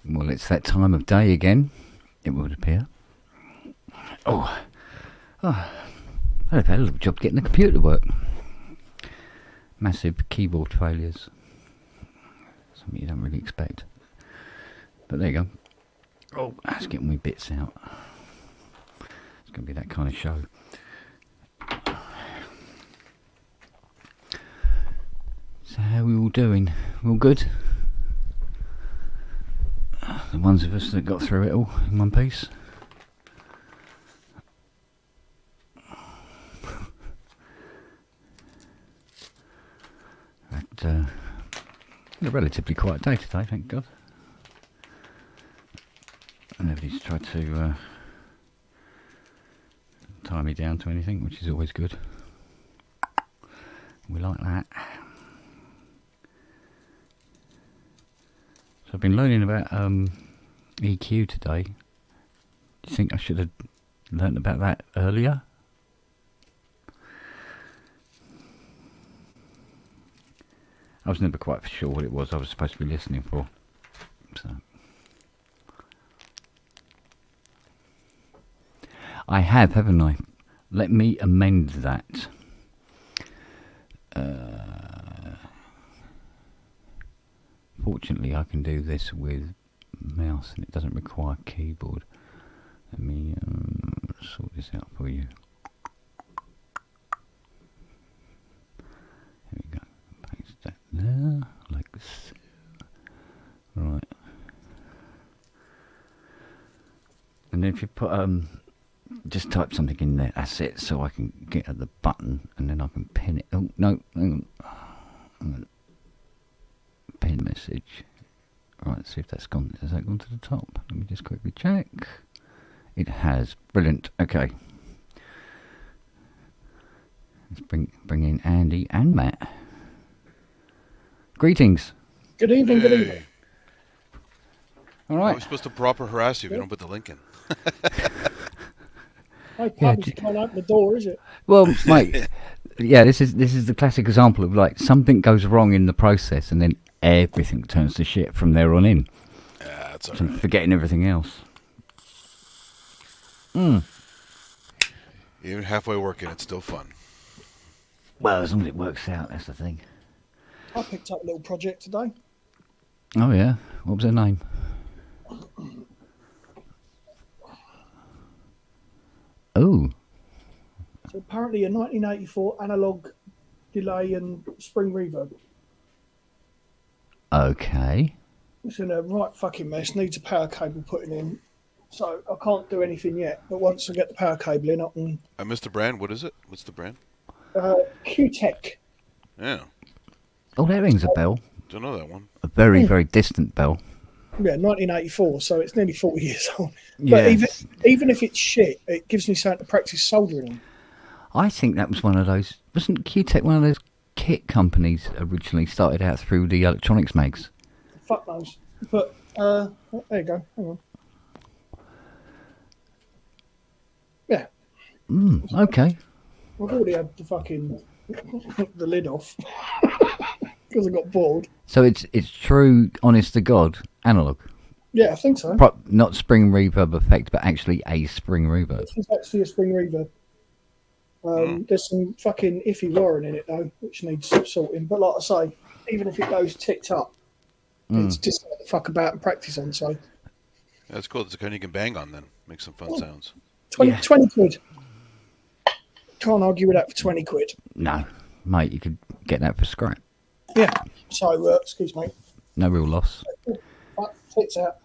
Well, it's that time of day again, it would appear. I've had a little job getting the computer to work. Massive keyboard failures. Something you don't really expect. But there you go. Oh, that's getting my bits out. It's going to be that kind of show. So how are we all doing? We all good? The ones of us that got through it all in one piece. A relatively quiet day today, thank God. Nobody's tried to tie me down to anything, which is always good. We like that. So I've been learning about EQ today. Do you think I should have learnt about that earlier? I was never quite sure what it was I was supposed to be listening for. So I have, haven't I? Let me amend that. Fortunately, I can do this with mouse and it doesn't require keyboard. Let me sort this out for you. There we go. Paste that there, like so. Right. And then if you put just type something in there, that's it, so I can get at the button and then I can pin it. Oh no, hang on. Pin message. Right, let's see if that's gone. Has that gone to the top? Let me just quickly check. It has. Brilliant. Okay. Let's bring in Andy and Matt. Greetings. Good evening, good evening. All How right. are we supposed to proper harass you if you don't put the link in? I probably can't open the door, is it? Well, mate, yeah, this is the classic example of like something goes wrong in the process and then everything turns to shit from there on in. Yeah, that's So alright. I'm forgetting everything else. Even halfway working, it's still fun. Well, as long as it works out, that's the thing. I picked up a little project today. Oh yeah, what was her name? Oh, So apparently a 1984 analog delay and spring reverb. okay. It's in a right fucking mess, needs a power cable putting in. So I can't do anything yet, but once I get the power cable in, I can... I missed the brand. What is it? What's the brand? Q-Tech. Yeah, Oh, that rings a bell. don't know that one. A very, very distant bell. Yeah, 1984, so it's nearly 40 years old. Yes. But even if it's shit, it gives me something to practice soldering on. I think that was one of those. Wasn't Q-Tech one of those kit companies originally started out through the electronics mags? Fuck knows. But, there you go, hang on. Yeah, Okay. I've already had the fucking the lid off because I got bored. So it's true, honest to God, analog. Yeah, I think so. Not spring reverb effect, but actually a spring reverb. This is actually a spring reverb. There's some fucking iffy wiring in it though, which needs sorting. But like I say, even if it goes ticked up, it's just like the fuck about and practice on. So That's cool. It's a kind you can bang on then. Make some fun sounds. 20, Yeah. 20 quid. Can't argue with that for 20 quid. No, mate, you could get that for scrap. Yeah. So excuse me. No real loss. But tits out.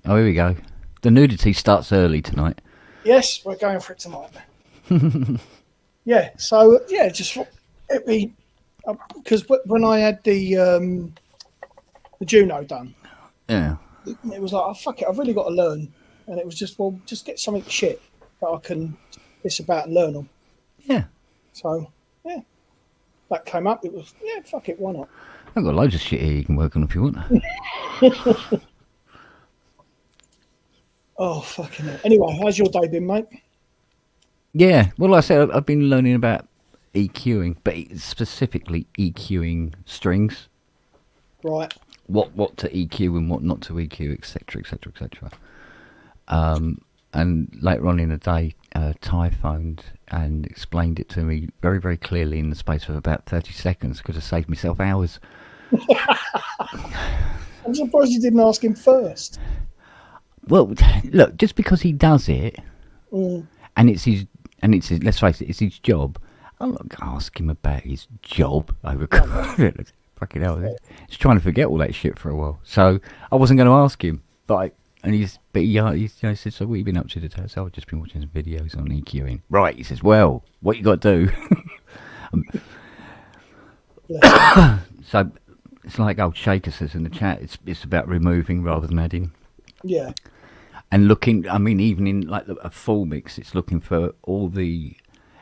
Oh, here we go. The nudity starts early tonight. Yes, we're going for it tonight. Yeah. So yeah, just it'd be because when I had the Juno done, Yeah. it was like, oh, fuck it, I've really got to learn. And it was just, well, just get something shit that I can piss about and learn on. Yeah. So, yeah, that came up. It was, yeah, fuck it, why not? I've got loads of shit here you can work on if you want. Oh, fucking hell. Anyway, how's your day been, mate? Yeah. Well, like I said, I've been learning about EQing, but specifically EQing strings. Right. what to EQ and what not to EQ, etc., etc., etc. And later on in the day, Ty phoned and explained it to me very, very clearly in the space of about 30 seconds. Could have saved myself hours. I'm surprised you didn't ask him first. Well, look, just because he does it, Mm. and it's his, let's face it, it's his job. I'm not going to ask him about his job over fucking hell. He's trying to forget all that shit for a while, so I wasn't going to ask him. But he said, "So what have you been up to today?" So I've just been watching some videos on EQing. Right, he says, "Well, what you got to do?" So it's like old Shaker says in the chat. It's about removing rather than adding. Yeah. And looking, I mean, even in like a full mix, it's looking for all the.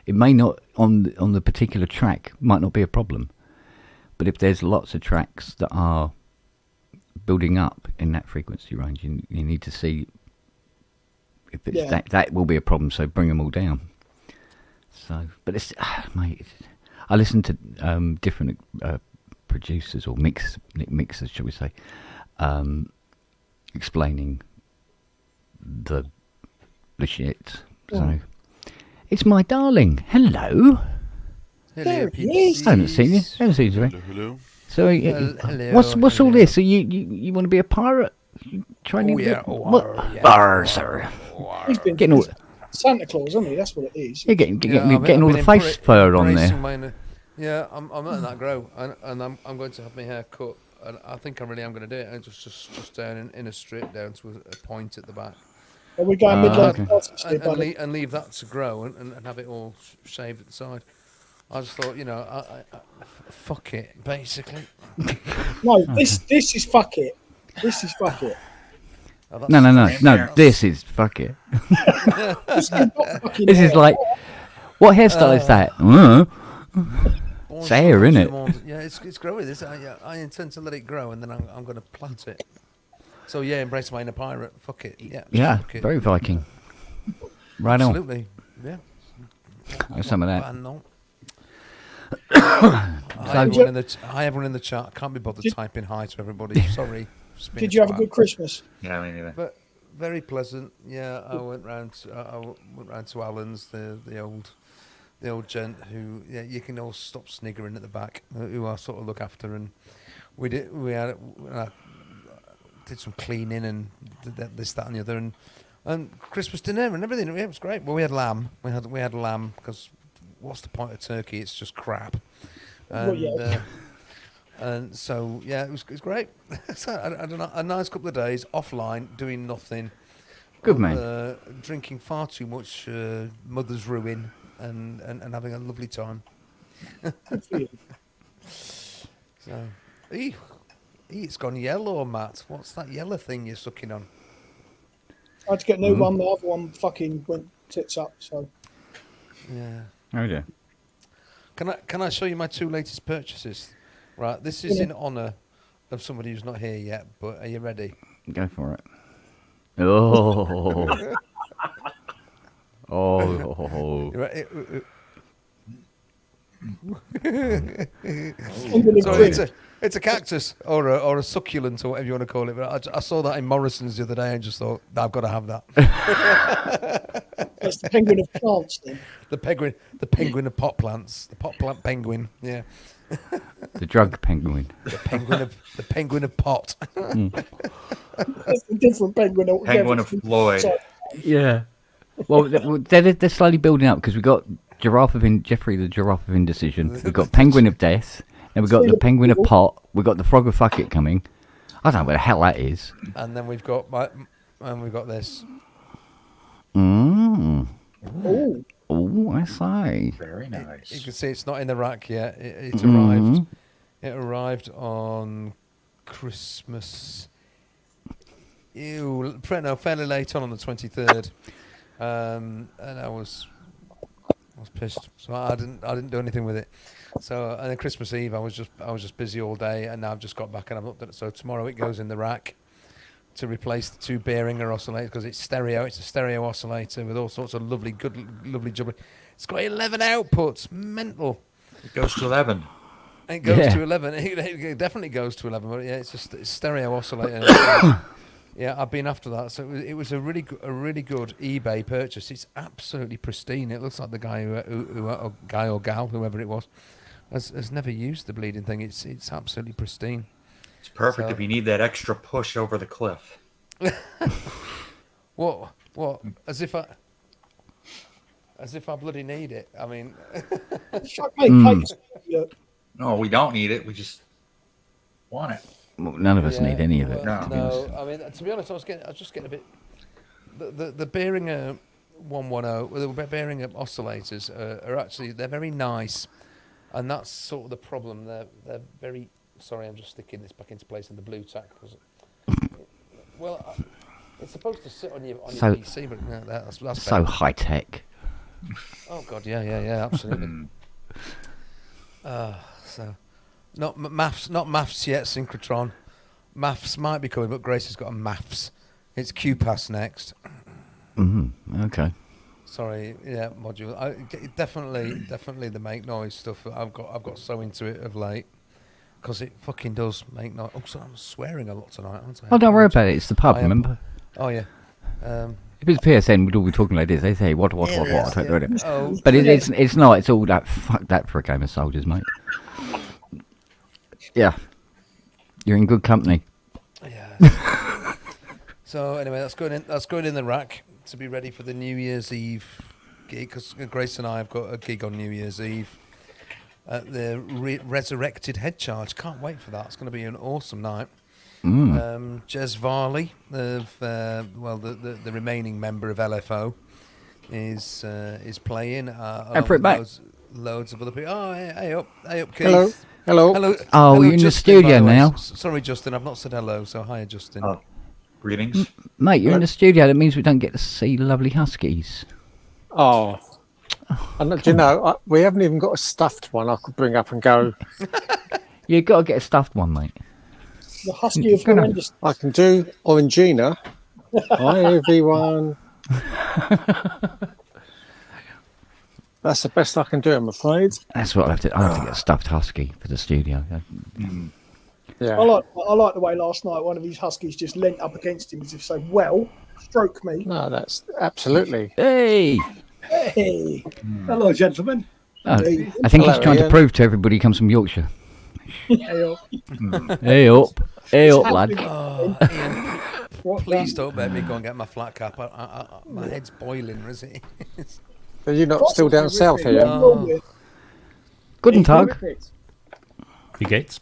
It may not on the particular track might not be a problem, but if there's lots of tracks that are building up in that frequency range, you need to see if it's that will be a problem. So bring them all down. So, but it's mate. I listen to different producers or mixers, shall we say, explaining the shit. So it's my darling. Hello. There he is. I haven't seen you. I haven't seen you. Hello. So what's all this? So you want to be a pirate? You training? Sir. He's been Getting all, Santa Claus, hasn't he? That's what it is. you're getting all the face fur on there. Yeah, I'm letting that grow, and I'm going to have my hair cut, and I think I really am going to do it. And just down in a strip down to a point at the back. Are we going okay. And leave that to grow and have it all shaved at the side. I just thought, I fuck it, basically. No, this is fuck it. This is fuck it. Oh, No. This is fuck it. This is like, what hairstyle is that? It's hair, innit? Yeah, it's growing. I intend to let it grow, and then I'm going to plant it. So yeah, embrace my inner pirate. Fuck it. Yeah. Fuck it. Very Viking. Right on. Absolutely. Yeah. Some of that. Hi everyone in the chat. Can't be bothered typing hi to everybody. Sorry. Did you have a good Christmas? Yeah, me neither. But very pleasant. Yeah, I went round to Alan's, the old gent who you can all stop sniggering at the back, who I sort of look after, and we did some cleaning and this, that, and the other, and Christmas dinner and everything. It was great. Well, we had lamb. We had lamb because what's the point of turkey? It's just crap. And, and so it was great. So I don't know, a nice couple of days offline, doing nothing. Good man. Drinking far too much Mother's Ruin and having a lovely time. So, it's gone yellow, Matt. What's that yellow thing you're sucking on? I had to get a new one. The other one fucking went tits up. So yeah. Oh yeah. Can I show you my two latest purchases? Right, this is in honour of somebody who's not here yet. But are you ready? Go for it. Oh. Oh. You ready? So it's a cactus or a succulent or whatever you want to call it. But I saw that in Morrison's the other day and just thought, I've got to have that. that's the penguin of plants, then. The penguin of pot plants, the pot plant penguin. Yeah. The drug penguin. The penguin of pot. That's a different penguin altogether. Penguin of Floyd. Yeah. Well, they're slowly building up because we got Jeffrey the giraffe of indecision. We've got penguin of death. Then we've got the penguin of pot. We've got the frog of fuck it coming. I don't know where the hell that is. And then we've got this. Oh, I say. Very nice. You can see it's not in the rack yet. It arrived. It arrived on Christmas. Fairly late on the 23rd. And I was pissed. So I didn't do anything with it. So and then Christmas Eve I was just busy all day, and now I've just got back and I've looked at it. So tomorrow it goes in the rack to replace the two Behringer oscillators because it's stereo. It's a stereo oscillator with all sorts of lovely jubbly. It's got 11 outputs. Mental. It goes to 11. It goes Yeah. to 11. It definitely goes to 11. But yeah, it's just a stereo oscillator. Yeah, I've been after that. So it was a really good eBay purchase. It's absolutely pristine. It looks like the guy who or guy or gal, whoever it was, has never used the bleeding thing. It's absolutely pristine. It's perfect So- if you need that extra push over the cliff. What? As if I bloody need it. I mean, Fuck me, Kate's- yeah. No, we don't need it. We just want it. Well, none of us yeah, need any of it. No. to be honest. I mean, to be honest, I was just getting a bit. The Behringer 110, well, the Behringer oscillators are actually they're very nice, and that's sort of the problem. They're very. Sorry, I'm just sticking this back into place in the blue tack. It's supposed to sit on your So- PC, but no, that's So better. high tech. Oh God, yeah, absolutely. So, not maths yet. Synchrotron, maths might be coming, but Grace has got a maths. It's QPass next. Okay. Sorry, yeah, module. Definitely the make noise stuff. That I've got so into it of late because it fucking does make noise. Oh, so I'm swearing a lot tonight, aren't I? Oh, don't worry about it. It's the pub, I am- remember? Oh yeah. If it's PSN, we'd all be talking like this. They say, what, I don't know it. Oh, But it's not. It's all that. Fuck that for a game of soldiers, mate. Yeah. You're in good company. yeah. So anyway, that's going in the rack to be ready for the New Year's Eve gig because Grace and I have got a gig on New Year's Eve at the Resurrected Head Charge. Can't wait for that. It's going to be an awesome night. Jez Varley, the remaining member of LFO, is playing. And Britt Mac. Loads of other people. Oh, hey up, Keith. Hello. Hello. Oh, hello, you're in the Justin, studio by the way. now? Sorry, Justin, I've not said hello. So hi, Justin. Oh, greetings. Mate, you're in the studio. That means we don't get to see lovely huskies. Oh. And do you know, we haven't even got a stuffed one I could bring up and go, You've got to get a stuffed one, mate. The husky of horrendous. I can do Orangina. Hi, everyone. That's the best I can do, I'm afraid. That's what I have to get a stuffed husky for the studio. Yeah. I like the way last night one of these huskies just leant up against him as if saying, "Well, stroke me." No, that's absolutely. Hey! Hey, Hello, gentlemen. Oh, Hey. I think he's Hello, trying to Ian. prove to everybody he comes from Yorkshire. hey, Hey up. Hey up, lad. Oh, Ian, what please don't let me go and get my flat cap. My head's boiling, is it? Are you not still down south here? Oh. Guten Tag. Wie geht's?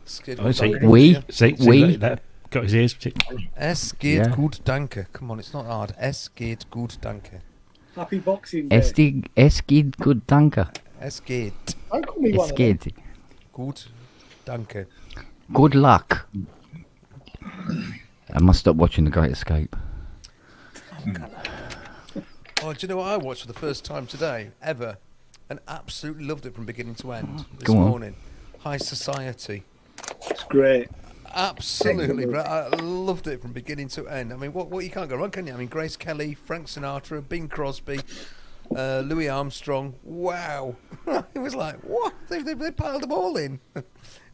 Es geht Oh, gut, say- danke. We. See, that got his ears. Es geht Yeah. gut, danke. Come on, it's not hard. Es geht gut, danke. Happy Boxing Day. Es geht gut, danke. Es geht Don't call me one Es of them. geht. gut, danke. Good luck. I must stop watching The Great Escape. Oh, do you know what I watched for the first time today, ever? And absolutely loved it from beginning to end this Go on. morning. High Society. It's great. Absolutely, bro. I loved it from beginning to end. I mean, what you can't go wrong, can you? I mean, Grace Kelly, Frank Sinatra, Bing Crosby, Louis Armstrong. Wow, it was like what they piled them all in.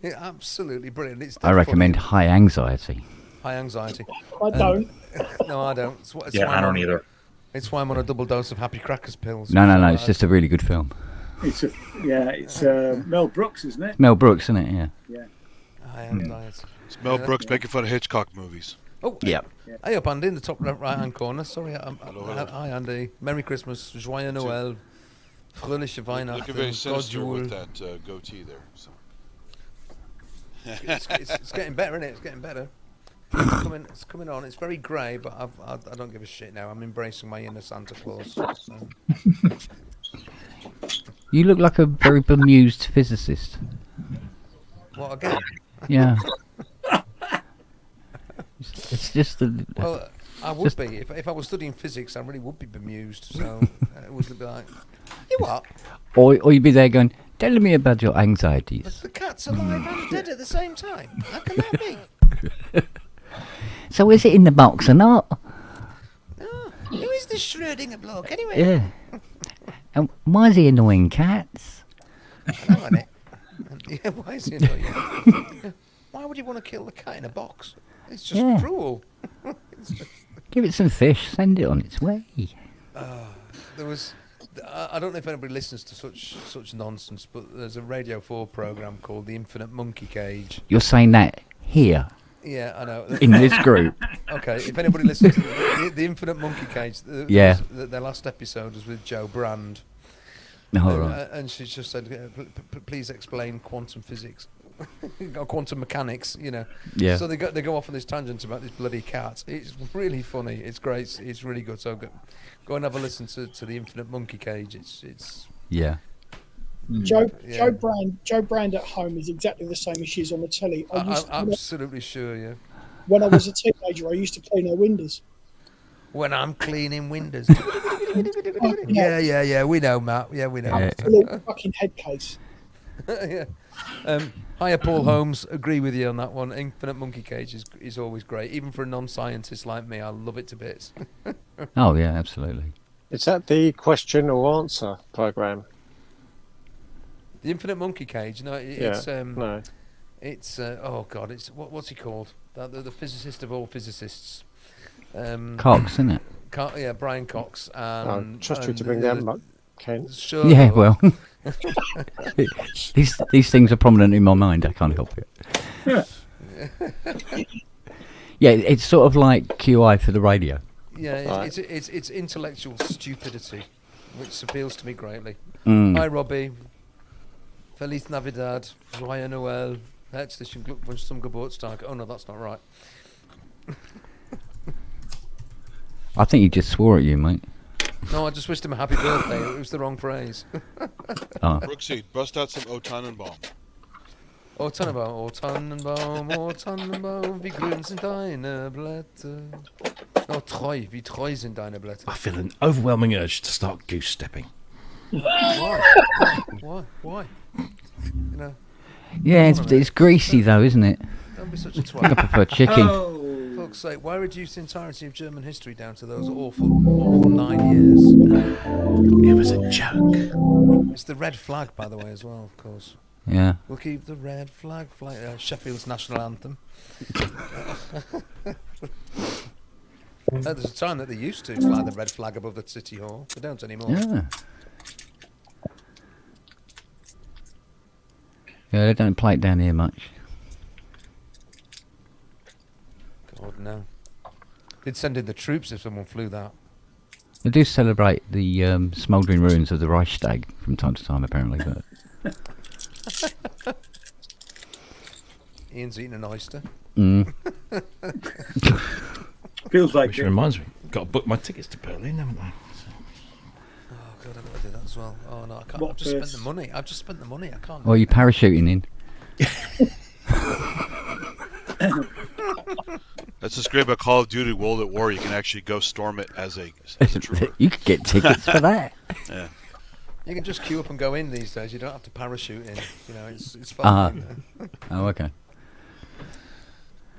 Yeah, absolutely brilliant. It's I dead recommend funny. High Anxiety. High Anxiety. I don't. No, I don't. It's Yeah, why I I'm don't on- either. It's why I'm on a double dose of Happy Crackers pills. No. It's just a really good film. It's Mel Brooks, isn't it? Mel Brooks, isn't it? Yeah. High Anxiety. It's Mel Brooks making fun of Hitchcock movies. Oh, Yeah. hey up, Andy, in the top right hand corner. Sorry, hello. hi, Andy. Merry Christmas, Joyeux Noël, Fröhliche Weihnachten, Looking very sinister with Godjul. that goatee there. So. It's getting better, isn't it? It's getting better. It's coming on. It's very grey, but I don't give a shit now. I'm embracing my inner Santa Claus. So. You look like a very bemused physicist. What again? Yeah. It's just the. Well, I would Just- be if I was studying physics. I really would be bemused. So it was be like, you what? Or you'd be there going, tell me about your anxieties. The cat's alive and dead at the same time. How can that be? So is it in the box or not? Oh, who is this Schrödinger bloke anyway? Yeah. And why is he annoying cats? Hang on it. Yeah, why is he annoyed? Yeah. Why would you want to kill the cat in a box? It's just Yeah. cruel. Give it some fish. Send it on its way. There was, I don't know if anybody listens to such nonsense, but there's a Radio 4 program called The Infinite Monkey Cage. You're saying that here Yeah, I know. in this group. Okay, if anybody listens to the Infinite Monkey Cage, Yeah. their last episode was with Joe Brand. All and, right. and she just said, please explain quantum physics. Or quantum mechanics, you know. Yeah. So they go off on this tangent about this bloody cat. It's really funny. It's great. It's really good. So go and have a listen to the Infinite Monkey Cage. It's Yeah. Joe Yeah. Joe Brand at home is exactly the same as she is on the telly. I'm absolutely sure. Yeah. When I was a teenager, I used to clean her windows. When I'm cleaning windows. Yeah. We know, Matt. Yeah, we know. Yeah. Absolute fucking head case. Yeah. Hiya, Paul Holmes. Agree with you on that one. Infinite Monkey Cage is always great, even for a non-scientist like me. I love it to bits. Oh yeah, absolutely. Is that the question or answer program? The Infinite Monkey Cage. No, it's No. it's oh god, it's what's he called? The physicist of all physicists. Cox, isn't it? Yeah, Brian Cox. I trust you to bring them up, Ken. Sure. Yeah. Well, these things are prominent in my mind. I can't help it. Yeah, it's sort of like QI for the radio. Yeah, Right. it's intellectual stupidity, which appeals to me greatly. Mm. Hi, Robbie. Feliz Navidad. Joyeux Noël. Herzlichen Glückwunsch zum Geburtstag. Oh no, that's not right. I think he just swore at you, mate. No, I just wished him a happy birthday. It was the wrong phrase. Oh. Brooksy, bust out some O Tannenbaum. Oh Tannenbaum, wie grün sind deine Blätter? Oh, treu, wie treu sind deine Blätter? I feel an overwhelming urge to start goose stepping. Why? You know, Yeah, it's greasy though, isn't it? don't be such a I think I twat. prefer chicken. Oh, For fuck's sake, why reduce the entirety of German history down to those awful 9 years? It was a joke. It's the red flag, by the way, as well, of course. Yeah. We'll keep the red flag, Sheffield's national anthem. There's a time that they used to fly the red flag above the city hall. They don't anymore. Yeah. Yeah, they don't play it down here much. God, no. They'd send in the troops if someone flew that. They do celebrate the smouldering ruins of the Reichstag from time to time, apparently. But Ian's eating an oyster. feels like Which it. reminds me, got to book my tickets to Berlin, haven't I? Oh, God, I've got to do that as well. Oh, no, I can't. What I've just spent first? the money. I've just spent the money. I can't. or are you parachuting in? That's what's great about Call of Duty World at War. You can actually go storm it as a trooper. You could get tickets for that. Yeah. You can just queue up and go in these days. You don't have to parachute in. You know, it's fun. Oh, okay.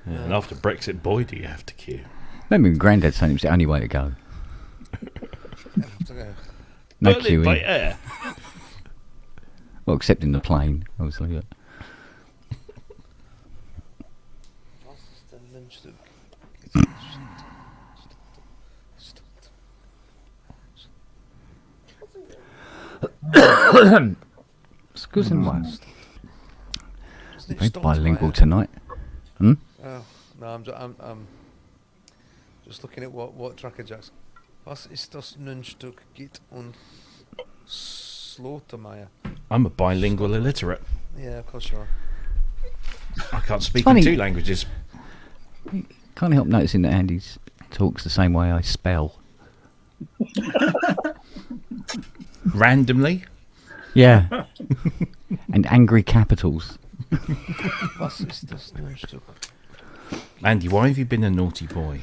Yeah, and after Brexit, boy, do you have to queue. Maybe my granddad saying it was the only way to go. You have to go. No Berlin by queuing. air. Well, except in the plane, obviously. But excuse-moi. Very bilingual tonight. Oh no, I'm just looking at what Tracker Jacks. Was ist das nun Stück Git und Slaughtermeyer? I'm a bilingual illiterate. Yeah, of course you are. I can't speak funny. in 2 languages. Can't help noticing that Andy talks the same way I spell. Randomly. Yeah. And angry capitals. Was ist das nun Stück Andy, why have you been a naughty boy?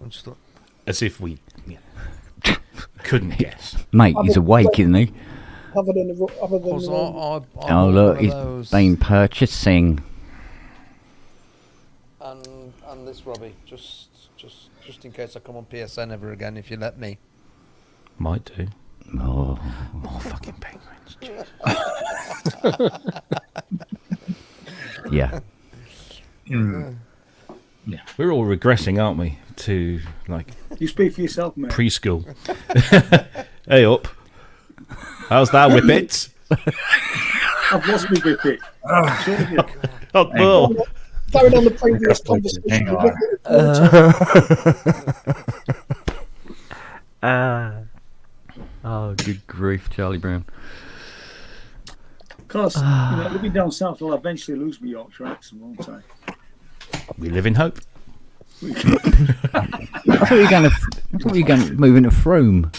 und Slaughter? As if we couldn't guess. Mate, he's awake, isn't he? Other than the Because I Oh, look, one he's of those. been purchasing. And this, Robbie, just in case I come on PSN ever again, if you let me. Might do. Oh, More fucking penguins. Jeez. yeah. Yeah, we're all regressing, aren't we? To like You speak for yourself, mate. preschool. Hey up. How's that, Whippet? I've lost me with it. Oh, well. Going on the previous conversation. Hang we on. look at it. Oh, good grief, Charlie Brown. Because living down south, I'll eventually lose my Yorkshire accent, won't I? We live in hope. I thought you were going to move into Frome.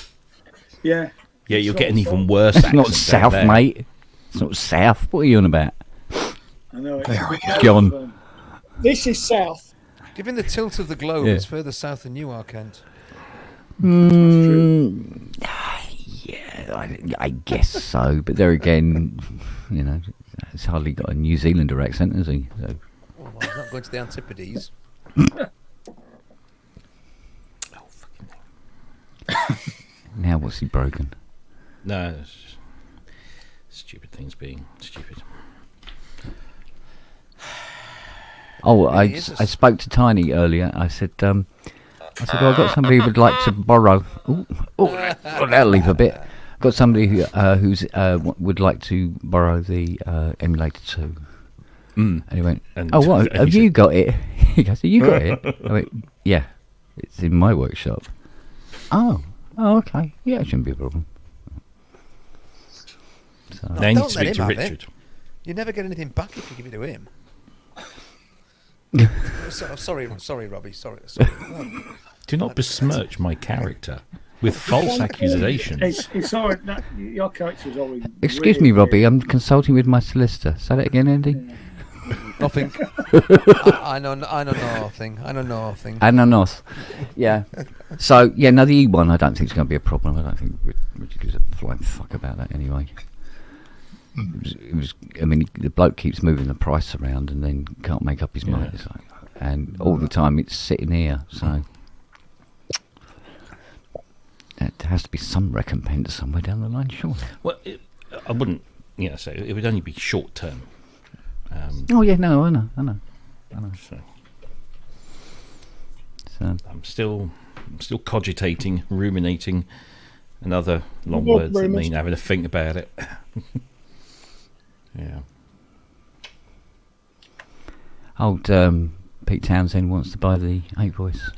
Yeah. Yeah, you'll So- get an so- even worse That's not accent down south, there. mate. It's not south. What are you on about? I know it. John. This is south. Given the tilt of the globe, Yeah. it's further south than you are, Kent. Yeah, I guess so. But there again, you know, it's hardly got a New Zealander accent, has he? So, Oh, well, I'm not going to the Antipodes. now what's he broken? No, it's just stupid things being stupid. Oh, It is a I spoke to Tiny earlier. I said, oh, I've got somebody who would like to borrow. That'll leave a bit. Got somebody would like to borrow the emulator 2. Mm. And he went, And- oh, what? and Have he you said- got it? He goes, have you got it? I went, yeah, it's in my workshop. Oh, okay. Yeah, it shouldn't be a problem. So, Now you need don't to let speak to him have it. Richard. You never get anything back if you give it to him. Sorry, Robbie. Sorry. Do not besmirch my character with false accusations. It's all right. Your character is always. excuse me, Robbie, I'm consulting with my solicitor. Say that again, Andy. Nothing. I know nothing. I know nothing. Ananos. Yeah. So, yeah, no, the E1 I don't think is going to be a problem. I don't think Richard gives a flying fuck about that anyway. I mean, the bloke keeps moving the price around and then can't make up his mind. Yeah. It's like, and all the time it's sitting here, so there has to be some recompense somewhere down the line, sure. Well, I wouldn't, say it would only be short term. Oh, yeah, no, I know. So So, I'm still cogitating, ruminating, and other long Well, words that very much- mean having to think about it. Yeah. old Pete Townsend wants to buy the 8 Voice.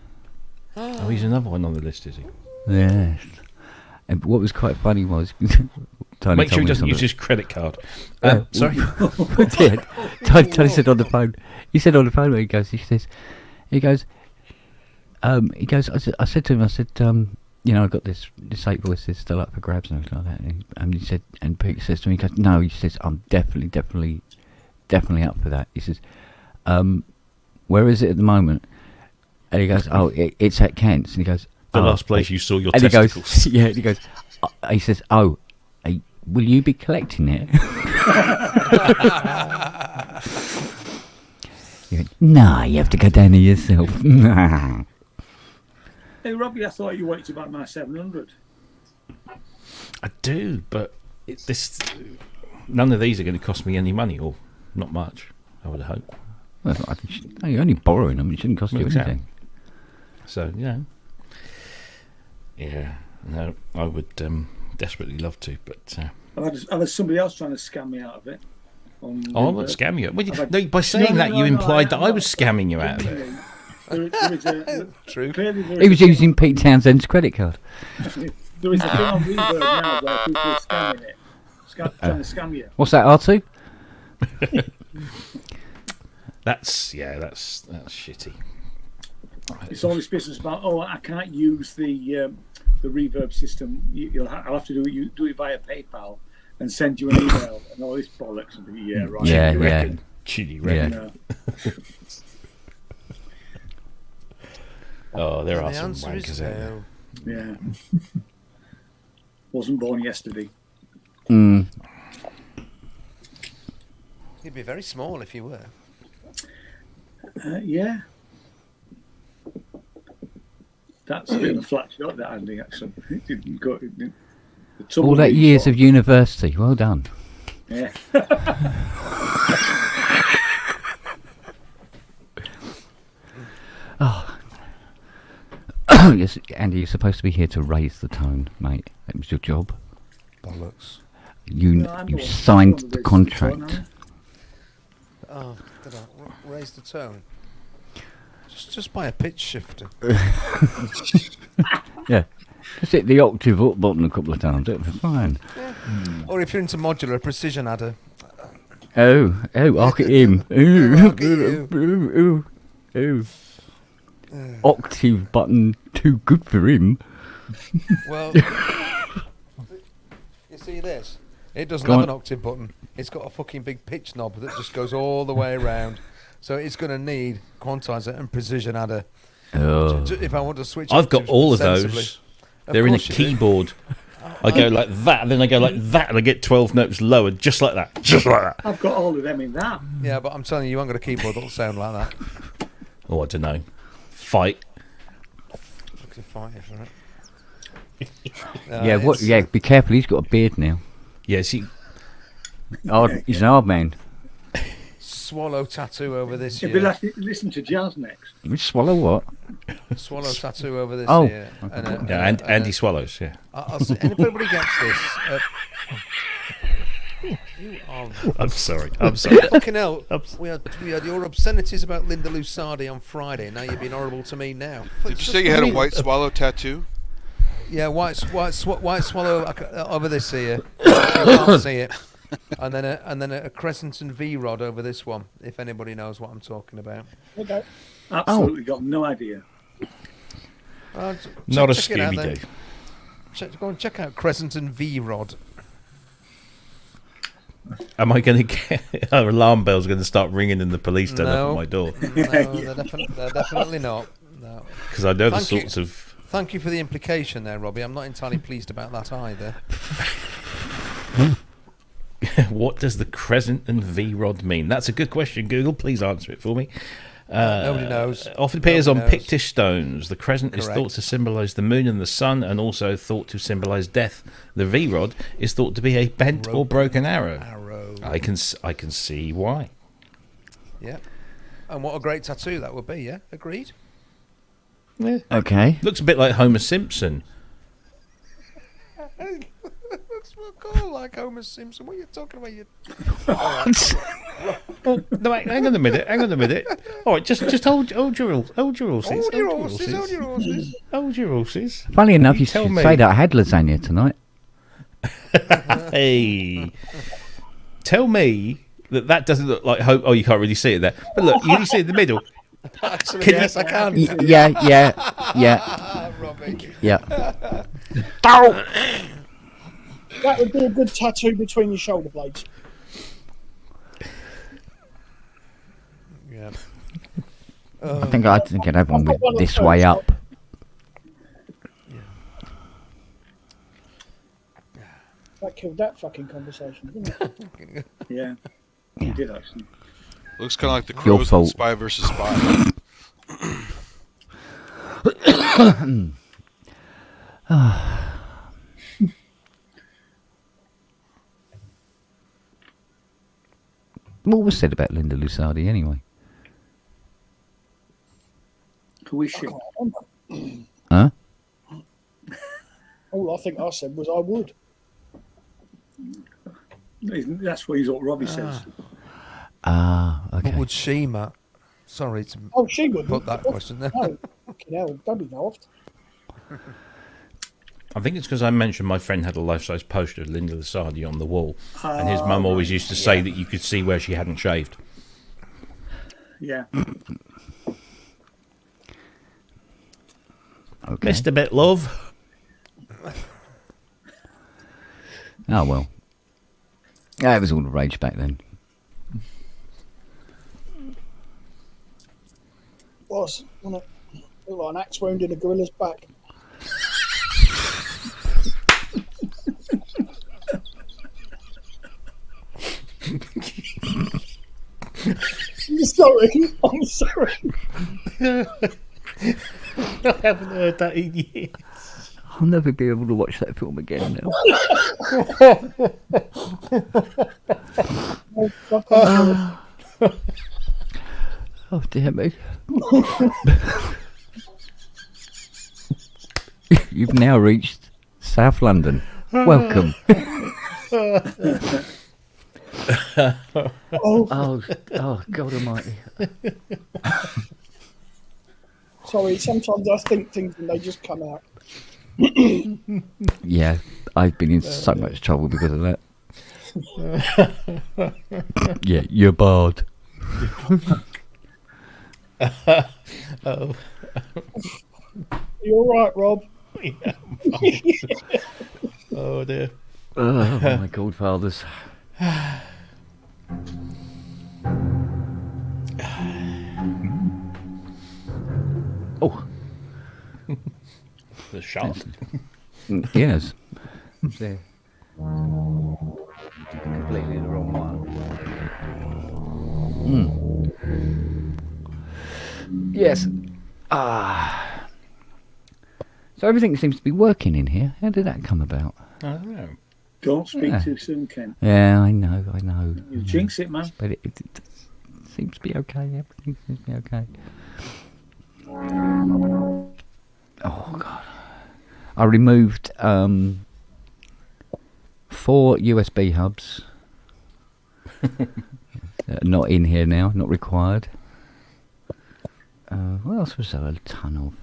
Oh, he's another one on the list, is he? Yes. And what was quite funny was Tony Make told sure he me doesn't something. use his credit card. Sorry. Yeah, Tony said on the phone. He said on the phone, he goes, I said to him, I got this 8 Voices still up for grabs and everything like that. And he said, and Pete says to me, he goes, no, he says, I'm definitely up for that. He says, where is it at the moment? And he goes, oh, it's at Kent's. And he goes, The oh, last place you saw your and testicles. he goes, yeah, and he goes, he says, oh, will you be collecting it? He went, nah, you have to go down there yourself. Hey, Robbie, I thought you wanted to buy my 700. I do, but none of these are going to cost me any money, or not much, I would hope. Well, you're only borrowing them. It shouldn't cost you Exactly. anything. So, yeah, no, I would desperately love to, but I've had somebody else trying to scam me out of it. I won't scam you. I've No, by saying that, you implied that I am was not. scamming you out of it. There is a, True. clearly there He is was using Pete Townsend's credit card. there is a thing on Reverb now where people are scamming it. Trying to scam you. What's that, R2? That's shitty. It's all this business about, I can't use the Reverb system. I'll have to do it via PayPal and send you an email and all this bollocks. And yeah, right. Yeah, You yeah. reckon? Chili reckon. Yeah. No. Oh, there are The some answer is wankers out there. no. Yeah. Wasn't born yesterday. Mm. You'd be very small if you were. Yeah. That's a bit of a flat shot, that Andy, actually. It didn't go. tumbleweed All that years sort of university. Well done. Yeah. Yes, Andy, you're supposed to be here to raise the tone, mate. That was your job. Bollocks. You No, I'm you not- signed I'm not the raising contract. tone, am Oh, did I raise the tone? Just buy a pitch shifter. Yeah. Just hit the octave up button a couple of times. It'll be fine. Or if you're into modular, a precision adder. Oh, arc at him. Ooh, Arc at you. ooh, ooh. Octave button too good for him. Well, you see this? It doesn't Go have on. an octave button. It's got a fucking big pitch knob that just goes all the way around. So it's going to need quantizer and precision adder. Oh. If I want to switch. I've got octaves all of sensibly. those. They're in a course you do. keyboard. I go like that, and then I go like that, and I get 12 notes lower, just like that. Just like that. I've got all of them in that. Yeah, but I'm telling you, you haven't got a keyboard that'll sound like that. Oh, I don't know. Fight. It's a fight for it. Yeah, what? Yeah, be careful. He's got a beard now. Yeah, see, He's an hard man. Swallow tattoo over this If we year. listen to jazz next. You swallow what? Swallow tattoo over this Oh. year. And yeah, Andy Swallows, yeah. I'll see, and if everybody gets this, you are I'm sorry. I'm sorry. fucking hell. Oops. We had your obscenities about Linda Lusardi on Friday. Now you're being horrible to me now. Did you say you had a white swallow tattoo? Yeah, white swallow over this here. You can't see it. And then a Crescenton V-rod over this one. If anybody knows what I'm talking about. Okay. Absolutely got no idea. Not a check it out then. Scooby-Doo. Go and check out Crescenton V-rod. Am I going to get... Our alarm bell's going to start ringing and the police turn up No. at my door. No, they're definitely not. No. Because I know the Thank you. sorts of... Thank you for the implication there, Robbie. I'm not entirely pleased about that either. What does the crescent and V-rod mean? That's a good question, Google. Please answer it for me. Nobody knows. Often appears on Nobody knows. Pictish stones. The crescent is Correct. thought to symbolise the moon and the sun, and also thought to symbolise death. The V-rod is thought to be a bent or broken arrow. I can see why. Yeah. And what a great tattoo that would be, yeah? Agreed? Yeah. Okay. Looks a bit like Homer Simpson. Looks cool like Homer Simpson. What are you talking about? No, hang on a minute. All right, just hold your horses. Hold your horses. Hold your horses. Funny enough, you tell should me. say that I had lasagna tonight. Hey, tell me that doesn't look like hope. Oh, you can't really see it there. But look, you can see in the middle. Actually, Can yes, I can. Yeah. Robbie. Yeah. That would be a good tattoo between your shoulder blades. Yeah. I think I'd have one with this way up. That killed that fucking conversation, didn't it? Yeah. Yeah. You did actually. Looks kind of like the Your crows in fault. Spy versus Spy. What was said about Linda Lusardi anyway? Who is she? Huh? All I think I said was I would. That's what Robbie says. Ah, okay. What would she, Matt? Sorry to Oh, she wouldn't. put that question there. No, fucking hell, don't be daft. I think it's because I mentioned my friend had a life-size poster of Linda Lusardi on the wall, and his mum always used to say that you could see where she hadn't shaved. Yeah. Okay. Missed a bit, love. Oh well. Yeah, it was all the rage back then. Was, wasn't it? Looked like an axe wound in a gorilla's back. I'm sorry. I haven't heard that in years. I'll never be able to watch that film again now. Oh, fuck off. Oh dear me. You've now reached South London. Welcome. Oh, Oh, God Almighty. sorry. Sometimes I think things and they just come out. Yeah, I've been in so much trouble because of that. Yeah, you're barred. Oh, You all right, Rob? oh dear. Oh, my godfathers. Oh, The shot. yes. There. Completely the wrong one. Yes. So everything seems to be working in here. How did that come about? I don't know. Don't speak Yeah. too soon, Ken. Yeah, I know. You jinx it, man. But it seems to be okay. Everything seems to be okay. Oh, God. I removed 4 USB hubs. Not in here now, not required. What else was there a ton of?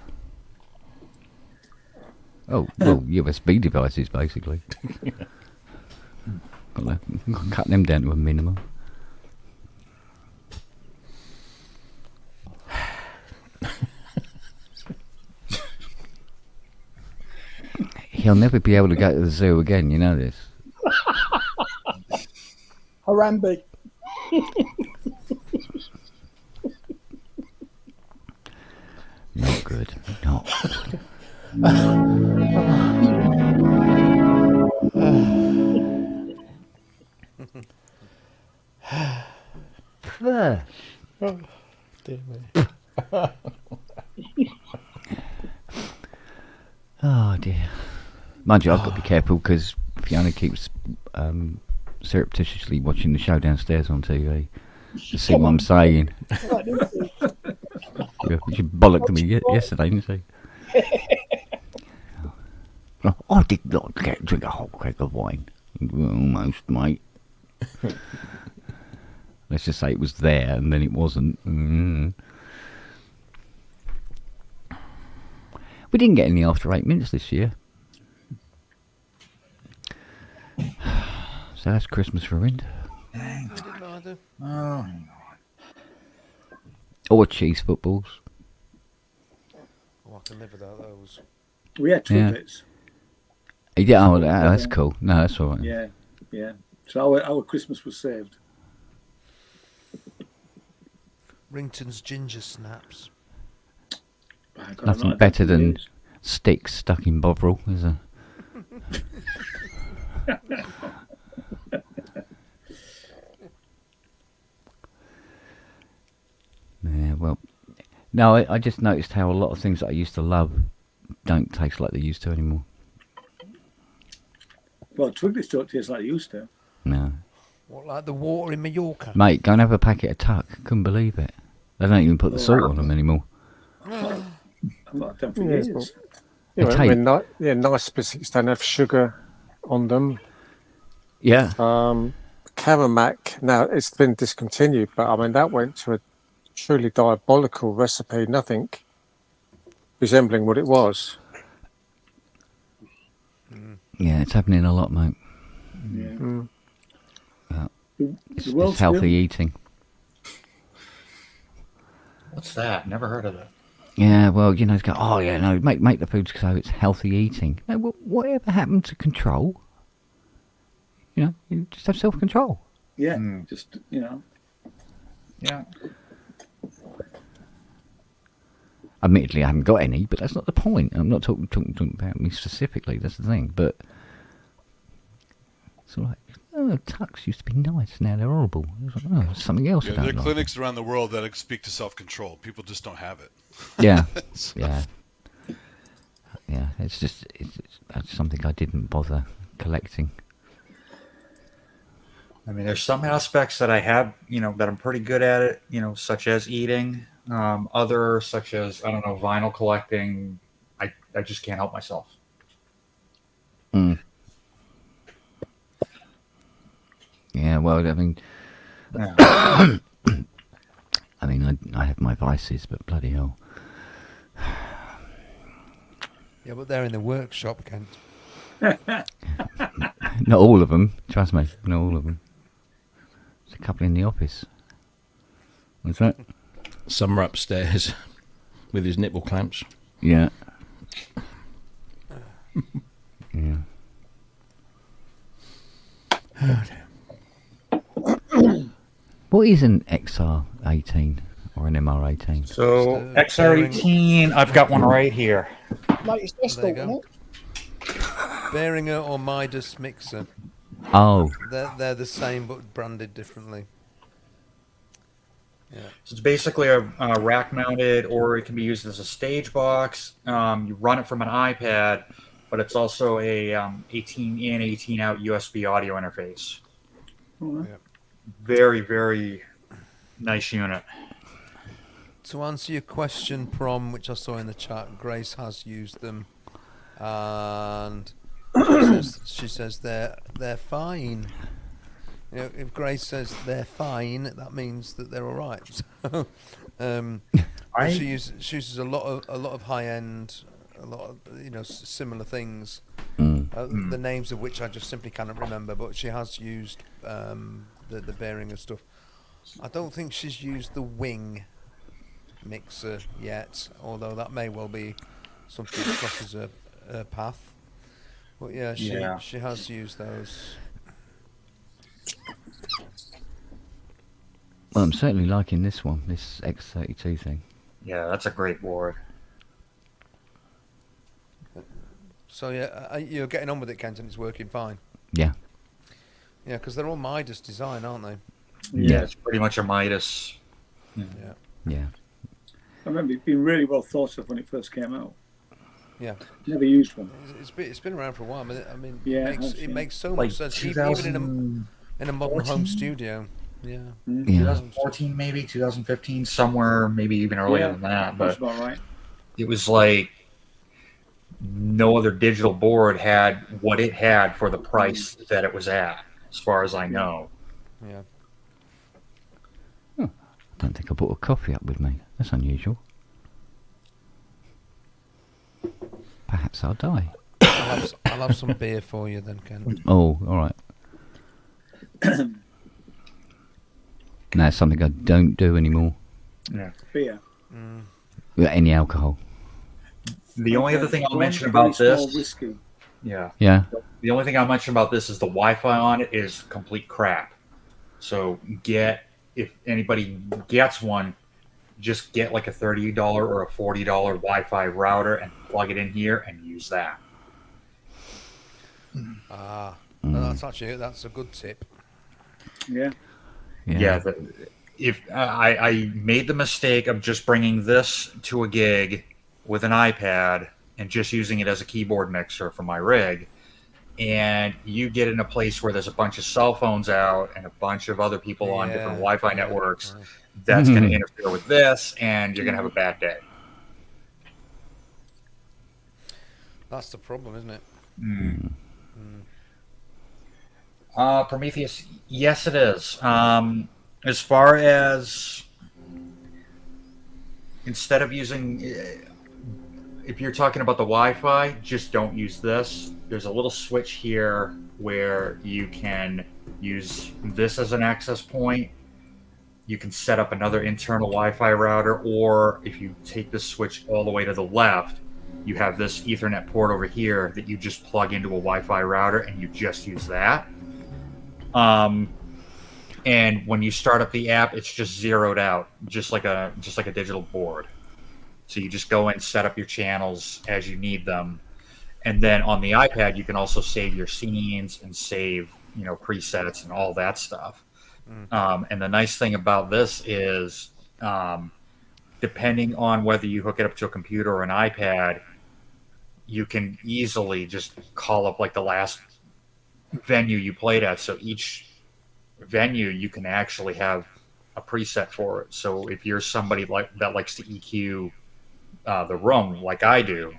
Oh, well, USB devices, basically. Got to cut them down to a minimum. He'll never be able to go to the zoo again, you know this. Harambe. Not good. Not good. Dear me. Oh dear. Mind you, I've got to be careful because Fiona keeps surreptitiously watching the show downstairs on TV to see what I'm saying. Right, didn't you? She bollocked me yesterday, didn't she? I did not drink a whole keg of wine. Almost, mate. Let's just say it was there and then it wasn't. We didn't get any after 8 minutes this year. So that's Christmas ruined. Oh, Or cheese footballs. Oh, I can live without those. We had trumpets. Yeah, oh, that's cool. No, that's all right. Yeah, yeah. So our Christmas was saved. Rington's ginger snaps. By God, Nothing I've not had better that for than years. sticks stuck in Bovril, is there? Yeah, well, no, I just noticed how a lot of things that I used to love don't taste like they used to anymore. Well, Twiglets don't taste like they used to. No. What, like the water in Mallorca? Mate, go and have a packet of Tuck. Couldn't believe it. They don't even put the salt on them anymore. I've not had them for Yes, years. You know, They when nice biscuits don't have sugar on them. Yeah. Caramac, now it's been discontinued, but I mean that went to a truly diabolical recipe, nothing resembling what it was. Yeah, it's happening a lot, mate. Yeah. Yeah. The world's It's healthy still- eating. what's that? Never heard of it. Yeah, well, you know, it's go, oh yeah, no, make the food so it's healthy eating. No, whatever happened to control? You know, you just have self-control. Yeah, Mm. just, you know. Yeah. Admittedly, I haven't got any, but that's not the point. I'm not talking about me specifically. That's the thing. But it's like, oh, Tucks used to be nice. Now they're horrible. It's like, oh, there's something else. Yeah, I there are don't like. clinics around the world that speak to self-control. People just don't have it. Yeah, So- yeah, yeah, it's that's something I didn't bother collecting. I mean, there's some aspects that I have, that I'm pretty good at it, such as eating. Other, such as, I don't know, vinyl collecting, I just can't help myself. Mm. Yeah, well, I mean, Yeah. I mean, I have my vices, but bloody hell. Yeah, but they're in the workshop, Kent. Not all of them, trust me, not all of them. There's a couple in the office. What's that? Some are upstairs with his nipple clamps. Yeah. Yeah. What is an XR18 or an MR18? So Just, XR18, I've got one right here. Latest There you Escort, go. isn't it? Behringer or Midas mixer. Oh, They're the same but branded differently. Yeah. So it's basically a rack mounted, or it can be used as a stage box. You run it from an iPad, but it's also a 18 in, 18 out USB audio interface. Yeah. Very, very nice unit. To answer your question, Prom, which I saw in the chat, Grace has used them, and she says they're fine. You know, if Grace says they're fine, that means that they're all right. So, she uses a lot of high end, a lot of similar things. The names of which I just simply cannot remember, but she has used the Behringer stuff. I don't think she's used the Wing mixer yet, although that may well be something that crosses her path. But yeah, she has used those. well, I'm certainly liking this one, this X32 thing. Yeah, that's a great board. So yeah, you're getting on with it, Kent, and it's working fine. Yeah. Yeah, because they're all Midas design, aren't they? Yeah, it's pretty much a Midas. Yeah. Yeah. I remember it being really well thought of when it first came out. Yeah. Never used one. It's been around for a while. I mean, Yeah, it makes so Like much sense, even in a modern home 2014? studio. Yeah. Yeah. 2014 maybe, 2015, somewhere, maybe even earlier Yeah, than that. That's But about right. it was like no other digital board had what it had for the price that it was at, as far as I know. Yeah. I don't think I brought a coffee up with me. That's unusual. Perhaps I'll die. I'll have some beer for you then, Kent. Oh, all right. No, it's something I don't do anymore. Yeah. Beer. With any alcohol. The only other thing I'll One mention very about small this, whiskey. yeah, Yeah. the only thing I'll mention about this is the Wi-Fi on it is complete crap. So if anybody gets one, just get like a $30 or a $40 Wi-Fi router and plug it in here and use that. No, that's a good tip. Yeah. Yeah, if I made the mistake of just bringing this to a gig with an iPad and just using it as a keyboard mixer for my rig, and you get in a place where there's a bunch of cell phones out and a bunch of other people on different Wi-Fi networks, that's going to interfere with this, and you're going to have a bad day. That's the problem, isn't it? Prometheus, yes, it is. As far as instead of using, if you're talking about the Wi-Fi, just don't use this. There's a little switch here where you can use this as an access point. You can set up another internal Wi-Fi router, or if you take this switch all the way to the left, you have this Ethernet port over here that you just plug into a Wi-Fi router, and you just use that. And when you start up the app, it's just zeroed out, just like a digital board. So you just go and set up your channels as you need them, and then on the iPad you can also save your scenes and save presets and all that stuff. And the nice thing about this is, depending on whether you hook it up to a computer or an iPad, you can easily just call up like the last venue you played at. So each venue you can actually have a preset for it. So if you're somebody like that likes to EQ the room like I do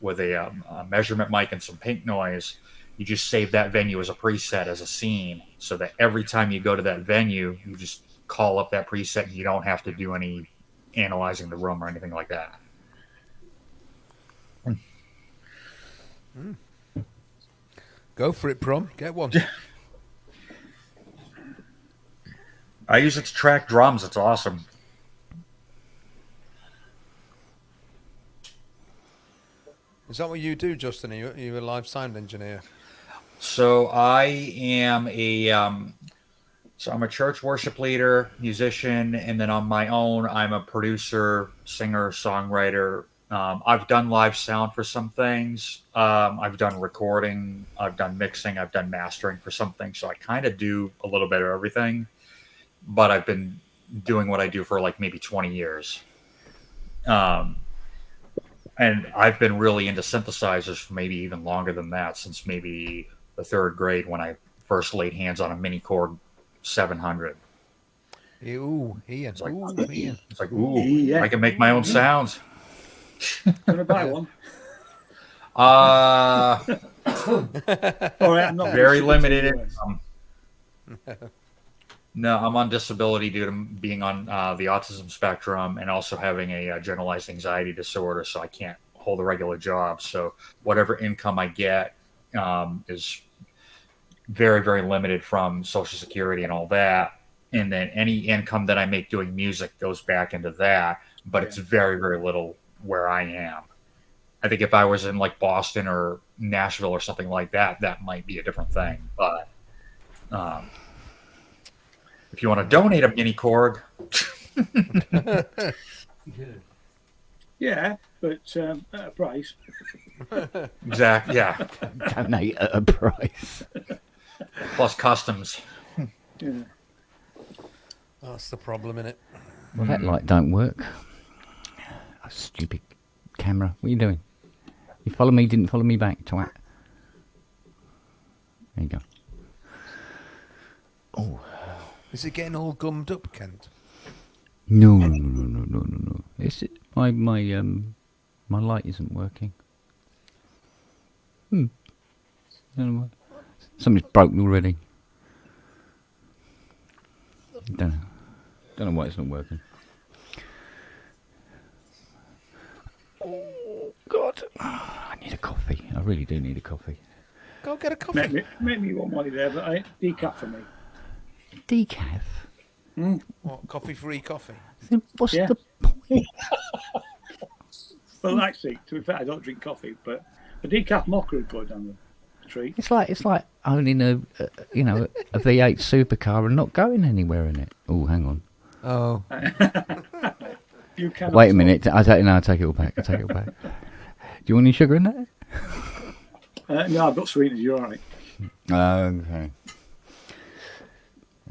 with a measurement mic and some pink noise, you just save that venue as a preset, as a scene, so that every time you go to that venue, you just call up that preset and you don't have to do any analyzing the room or anything like that. Go for it, Prom. Get one. I use it to track drums. It's awesome. Is that what you do, Justin? Are you a live sound engineer? So I am I'm a church worship leader, musician, and then on my own, I'm a producer, singer, songwriter. I've done live sound for some things. I've done recording. I've done mixing. I've done mastering for some things. So I kind of do a little bit of everything. But I've been doing what I do for like maybe 20 years. And I've been really into synthesizers for maybe even longer than that, since maybe the third grade when I first laid hands on a Mini Korg 700. Ooh, Ian. It's like, Ian. It's like, ooh, Yeah. I can make my own sounds. Can I buy one? Uh, All right, I'm not very gonna ship it limited to the US. income. No, I'm on disability due to being on the autism spectrum and also having a generalized anxiety disorder, so I can't hold a regular job. So whatever income I get is very, very limited from Social Security and all that. And then any income that I make doing music goes back into that, but it's very, very little where I am. I think if I was in like Boston or Nashville or something like that, that might be a different thing. But if you want to donate a Mini Korg, Yeah, but at a price. exactly, yeah, Donate at a price. plus customs. Yeah. That's the problem, innit? Well, that light don't work. Oh, stupid camera. What are you doing? You follow me, didn't follow me back, twat. There you go. Oh. Is it getting all gummed up, Kent? No. It's my light isn't working. Don't know why. Something's broken already. Don't know why it's not working. Oh God! I need a coffee. I really do need a coffee. Go get a coffee. Make me one money there, but decaf for me. Decaf. What, coffee-free coffee? Then what's Yeah. the point? Well, actually, to be fair, I don't drink coffee, but a decaf mocha would go down the tree. It's like owning a V8 supercar and not going anywhere in it. Oh, hang on. Oh, You cannot Wait a stop. minute. I take it all back. Do you want any sugar in that? No, I've got sweeteners. You're all right. Okay.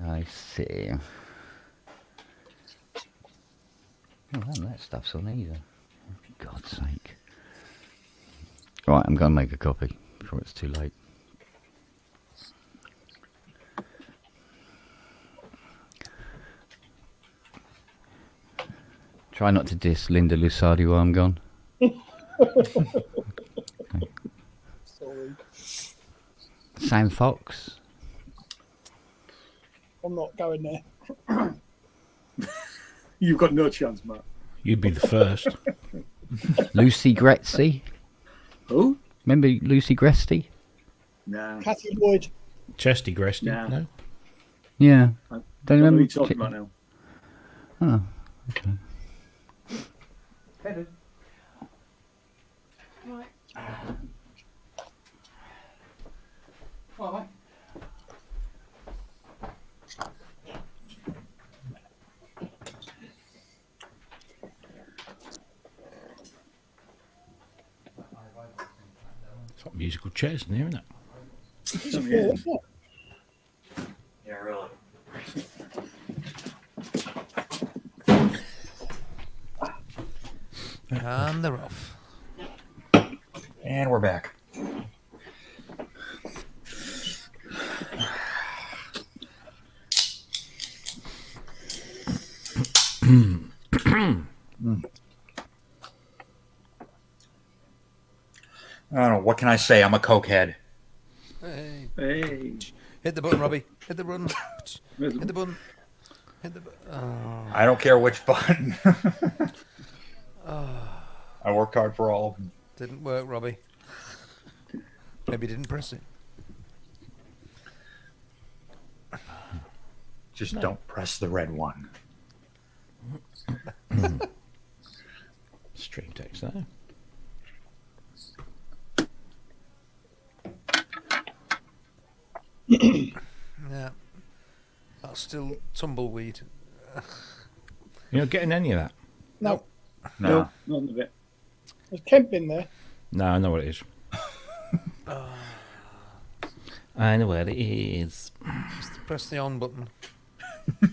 I see. Oh, that stuff's on either. For God's sake. Right, I'm going to make a coffee before it's too late. Try not to diss Linda Lusardi while I'm gone. Sorry. Sam Fox. I'm not going there. You've got no chance, Matt. You'd be the first. Lucy Gretzi. Who? Remember Lucy Gretzi? Nah. Kathy Lloyd. Chesty Gresty. Nah. No. Yeah. I Don't don't know what remember. you're talking about now. Oh, okay. It's like musical chairs in here, isn't it? Yeah, really. and they're off. And we're back. I don't know. What can I say? I'm a cokehead. Hey. Hey. Hit the button, Robbie. Hit the button. Hit the button. Hit the button. Oh. I don't care which button. I worked hard for all of them. Didn't work, Robbie. Maybe you didn't press it. Just don't press the red one. Stream text though. Yeah. That's still tumbleweed. You're not getting any of that? No, No. None of it. there's Kemp in there. No, I know what it is. I know what it is. Just press the on button. You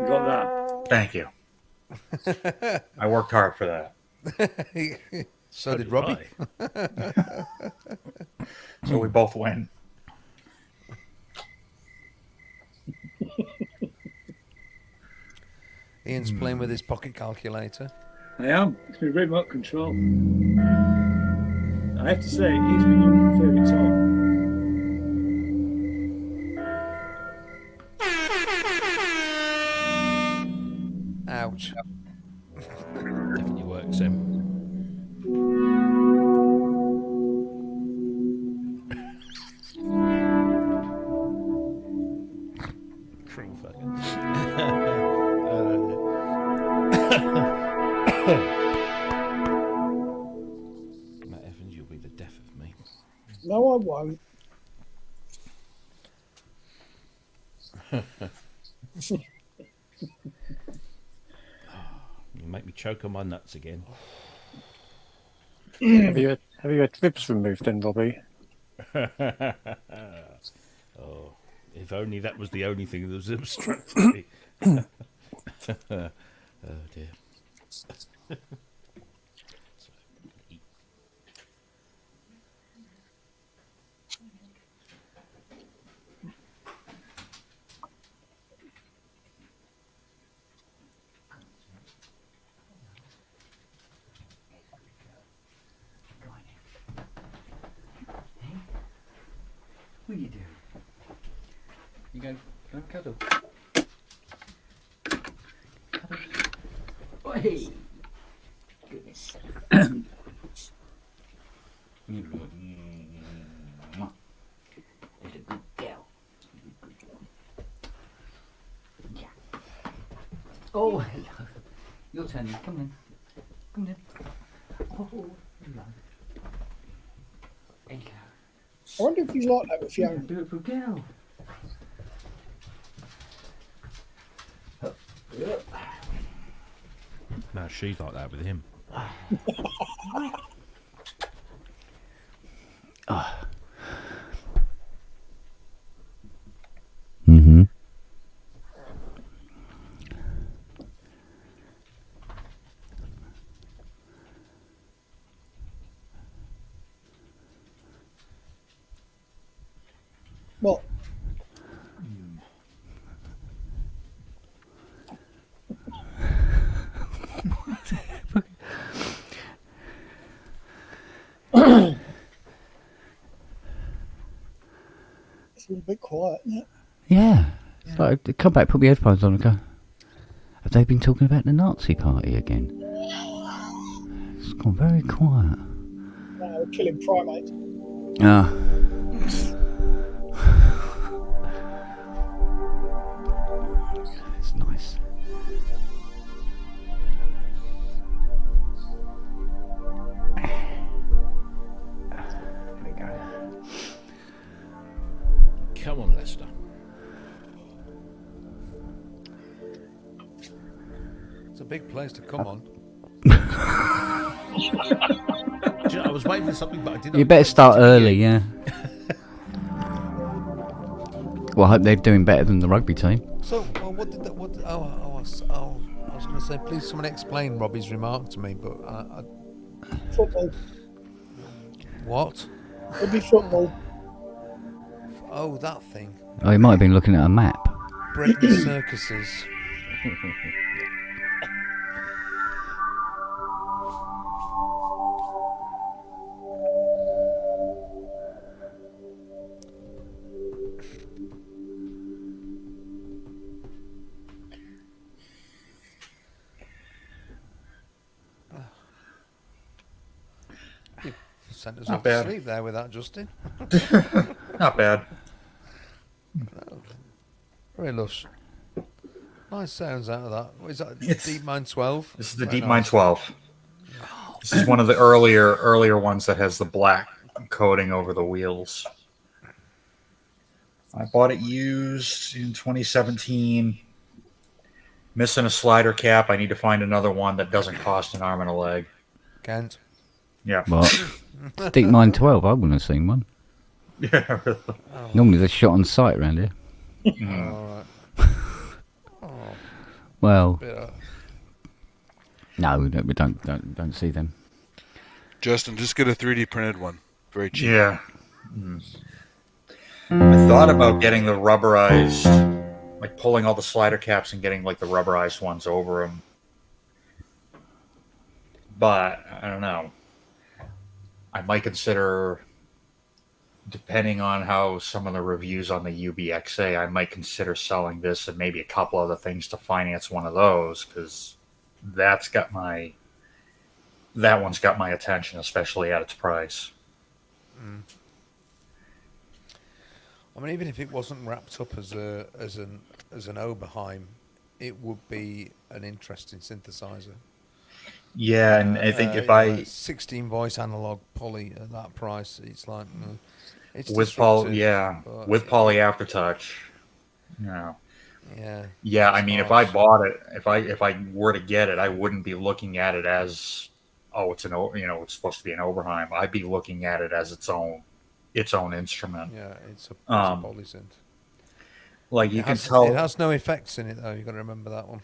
got that? Thank you. I worked hard for that. So did Robbie. So we both win. Ian's playing with his pocket calculator. I am. It's been remote control. I have to say, it's been your favourite song. Ouch. Definitely works him. Cruel fucking. Matt Evans, you'll be the death of me. No, I won't. You make me choke on my nuts again. Have you had ribs removed then, Robbie? Oh, if only that was the only thing that was obstructing me. Oh dear. What are you doing? You go cuddle. Cuddle. Oi! Goodness. You look. Mwah. It's a good girl. Yeah. Oh, hello. Your turn. Come in. Come in. Oh, hello. Hello. I wonder if he's like that with Fiona. Beautiful girl. No, she's like that with him. Mm-hmm. What? It's a little bit quiet, isn't it? Yeah. It's like, come back, put my headphones on and go, have they been talking about the Nazi party again? It's gone very quiet. No, we're killing primates. Ah. It's nice. There we go. Come on, Lester. It's a big place to come on. Do you know, I was waiting for something, but I didn't. You better start early, yeah. Well, I hope they're doing better than the rugby team. So, what did that? I was going to say, please someone explain Robbie's remark to me, but Football. what? It'd be football. Oh, that thing. Oh, he might have been looking at a map. Breton circuses. Sent us Not all to bad. sleep there with that, Justin. Not bad. Very lush. Nice sounds out of that. What is that? It's- Deep Mine 12? This is the Very Deep Mine nice. 12. This is one of the earlier ones that has the black coating over the wheels. I bought it used in 2017. Missing a slider cap. I need to find another one that doesn't cost an arm and a leg. Kent. Yeah. What? Deep Mine 12, I wouldn't have seen one. Yeah. Normally they're shot on sight around here. All right. Well, Bit, no, we don't see them. Justin, just get a 3D printed one. Very cheap. Yeah. I thought about getting the rubberized, like pulling all the slider caps and getting like the rubberized ones over them. But I don't know. I might consider, depending on how some of the reviews on the UBXA, I might consider selling this and maybe a couple other things to finance one of those, because that one's got my attention, especially at its price. I mean, even if it wasn't wrapped up as an Oberheim, it would be an interesting synthesizer. Yeah, and I think if I 16 voice analog poly at that price, it's like it's with disruptive, with but poly aftertouch, yeah. yeah. I mean, if I bought it, if I were to get it, I wouldn't be looking at it as, oh, it's it's supposed to be an Oberheim. I'd be looking at it as its own instrument. Yeah, it's a poly synth. Like you It can has, tell. it has no effects in it though. You got to remember that one.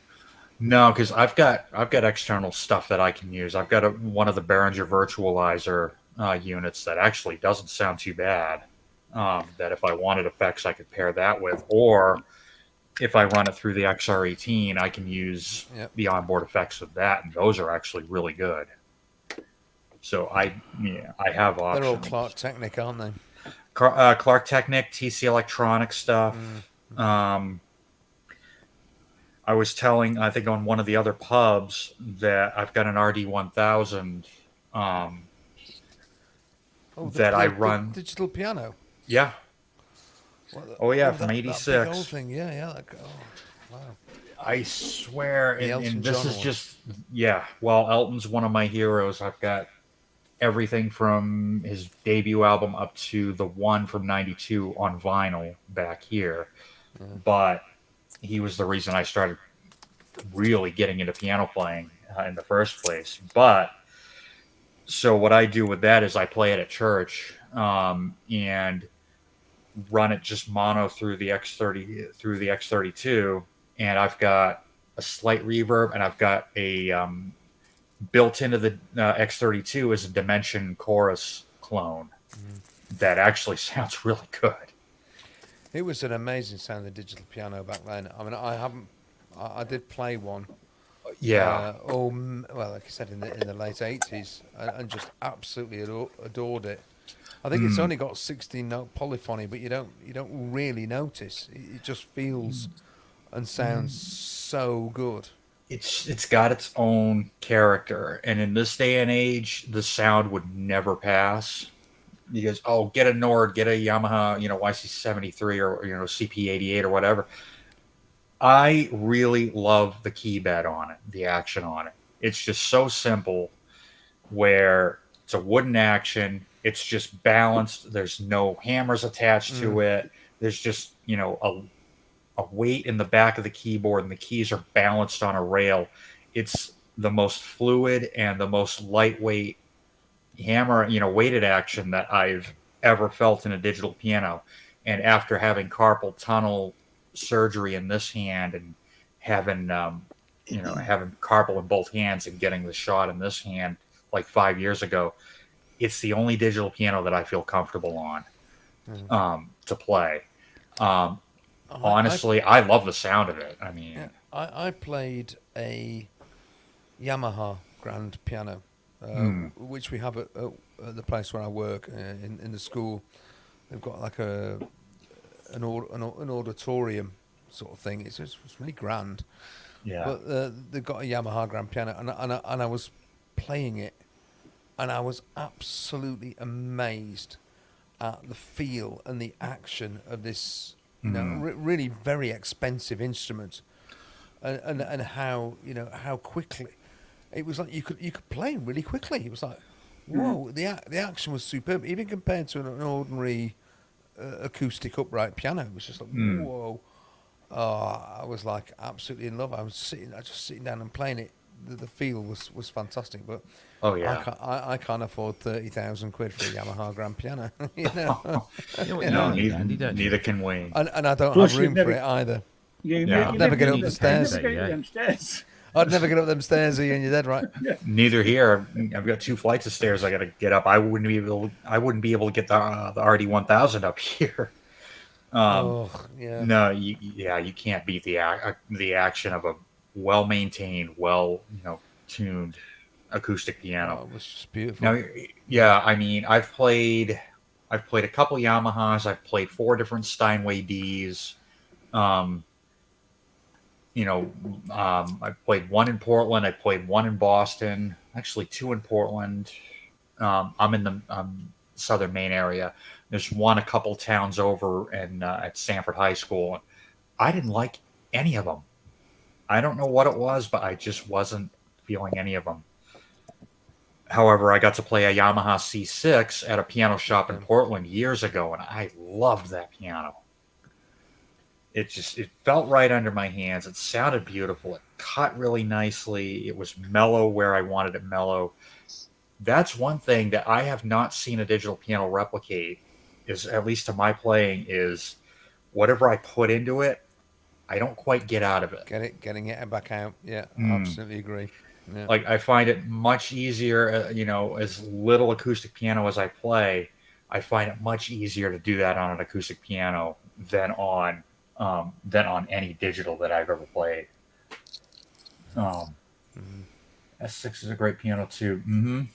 No, because I've got external stuff that I can use. I've got one of the Behringer virtualizer units that actually doesn't sound too bad. That if I wanted effects, I could pair that with, or if I run it through the XR18, I can use the onboard effects with that, and those are actually really good. So I have options. They're all Clark Technic, aren't they? Clark Technic, TC Electronic stuff. I was telling, I think on one of the other pubs, that I've got an RD1000 that I run. The digital piano. Yeah. Oh yeah, from that '86. big old thing. Yeah. Wow. I swear, The Elton and this John is one. just Well, Elton's one of my heroes. I've got everything from his debut album up to the one from '92 on vinyl back here. But he was the reason I started really getting into piano playing in the first place. But so what I do with that is I play it at church and run it just mono through the X32, and I've got a slight reverb, and I've got a built into the X32 is a Dimension chorus clone that actually sounds really good. It was an amazing sound, the digital piano back then. I mean, I did play one. Yeah. Well, like I said, in the late 80s, and just absolutely adored it. I think it's only got 16-note polyphony, but you don't really notice. It just feels and sounds so good. It's got its own character, and in this day and age, the sound would never pass. You guys, get a Nord, get a Yamaha, YC73 or CP88 or whatever. I really love the key bed on it, the action on it. It's just so simple, where it's a wooden action. It's just balanced. There's no hammers attached to it. There's just a weight in the back of the keyboard, and the keys are balanced on a rail. It's the most fluid and the most lightweight hammer, weighted action that I've ever felt in a digital piano. And after having carpal tunnel surgery in this hand and having having carpal in both hands and getting the shot in this hand like 5 years ago, it's the only digital piano that I feel comfortable on to play. Honestly, I love the sound of it. I mean, I played a Yamaha grand piano, which we have at the place where I work in the school. They've got like an auditorium sort of thing. It's really grand. yeah. But they've got a Yamaha grand piano, and I was playing it, and I was absolutely amazed at the feel and the action of this, really very expensive instrument, and how how quickly it was like you could play really quickly. It was like, whoa, the action was superb, even compared to an ordinary acoustic upright piano. It was just like, whoa. Oh, I was like absolutely in love. I was just sitting down and playing it. The feel was fantastic, but Oh yeah. I can't afford 30,000 quid for a Yamaha grand piano. No, Neither, neither can we. And I don't Plus have room you'd never- for it either. Yeah. Never get up the stairs. Never get Yeah. them stairs. I'd never get up them stairs, Ian. You're dead right. Neither here. I've got 2 flights of stairs I got to get up. I wouldn't be able to get the RD 1000 up here. Yeah. No, you can't beat the action of a well maintained, tuned acoustic piano. Oh, it was just beautiful. Now, yeah, I mean, I've played a couple Yamahas. I've played 4 different Steinway Ds. I played 1 in Portland. I played 1 in Boston. Actually, 2 in Portland. I'm in the southern Maine area. There's 1 a couple towns over at Sanford High School. I didn't like any of them. I don't know what it was, but I just wasn't feeling any of them. However, I got to play a Yamaha C6 at a piano shop in Portland years ago, and I loved that piano. It felt right under my hands. It sounded beautiful. It cut really nicely. It was mellow where I wanted it mellow. That's one thing that I have not seen a digital piano replicate, is at least to my playing, is whatever I put into it, I don't quite get out of it. Getting it back out. Yeah, absolutely agree. Yeah. Like, I find it much easier, as little acoustic piano as I play, I find it much easier to do that on an acoustic piano than on any digital that I've ever played. S6 is a great piano too.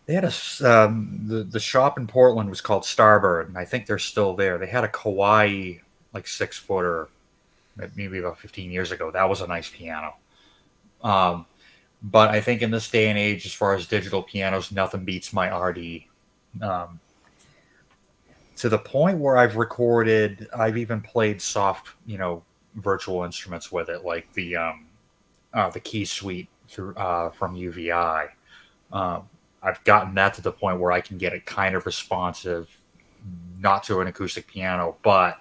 They had the shop in Portland was called Starbird, and I think they're still there. They had a Kawai, like 6-footer, maybe about 15 years ago. That was a nice piano. But I think in this day and age, as far as digital pianos, nothing beats my RD. To the point where I've even played soft, virtual instruments with it, like the Key Suite from UVI. I've gotten that to the point where I can get it kind of responsive, not to an acoustic piano, but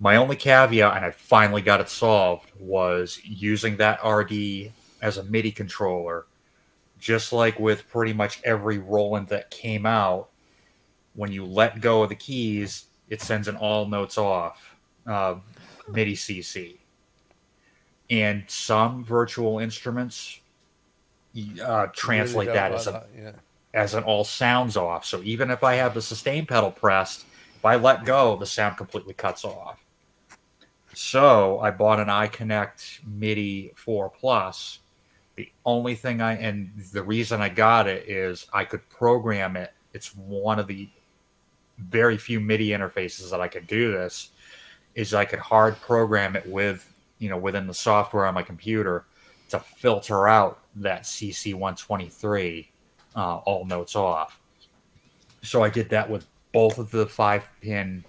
my only caveat, and I finally got it solved, was using that RD as a MIDI controller. Just like with pretty much every Roland that came out, when you let go of the keys, it sends an all notes off MIDI CC. And some virtual instruments translate Really that don't as like that, as an all sounds off. So even if I have the sustain pedal pressed, if I let go, the sound completely cuts off. So I bought an iConnect MIDI 4 Plus. The only thing and the reason I got it is I could program it. It's one of the very few MIDI interfaces that I could do this, is I could hard program it with, within the software on my computer to filter out that CC123 all notes off. So I did that with both of the 5-pin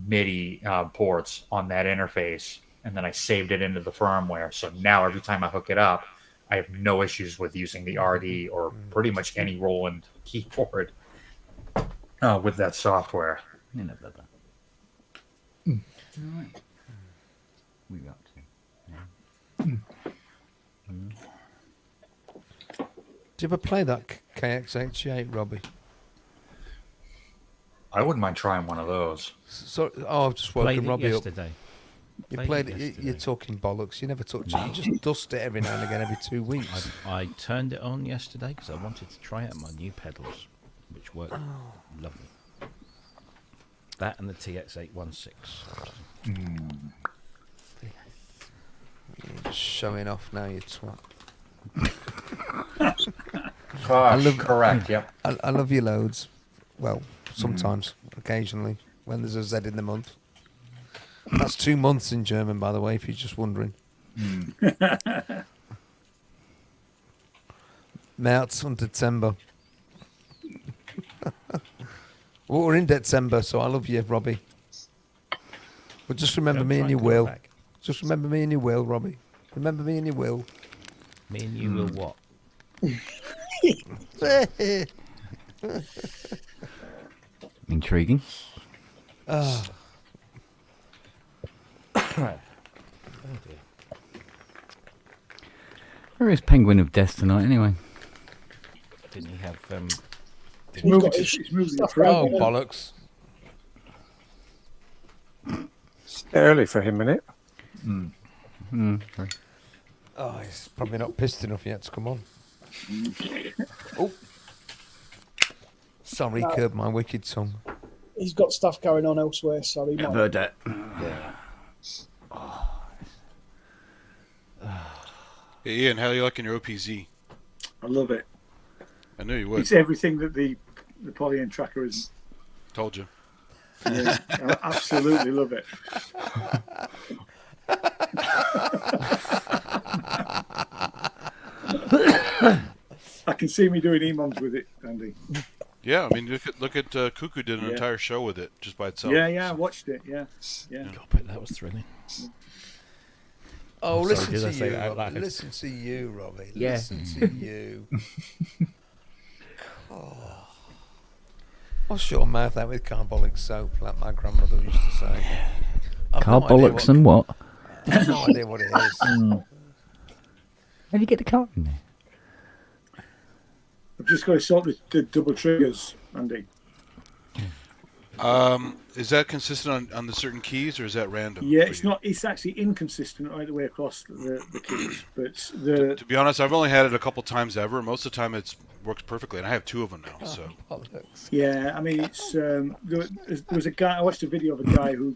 MIDI ports on that interface, and then I saved it into the firmware. So now every time I hook it up, I have no issues with using the RD or pretty much any Roland keyboard with that software. You know, brother. All right. We got to. Do you ever play that KX88, Robbie? I wouldn't mind trying one of those. So, I've just Played woken it Robbie up. yesterday. You played played it it. yesterday. You're talking bollocks. You never touch it. You just dust it every now and again, every 2 weeks. I turned it on yesterday because I wanted to try out my new pedals, which work lovely. That and the TX816. You're just showing off now, you twat. Gosh, correct. Yep. I love you loads. Well, sometimes, occasionally, when there's a Z in the month. That's 2 months in German, by the way, if you're just wondering. März und Dezember. Well, we're in December, so I love you, Robbie. But just remember Don't me try and you call will. back. Just remember me and you will, Robbie. Remember me and you will. Me and you will what? Intriguing. Ah, Oh dear. Where is Penguin of Death tonight, anyway? Didn't he have He's moving got to- his it's moving stuff to- oh, around. bollocks. It's early for him, isn't it? Sorry. Oh, he's probably not pissed enough yet to come on. Oh. Sorry, No. curb my wicked tongue. He's got stuff going on elsewhere, so he I've might. heard that. Hey, Ian, how do you liking your OPZ? I love it. I knew you would. It's everything that the Polyend tracker is. Told you. Yeah, I absolutely love it. I can see me doing EMOMs with it, Andy. Yeah, I mean, look at Cuckoo did an Yeah. entire show with it just by itself. Yeah, I watched it. Yeah. God, but that was thrilling. Oh, I'm listen sorry, did I to say you, that out Robbie. loud? Listen to you, Robbie. Yeah. Listen to you. Oh. Wash your mouth out with carbolic soap, like my grandmother used to say. I've no idea Carbolics and what? I've no idea what it is. How do you get the car in there? I've just got to sort the double triggers, Andy. Is that consistent on the certain keys, or is that random? Yeah, for it's you? not. It's actually inconsistent right the way across the keys. But To be honest, I've only had it a couple times ever. Most of the time, it works perfectly, and I have 2 of them now. So Bollocks. yeah, I mean, it's there was a guy. I watched a video of a guy who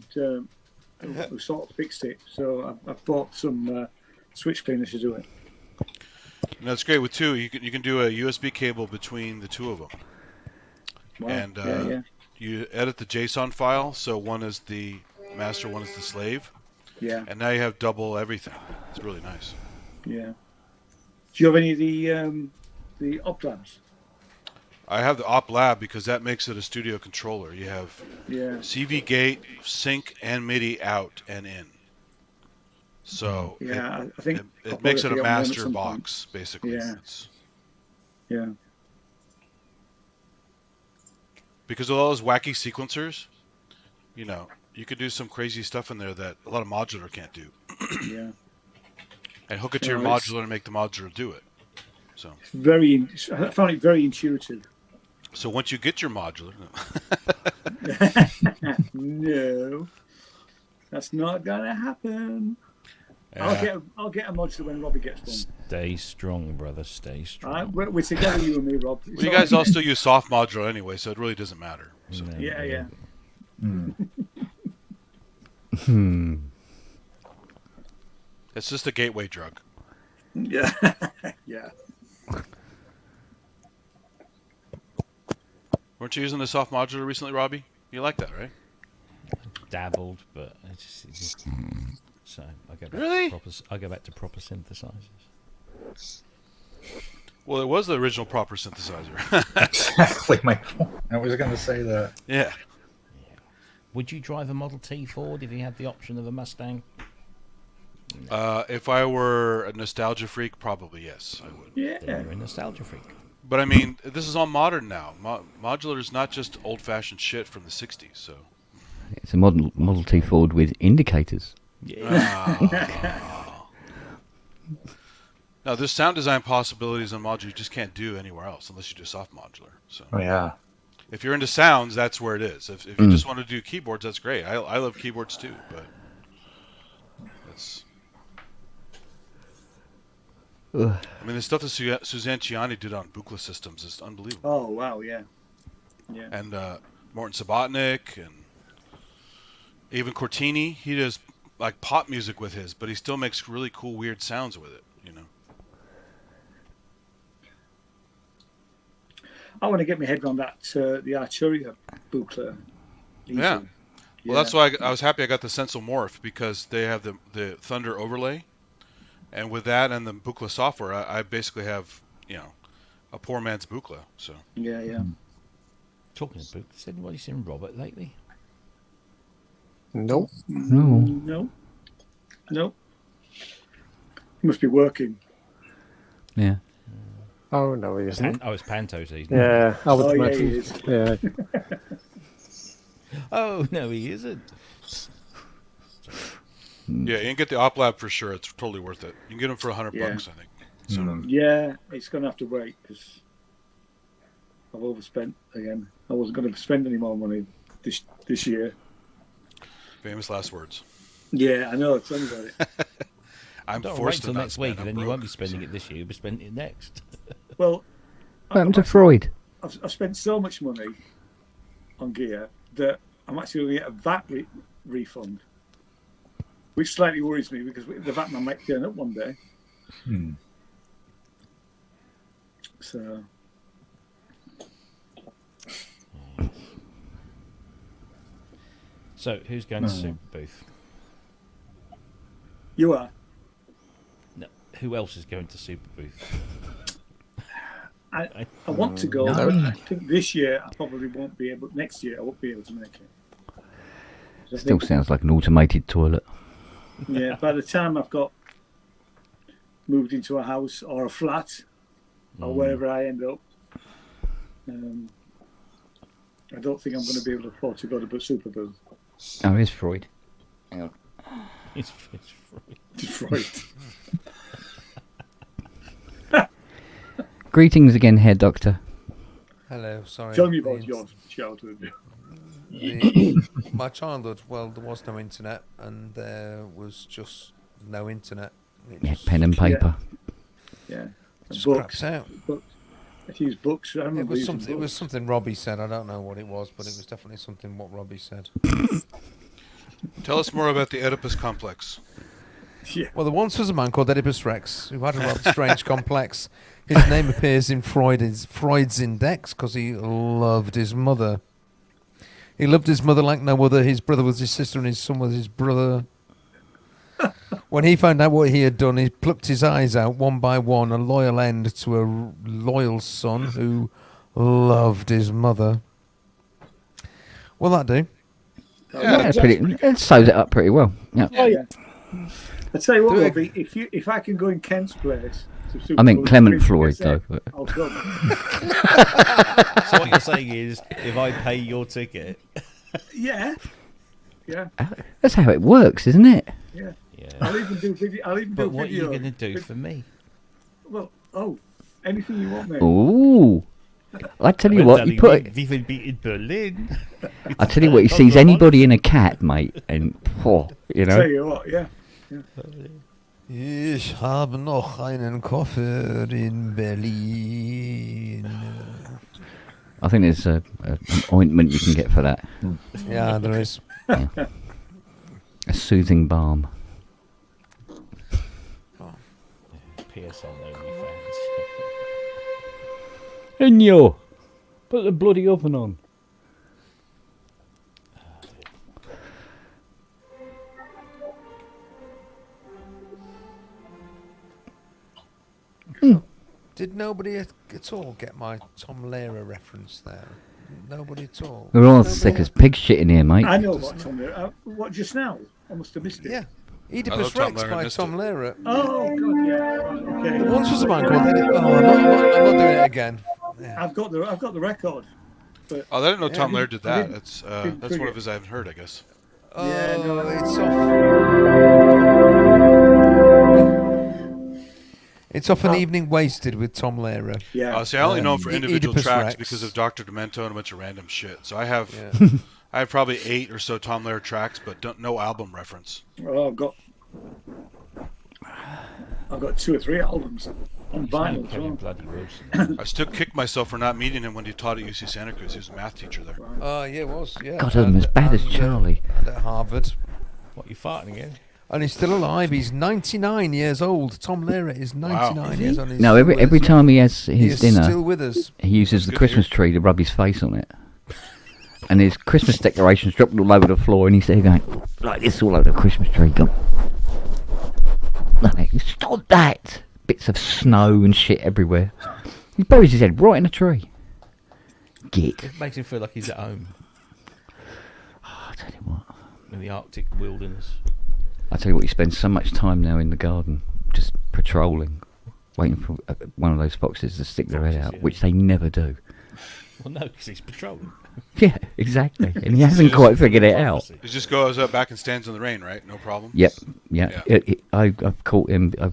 sort of fixed it. So I've bought some switch cleaners to do it. and that's great with 2. You can do a USB cable between the 2 of them, Wow. and yeah. you edit the JSON file. So one is the master, one is the slave, Yeah, and now you have double everything. It's really nice. yeah. Do you have any of the op labs? I have the Op Lab because that makes it a studio controller. You have Yeah, CV gate, sync, and MIDI out and in. So yeah. I think it I'll makes it probably a get one at master some point. box, basically. Yeah. It's, Yeah, because of all those wacky sequencers, you could do some crazy stuff in there that a lot of modular can't do. yeah. And hook it to your No, it's- modular and make the modular do it. So I found it very intuitive. so once you get your modular, No, that's not gonna happen. I'll get a modular when Robbie gets one. Stay strong, brother. Stay strong. All right, we're together, you and me, Rob. It's well, you all guys right. all still use soft modular anyway, so it really doesn't matter. So. No, Yeah, yeah. It's just a gateway drug. Yeah, yeah. Weren't you using the soft modular recently, Robbie? You like that, right? Dabbled, but it's just so I go back Really? to proper synthesizers. Well, it was the original proper synthesizer. Exactly my point. I was going to say that. Yeah. Would you drive a Model T Ford if you had the option of a Mustang? If I were a nostalgia freak, probably yes, I would. Yeah. Then you're a nostalgia freak. But I mean, this is all modern now. Modular is not just old-fashioned shit from the '60s. So. It's a Model T Ford with indicators. Oh. No, there's sound design possibilities on modular you just can't do anywhere else unless you do soft modular. So Oh yeah. if you're into sounds, that's where it is. If you just want to do keyboards, that's great. I love keyboards too, but It's. Ugh. I mean, the stuff that Suzanne Ciani did on Buchla Systems is unbelievable. Oh wow, yeah. And Morton Subotnick and even Cortini, he does like pop music with his, but he still makes really cool, weird sounds with it. You know. I want to get my head around that the Arturia Buchla. Yeah. Well, that's why I was happy I got the Sensor Morph, because they have the Thunder overlay, and with that and the Buchla software, I basically have, you know, a poor man's Buchla. So. Yeah. Talking of books, has anybody seen Robert lately? Nope. No. No. He must be working. Yeah. Oh no, he isn't. It's Panto season. Yeah, I would Oh, yeah, imagine. he is. Yeah. Oh no, he isn't. Yeah, you can get the Op Lab for sure. It's totally worth it. You can get them for $100, Yeah. I think. So, Yeah, it's going to have to wait because I've overspent again. I wasn't going to spend any more money this year. famous last words. Yeah, I know. Tell me about it. I'm Don't wait forced till to not next week, spend. and I'm then you won't be broke. spending it this year. You'll be spending it next. Well, What happened to Freud? I've spent so much money on gear that I'm actually going to get a VAT refund, which slightly worries me because the VAT man might turn up one day. So, So, who's going to Super Booth? you are. No, who else is going to Super Booth? I want to go, but I think this year I probably won't be able. Next year I won't be able to make it. I Still think, sounds like an automated toilet. yeah, by the time I've got moved into a house or a flat or wherever I end up, I don't think I'm going to be able to afford to go to Super Booth. Oh, here's Freud. Hang on. It's free. Freud. Greetings again, Herr Doctor. Hello, sorry. Tell me about your childhood. My childhood, well, there was no internet, and there was just no internet. It Yeah, just, pen and paper. Yeah, just books. craps out. I use books. I remember It was using something. It books. was something Robbie said. I don't know what it was, but it was definitely something what Robbie said. Tell us more about the Oedipus complex. Yeah. Well, there once was a man called Oedipus Rex who had a rather strange complex. His name appears in Freud's Index because he loved his mother. He loved his mother like no other. His brother was his sister and his son was his brother. When he found out what he had done, he plucked his eyes out one by one, a loyal end to a loyal son who loved his mother. Will that do? Yeah, it sews it up pretty well. Yeah. Oh yeah. I tell you what, Do it. Robbie, if I can go in Kent's place. To Super I meant Bowl Clement and Floyd, get set, though. I'll go. So what you're saying is, if I pay your ticket, Yeah. Yeah. That's how it works, isn't it? Yeah. yeah. I'll even do video. I'll even But do what are video. you going to do for me? Well, anything you want, mate. Ooh. I tell you what, you put. We will be in Berlin. I tell you what, he sees anybody in a cat, mate, and you Tell know. you what, yeah. Ich habe noch einen Koffer in Berlin. I think there's an ointment you can get for that. Yeah, there is. A soothing balm. PSN OnlyFans. Enyo, put the bloody oven on. Did nobody at all get my Tom Lehrer reference there? Nobody at all. We're all Nobody sick at- as pig shit in here, mate. I know what's on there. What just now? I must have missed it. Yeah. I Oedipus love Tom Rex Lehrer, by missed Tom it. Lehrer. Oh God, yeah. Okay. There once was a man called Oedipus. Oh, I'm not doing it again. Yeah. I've got the record. But Oh, I didn't know Tom I Lehrer did didn't- that. I didn't That's one figure. of his I haven't heard, I guess. Oh, Yeah, no, it's off an evening wasted with Tom Lehrer. yeah. See, I only know him for individual Oedipus tracks Rex. because of Dr. Demento and a bunch of random shit. So I have Yeah. I have probably 8 or so Tom Lehrer tracks, but no album reference. Oh, I've got I've got 2 or 3 albums on vinyl as Kevin well. bloody Wilson. I still kick myself for not meeting him when he taught at UC Santa Cruz. He was a math teacher there. Yeah, it was. Yeah. God, I'm as bad as Charlie. And at Harvard. What, you farting again? And he's still alive. He's 99 years old. Tom Lehrer is 99 years old. He's No, still with every us. time he has He his is dinner, still with us. he uses the Good to Christmas tree to rub his face on it. And his Christmas decorations dropped all over the floor, and he's there going like this all over the Christmas tree. Go, like, stop that! Bits of snow and shit everywhere. He buries his head right in a tree. Git. It makes him feel like he's at home Oh, I tell you what. in the Arctic wilderness. I tell you what, he spends so much time now in the garden, just patrolling, waiting for one of those foxes to stick their head Foxes, out, yeah. which they never do. Well, no, because he's patrolling. Yeah, exactly. And he hasn't quite figured it out. He just goes up back and stands in the rain, right? No problem. Yep, yeah. Yeah. I've caught him. I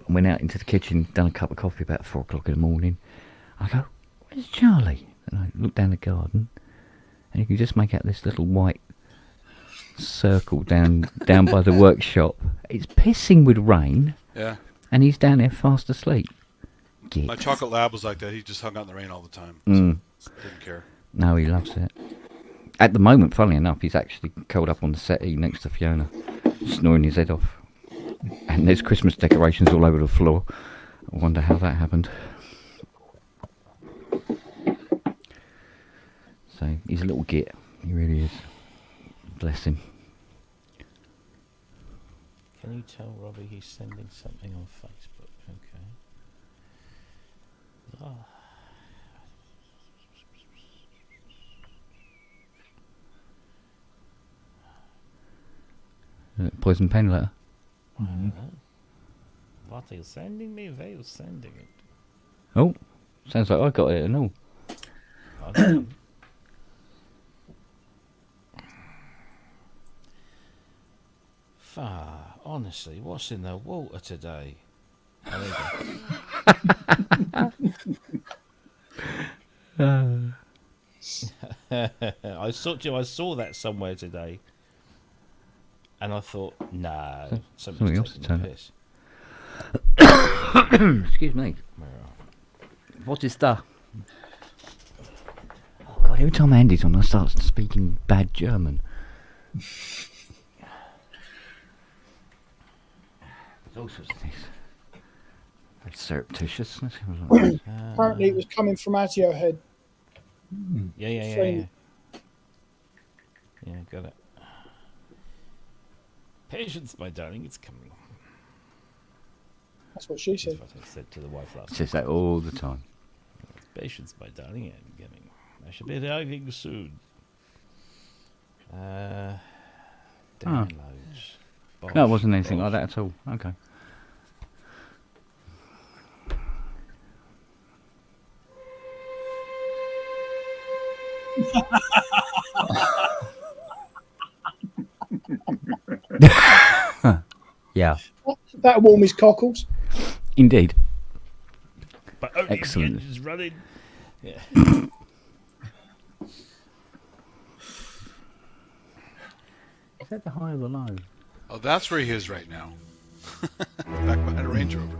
went out into the kitchen, done a cup of coffee about 4 o'clock in the morning. I go, where's Charlie? And I look down the garden, and you can just make out this little white circle down by the workshop. It's pissing with rain, Yeah. and he's down there fast asleep. Git. My chocolate lab was like that. He just hung out in the rain all the time. Mm. Didn't care. No, he loves it. At the moment, funnily enough, he's actually curled up on the settee next to Fiona, snoring his head off. And there's Christmas decorations all over the floor. I wonder how that happened. So, he's a little git. He really is. Bless him. Can you tell Robbie he's sending something on Facebook? Okay. Ah. Poison pen letter. What are you sending me? Where are you sending it? Oh, sounds like I got it and all. I don't know. Honestly, what's in the water today? Oh, there you go. I saw that somewhere today, and I thought, no, Something else somebody's to taking turn the piss. Excuse me. What is that? Oh God, every time Andy's on, I start speaking bad German. There's all sorts of things. Very surreptitious. Let's have a look. Apparently, it was coming from Azio Head. Yeah. Frame. Yeah, got it. Patience, my darling, it's coming. That's what she That's said. what I said to the wife last night. Says that all the time. Patience, my darling, I'm coming. I should be arriving soon. Downloads. No, it wasn't anything like that at all. Okay. Yeah, That'll warm his cockles. indeed. But only Excellent. the engine's running. Yeah. Is that the high or the low? Oh, that's where he is right now. Back behind a Range Rover.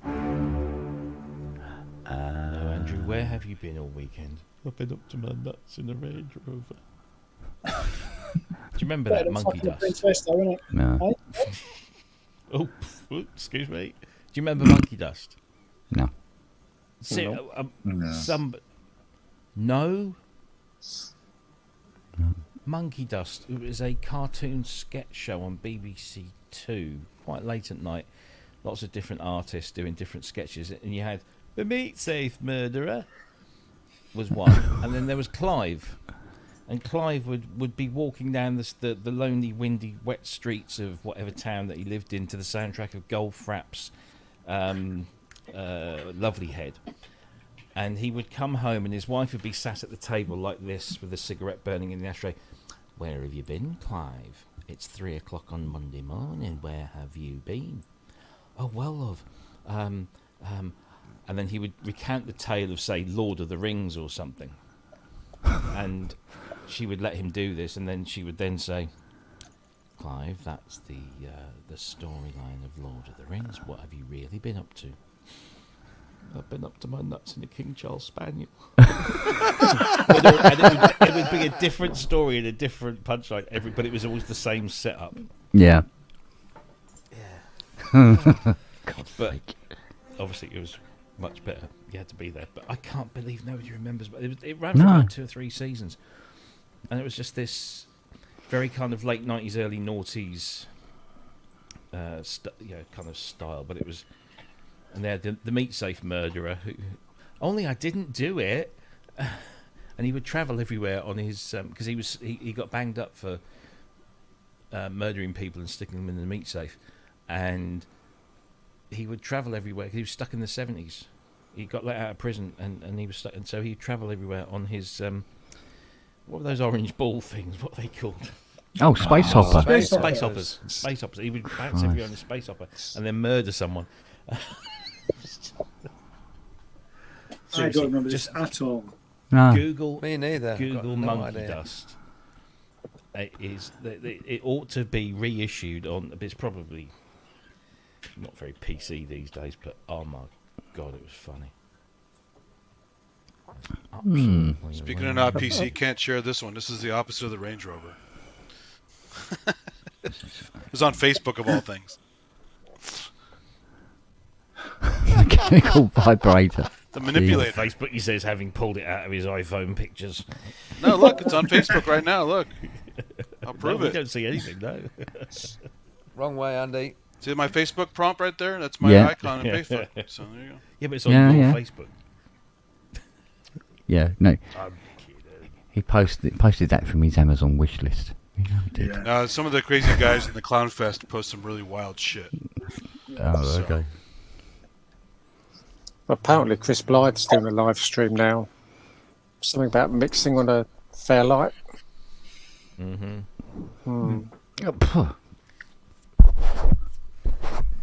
Now, Andrew, where have you been all weekend? I've been up to my nuts in a Range Rover. Do you remember Better that than monkey fucking dust? Princess, though, isn't it? No. Oh, excuse me. Do you remember monkey dust? No. See, No. No. Monkey Dust. It was a cartoon sketch show on BBC Two, quite late at night. Lots of different artists doing different sketches, and you had the Meat Safe Murderer was one, and then there was Clive, and Clive would be walking down the lonely, windy, wet streets of whatever town that he lived in to the soundtrack of Goldfrapp's Lovely Head. And he would come home and his wife would be sat at the table like this with a cigarette burning in the ashtray. Where have you been, Clive? It's 3 o'clock on Monday morning. Where have you been? Oh, well, love. And then he would recount the tale of, say, Lord of the Rings or something. And she would let him do this, and then she would then say, Clive, that's the storyline of Lord of the Rings. What have you really been up to? I've been up to my nuts in a King Charles Spaniel. And it would be a different story and a different punchline, but it was always the same setup. Yeah. But obviously it was much better. You had to be there. But I can't believe nobody remembers. But it ran for No. about 2 or 3 seasons. And it was just this very kind of late 90s, early noughties kind of style. But it was... And they had the meat safe murderer who... Only I didn't do it. And he would travel everywhere on his... Because he got banged up for murdering people and sticking them in the meat safe. And he would travel everywhere. He was stuck in the 70s. He got let out of prison and he was stuck. And so he'd travel everywhere on his... what were those orange ball things? What are they called? Oh, Space Hopper. Space Space hoppers. hoppers. Space hoppers. He would bounce everywhere on a space hopper and then murder someone. I don't remember this at all. No. Google Me neither. I've got Google no Monkey idea. Dust. It ought to be reissued on. It's probably not very PC these days, but oh my god, it was funny. Absolutely Speaking of not PC, can't share this one. This is the opposite of the Range Rover. It was on Facebook of all things. Mechanical vibrator. The manipulator. Facebook, he says, having pulled it out of his iPhone pictures. No, look, it's on Facebook right now. Look, I'll prove We it. don't see anything, no. Wrong way, Andy. See my Facebook prompt right there? That's my Yeah. icon on Facebook. So there you go. Yeah, but it's on Yeah, your yeah. Facebook. Yeah, no. I'm kidding. He posted that from his Amazon wish list. You know he did. Yeah. Some of the crazy guys in the Clown Fest post some really wild shit. Oh, So- okay. Apparently, Chris Blythe's doing a live stream now. Something about mixing on a Fairlight. Mm-hmm. Hmm. Oh, phew.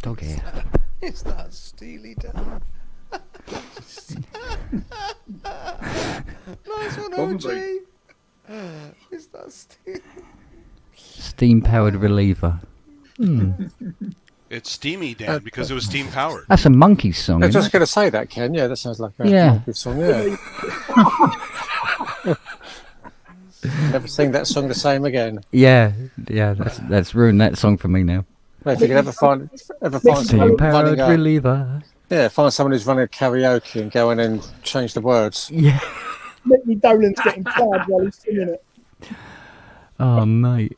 Dog hair. Is that Steely Dan? Nice one, Probably. OG. Is that Steely? Steam powered reliever. It's Steamy Dan because it was steam powered. That's a Monkeys song. I was Isn't just it? going to say that, Ken. Yeah, that sounds like a Yeah. good song. Yeah. Never sing that song the same again. Yeah. That's ruined that song for me now. If you can ever find Steam someone powered running a, reliever. find someone who's running a karaoke and go in and change the words. Yeah. Mickey Dolan's getting fired while he's singing it. Oh, mate.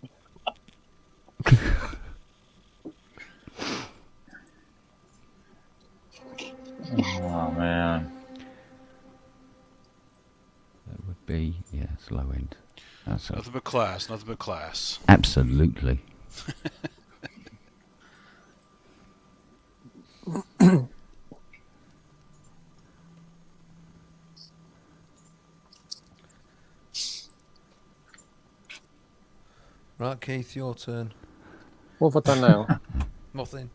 Oh man. That would be, it's low end. That's Nothing but class. Nothing but class. absolutely. Right, Keith, your turn. What have I done now? Nothing.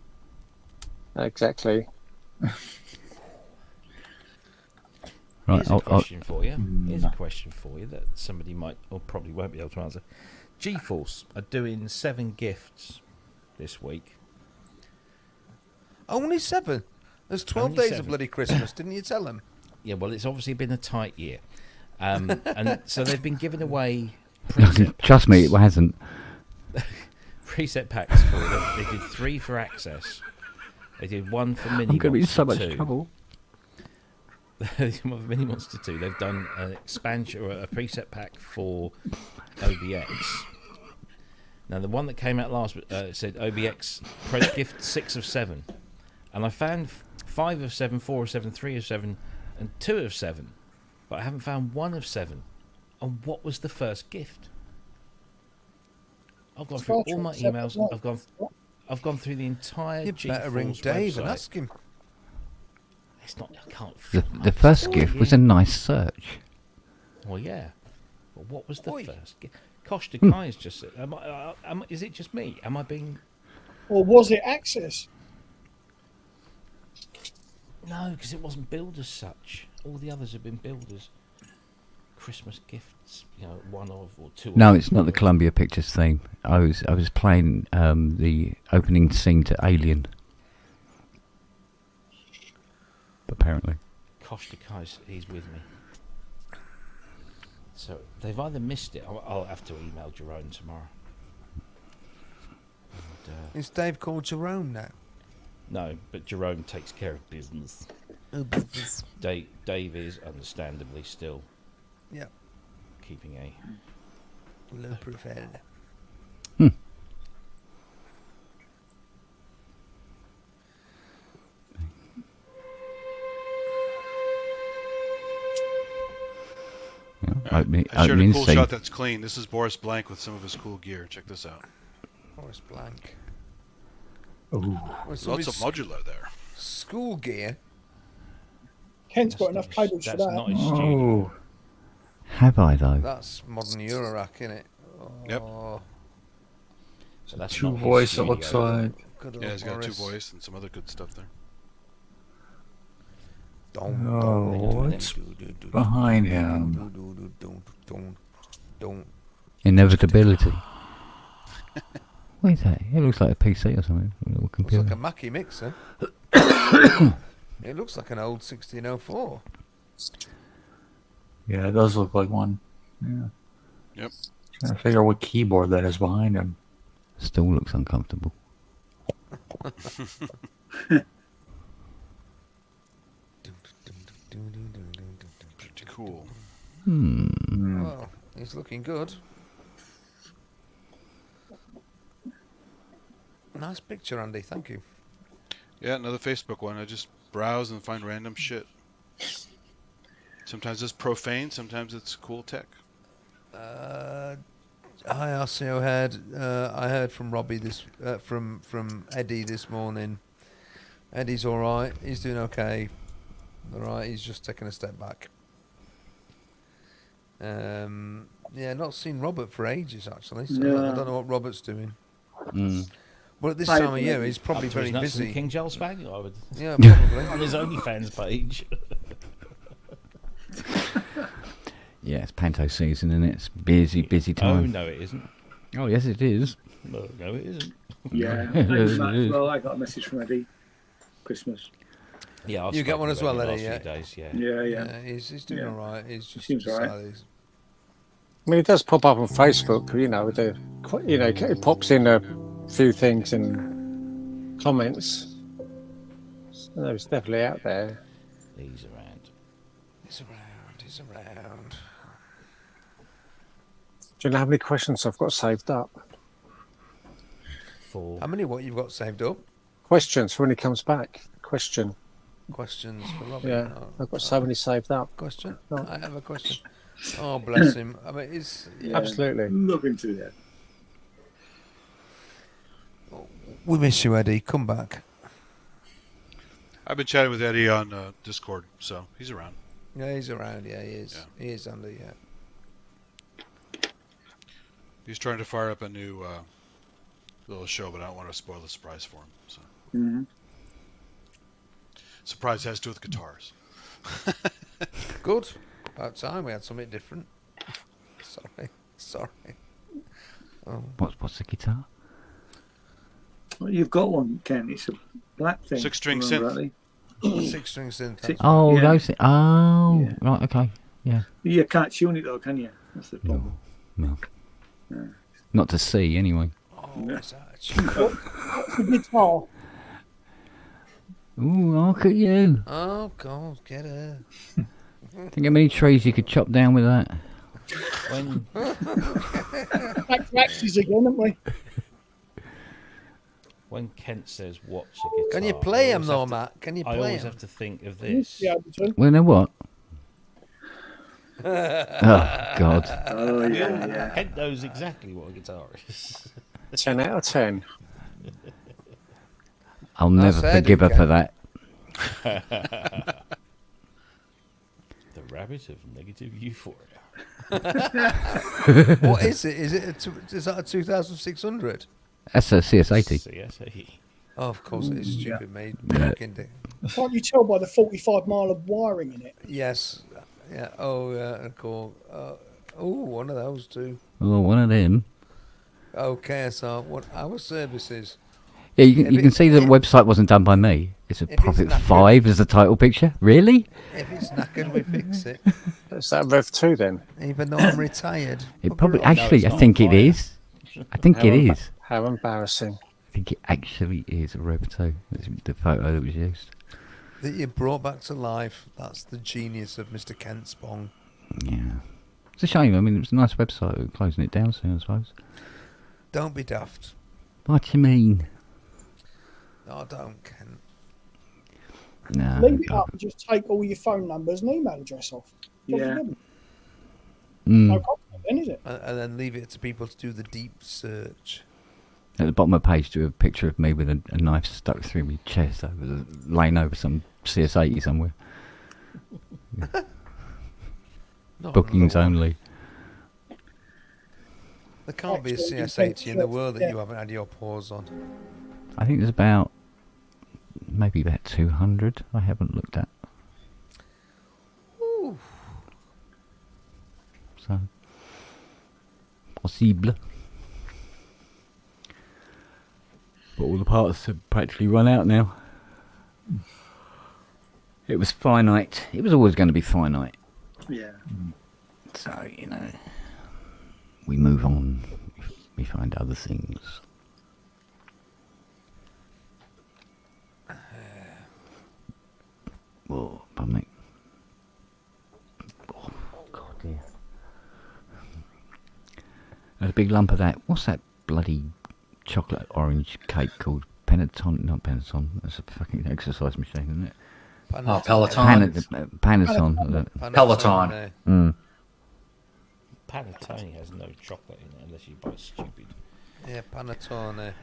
Exactly. Right. Here's a question for you. Here's a question for you that somebody might or probably won't be able to answer. GeForce are doing 7 gifts this week. Only 7. There's 12 Only days 7. of bloody Christmas. Didn't you tell them? Yeah, well, it's obviously been a tight year. And so they've been giving away preset Trust me, it hasn't. preset packs for them. They did 3 for Access. They did 1 for Mini I'm going to be in so much Monster 2. trouble. Mini Monster 2. They've done an expansion or a preset pack for OBX. Now, the one that came out last said OBX gift 6 of 7. And I found 5 of 7, 4 of 7, 3 of 7, and 2 of 7. But I haven't found 1 of 7. And what was the first gift? I've gone through all my emails. I've gone through the entire You better ring GeForce Dave website. and ask him. It's not. I can't. The first gift was a nice search. Well, yeah. But what was the Oi. first gift? Kosh Dekai's just said. Is it just me? Am I being? Or was it Access? No, because it wasn't billed as such. All the others have been billed as Christmas gifts, one of or two. No, of it's not the Columbia Pictures theme. I was playing the opening scene to Alien. Apparently. Kosh Kais, he's with me. So they've either missed it. I'll have to email Jerome tomorrow. And, Is Dave called Jerome now? no, but Jerome takes care of business. Dave is understandably still Yeah. keeping a. Low profile. Opening I shared a cool scene. shot that's clean. This is Boris Blank with some of his cool gear. Check this out. Forrest Blank. Ooh. Lots of modular there. School gear. Kent's got That's enough not cables his- for that's that. not his studio. Oh. Have I though? That's modern Eurorack, innit? Yep. Oh, So that's Two not his voice, it looks studio. like. good old Yeah, he's got Boris. two voice and some other good stuff there. Dum, Oh, dum, what's dum, dum, dum, behind dum, him? dum, dum, dum, dum, dum. Inevitability. What is that? It looks like a PC or something. A little Looks computer. like a Mackie mixer. It looks like an old 1604. Yeah, it does look like one. Yeah. Yep. Trying to figure out what keyboard that is behind him. Still looks uncomfortable. Pretty cool. Well, he's looking good. Nice picture, Andy. Thank you. Yeah, another Facebook one. I just browse and find random shit. Sometimes it's profane, sometimes it's cool tech. Hi, RCO Head. I heard from Robbie from Eddie this morning. Eddie's all right. He's doing okay. All right. He's just taking a step back. Yeah, not seen Robert for ages actually. So No. I don't know what Robert's doing. But at this Hi, time of year, he's probably Up to his very nuts in busy. King Charles Spaniel, I would. Yeah, probably. On his OnlyFans page. Yeah, it's panto season, and it's busy Oh time. no, it isn't. Oh yes, it is. No, it isn't. Yeah. Well, I got a message from Eddie. Christmas. Yeah, I've You get spoken one as to well, him Eddie, last few days. Yeah. Yeah, yeah. Yeah, he's doing Yeah. all right. He's just Seems all right. decided I mean, it does pop up on Facebook, with it pops in a few things and comments. So it's definitely out there. He's around. He's around. Do you know how many questions I've got saved up? For How many what you've got saved up? Questions for when he comes back. Question. Questions for Robbie? Yeah, Oh, I've got so many saved up. question. No. I have a question. Oh, bless him. I mean, it's Yeah. Absolutely. Look into that. we miss you, Eddie. Come back. I've been chatting with Eddie on Discord, so he's around. Yeah, he's around. Yeah, he is. Yeah. He is, Andy. Yeah. He's trying to fire up a new little show, but I don't want to spoil the surprise for him. So Mhm. surprise has to do with guitars. Good. About time we had something different. Sorry. Oh, What's the guitar? Well, you've got one, Ken. It's a black thing. Six-string if I remember synth. rightly. 6-string synth. Six- Oh, Yeah. those. Oh, Yeah. right. Okay. Yeah. You can't tune it though, can you? That's the problem. No. Yeah. Not to see anyway. Oh, is that a What's the guitar? Ooh, look at you. Oh, God, get her. Think how many trees you could chop down with that. when Back to axes again, haven't we? when Kent says what's a guitar, Can you play I him always though, have to- Matt? Can you I play always him? have to think of this. Yeah, between. Well, you know what? Oh God. Oh yeah, yeah. Kent knows exactly what a guitar is. 10 out of 10. I'll I never said forgive you her for can. that. The rabbit of negative euphoria. What is it? Is that a 2600? That's a CS80. CSE. Oh, of course it is. Stupid me. Yeah. Fucking dick. Can't you tell by the 45 mile of wiring in it? Yes, Yeah. Oh, yeah. Cool. One of those too. Oh, one of them. Okay, so what our services? Yeah, you If can it- see the website wasn't done by me. It's a If it's Prophet knackered. 5 as the title picture. Really? If it's knackered, we fix it. Is that Rev 2 then? Even though I'm retired. It Bugger probably off. actually. it's I not think on it fire. is. I think it How is. How embarrassing. I think it actually is a Rev 2. It's the photo that was used. That you brought back to life. That's the genius of Mr. Kent Spong. Yeah. It's a shame. I mean, it was a nice website. We're closing it down soon, I suppose. Don't be daft. What do you mean? No, don't, Kent. No. Leave it up and just take all your phone numbers and email address off. Yeah. No Mm. contact then, is it? And then leave it to people to do the deep search. At the bottom of the page, do a picture of me with a knife stuck through my chest, laying over some CS80 somewhere. Not Bookings another one. only. There can't be a Actually, you CS80 in the think- world that yeah. you haven't had your paws on. I think there's maybe about 200 I haven't looked at. Ooh. So, possible. But all the parts have practically run out now. It was finite. It was always going to be finite. Yeah. So, we move on. We find other things. Whoa, pardon me. Oh, God, dear. There's a big lump of that. What's that bloody chocolate orange cake called? Panettone? Not Panettone. That's a fucking exercise machine, isn't it? Oh, Peloton. Panettone. Peloton. Mm. Panettone has no chocolate in it unless you buy stupid. Yeah, panettone.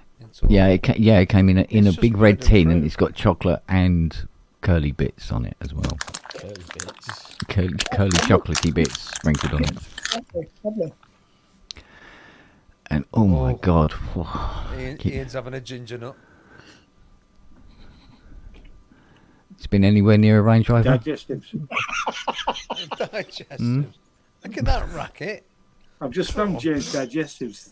Yeah, it came in a It's just big red red and tin, and fruit. it's got chocolate and curly bits on it as well. Curly bits. Curly chocolatey bits sprinkled on it. Lovely, lovely. And oh my Oh. God, Ian's having a ginger nut. it's been anywhere near a Range Rover. Digestives. Digestives. Look at that racket. I've just found Jane's digestives.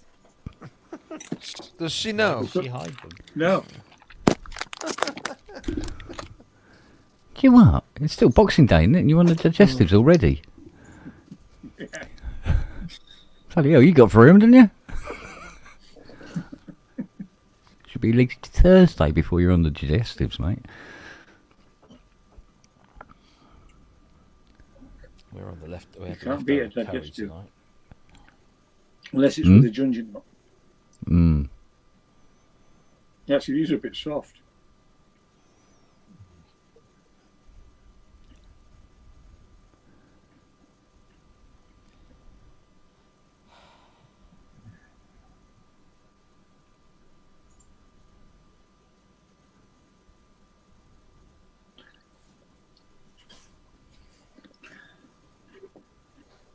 Does she know? She hide them. No. Do you know what? It's still Boxing Day, isn't it? And you're on the digestives already. Bloody hell, you got through them, didn't you? Should be at least Thursday before you're on the digestives, mate. We're on the left. We have the can't beat leftover it, curry digestive. tonight. Unless it's Hmm? with a ginger nut. Mm. Yeah, actually, these are a bit soft.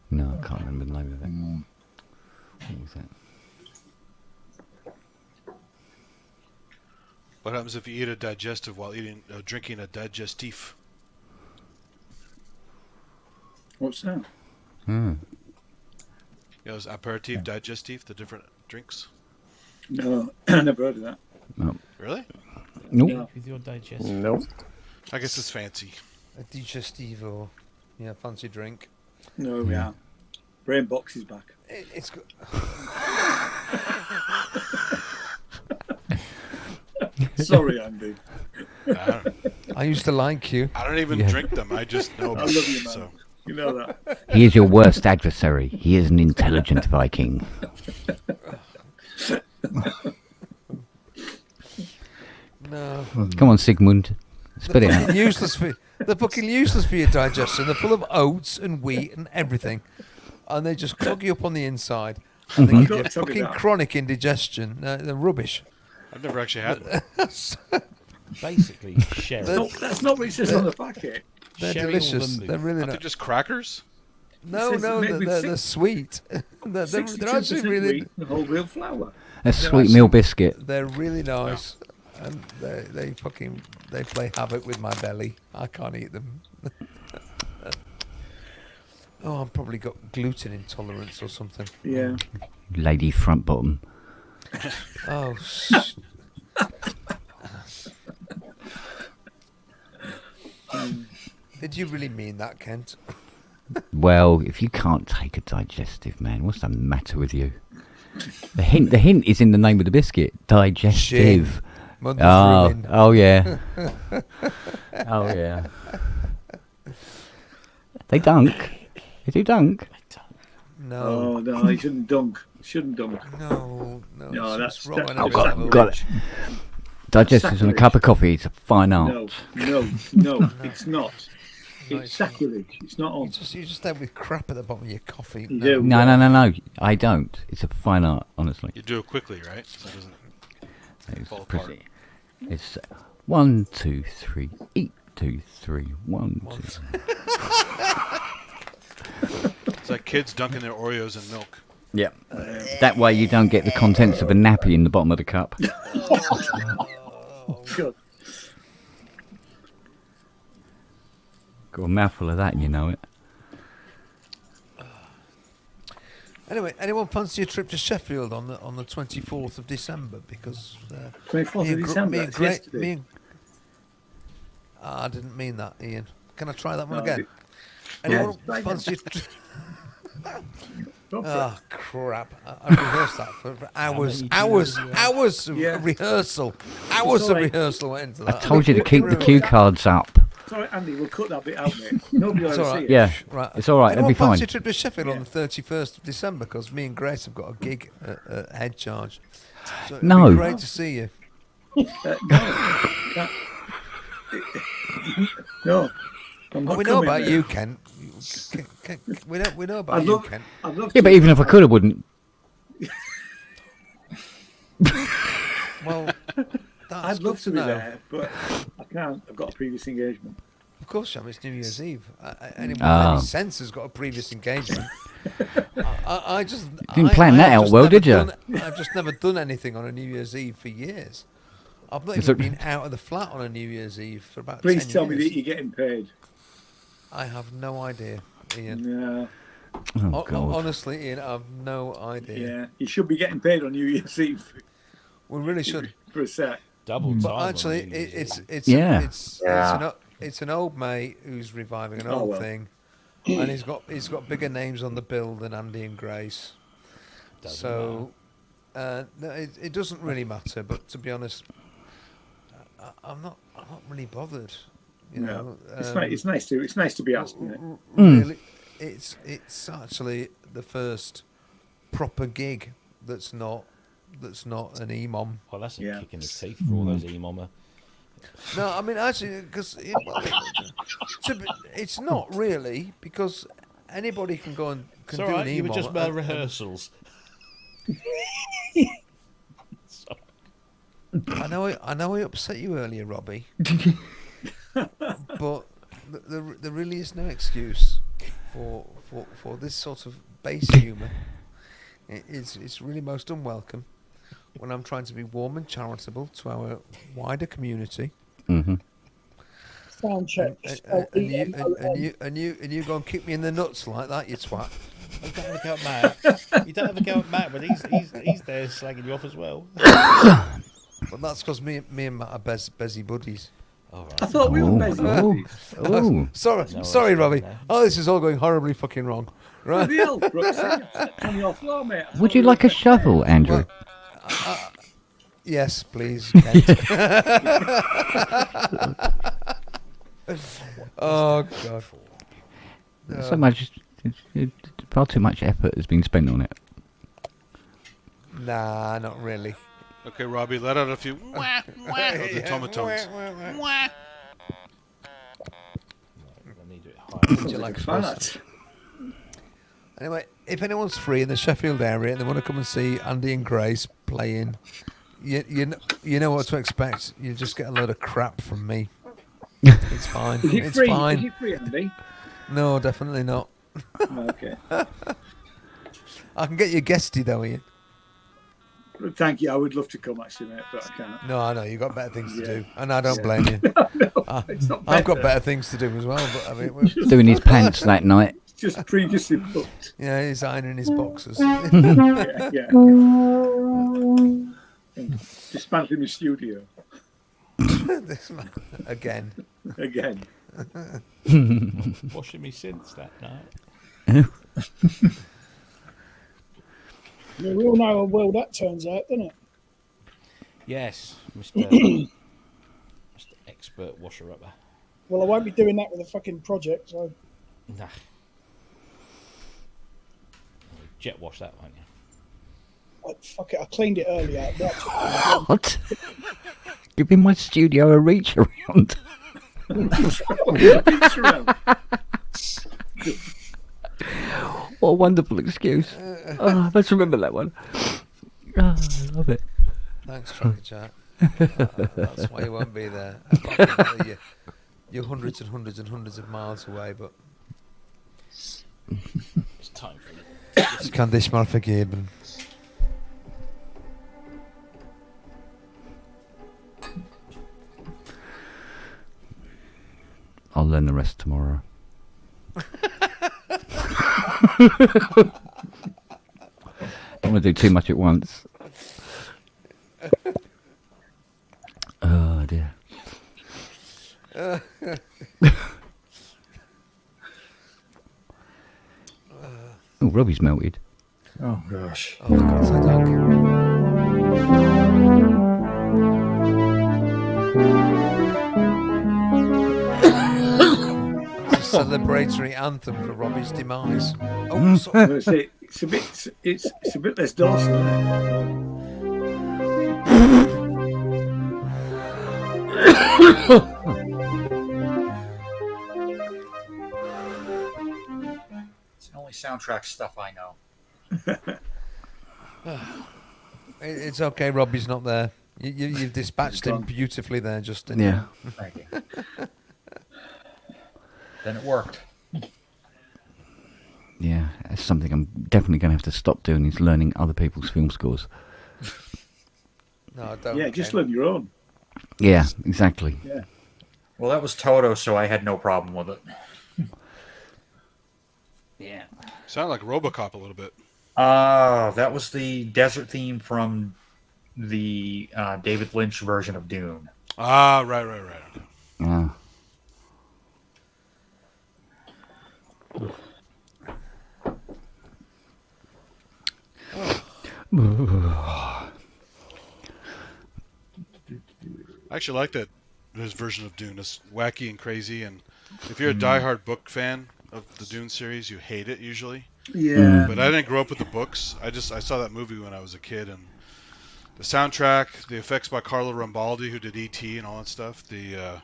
No, I can't remember the name of it. What was that? What happens if you eat a digestive while drinking a digestif? What's that? Hmm. You know, is aperitif, digestif, the different drinks? No, I never heard of that. Really? Nope. No. With your digestive. Nope. I guess it's fancy. A digestivo. Yeah, fancy drink. No, we are. Brain box is back. It's good. Sorry, Andy. I used to like you. I don't even Yeah. drink them. I just know I about love you, them. man. So You know that. He is your worst adversary. He is an intelligent Viking. No. Come on, Sigmund. Spit it out. Useless for they're fucking useless for your digestion. They're full of oats and wheat and everything, and they just clog you up on the inside. And they give you Don't tell me fucking that. chronic indigestion. They're rubbish. I've never actually had them. Basically, sherry. That's not what it says on the packet. They're Sherry or delicious. vermouth? They're really Aren't they not. just crackers? No, says no, made with they're sweet. they're actually 62% really. wheat and whole real flour. A sweet meal biscuit. They're really nice, and they play havoc with my belly. I can't eat them. Oh, I've probably got gluten intolerance or something. Yeah. Lady front bottom. Oh, did you really mean that, Kent? Well, if you can't take a digestive, man, what's the matter with you? The hint is in the name of the biscuit. Digestive. Mother's Oh, ruin. oh yeah. Oh yeah. They dunk. They do dunk. No, Oh no, you shouldn't dunk. Shouldn't dunk. no, No, it's that's- wrong that- on oh, every got it, level. Got it. Digestives on a Sacrilege. cup of coffee. It's a fine art. No, it's not. No, It's sacrilege. It's not You on. just end with crap at the bottom of your coffee. You No. do. No. I don't. It's a fine art, honestly. You do it quickly, right? So it doesn't It's fall pretty. apart. It's 1, 2, 3. Eat 2, 3. 1, 2. It's like kids dunking their Oreos in milk. Yep. That way you don't get the contents of a nappy in the bottom of the cup. Good. Got a mouthful of that and you know it. Anyway, anyone fancy a trip to Sheffield on the 24th of December? Because 24th of December. That's yesterday. I didn't mean that, Ian. Can I try that one No, again? Yeah, Anyone try again. fancy? Go for it. Oh crap! I rehearsed that for hours, hours of Yeah. rehearsal, hours of all right. rehearsal went into I that. told you to keep the cue cards up. Sorry, Andy, we'll cut that bit out, mate. Nobody will It's ever all see right. it. Yeah, Right. it's all right. It'll Anyone be fine. fancy a trip to Sheffield on Yeah. the 31st of December? Because me and Grace have got a gig at Head Charge. So it'd No. be great to see you. No. I'm Well, not we know coming, about mate. you, Kent. We know about I'd you, love, Kent. I'd love Yeah, to. but even if I could, I wouldn't. Well, that's I'd love good to be know. there, but I can't. I've got a previous engagement. Of course, Sham, it's New Year's Eve. Anyone with Ah. any sense has got a previous engagement. I just Didn't plan that have out just well, never did ya? I've just never done anything on a New Year's Eve for years. I've not Is even it- been out of the flat on a New Year's Eve for about Please 10 tell me years. that you're getting paid. I have no idea, Ian. No. Oh, God. Honestly, Ian, I have no idea. Yeah, you should be getting paid on New Year's Eve We really should. for a sec. Double time. But on actually, New Year's Eve. Yeah. it's an old mate who's reviving an Oh, old well. thing, and he's got bigger names on the bill than Andy and Grace. Doesn't So, no, it doesn't really matter. But to be honest, I'm not really bothered. You know, It's nice to be asked, isn't it? Really, it's actually the first proper gig that's not an EMOM. Well, that's a Yeah. kick in the teeth for all those EMOMer. No, I mean actually, because it's not really, because anybody can go and It's can all do right. an You were EMOM. just about and- rehearsals. I know I upset you earlier, Robbie. But there really is no excuse for this sort of base humour. It's really most unwelcome when I'm trying to be warm and charitable to our wider community. Hmm. Sound check. And you go and kick me in the nuts like that, you twat. You don't have a go at Matt. You don't have a go at Matt, but he's there slagging you off as well. But that's because me and Matt are busy buddies. All right. I thought we were busy. Oh. Sorry, Robbie. no. Oh, this is all going horribly fucking wrong. Right. Bloody hell, Brooks. It's on your floor, mate. I Would thought you we like were a shovel, Andrew? Yes, please. Kent. Oh God. So much, far too much effort has been spent on it. Nah, not really. Okay, Robbie, let out a few wah, wah, of the tomatoes. I need it higher. Would you like like a a toast? fart. Anyway, if anyone's free in the Sheffield area and they want to come and see Andy and Grace playing, you know what to expect. You just get a load of crap from me. It's fine. Is it It's free? fine. Is it free, Andy? No, definitely not. No, okay. I can get you guesty though, Ian. Thank you. I would love to come actually, mate, but I can't. No, I know you've got better things to Yeah. do, and I don't blame you. No, it's not I've got better. better things to do as well. But I mean, Doing his pants that night. just previously booked. Yeah, he's ironing his boxes. Yeah. Dismantling the studio This man, again. again. Washing me since that night. Yeah, we all know how well that turns out, doesn't it? Yes, Mr. Expert washer upper. Well, I won't be doing that with a fucking project, so Nah. Jet wash that, won't you? fuck it. I cleaned it earlier. What? Giving my studio a reach around. It's around. What a wonderful excuse. Oh, let's remember that one. Oh, I love it. Thanks, Trucker Chat. That's why you won't be there. You're hundreds and hundreds and hundreds of miles away, but It's time for it. ich kann dich mal vergeben. I'll learn the rest tomorrow. Don't want to do too much at once. Oh dear. Oh, Robbie's melted. Oh gosh. Oh, for God's sake, Doug. It's a celebratory anthem for Robbie's demise. Oh, sorry. It's a bit less Dawson. It's the only soundtrack stuff I know. It's okay, Robbie's not there. You've dispatched him beautifully there, Justin. Yeah. Thank you. Then it worked. Yeah, that's something I'm definitely going to have to stop doing is learning other people's film scores. No, don't. Yeah, just learn your own. Yeah, exactly. Yeah. Well, that was Toto, so I had no problem with it. Yeah. Sound like RoboCop a little bit. That was the desert theme from the David Lynch version of Dune. Ah, right. Okay. Yeah. I actually like that his version of Dune. It's wacky and crazy, and if you're a diehard book fan of the Dune series, you hate it usually. Yeah. But I didn't grow up with the books. I saw that movie when I was a kid, and the soundtrack, the effects by Carlo Rambaldi, who did E.T. and all that stuff. The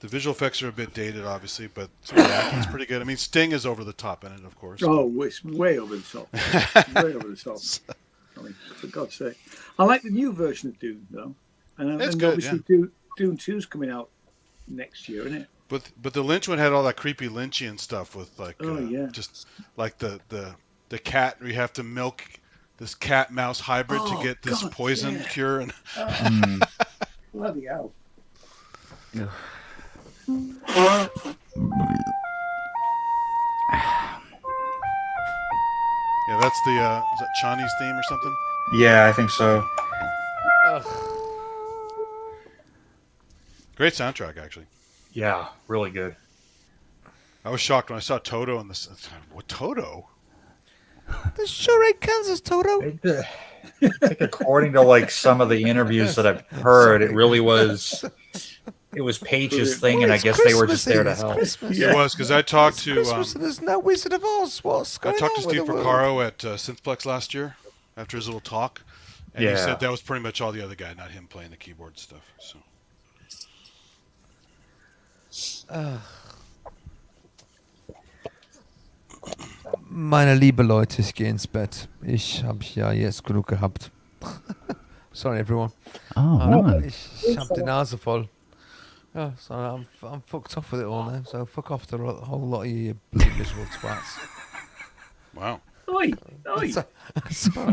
visual effects are a bit dated, obviously, but some of the acting's pretty good. I mean, Sting is over the top in it, of course. Oh, it's way over the top. Way over the top. I mean, for God's sake. I like the new version of Dune, though. And It's and good, obviously Dune 2's coming out next year, isn't it? But the Lynch one had all that creepy Lynchian stuff with like just like the cat where you have to milk this cat mouse hybrid to get this poison cure and Bloody hell. Yeah. Yeah, that's the is that Chinese theme or something? Yeah, I think so. Great soundtrack, actually. Yeah, really good. I was shocked when I saw Toto in this. What Toto? This sure ain't Kansas, Toto. I think according to like some of the interviews that I've heard, it really was. It was Paige's thing, and I guess they were just there to help. It was because I talked to Christmas and there's no Wizard of Oz. What's I going talked to on with Steve the world? Porcaro at Synthplex last year after his little talk, and he Yeah. said that was pretty much all the other guy, not him playing the keyboard stuff. So Meine liebe Leute, ich gehe ins Bett. Ich habe ja jetzt genug gehabt. Sorry, everyone. Oh, no. Ich habe die Nase voll. Yeah, so I'm fucked off with it all now. So fuck off the whole lot of you miserable twats. wow, Oi, oi.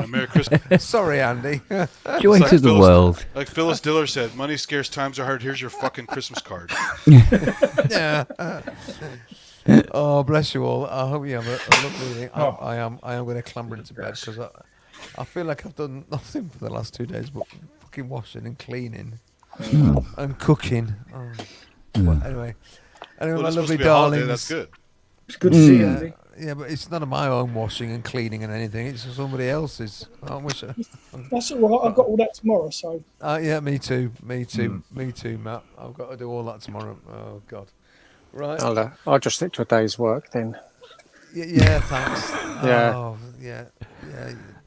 Merry Christmas. Sorry, Andy. Joy It's like to the Phyllis- world. Like Phyllis Diller said, money scarce, times are hard. Here's your fucking Christmas card. Yeah. Oh, bless you all. I hope you have a lovely evening. I am going to clamber into bed because I feel like I've done nothing for the last 2 days but fucking washing and cleaning and cooking. Well, anyway, Well, my it's supposed lovely to be a holiday, darlings. that's good. It's good to see you, Andy. Yeah, but it's none of my own washing and cleaning and anything. It's somebody else's. I wish. That's all right. I've got all that tomorrow, so Yeah, me too, me too, Matt. I've got to do all that tomorrow. Oh God. Right. I'll just stick to a day's work then. Yeah, thanks. Yeah. Oh, yeah.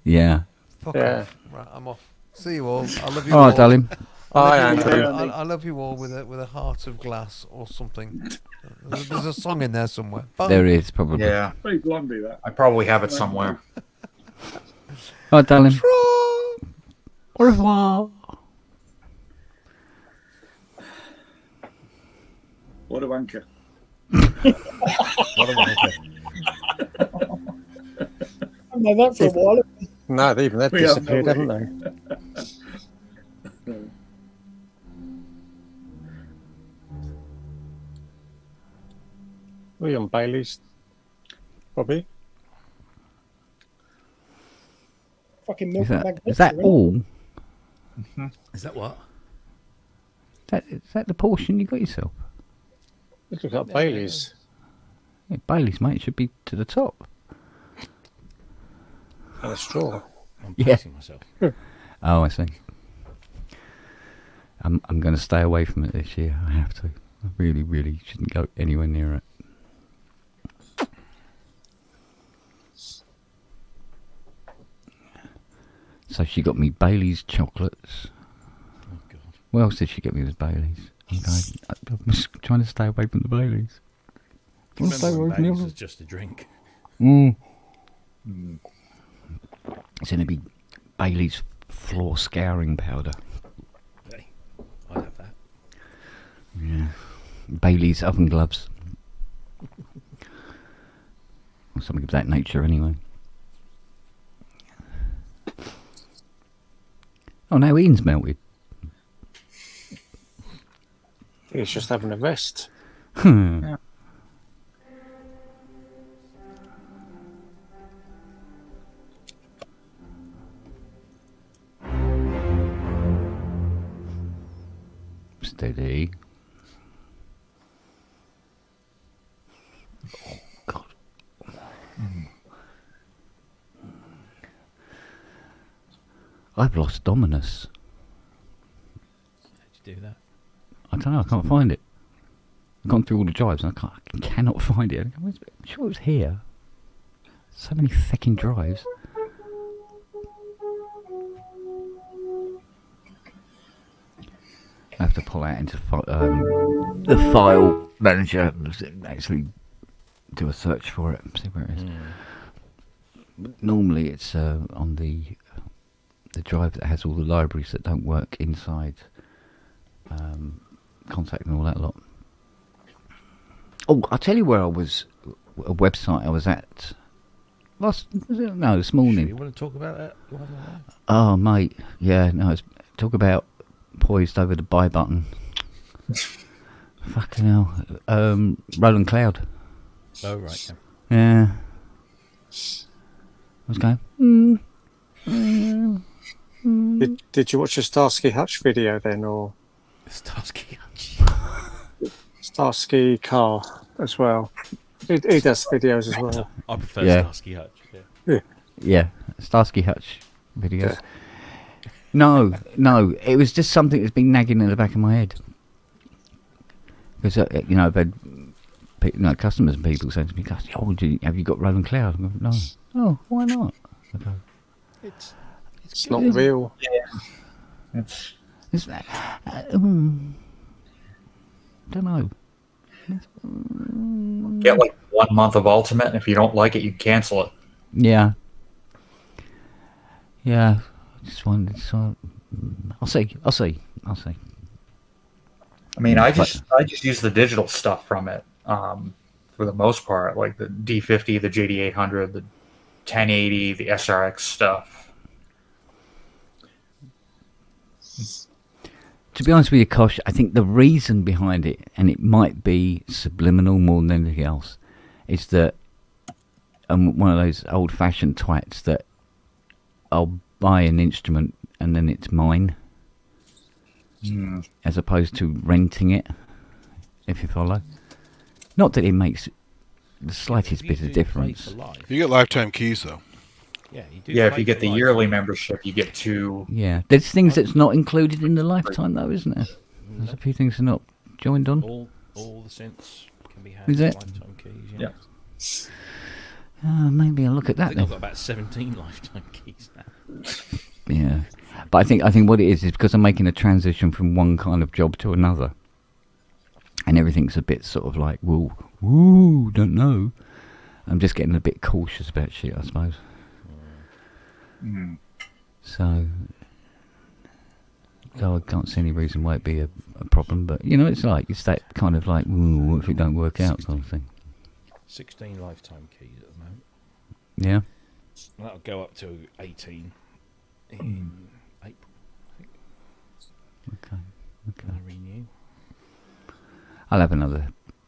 Yeah. Fuck Yeah. off. Right, I'm off. See you all. I love you All all. right, darling. Bye, I love you Andrew. all- I love you all with a heart of glass or something. There's a song in there somewhere. Bye. There is probably. Yeah, Very blondie, that. I probably have it somewhere. All right, darling. Au revoir. What a wanker. What a wanker. I've known that for a while. No, even they've We have disappeared, no haven't they? William Bailey's, Bobby. Fucking milk and Is that all? Is that what? Is that the portion you got yourself? Look at Bailey's. Yeah, Bailey's, mate, should be to the top. And a straw. I'm Yeah. pacing myself. Oh, I see. I'm going to stay away from it this year. I have to. I really, really shouldn't go anywhere near it. So she got me Bailey's chocolates. Oh God. What else did she get me? Was Bailey's. I'm just trying to stay away from the Baileys. I wanna stay Remember away when from the Baileys others. was just a drink? It's going to be Bailey's floor scouring powder. Hey, I'd have that. Yeah. Bailey's oven gloves. Or something of that nature, anyway. Oh, now Ian's melted. He's just having a rest. Steady. Oh, God. I've lost Dominus. How'd you do that? I don't know, I can't find it. I've gone through all the drives and I cannot find it. I'm sure it was here. So many fucking drives. I have to pull out into the file manager and actually do a search for it, see where it is. But normally it's on the drive that has all the libraries that don't work inside Contact and all that lot. Oh, I'll tell you where I was, a website I was at this morning. You want to talk about that? Oh, mate, yeah, no, talk about poised over the buy button. Fucking hell. Roland Cloud. Oh, right. Yeah. Yeah. I was going, Did you watch the Starsky Hutch video then, or Starsky Hutch. Starsky Car as well? He does videos as well. I prefer Yeah. Starsky Hutch. Yeah. yeah, Starsky Hutch videos. No, it was just something that's been nagging in the back of my head. Because, I've had customers and people saying to me, "Oh, have you got Roland Cloud?" I go, "No." "Oh, why not?" I go, It's not real. It's "It's don't know." get like 1 month of Ultimate, and if you don't like it, you cancel it. Yeah. Just wanted to. I'll see. I mean, I just use the digital stuff from it for the most part, like the D50, the JD800, the 1080, the SRX stuff. To be honest with you, Kosh, I think the reason behind it, and it might be subliminal more than anything else, is that I'm one of those old-fashioned twats that I'll buy an instrument and then it's mine, as opposed to renting it, if you follow. Not that it makes the slightest bit of difference. You get lifetime keys, though. Yeah, you do. Yeah, if you get the yearly membership, you get 2. Yeah, there's things that's not included in the lifetime, though, isn't there? There's a few things that are not joined on. All the synths can be had Is with it? lifetime keys. Yeah. Maybe I'll look at I that think then. I've got about 17 lifetime keys now. Yeah, but I think what it is because I'm making a transition from one kind of job to another, and everything's a bit sort of like, woo, don't know. I'm just getting a bit cautious about shit, I suppose. So I can't see any reason why it'd be a problem. But it's that kind of like, what if it don't work out kind of thing. 16 lifetime keys at the moment. Yeah. And that'll go up to 18 in April, I think. Okay. When I renew. I'll have another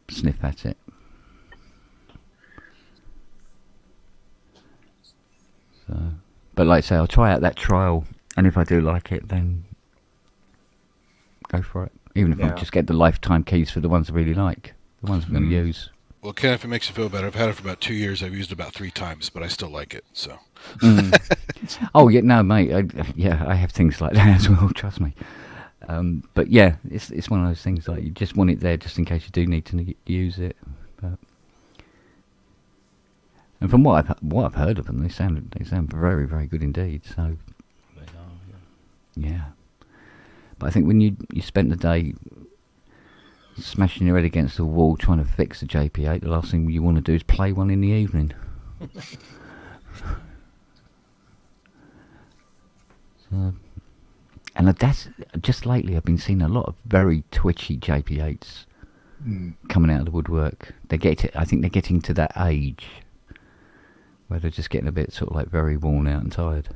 sniff at it. So, but like I say, I'll try out that trial, and if I do like it, then go for it. Even if I just get the lifetime keys for the ones I really like, the ones I'm going to use. Well, Ken, if it makes you feel better, I've had it for about 2 years. I've used it about 3 times, but I still like it. So. Oh yeah, no, mate. I have things like that as well. Trust me. But yeah, it's one of those things like you just want it there just in case you do need to use it. But, and from what I've heard of them, they sound very, very good indeed. So They are, yeah. But I think when you spent the day smashing your head against the wall trying to fix the JP8, the last thing you want to do is play one in the evening. So, and that's just lately I've been seeing a lot of very twitchy JP8s coming out of the woodwork. I think they're getting to that age where they're just getting a bit sort of like very worn out and tired.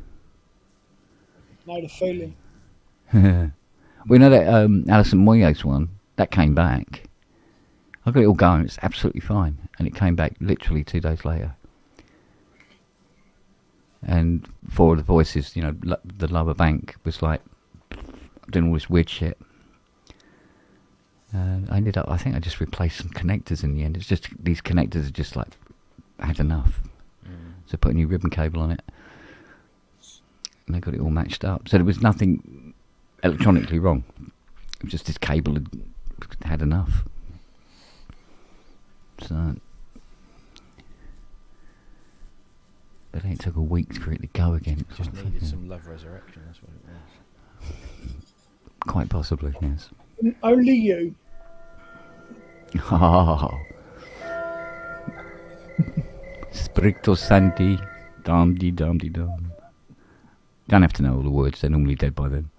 Know the feeling. We know that Alison Moyes one that came back. I got it all going. It's absolutely fine, and it came back literally 2 days later. And for the voices, the lower bank was like doing all this weird shit. I think I just replaced some connectors in the end. It's just these connectors are just like had enough. So put a new ribbon cable on it, and they got it all matched up. So there was nothing electronically wrong. It was just this cable had enough. So, but then it took a week for it to go again. Just needed some love resurrection, that's what it was. Quite possibly, yes. Only you. Spricto Santi, dum-dee dum-dee-dum. Don't have to know all the words, they're normally dead by then.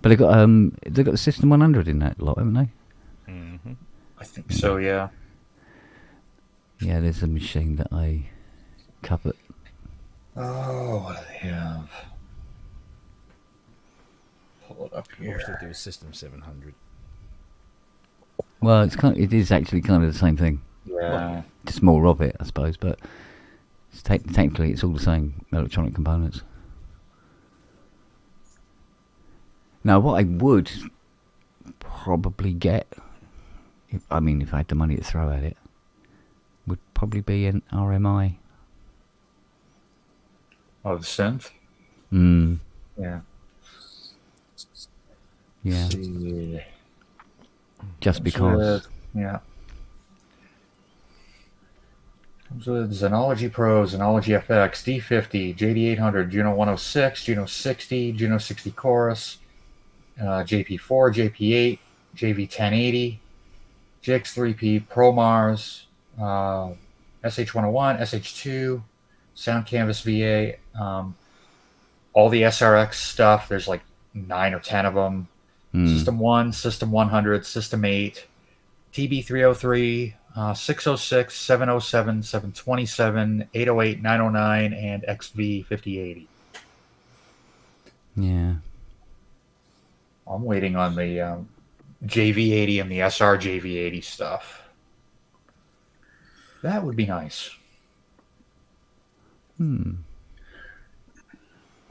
But they got the System 100 in that lot, haven't they? Mm-hmm. I think so, yeah. Yeah, there's a machine that I covet. Oh, what do they have? Pull it up I wish here. they do a System 700. Well, it is actually kind of the same thing. Yeah. Just more of it, I suppose, but technically it's all the same electronic components. Now, what I would probably get, if I had the money to throw at it, would probably be an RMI. Oh, the synth? Yeah. Yeah. See. Just because. Yeah. Comes with Xenology Pro, Xenology FX, D50, JD800, Juno 106, Juno 60, Juno 60 Chorus, JP4, JP8, JV1080, GX3P, ProMars, SH101, SH2, Sound Canvas VA, all the SRX stuff. There's like 9 or 10 of them. System 1, System 100, System 8, TB303, 606, 707, 727, 808, 909, and XV5080. Yeah. I'm waiting on the JV80 and the SR JV80 stuff. That would be nice.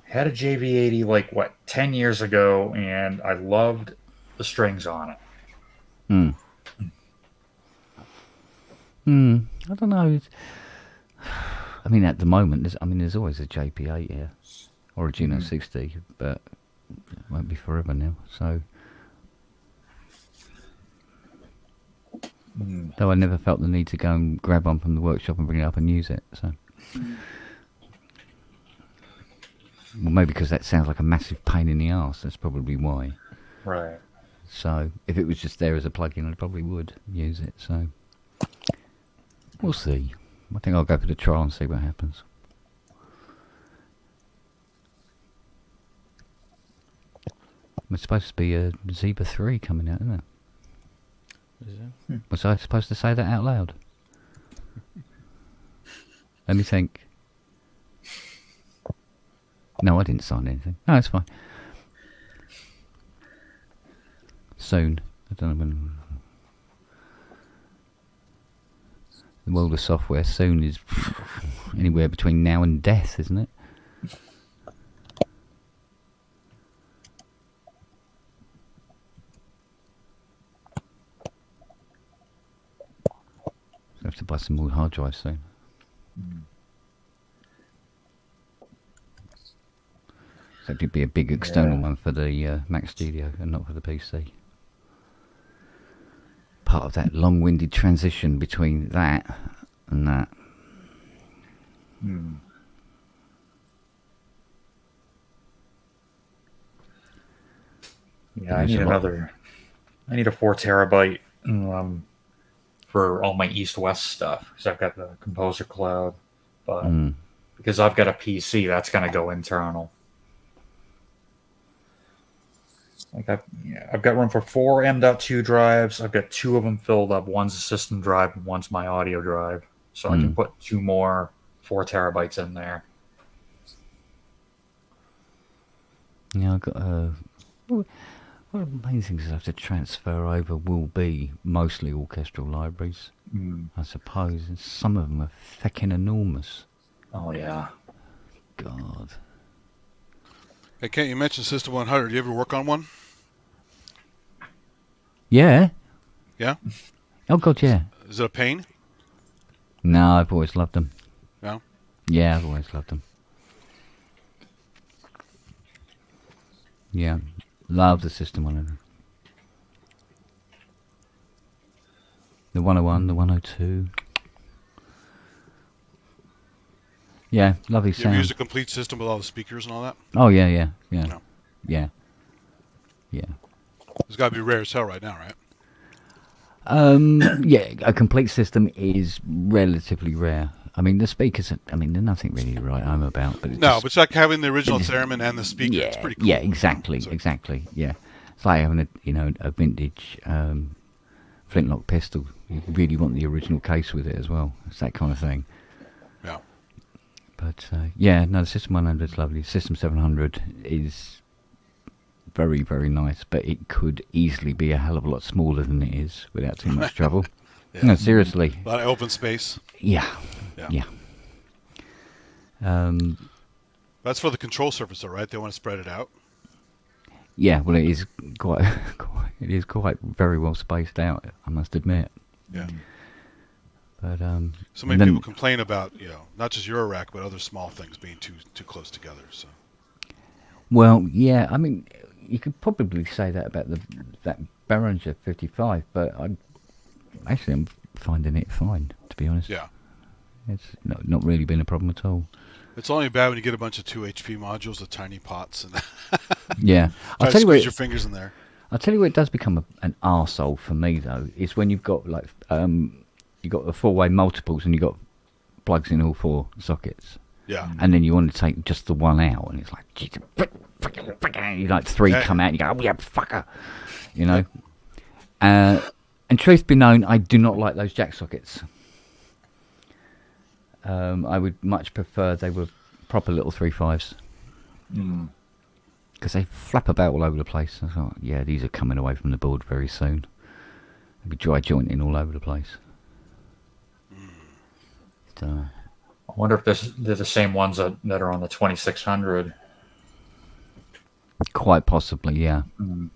Had a JV80 like, 10 years ago, and I loved the strings on it. I don't know. I mean, at the moment, there's always a JP8 here, or a Juno 60, but it won't be forever now. So, though I never felt the need to go and grab one from the workshop and bring it up and use it. So, well, maybe because that sounds like a massive pain in the arse. That's probably why. Right. So, if it was just there as a plug-in, I probably would use it. So, we'll see. I think I'll go for the trial and see what happens. It's supposed to be a Zebra 3 coming out, isn't it? Is it? Was I supposed to say that out loud? Let me think. No, I didn't sign anything. No, it's fine. Soon. I don't know when. The world of software soon is anywhere between now and death, isn't it? So I have to buy some more hard drives soon. So it'd be a big external one for the Mac Studio and not for the PC. Part of that long-winded transition between that and that. Yeah, I need I need a 4 terabyte for all my east-west stuff, because I've got the Composer Cloud, but because I've got a PC, that's going to go internal. I've got room for 4 M.2 drives. I've got 2 of them filled up. One's a system drive and one's my audio drive. So I can put 2 more 4 terabytes in there. Yeah, I've got one of the main things I have to transfer over will be mostly orchestral libraries, I suppose. And some of them are fucking enormous. Oh, yeah. God. Hey, Kent, you mentioned System 100. Do you ever work on one? Yeah. Yeah? Oh, God, yeah. Is it a pain? No, I've always loved them. No? Yeah, I've always loved them. Yeah. Love the System 100. The 101, the 102. Yeah, lovely You sound. ever used a complete system with all the speakers and all that? Oh, yeah. No. Yeah. It's got to be rare as hell right now, right? Yeah, a complete system is relatively rare. I mean, the speakers, there's nothing really to write home about. But But it's like having the original theremin and the speaker. Yeah, It's pretty cool. yeah, exactly, yeah. It's like having a vintage flintlock pistol. You really want the original case with it as well. It's that kind of thing. Yeah. But the System 100 is lovely. System 700 is very, very nice, but it could easily be a hell of a lot smaller than it is without too much trouble. Yeah. No, seriously. A lot of open space. Yeah. That's for the control surface, though, right? They want to spread it out. Yeah, well, it is quite very well spaced out, I must admit. Yeah. But So many people complain about, not just your rack, but other small things being too close together. So. Well, yeah, you could probably say that about that Behringer 55, but I'm finding it fine, to be honest. Yeah. It's not really been a problem at all. It's only bad when you get a bunch of 2 HP modules with tiny pots and Yeah. I'll tell you squeeze your fingers in there. I'll tell you where it does become an arsehole for me, though, is when you've got you've got the 4-way multiples and you've got plugs in all 4 sockets. Yeah. And then you want to take just the one out, and it's like, Jesus, you like 3 come out, and you go, oh yeah, fucker, And truth be known, I do not like those jack sockets. I would much prefer they were proper little 3.5s. Because because they flap about all over the place. I thought, yeah, these are coming away from the board very soon. They'll be dry jointing all over the place. So, I wonder if they're the same ones that are on the 2600. quite possibly, yeah. Mm.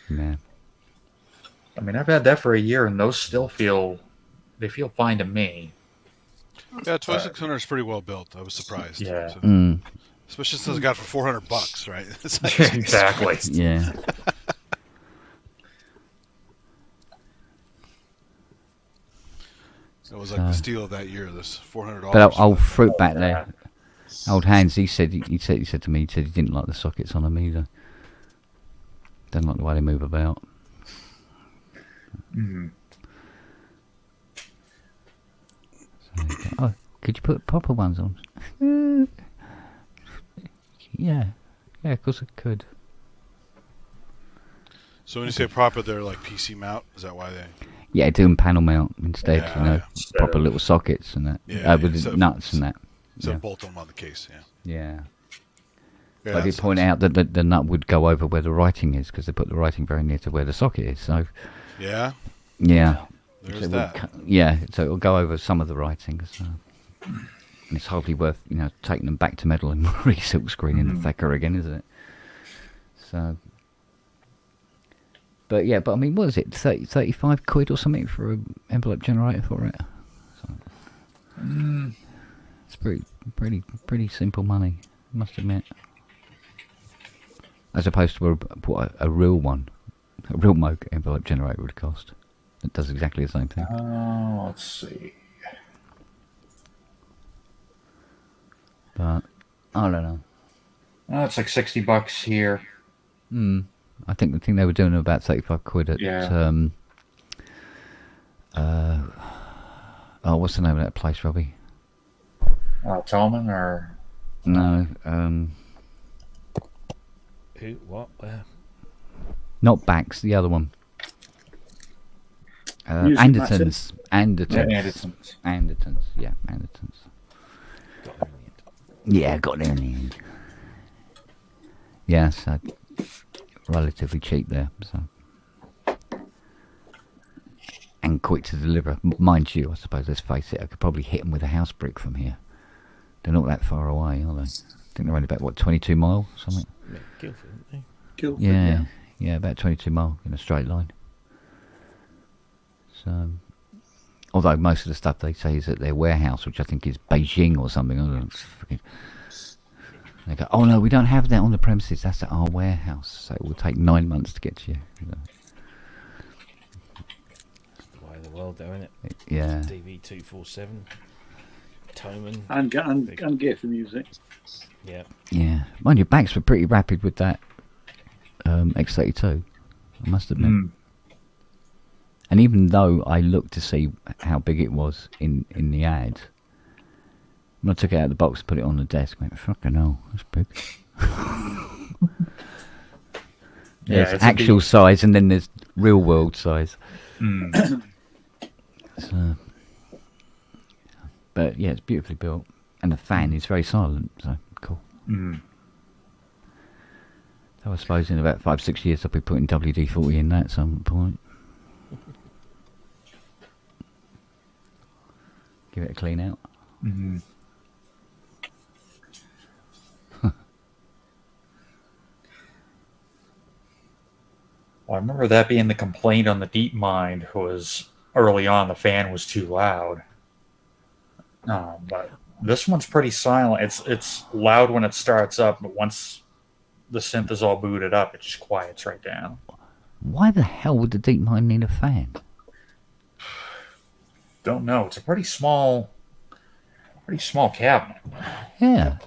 Yeah. I mean, I've had that for a year, and those still feel fine to me. Yeah, 2600 is pretty well built. I was surprised. Yeah. So, Mm, especially since I got it for $400, right? It's like, Exactly. yeah. It was like the steal of that year. This $400. But old fruit back Yeah. there, old Hans, he said to me, he didn't like the sockets on them either. Don't like the way they move about. Mm. So, oh, could you put proper ones on? Yeah, of course I could. So when you say proper, they're like PC mount. Is that why they? Yeah, do them panel mount instead, Yeah, you know, yeah. proper little sockets and that. Yeah, with yeah, the nuts and that. So Yeah. bolt them on the case. Yeah. Yeah. Yeah, But I did that's point nice. out that the nut would go over where the writing is because they put the writing very near to where the socket is. So, Yeah. yeah. There's So it that. would so it'll go over some of the writing. So. And it's hardly worth, taking them back to metal and re-silk screening the Thacker again, is it? So. But I mean, what is it? 35 quid or something for an envelope generator for it? So, it's pretty simple money, I must admit. As opposed to what a real one, a real Moog envelope generator would cost. It does exactly the same thing. Let's see. But I don't know. It's like $60 here. I think the thing they were doing about 35 quid at what's the name of that place, Robbie? Tolman or No, Who? What? Where? not Bax, the other one. Music Andertons. Andertons. Andertons. Yeah, Andertons. Got there in the end. Yeah, got there in the end. Yeah, so relatively cheap there. So. And quick to deliver. Mind you, I suppose, let's face it, I could probably hit them with a house brick from here. They're not that far away, are they? I think they're only about, 22 mile or something? Yeah, Guildford, aren't they? Guildford, Yeah, about 22 mile in a straight line. So, although most of the stuff they say is at their warehouse, which I think is Beijing or something. I don't know, it's fucking, they go, oh no, we don't have that on the premises. That's at our warehouse, so it will take 9 months to get to you. It's the way of the world, though, isn't it? Yeah. DV247, Toman. and Gear for Music. Yeah. Yeah, mind you, Bax were pretty rapid with that X32, I must admit. And even though I looked to see how big it was in the ad, when I took it out of the box and put it on the desk, I went, fucking hell, that's big. There's it's a actual size and then there's real world size. So, but yeah, it's beautifully built. And the fan is very silent, so cool. So I suppose in about 5-6 years I'll be putting WD-40 in that at some point. Give it a clean out. Well, I remember that being the complaint on the DeepMind was early on the fan was too loud. But this one's pretty silent. It's loud when it starts up, but once the synth is all booted up, it just quiets right down. Why the hell would the DeepMind need a fan? Don't know. It's a pretty small cabinet. Yeah,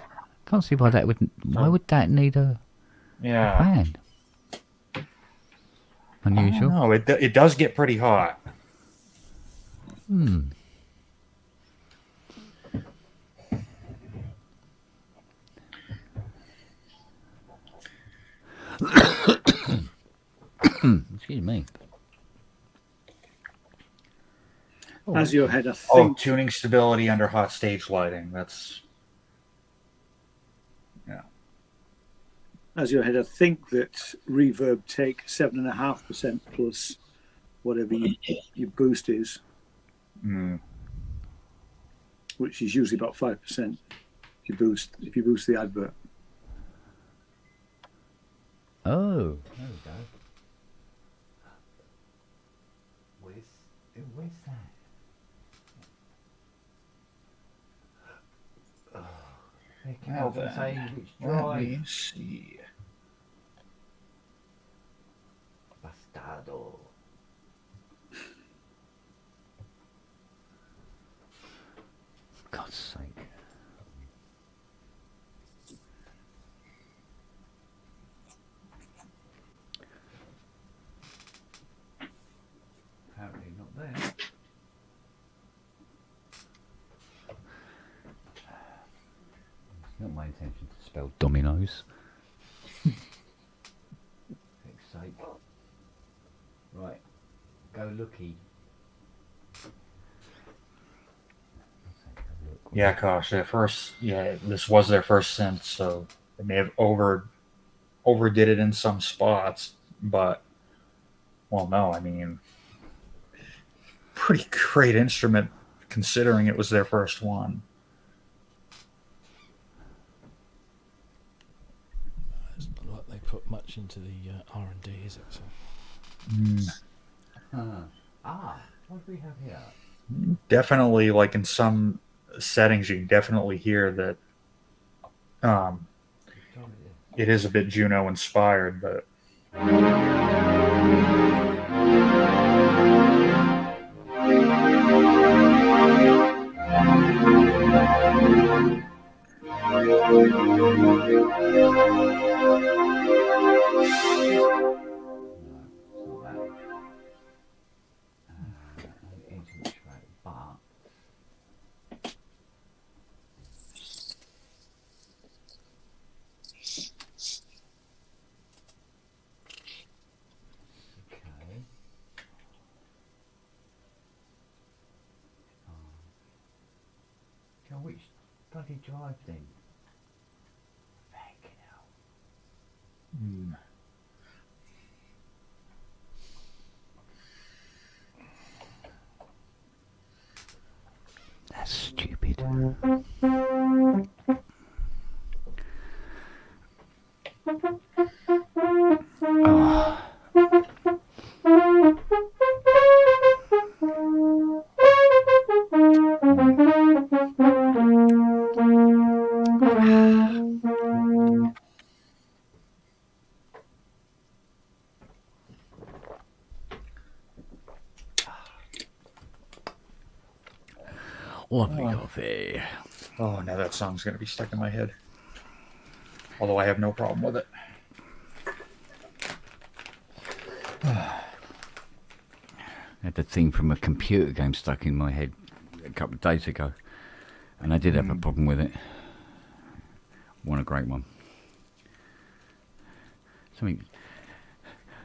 can't see why that would. Why would that need a Yeah. fan? Unusual. No, it does get pretty hot. Excuse me. As your head, I Oh, think. tuning stability under hot stage lighting. That's as your head, I think that Reverb take 7.5% plus whatever your boost is, which is usually about 5%. If you boost the advert. Oh, there we go. Where's that? Well then, let me see. Bastardo. God's sake. Apparently not there. It's not my intention to spell dominoes. For heck's sake. Right. Go looky. Yeah, gosh, this was their first synth, so they may have overdid it in some spots, but well, no, I mean, pretty great instrument considering it was their first one. It's not like they put much into the R&D, is it? So. What do we have here? Definitely, like in some settings, you can definitely hear that it is a bit Juno inspired, but Which bloody drive then? Fucking hell. That's stupid. Lovely coffee. oh, now that song's going to be stuck in my head. Although I have no problem with it. I had the theme from a computer game stuck in my head a couple of days ago, and I did have a problem with it. What a great one.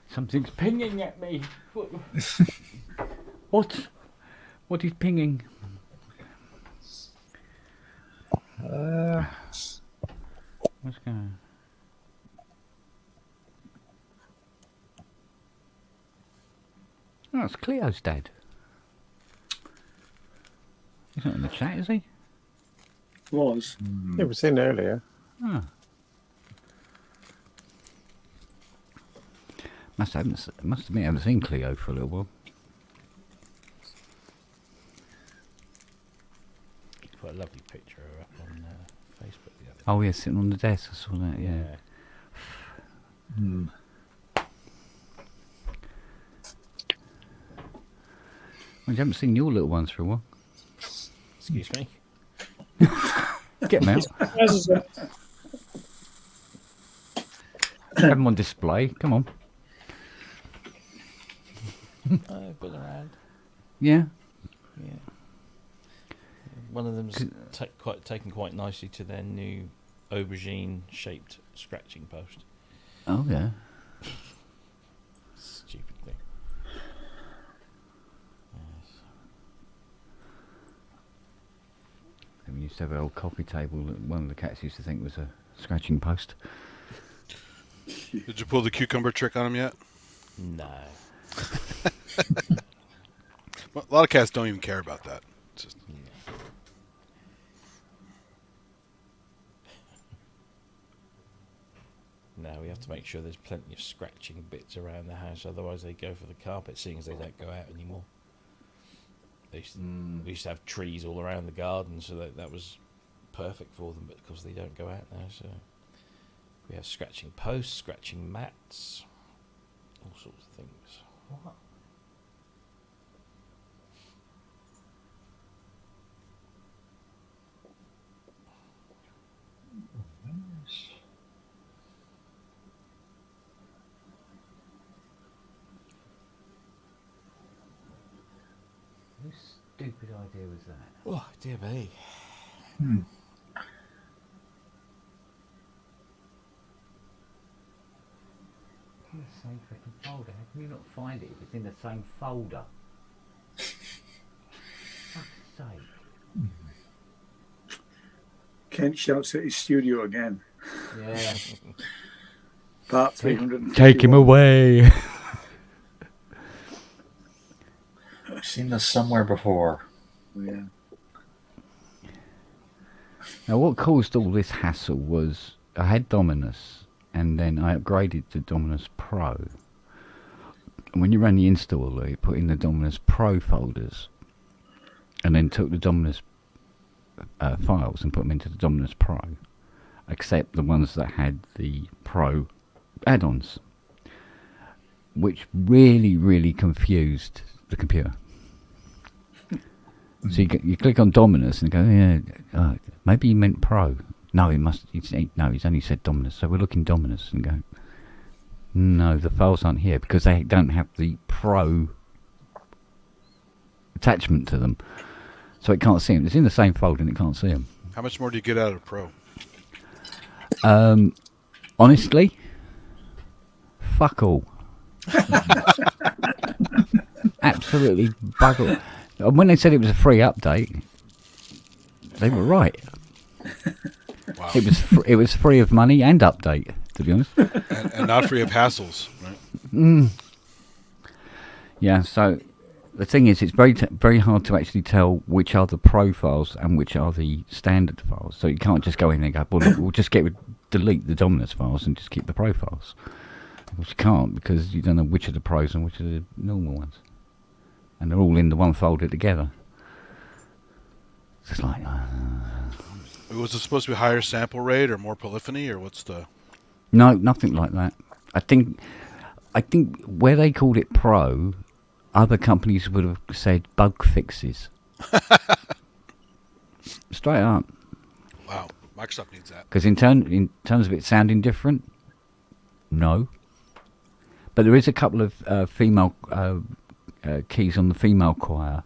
Something's pinging at me. What? What is pinging? What's going on? Oh, it's Cleo's dad. He's not in the chat, is he? Was. It was in earlier. Oh. Must admit, I haven't seen Cleo for a little while. Put a lovely picture of her up on Facebook the other day. Oh, yeah, sitting on the desk. I saw that, yeah. Well, you haven't seen your little ones for a while. Excuse me. Get them out. Have them on display. Come on. I've been around. Yeah. Yeah. One of them's taken quite nicely to their new aubergine-shaped scratching post. Oh, yeah. Stupid thing. Yes. We used to have an old coffee table that one of the cats used to think was a scratching post. Did you pull the cucumber trick on him yet? No. Well, a lot of cats don't even care about that. It's just... No, we have to make sure there's plenty of scratching bits around the house, otherwise they go for the carpet, seeing as they don't go out anymore. We used to have trees all around the garden, so that was perfect for them, but of course they don't go out now, so we have scratching posts, scratching mats, all sorts of things. What? Whose stupid idea was that? Oh, dear me. In the same freaking folder. How can you not find it if it's in the same folder? Fuck's sake. Kent shouts at his studio again. Yeah. Part 300. Take him away. I've seen this somewhere before. Yeah. Now, what caused all this hassle was I had Dominus, and then I upgraded to Dominus Pro. And when you ran the installer, you put in the Dominus Pro folders, and then took the Dominus files and put them into the Dominus Pro, except the ones that had the Pro add-ons, which really, really confused the computer. So you click on Dominus and go, yeah, maybe he meant Pro. No, he's only said Dominus. So we're looking Dominus and go, no, the files aren't here because they don't have the Pro attachment to them. So it can't see them. It's in the same folder and it can't see them. How much more do you get out of Pro? Honestly, fuck all. Absolutely bugger. And when they said it was a free update, they were right. Wow. It was free of money and update, to be honest. And not free of hassles, right? Yeah. So the thing is, it's very hard to actually tell which are the Pro files and which are the standard files. So you can't just go in and go, well, look, we'll just delete the Dominus files and just keep the Pro files. Which you can't, because you don't know which are the Pros and which are the normal ones. And they're all in the one folder together. It's like... Was it supposed to be higher sample rate or more polyphony, or what's the... No, nothing like that. I think where they called it Pro, other companies would have said bug fixes. Straight up. Wow, Microsoft needs that. Because in terms of it sounding different, no. But there is a couple of female keys on the female choir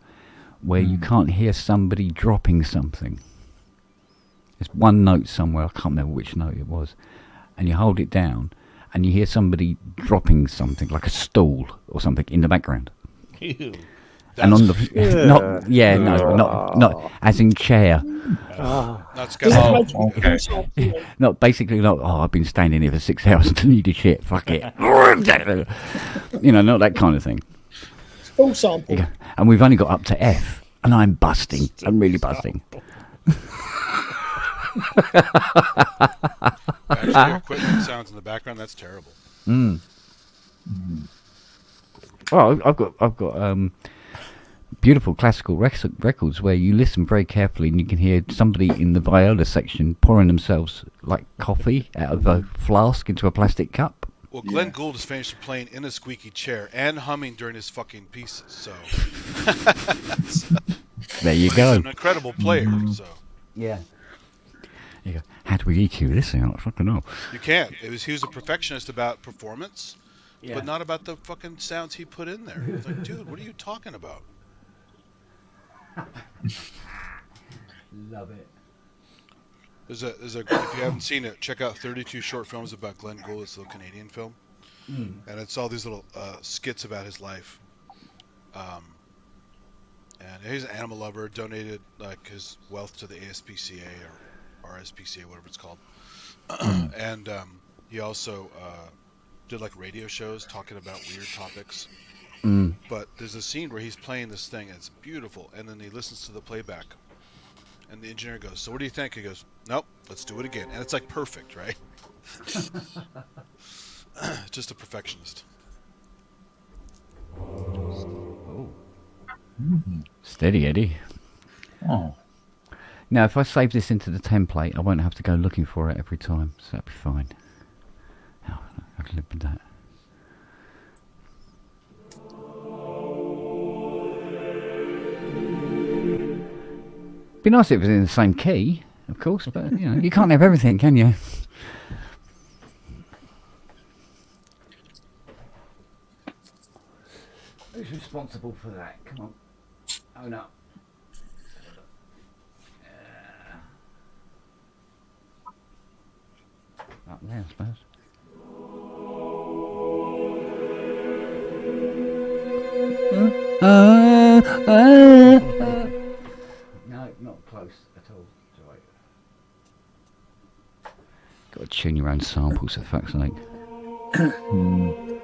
where you can't hear somebody dropping something. There's one note somewhere, I can't remember which note it was, and you hold it down and you hear somebody dropping something like a stool or something in the background. Ew. And on the not as in chair. Not scaffold. Okay. Not basically not. Oh, I've been standing here for 6 hours and need a shit. Fuck it. Not that kind of thing. Full sample. Yeah. And we've only got up to F, and I'm busting. I'm really busting. Actually, equipment sounds in the background. That's terrible. Well, I've got beautiful classical records where you listen very carefully and you can hear somebody in the viola section pouring themselves like coffee out of a flask into a plastic cup. Well, Glenn Gould is finished playing in a squeaky chair and humming during his fucking pieces, so... There you go. He's an incredible player, so... Yeah. You go, how do we EQ this thing? I don't fucking know. You can't. He was a perfectionist about performance, Yeah. but not about the fucking sounds he put in there. It's like, dude, what are you talking about? Love it. There's a if you haven't seen it, check out 32 short films about Glenn Gould. It's a little Canadian film, and it's all these little skits about his life. And he's an animal lover. Donated like his wealth to the ASPCA or RSPCA, whatever it's called. And he also did like radio shows talking about weird topics. Mm. But there's a scene where he's playing this thing and it's beautiful, and then he listens to the playback, and the engineer goes, "So what do you think?" He goes, "Nope, let's do it again," and it's like perfect, right? Just a perfectionist. Oh. Steady, Eddie. Oh. Now, if I save this into the template, I won't have to go looking for it every time, so that'll be fine. Oh, I can live with that. Be nice if it was in the same key, of course, but you know, you can't have everything, can you? Who's responsible for that? Come on. Own up. Up there, I suppose. No, not close at all. It's all right. Got to tune your own samples, for fuck's sake. Oh,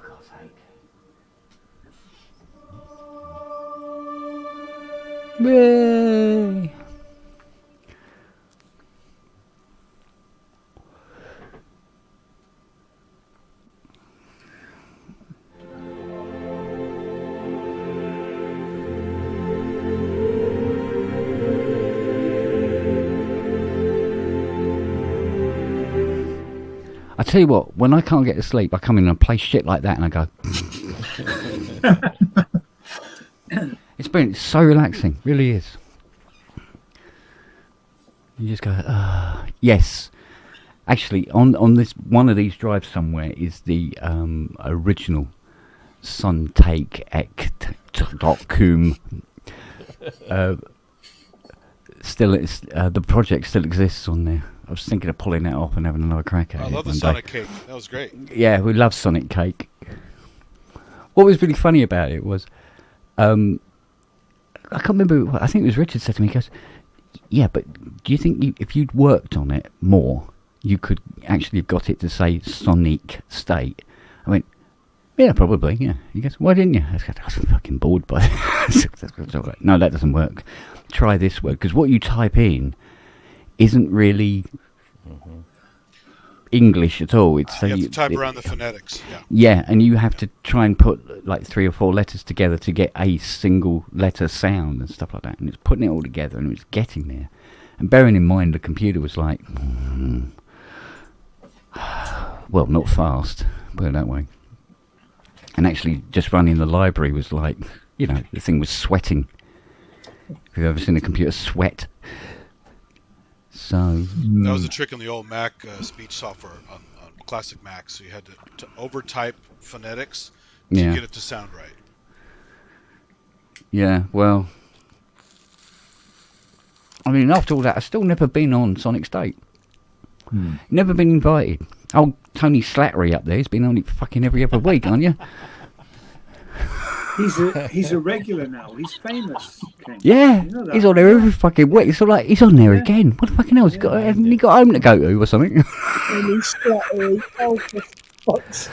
God's sake. Yay! I tell you what, when I can't get to sleep, I come in and play shit like that and I go. It's so relaxing, really is. You just go, yes. Actually, on this one of these drives somewhere is the original Suntake Ect.com. Still, the project still exists on there. I was thinking of pulling that off and having another crack at it. I love the one Sonic day. Cake. That was great. Yeah, we love Sonic Cake. What was really funny about it was, I can't remember. I think it was Richard said to me, he goes, "Yeah, but do you think if you'd worked on it more, you could actually have got it to say Sonic State?" I went, "Yeah, probably. Yeah." He goes, "Why didn't you?" I was fucking bored by it. No, that doesn't work. Try this word, because what you type in isn't really English at all. It's You have to type around the phonetics. Yeah. Yeah, and you have to try and put like 3 or 4 letters together to get a single letter sound and stuff like that. And it's putting it all together and it's getting there. And bearing in mind the computer was like, well, not fast, put it that way. And actually just running the library was like, you know, the thing was sweating. Have you ever seen a computer sweat? So That was a trick in the old Mac speech software on classic Macs. So you had to over-type phonetics to get it to sound right. Yeah, well, I mean, after all that, I've still never been on Sonic State. Never been invited. Oh, Tony Slattery up there, he's been on it fucking every other week, aren't you? He's a regular now. He's famous. Ken. Yeah, You know that? he's on there every fucking week. It's all like, he's on there again. What the fucking hell? Hasn't he got home to go to or something? Do And he's slattery. Oh, for fuck's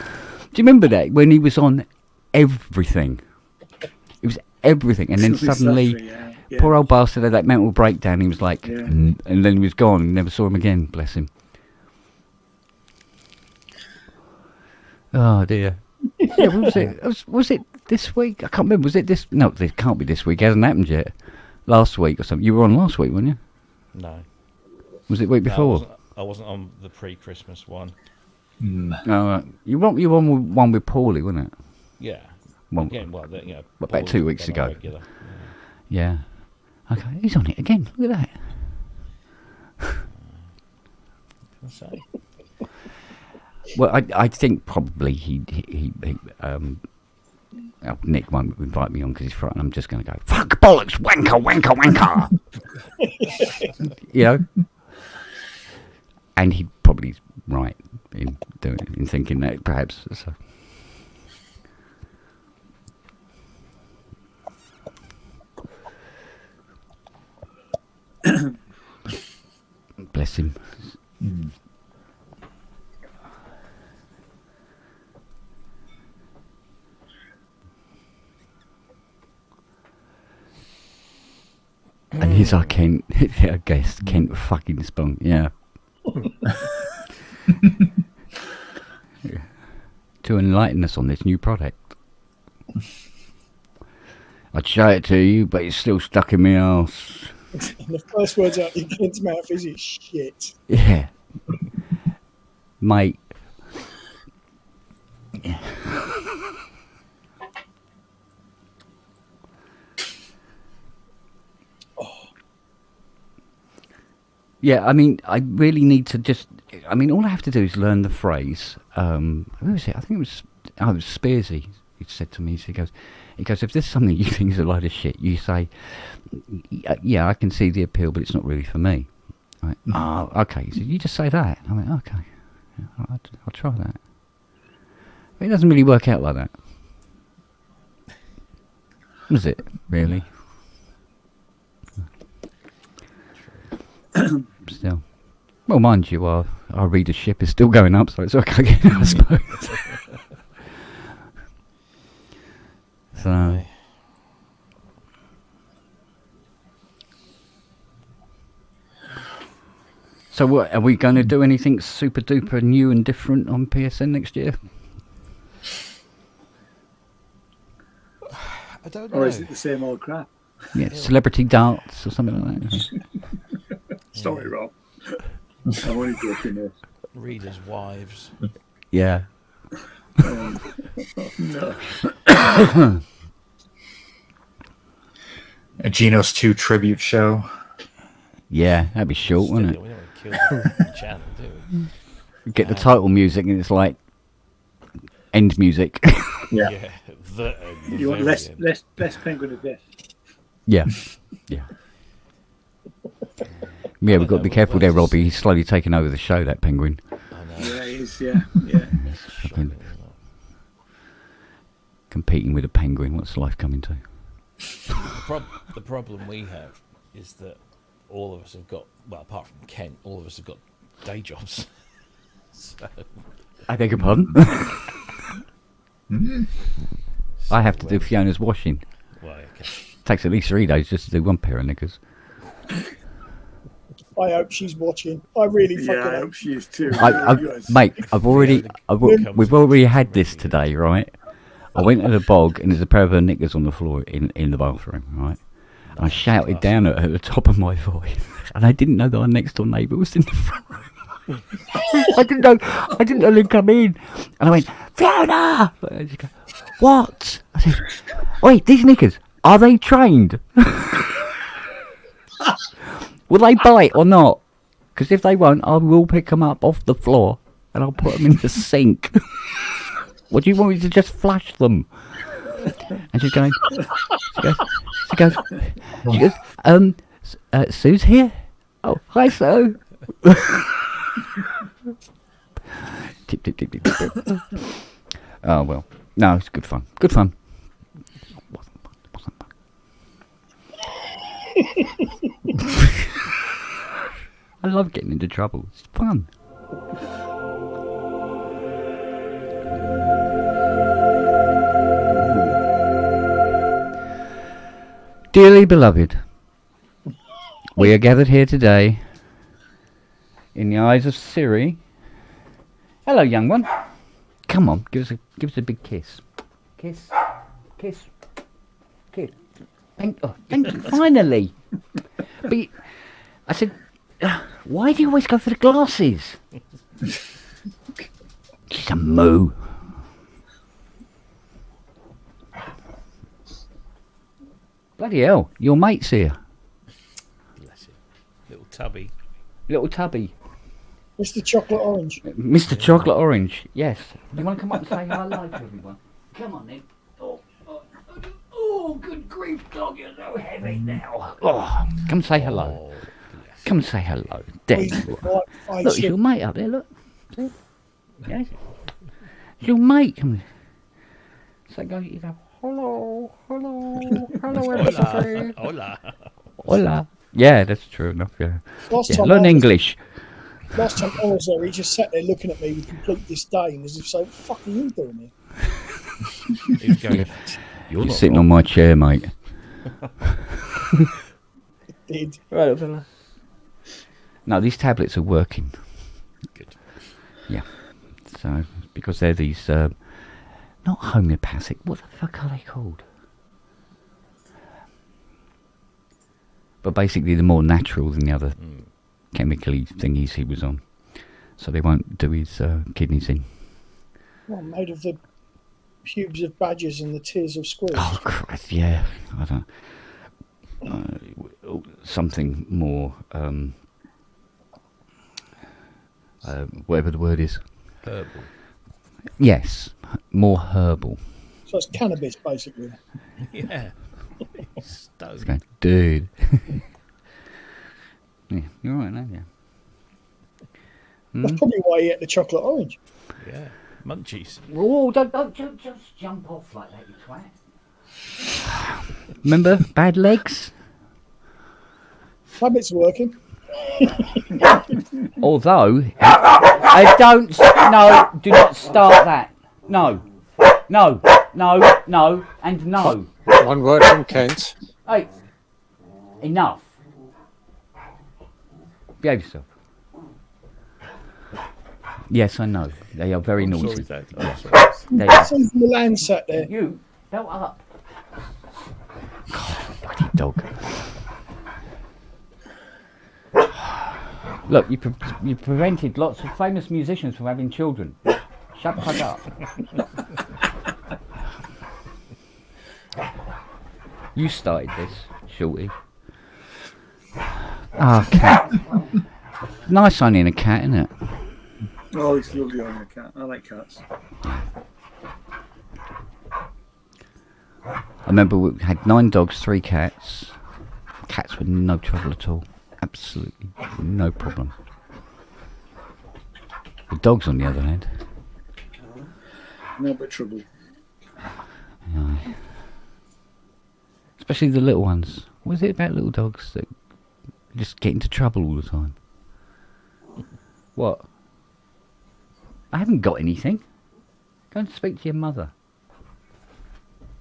you remember that when he was on everything? It was everything, and then Silly suddenly, Slattery, yeah. poor old bastard had that mental breakdown. He was like, Yeah. and then he was gone. And never saw him again. Bless him. Oh dear. Yeah, what was it? Was it this week? I can't remember. Was it this? No, it can't be this week. It hasn't happened yet. Last week or something. You were on last week, weren't you? No. Was it week No, before? I wasn't on the pre-Christmas one. No, you won one with Paulie, wasn't it? Yeah. One, Again, well, you know, What, about Paul's 2 weeks been a ago? regular. Yeah. Okay, he's on it again. Look at that. I'll say. Well, I think probably Nick won't invite me on because he's frightened. I'm just going to go, fuck, bollocks, wanker, wanker, wanker. You know? And he probably right in thinking that, perhaps. So. Bless him. He's our Kent. I guess Kent fucking Spunk. Yeah. To enlighten us on this new product. I'd show it to you, but it's still stuck in my ass. And the first words out of Kent's mouth is it's shit. Yeah. Mate. Yeah. Yeah, I mean, I really need to just... I mean, all I have to do is learn the phrase. Who was it? I think it was Spearsy. He said to me, he goes, if there's something you think is a load of shit, you say, yeah, I can see the appeal, but it's not really for me. I went, oh, okay. He said, you just say that. I went, okay. I'll try that. But it doesn't really work out like that. Does it, really? Still. Well, mind you, our readership is still going up, so it's okay, I suppose. So... So what, are we going to do anything super duper new and different on PSN next year? I don't know. Or is it the same old crap? Yeah, celebrity darts or something like that. Sorry, Rob. I'm only joking there. Readers' wives. Yeah. No. A Genos 2 tribute show. Yeah, that'd be short, wouldn't it? We don't want to kill the channel, do we? Get the title music and it's like end music. Yeah. Yeah. The You want very end. less penguin of death. Yeah. Yeah. Yeah, we've got to be careful there, Robbie. He's slowly taking over the show, that penguin. I know. Yeah, it is. Yeah, yeah. Shocking, isn't it? Competing with a penguin, what's life coming to? The problem we have is that all of us have got, well, apart from Kent, all of us have got day jobs. So, I beg your pardon? I have to do Fiona's washing. well, okay. Takes at least 3 days just to do one pair of knickers. I hope she's watching. I really Yeah, fucking I hope. hope she is too. Mate, we've already had this today, right? I went to the bog and there's a pair of her knickers on the floor in the bathroom, right? And I shouted down at her at the top of my voice, and I didn't know that our next door neighbour was in the front room. I didn't know they'd come in, and I went, Fiona! And she goes, what? I said, wait, these knickers, are they trained? Will they bite or not? Because if they won't, I will pick them up off the floor and I'll put them in the sink. What do you want me to just flash them? And she's going, she goes, Sue's here? Oh, hi, Sue. Tip, tip, tip, tip, tip. Oh, well. No, it's good fun. Good fun. Wasn't fun. I love getting into trouble. It's fun. Dearly beloved, we are gathered here today in the eyes of Siri. Hello, young one. Come on, give us a big kiss. Kiss. Thank you. Finally. But I said, why do you always go for the glasses? She's a moo. Bloody hell, your mate's here. Bless you. Little tubby. Little tubby. Mr. Chocolate Orange. Mr. Chocolate Orange, yes. You want to come up and say hello to everyone? Come on then. Oh, good grief, dog, you're so heavy now. Oh, come say hello. Come say hello. There you are. Look, it's your mate up there, look. See? Yes. It's your mate. Come so you go, hello, everybody. Hola. Yeah, that's true enough, yeah. Learn English. Last time I was there, he just sat there looking at me with complete disdain, as if so, what the fuck are you doing here? He's going, You're sitting on my chair, mate. did. Right, fella. No, these tablets are working. Good. Yeah. So, because they're these, not homeopathic, what the fuck are they called? But basically they're more natural than the other chemically thingies he was on. So they won't do his kidneys in. Well, made of the pubes of badgers and the tears of squirrels. Oh, Christ, yeah. I don't something more, whatever the word is. Herbal. Yes, more herbal. So it's cannabis, basically. Yeah. It's going, dude. Yeah, you're right, aren't you? That's probably why he ate the chocolate orange. Yeah. Munchies. Oh, don't just jump off like that, you twat. Remember, bad legs? Habits are working. Although, I don't, no, do not start that. No, and no. One word from Kent. Hey, enough. Behave yourself. Yes, I know. They are very noisy. Sorry, Dad. I'm sorry. They are. Since the land sat there. You, belt up. God, bloody dog. Look, you prevented lots of famous musicians from having children. Shut the fuck up. You started this, Shorty. Ah, cat. Nice owning a cat, isn't it? Oh, it's lovely on a cat. I like cats. I remember we had 9 dogs, 3 cats. Cats were no trouble at all. Absolutely no problem. The dogs, on the other hand. No but trouble. Yeah. Especially the little ones. What is it about little dogs that just get into trouble all the time? What? I haven't got anything. Go and speak to your mother.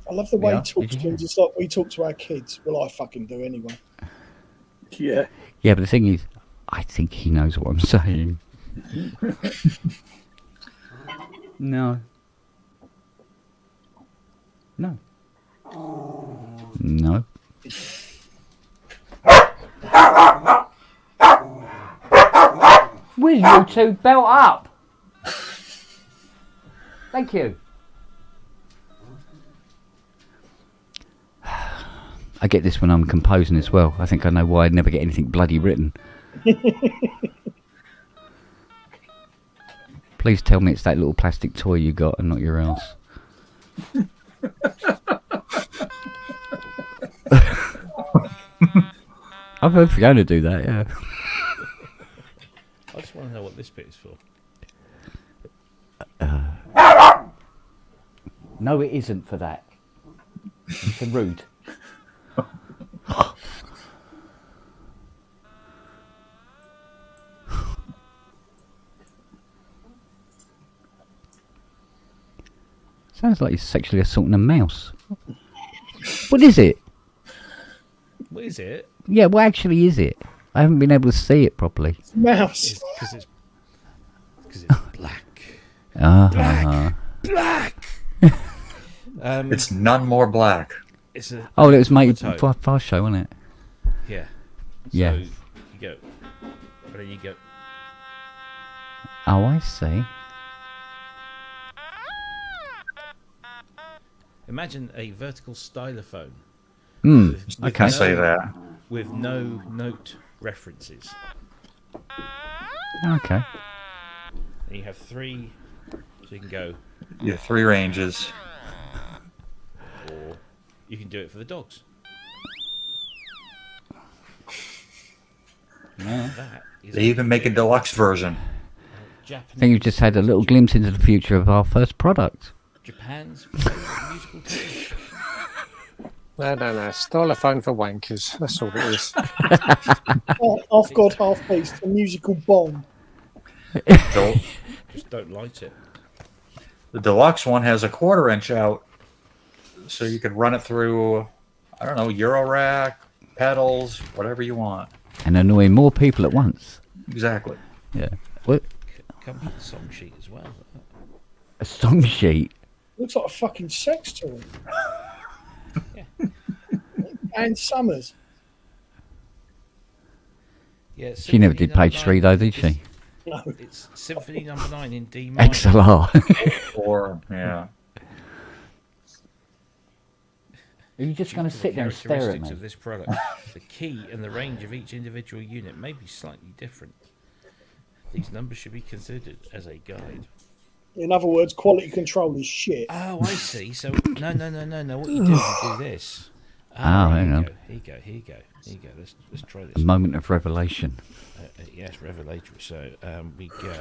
I love the way Yeah, he talks did to you? him, just like we talk to our kids. Well, I fucking do anyway. Yeah. Yeah, but the thing is, I think he knows what I'm saying. No. No. No. Will you two belt up? Thank you. I get this when I'm composing as well. I think I know why I never get anything bloody written. Please tell me it's that little plastic toy you got and not your ass. I'm going to do that, yeah. I just want to know what this bit is for. No, it isn't for that. It's rude. Sounds like he's sexually assaulting a mouse. What is it? What is it? Yeah, what actually is it? I haven't been able to see it properly. Mouse. Because it's black. Black. It's none more black. It's a. Oh, it was made Toad. for a fast show, wasn't it? Yeah. Yeah. So you go. But then you go. Oh, I see. Imagine a vertical stylophone. Hmm. with Okay. I say that. With no note references. Okay. And you have 3, so you can go, You have 3 ranges. or you can do it for the dogs. Yeah. That is They even make a deluxe version. I Japanese. think you've just had a little glimpse into the future of our first product. Japan's favorite musical TV. No. Stylophone for wankers. That's all it is. Half god, half beast. A musical bomb. The, Just don't light it. the deluxe one has a 1/4 inch out, so you could run it through, I don't know, Eurorack, pedals, whatever you want. And annoying more people at once. Exactly. Yeah. What? Come with the song sheet as well. A song sheet? Looks like a fucking sex toy. And Summers. Yeah, She never Symphony did page number 3 though, did nine. she? No. It's Symphony number 9 in D minor. XLR. Or yeah. Are you just going to Due to sit the there and stare at characteristics me? of this product, the key and the range of each individual unit may be slightly different. These numbers should be considered as a guide. In other words, quality control is shit. Oh, I see. So no. What you do this. Oh, here hang you on. go. Here you go. Let's try A this. moment of revelation. Yes, revelatory. So we go.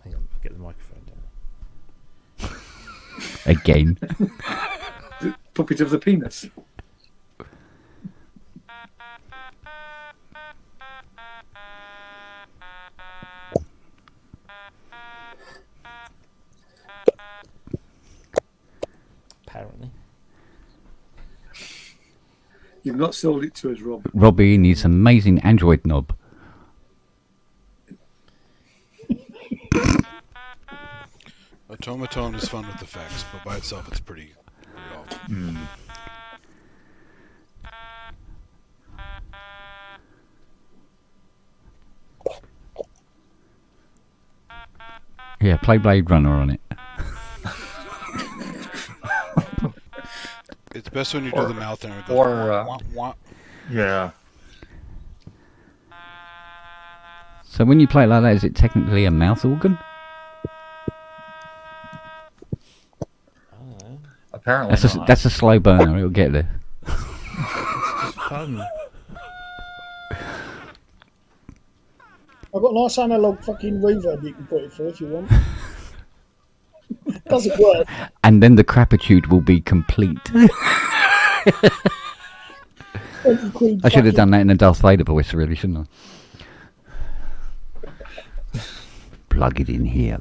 Hang on, I'll get the microphone down. Again. The puppet of the penis. Apparently. You've not sold it to us, Rob. Robbie needs an amazing Android knob. Automaton is fun with the facts, but by itself it's pretty awful. Yeah, play Blade Runner on it. It's best when you do the mouth and it goes or, wah, wah. Yeah. So when you play it like that, is it technically a mouth organ? Apparently not. That's a slow burner. It'll get there. It's fun. I've got a nice analog fucking reverb you can put it through if you want. Doesn't work. And then the crapitude will be complete. I should have done that in a Darth Vader voice, really, shouldn't I? Plug it in here.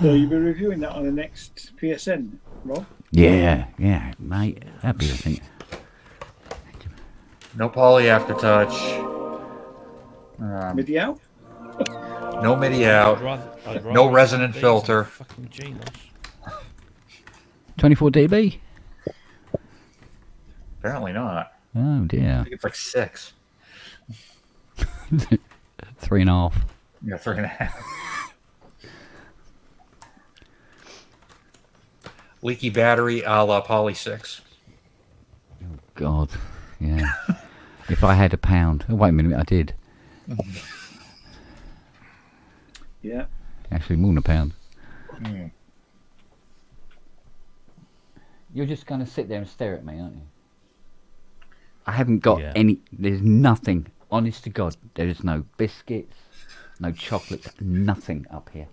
So you'll be reviewing that on the next PSN, Rob? Yeah, mate. That'd be the thing. No poly aftertouch. MIDI out? No MIDI out. I'd rather No resonant these filter. than Fucking Genos. 24 dB? Apparently not. Oh I dear. think it's like 6. 3.5. Yeah, 3.5. Leaky battery a la Poly 6. God. Yeah. If I had £1. Oh, wait a minute, I did. Yeah. Actually, more than £1. Mm. You're just going to sit there and stare at me, aren't you? I haven't got Yeah. any. There's nothing. Honest to God, there is no biscuits, no chocolates, nothing up here.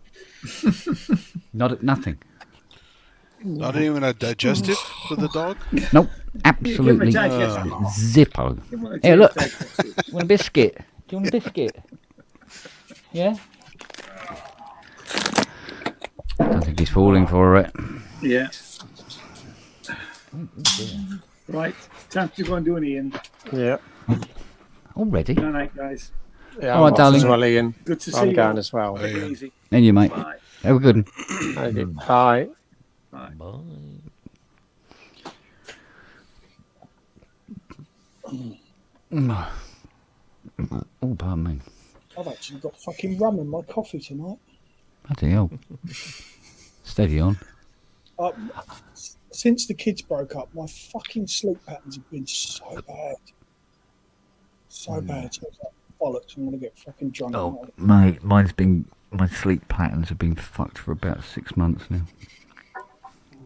Nothing. Not even a digestive for the dog? Nope. Absolutely digestive. zippo. You want to Hey, take look. that? Want a biscuit? Do you want a biscuit? Yeah? I think he's falling for it. Yeah. Right. Time to go and do an Ian. Yeah. Already? Good night, guys. Yeah, All right, I'm off darling. as well, Ian. Good to see I'm you. going as well. Take it Yeah. easy. And you, mate. Bye. Have a good one. Okay, bye. Bye. Oh, pardon me. I've actually got fucking rum in my coffee tonight. Bloody hell. Steady on. Since the kids broke up, my fucking sleep patterns have been so bad. So bad. So it's like bollocks. I'm going to get fucking drunk. Oh, mate, my sleep patterns have been fucked for about 6 months now.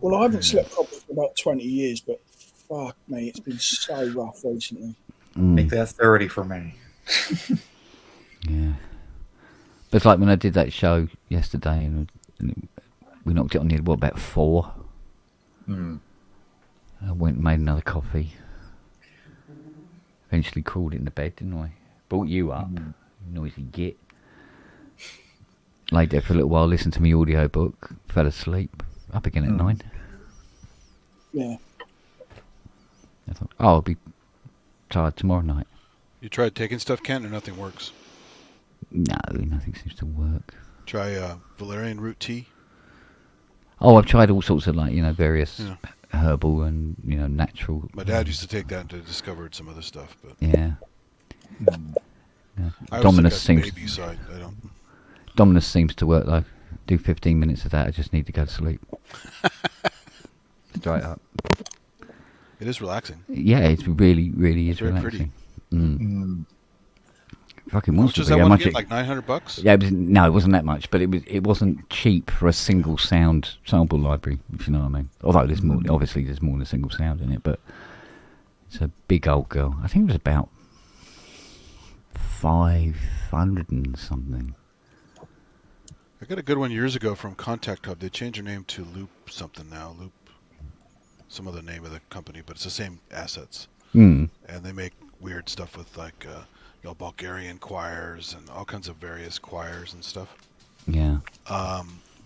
Well, I haven't slept properly for about 20 years, but fuck me, it's been so rough recently. Make that 30 for me. Yeah. But it's like when I did that show yesterday and we knocked it on the head, what, about 4? Mm. I went and made another coffee. Eventually crawled into bed, didn't I? Brought you up. Noisy git. laid there for a little while, listened to my audiobook, fell asleep, up again at 9. Yeah. I thought, oh, I'll be tired tomorrow night. You tried taking stuff, Kent, or nothing works? No, nothing seems to work. Try valerian root tea. Oh, I've tried all sorts of various Yeah. herbal and natural. My dad used to take that and discovered some other stuff, but Yeah. I Dominus was seems like a baby, so I don't. Dominus seems to work though. Do 15 minutes of that. I just need to go to sleep. Straight up. It is relaxing. Yeah, it's really, really It's is very relaxing. Fucking How much monster. is that How one much again? it- Like $900? Yeah, no, it wasn't that much, but it wasn't cheap for a single sound sample library, if you know what I mean. Although there's more, obviously there's more than a single sound in it, but it's a big old girl. I think it was about 500 and something. I got a good one years ago from Contact Hub. They changed their name to Loop something now. Loop, some other name of the company, but it's the same assets. Mm. And they make weird stuff with like Bulgarian choirs and all kinds of various choirs and stuff. Yeah.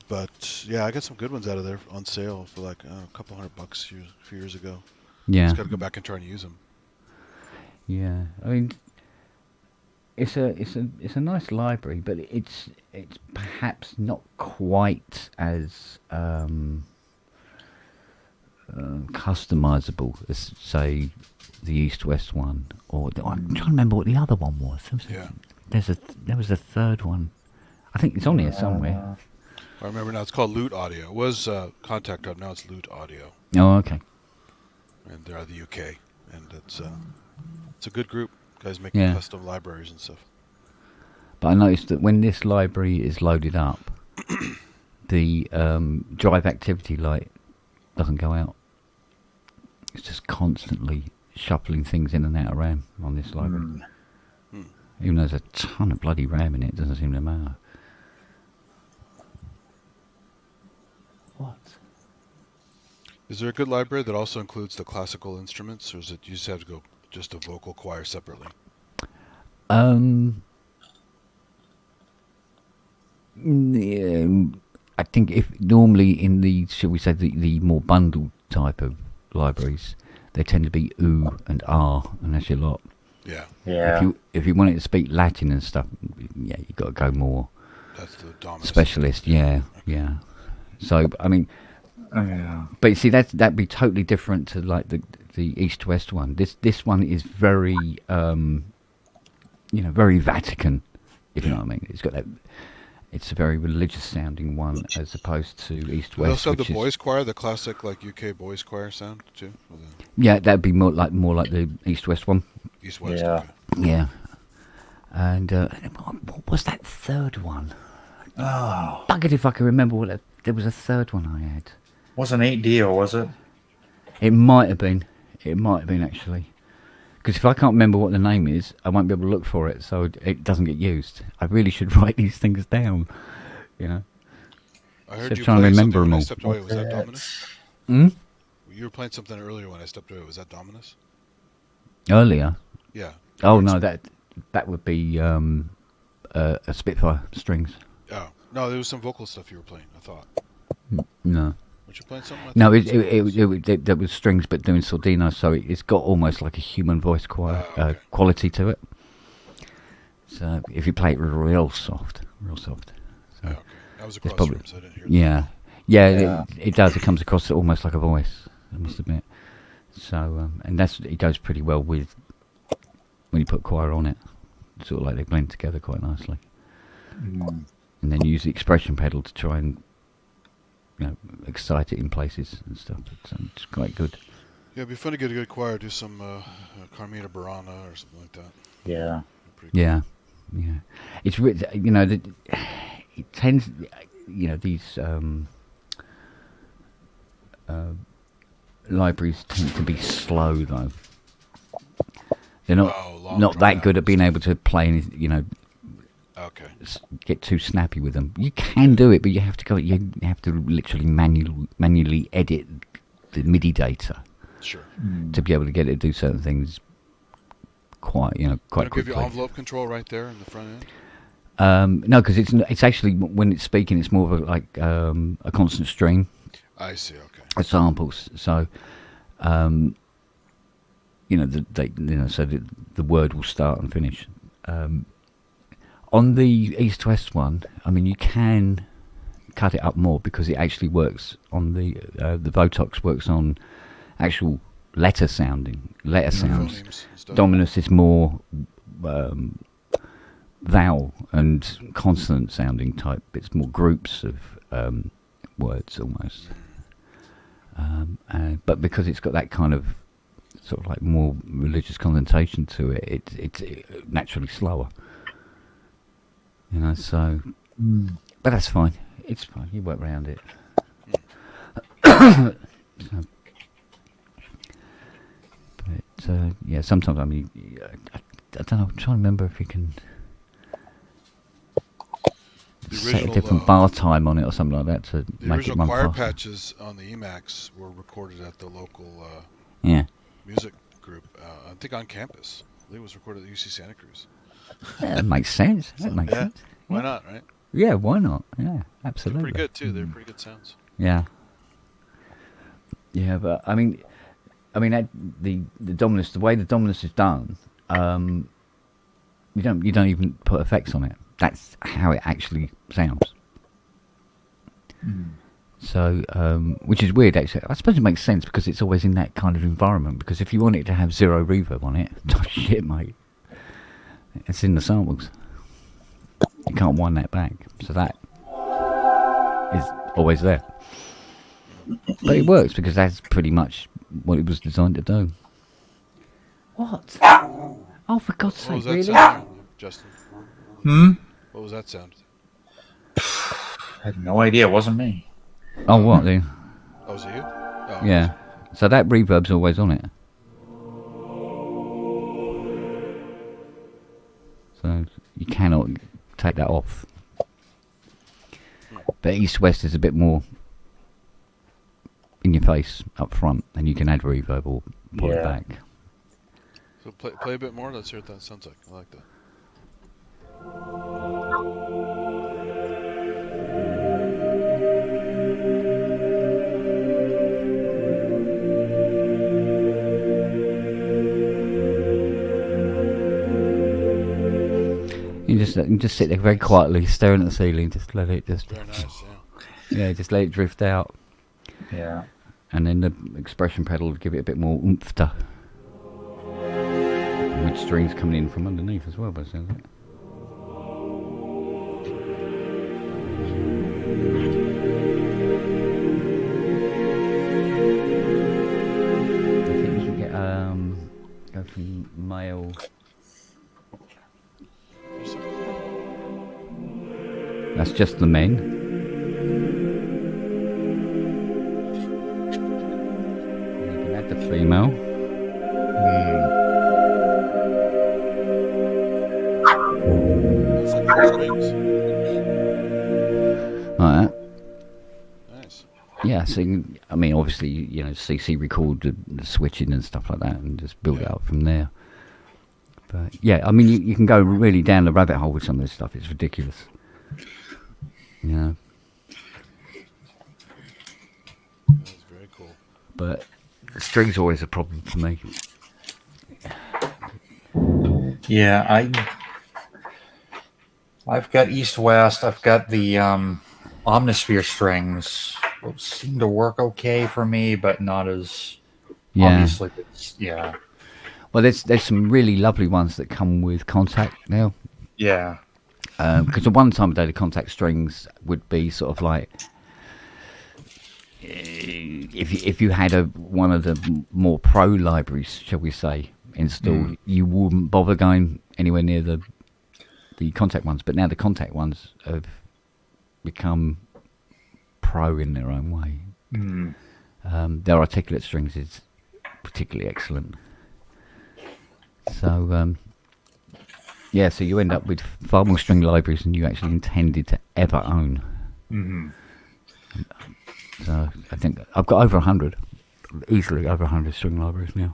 But yeah, I got some good ones out of there on sale for like a couple $100 a few years ago. Yeah. Just got to go back and try and use them. Yeah. I mean, it's a nice library, but it's perhaps not quite as customizable as say the East-West one, or I'm trying to remember what the other one was. Yeah. There was a third one. I think it's on here somewhere. I remember now. It's called Loot Audio. It was Contact Hub. Now it's Loot Audio, Oh, okay. and they're out of the UK. And it's a good group. Guys making Yeah. custom libraries and stuff. But I noticed that when this library is loaded up, the drive activity light doesn't go out. It's just constantly shuffling things in and out of RAM on this library. Even though there's a ton of bloody RAM in it, it doesn't seem to matter. What? Is there a good library that also includes the classical instruments, or is it you just have to go just a vocal choir separately? Yeah, I think if normally in the, shall we say, the more bundled type of libraries, they tend to be oo and ah, and that's your lot. Yeah, Yeah. If you wanted to speak Latin and stuff, yeah, you got to go more that's the dominant specialist. Yeah, yeah. So I mean, Yeah. but you see, that'd be totally different to like the East-West one. This one is very, very Vatican, if you know what I mean. It's got that. It's a very religious sounding one as opposed to They East-West. also have which the is- boys choir, the classic like UK boys choir sound too. Or the Yeah, that'd be more like the East-West one. East-West. Yeah. Okay. Yeah. And what was that third one? Oh. Buggered if I can remember there was a third one I had. Wasn't 8D, was it? It might have been. It might have been actually. Because if I can't remember what the name is, I won't be able to look for it, so it doesn't get used. I really should write these things down, you know. I heard So you trying to play remember something when them I all. stepped away. Was that Dominus? Hmm? You were playing something earlier when I stepped away. Was that Dominus? Earlier. Yeah. Oh no, that would be a Spitfire strings. Oh no, there was some vocal stuff you were playing. I thought. No. Were you playing something? I No, thought there was strings, but doing Sordino, so it's got almost like a human voice choir okay. quality to it. So if you play it real soft. So, Oh, okay. I was across probably- the room, so I didn't hear. yeah, Yeah. it does. It comes across almost like a voice, I must admit. So and it goes pretty well with when you put choir on it. Sort of like they blend together quite nicely. And then use the expression pedal to try and excite it in places and stuff. It's quite good. Yeah, it'd be fun to get a good choir. Do some Carmina Burana or something like that. Yeah. Pretty cool. Yeah, yeah. It's it tends, these libraries tend to be slow though. They're long not drawn that good out at being stuff. able to play, Okay. get too snappy with them. You can do it, but you have to literally manually edit the MIDI data Sure. to be able to get it to do certain things quite Gonna quite give you quickly. envelope control right there in the front end. No, because it's actually, when it's speaking, it's more of a constant stream I see. Okay. of samples. So, so the word will start and finish. On the East-West one, I mean, you can cut it up more because it actually works on the Votox works on actual letter sounds. Phonemes and stuff. Dominus is more vowel and consonant sounding type. It's more groups of words almost. But because it's got that kind of sort of like more religious connotation to it, it's naturally slower. You know, so but that's fine. It's fine. You work around it. Yeah, sometimes I mean, I don't know. I'm trying to remember if you can set a different bar time on it or something like that to The make it original run choir faster. patches on the Emacs were recorded at the local Yeah, music group. I think on campus. I think it was recorded at UC Santa Cruz. yeah, that makes sense. That makes yeah. sense. Why not, right? Yeah, why not? Yeah, They're absolutely. pretty good too. They're pretty good sounds. Yeah. Yeah, but I mean, the Dominus, the way the Dominus is done, you don't even put effects on it. That's how it actually sounds. So, which is weird actually. I suppose it makes sense because it's always in that kind of environment. Because if you want it to have zero reverb on it, oh shit, mate, it's in the samples. You can't wind that back, so that is always there. But it works because that's pretty much what it was designed to do. What? Oh, for God's What was sake, that really? sound, Justin? What was that sound? I had no idea. It wasn't me. Oh, what then? Oh, was it you? Oh, Yeah. So that reverb's always on it. So you cannot take that off. But East-West is a bit more in your face up front, and you can add reverb or pull it Yeah. back. So play a bit more. Let's hear what that sounds like. I like that. You just sit there very quietly, staring at the ceiling, just let it Very nice. Yeah. just let it drift out. Yeah. And then the expression pedal would give it a bit more oomph to. With strings coming in from underneath as well, by the sounds of it. I think you should get go from male. That's just the men. And you can add the female. That's like the strings. Like that. Nice. Yeah, so I mean, obviously, you know, CC record the switching and stuff like that, and just build it up from there. But yeah, I mean, you can go really down the rabbit hole with some of this stuff. It's ridiculous. You know, That's very cool. but strings are always a problem for me. Yeah, I've got East-West. I've got the Omnisphere strings. Those seem to work okay for me, but not as obviously. Yeah. Well, there's some really lovely ones that come with Contact now. Yeah. Because at one time of day, the Contact strings would be sort of like, if you had one of the more pro libraries, shall we say, installed, you wouldn't bother going anywhere near the Contact ones. But now the Contact ones have become pro in their own way. Their articulate strings is particularly excellent. So yeah, so you end up with far more string libraries than you actually intended to ever own. So I think I've got over 100, easily over 100 string libraries now.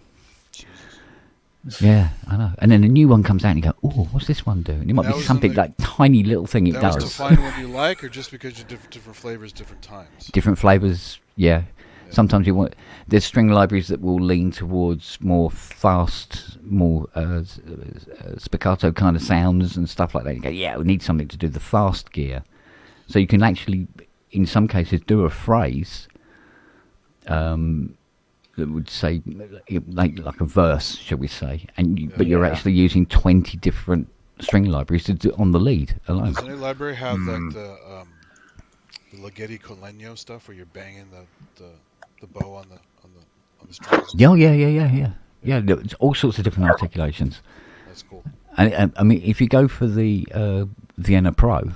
Yeah, I know. And then a new one comes out and you go, oh, what's this one doing? It might That be was something in the- like tiny little thing it That does. was to find what you like, or just because you different flavors, different times. Different flavors, yeah. Sometimes you want. There's string libraries that will lean towards more fast, more spiccato kind of sounds and stuff like that. You go, yeah, we need something to do the fast gear. So you can actually, in some cases, do a phrase that would say like a verse, shall we say? But you're actually using 20 different string libraries to do on the lead alone. Does any library have like the Ligeti con Leño stuff where you're banging the bow on the strings? Yeah. There's all sorts of different articulations. That's cool. And I mean, if you go for the Vienna Pro,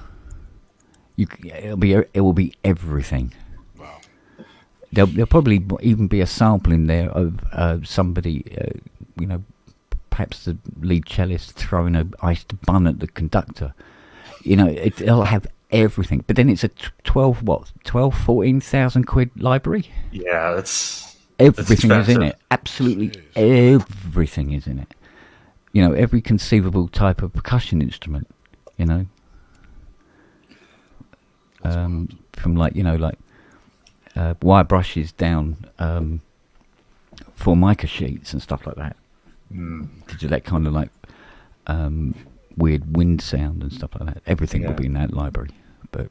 it will be everything. Wow. There'll probably even be a sample in there of somebody, perhaps the lead cellist throwing an iced bun at the conductor. It'll have everything. But then it's a 14,000 quid library. Yeah, that's Everything is in expensive. it. Absolutely everything is in it. Every conceivable type of percussion instrument, from wire brushes down Formica sheets and stuff like that. To do that kind of like weird wind sound and stuff like that. Everything will be in that library. But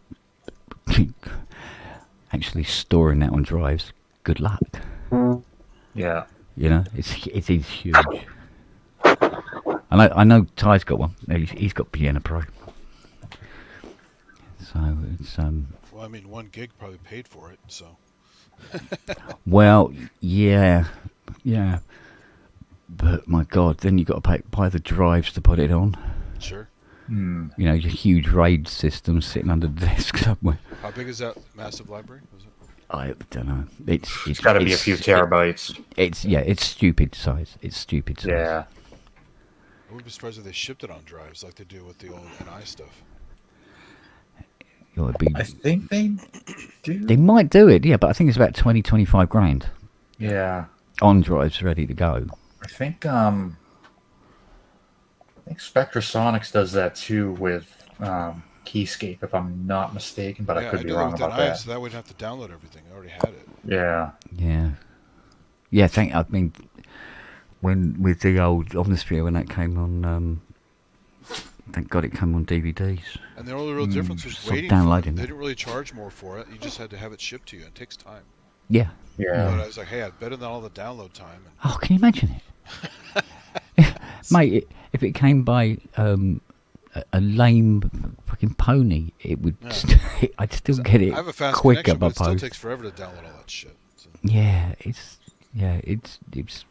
actually storing that on drives, good luck. Yeah. It is huge. I know Ty's got one. He's got Vienna Pro. So it's Well, I mean, 1 gig probably paid for it, so. Well, yeah. But my God, then you got to buy the drives to put it on. Sure. Your huge RAID system sitting under the desk somewhere. How big is that massive library? Was it? I don't know. It's got to be a few terabytes. It's stupid size. It's stupid size. Yeah. I wouldn't be surprised if they shipped it on drives like they do with the old NI stuff. It'd be, I think they do. they might do it, yeah, but I think it's about 25 grand Yeah. on drives ready to go. I think Spectrasonics does that too with Keyscape, if I'm not mistaken, but I could be did wrong with about NI, that. so that wouldn't have to download everything. I already had it. Yeah. Yeah. I mean, when with the old Omnisphere, when that came on, thank God it came on DVDs. And the only real difference was So waiting. downloading They it. didn't really charge more for it. You just had to have it shipped to you. It takes time. Yeah. Yeah. But I was like, hey, better than all the download time. And Oh, can you imagine it? Mate, if it came by a lame fucking pony, it would. Yeah. I'd still get it I have a fast quicker connection, by but it still post. takes forever to download all that shit. So. Yeah, it's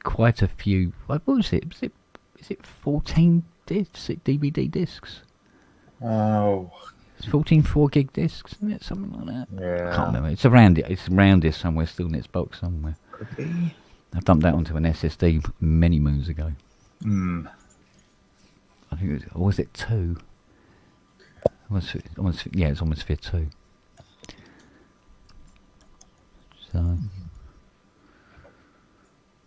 quite a few. What was it? Is it 14 discs, DVD discs? Oh. It's 14 4-gig discs, isn't it? Something like that. Yeah. I can't remember. It's around it. It's around this somewhere, still in its box somewhere. Could be. I dumped that onto an SSD many moons ago. I think it was. Or was it 2? Yeah, it's almost fit 2. So I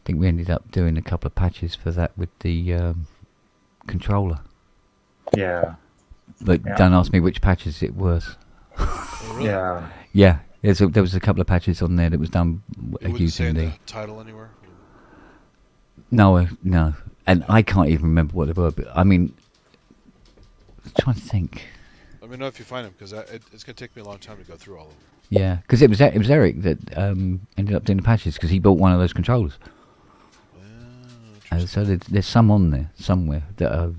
think we ended up doing a couple of patches for that with the controller. Yeah. But Yeah. don't ask me which patches it was. Oh, really? Yeah. Yeah, there was a couple of patches on there that was done It wouldn't say using in the. the title anywhere. No, and I can't even remember what they were. But I mean, I'm trying to think. Let me know if you find them, because it's going to take me a long time to go through all of them. Yeah, because it was Eric that ended up doing the patches because he bought one of those controllers. So there's some on there somewhere that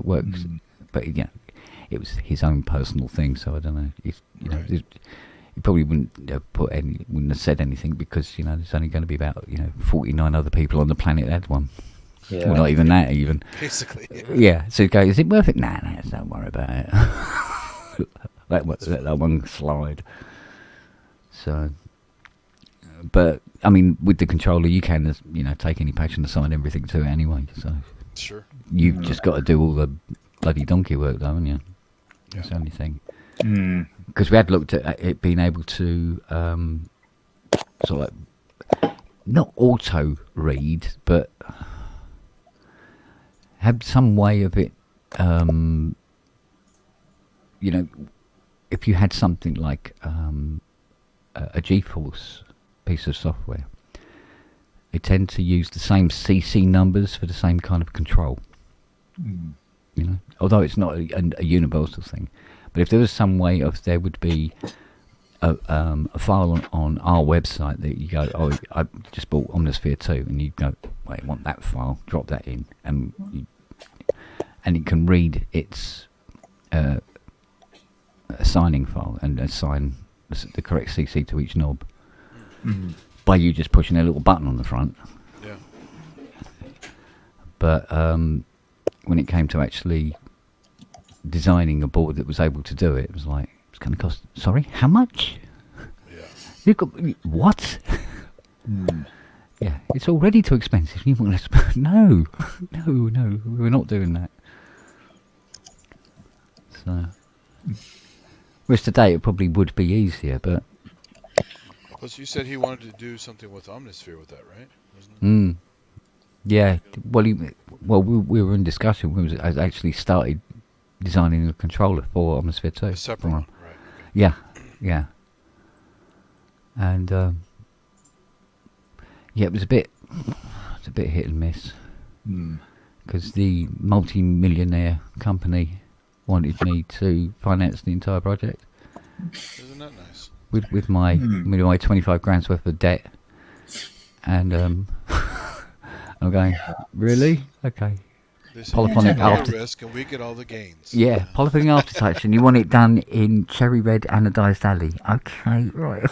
works, but yeah, it was his own personal thing. So I don't know. He probably wouldn't wouldn't have said anything because there's only going to be about 49 other people on the planet that had one. Yeah. Well, not even that, even. Basically. Yeah. So you go, is it worth it? Nah, don't worry about it. let that one slide. So, but I mean, with the controller, you can take any patch and assign everything to it anyway. So Sure. you've just got to do all the bloody donkey work, though, haven't you? That's the only thing. Because we had looked at it being able to sort of like not auto read, but had some way of it, you know, if you had something like a GeForce piece of software, they tend to use the same CC numbers for the same kind of control. You know, although it's not a universal thing, but if there was some way of there would be a file on our website that you go, oh, I just bought Omnisphere 2, and you go, wait, I want that file, drop that in, and it can read its assigning file and assign the correct CC to each knob by you just pushing a little button on the front. Yeah. But when it came to actually designing a board that was able to do it, it was like, it's going to cost, sorry, how much? Yeah. You got, what? Yeah, it's already too expensive. You want to no, we're not doing that. So, whereas today it probably would be easier, but Plus, you said he wanted to do something with Omnisphere with that, right? Wasn't it? yeah. Well, we were in discussion. I actually started designing a controller for Omnisphere 2. A separate one, right? Yeah. And yeah, it was a bit hit and miss because the multi-millionaire company wanted me to finance the entire project. Isn't that nice? With my 25 grand's worth of debt, and I'm going, really? Okay. They say Polyphonic you take all after- the risk and we get all the gains. Yeah, polyphonic aftertouch, and you want it done in cherry red anodized alley. Okay, right.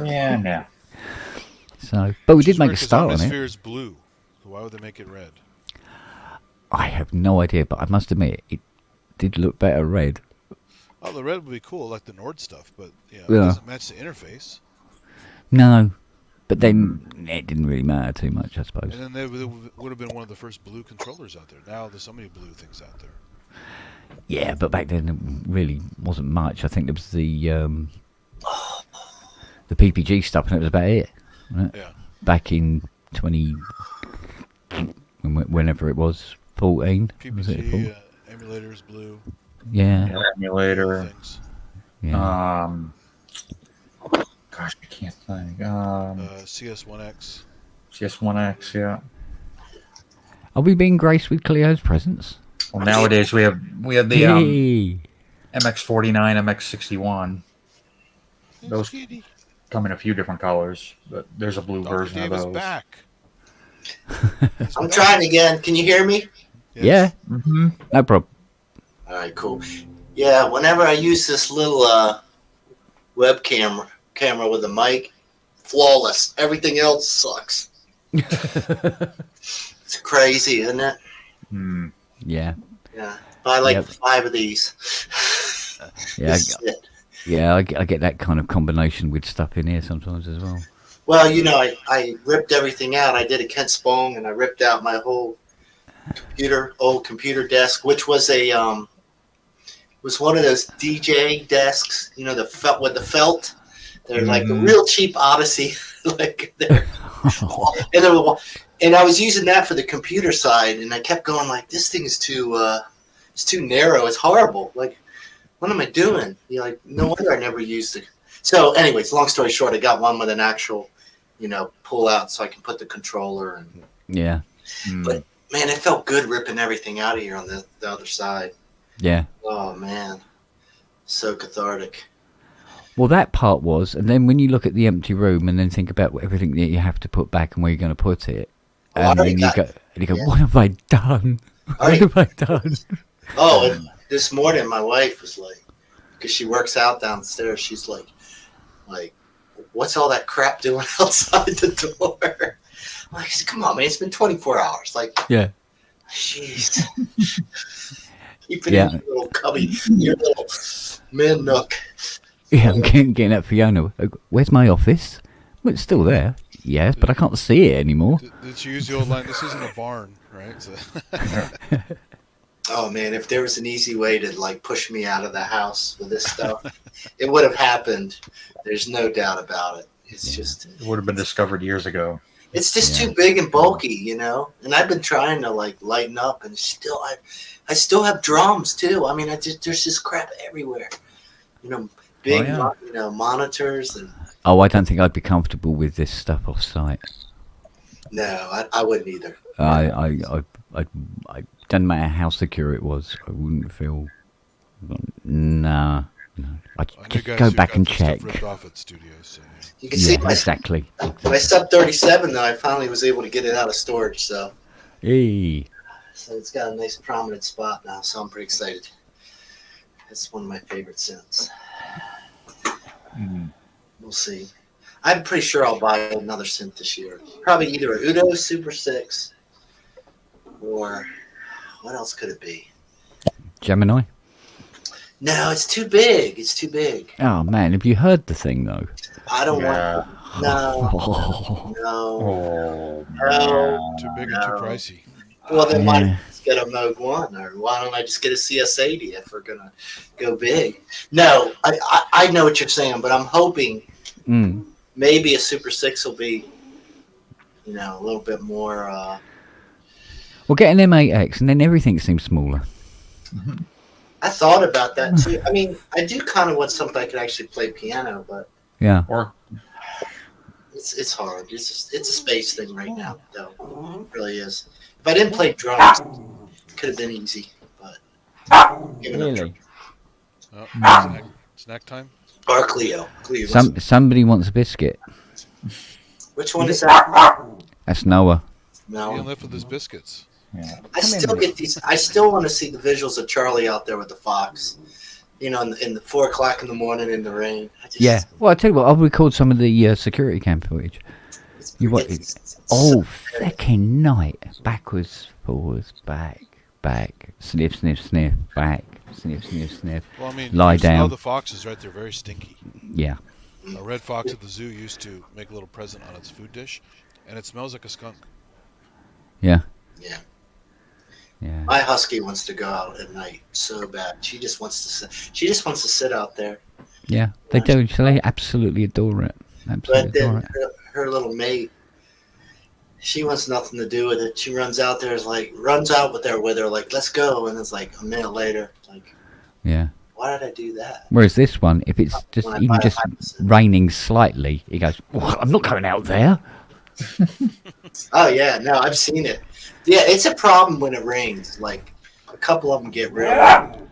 Yeah, no. So, but we did make a Which is start weird, 'cause on it. Omnisphere is blue. So why would they make it red? I have no idea, but I must admit it did look better red. Oh, the red would be cool, like the Nord stuff, but it Yeah. doesn't match the interface. No, but then it didn't really matter too much, I suppose. And then they would have been one of the first blue controllers out there. Now there's so many blue things out there. Yeah, but back then it really wasn't much. I think there was the PPG stuff, and it was about it. Right? Yeah. Back in whenever it was, 14. Was it PPG, emulators, blue, Yeah. Emulator. things. Yeah. Gosh, I can't think. CS1X. CS1X, yeah. Are we being graced with Cleo's presence? Well, nowadays we have the Yay. MX49, MX61. Those Kitty. come in a few different colors, but there's a blue Dr. version Dave of is those. back. I'm trying again. Can you hear me? Yeah, Mm-hmm. no problem. All right, cool. Yeah, whenever I use this little webcam camera with a mic, flawless. Everything else sucks. It's crazy, isn't it? Mm. Yeah. Yeah. Buy like Yep. 5 of these. Yeah, This is it. I get that kind of combination with stuff in here sometimes as well. Well, you know, I ripped everything out. I did a Kent Spong, and I ripped out my whole old computer desk, which was was one of those DJ desks, you know, the felt with the felt. They're like the real cheap Odyssey, like they're, and I was using that for the computer side, and I kept going like, this thing is too narrow. It's horrible. Like, what am I doing? You're like, no wonder I never used it. So, anyways, long story short, I got one with an actual, you know, pull out so I can put the controller and. Yeah. But man, it felt good ripping everything out of here on the other side. Yeah. Oh man, so cathartic. Well, that part was, and then when you look at the empty room and then think about everything that you have to put back and where you're going to put it, Well, and I then got- you go, yeah. what have I done? What I- have I done? Oh, and this morning my wife was like, because she works out downstairs, she's like, what's all that crap doing outside the door? I'm like, come on, man, it's been 24 hours. Like, Yeah. jeez. Keep it Yeah. in your little cubby, your little man nook. Yeah, I'm getting that Fiona. Where's my office? Well, it's still there. Yes, but I can't see it anymore. Did you use the old line? This isn't a barn, right? So, Oh man, if there was an easy way to like push me out of the house with this stuff, it would have happened. There's no doubt about it. It's just It would have been discovered years ago. It's just too big and bulky, you know. And I've been trying to like lighten up, and still, I still have drums too. I mean, there's just crap everywhere, you know, big, you know, monitors and. Oh, I don't think I'd be comfortable with this stuff off site. No, I wouldn't either. I doesn't matter how secure it was, I wouldn't feel. Nah. I'd just go back and check. Ripped off at studios, so, You can see exactly. my Sub 37. Though I finally was able to get it out of storage, so it's got a nice prominent spot now. So I'm pretty excited. It's one of my favorite synths. We'll see. I'm pretty sure I'll buy another synth this year. Probably either a Udo Super 6 or what else could it be? Gemini? No, it's too big. It's too big. Oh man, have you heard the thing though? I don't want. No. too big and too pricey. Well, then why don't I just get a Moog 1, or why don't I just get a CS80 if we're gonna go big? No, I know what you're saying, but I'm hoping maybe a Super 6 will be, you know, a little bit more. Well, get an M8X, and then everything seems smaller. I thought about that too. I mean, I do kind of want something I can actually play piano, but Or it's hard. It's a space thing right now, though. It really is. If I didn't play drums, it could have been easy. But Really? Oh, snack time. Or Cleo. Somebody wants a biscuit. Which one is that? That's Noah. He No. can live with his biscuits. I still get these. I still want to see the visuals of Charlie out there with the fox. You know, in the 4 o'clock in the morning in the rain. Yeah. Well, I tell you what, I'll record some of the security cam footage. You what? Oh, fucking night. Backwards, forwards, back, sniff, sniff, sniff, back, sniff, sniff, sniff. Well, I mean, lie you smell down. the foxes, right? They're very stinky. Yeah. A red fox at the zoo used to make a little present on its food dish, and it smells like a skunk. Yeah. Yeah. Yeah. My husky wants to go out at night so bad. She just wants to sit. She just wants to sit out there. Yeah. They do. They absolutely adore it. Absolutely But adore then it. her little mate, she wants nothing to do with it. She runs out there, runs out with her, like, let's go. And it's like a minute later, like, Yeah. why did I do that? Whereas this one, if it's just When I even buy a just 5%. raining slightly, he goes, well, I'm not going out there. Oh yeah, no, I've seen it. Yeah, it's a problem when it rains. Like a couple of them get real.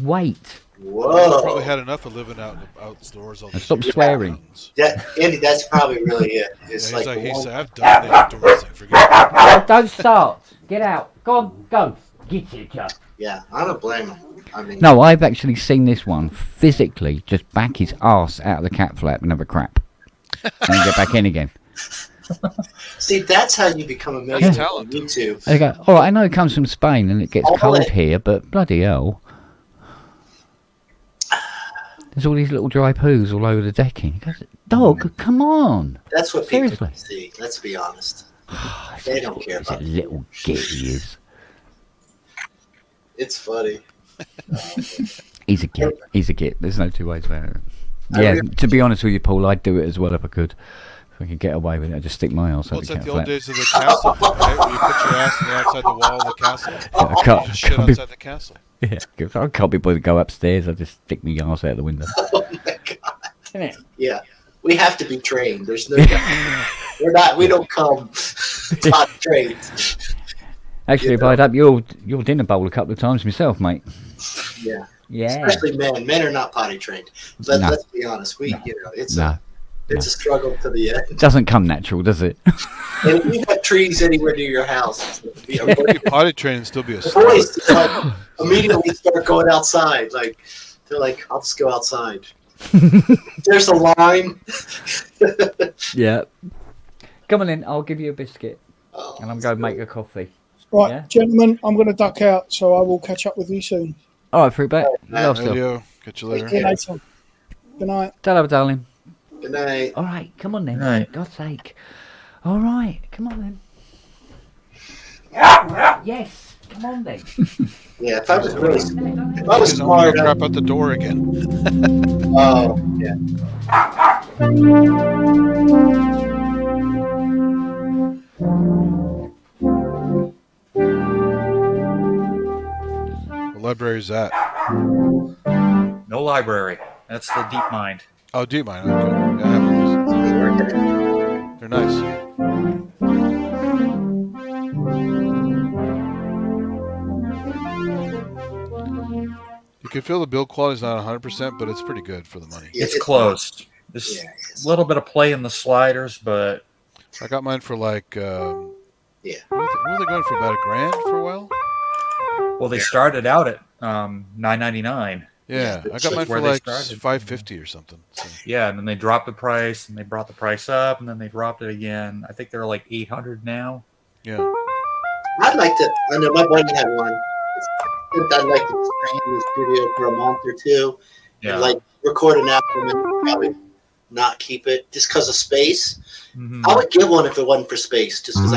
Wait. Whoa. Probably had enough of living outdoors all the Stop swearing. Andy, that's probably really it. It's Yeah, like he said, I've done the outdoors thing. Forget it. Don't start. Get out. Go on. Go. Get it, Jeff. yeah, I don't blame him. I mean, No, I've actually seen this one physically just back his ass out of the cat flap and have a crap. And then get back in again. see, that's how you become a That's millionaire on talent. YouTube. They go, all right, I know it comes from Spain and it gets Oh, cold it- here, but bloody hell. There's all these little dry poos all over the decking. He goes, dog, come on. That's what people Seriously. see. Let's be honest. They don't care He's a about it. little git, he is. It's funny. He's a git. He's a git. There's no two ways about it. Yeah, to be honest with you, Paul, I'd do it as well if I could. If I could get away with it, I'd just stick my ass Well, out it's the like cat the old flap. days of the castle thing, right? Where you put your ass on the outside the wall of the castle. I can't, You just shit can't be, outside the castle. yeah, I can't be bothered to go upstairs. I just stick my ass out the window. Oh my god. Yeah, we have to be trained. There's no. We're not. We don't come not trained. Actually, I've eyed up your dinner bowl a couple of times myself, mate. Yeah. Yeah. Especially men. Men are not potty trained. But No. let's be honest. It's No, it's a struggle to the end. it doesn't come natural, does it? And if you've got trees anywhere near your house, You could potty train and still be a the slut. boys like, immediately start going outside. Like they're like, I'll just go outside. There's a line. Yeah. Come on in, I'll give you a biscuit. Oh, And I'm going to make a coffee. Right, Yeah. gentlemen, I'm going to duck out, so I will catch up with you soon. All right, Fruitbat. Love stuff. Radio. Catch you later. See you later. Good night. Ta-ra, darling. Good night. All right, come on then. Right. God's sake. All right, come on then. Yes, come on then. Yeah, if I was really, if I was He's on smart, crap out the door again. oh yeah. library is that? No library. That's the DeepMind. Oh, DeepMind. Okay. Yeah, I have those. They're nice. You can feel the build quality is not 100%, but it's pretty good for the money. Yeah, It's close. There's a little bit of play in the sliders, but I got mine for like, Yeah. what were they going for, about $1,000 for a while? well, they started out at $9.99. Yeah, I got that's mine for where they like started. $550 or something. So. Yeah, and then they dropped the price, and they brought the price up, and then they dropped it again. I think they're like $800 now. Yeah. I'd like to. I know my buddy had one. I'd like to stay in the studio for a month or two, Yeah. and like record an album and probably not keep it just because of space. Mhm. I would get one if it wasn't for space, just because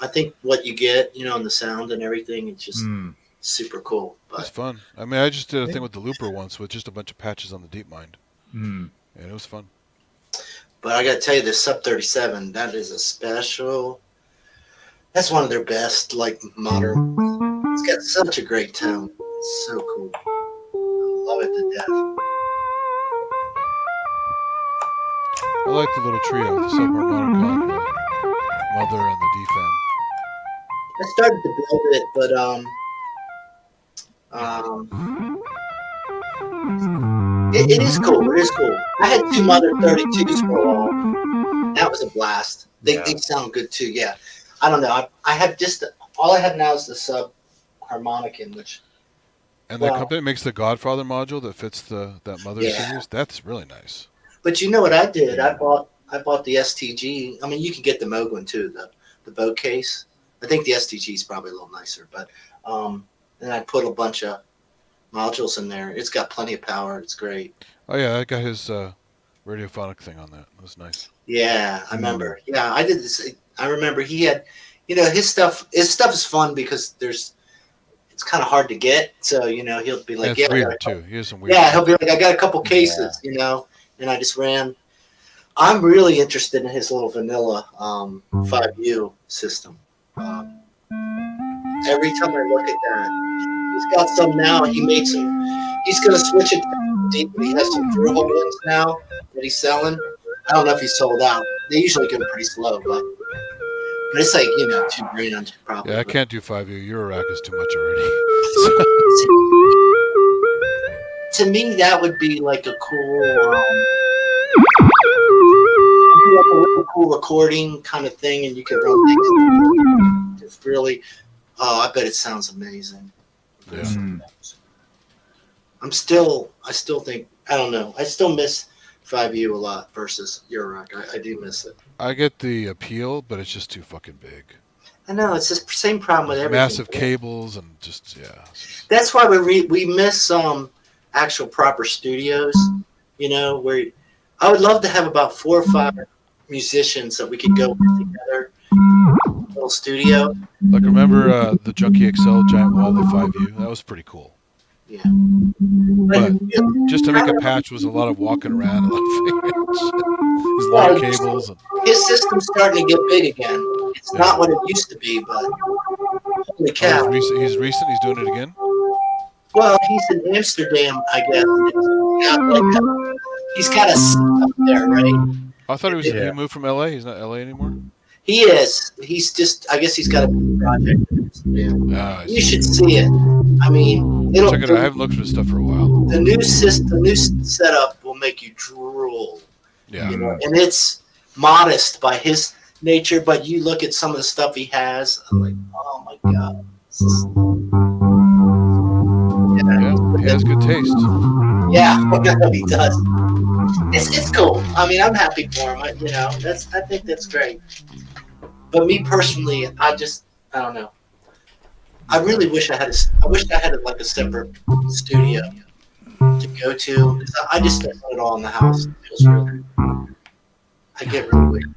I think what you get, you know, and the sound and everything, it's just Mm. super cool. It's But fun. I mean, I just did a thing with the Looper once with just a bunch of patches on the DeepMind. Mm. And it was fun. I got to tell you, the Sub 37, that is a special. That's one of their best, like modern. It's got such a great tone. It's so cool. I love it to death. I like the little trio, the subharmonica, the mother, and the D-Fam. I started to build it, but it is cool. It is cool. I had two Mother 32s for a while. That was a blast. They sound good too. Yeah. I don't know. I have just all I have now is the sub harmonicon, which. And the company makes the Godfather module that fits that mother series. That's really nice. But you know what I did? I bought the STG. I mean, you can get the Moog one too, the boat case. I think the STG is probably a little nicer, but and I put a bunch of modules in there. It's got plenty of power. It's great. Oh yeah, I got his radiophonic thing on that. It was nice. Yeah, I remember. Yeah, I did this. I remember he had, you know, his stuff. His stuff is fun because it's kind of hard to get. So you know, he'll be like, It's weird too. He has some weird. Yeah, he'll be like, I got a couple cases, you know, and I just ran. I'm really interested in his little vanilla 5U system. Every time I look at that, he's got some now. He made some. He's going to switch it to deep. He has some through hole ones now that he's selling. I don't know if he's sold out. They usually go pretty slow, but it's like, you know, $2,000 probably. Yeah, I can't do 5U. Eurorack is too much already. To me, that would be like a cool, recording kind of thing, and you can run things. It's really, I bet it sounds amazing. Yeah. I still think, I don't know. I still miss 5U a lot versus Eurorack. I do miss it. I get the appeal, but it's just too fucking big. I know, it's the same problem with everything. Massive cables and just, yeah. That's why we miss actual proper studios, you know, where I would love to have about 4 or 5 musicians that we could go together, little studio. Like, remember the Junkie XL Giant Wally 5U? That was pretty cool. Yeah. But just to make a patch was a lot of walking around and a lot of these long cables. And... His system's starting to get big again. It's not what it used to be, but holy cow. Oh, he's recent? He's doing it again? Well, he's in Amsterdam, I guess. He's got a seat up there, right? I thought he moved from LA. He's not LA anymore? He is. He's just, I guess he's got a big project. Yeah. You should see it. I mean, check it out. I haven't looked for this stuff for a while. The new system, the new setup will make you drool. Yeah. You know? And it's modest by his nature, but you look at some of the stuff he has, I'm like, oh my God. Yeah, he has good taste. Yeah, he does. It's cool. I mean, I'm happy for him. I think that's great. But me personally, I don't know. I really wish I had like a separate studio to go to. I just don't put it all in the house. It feels really. I get really weird.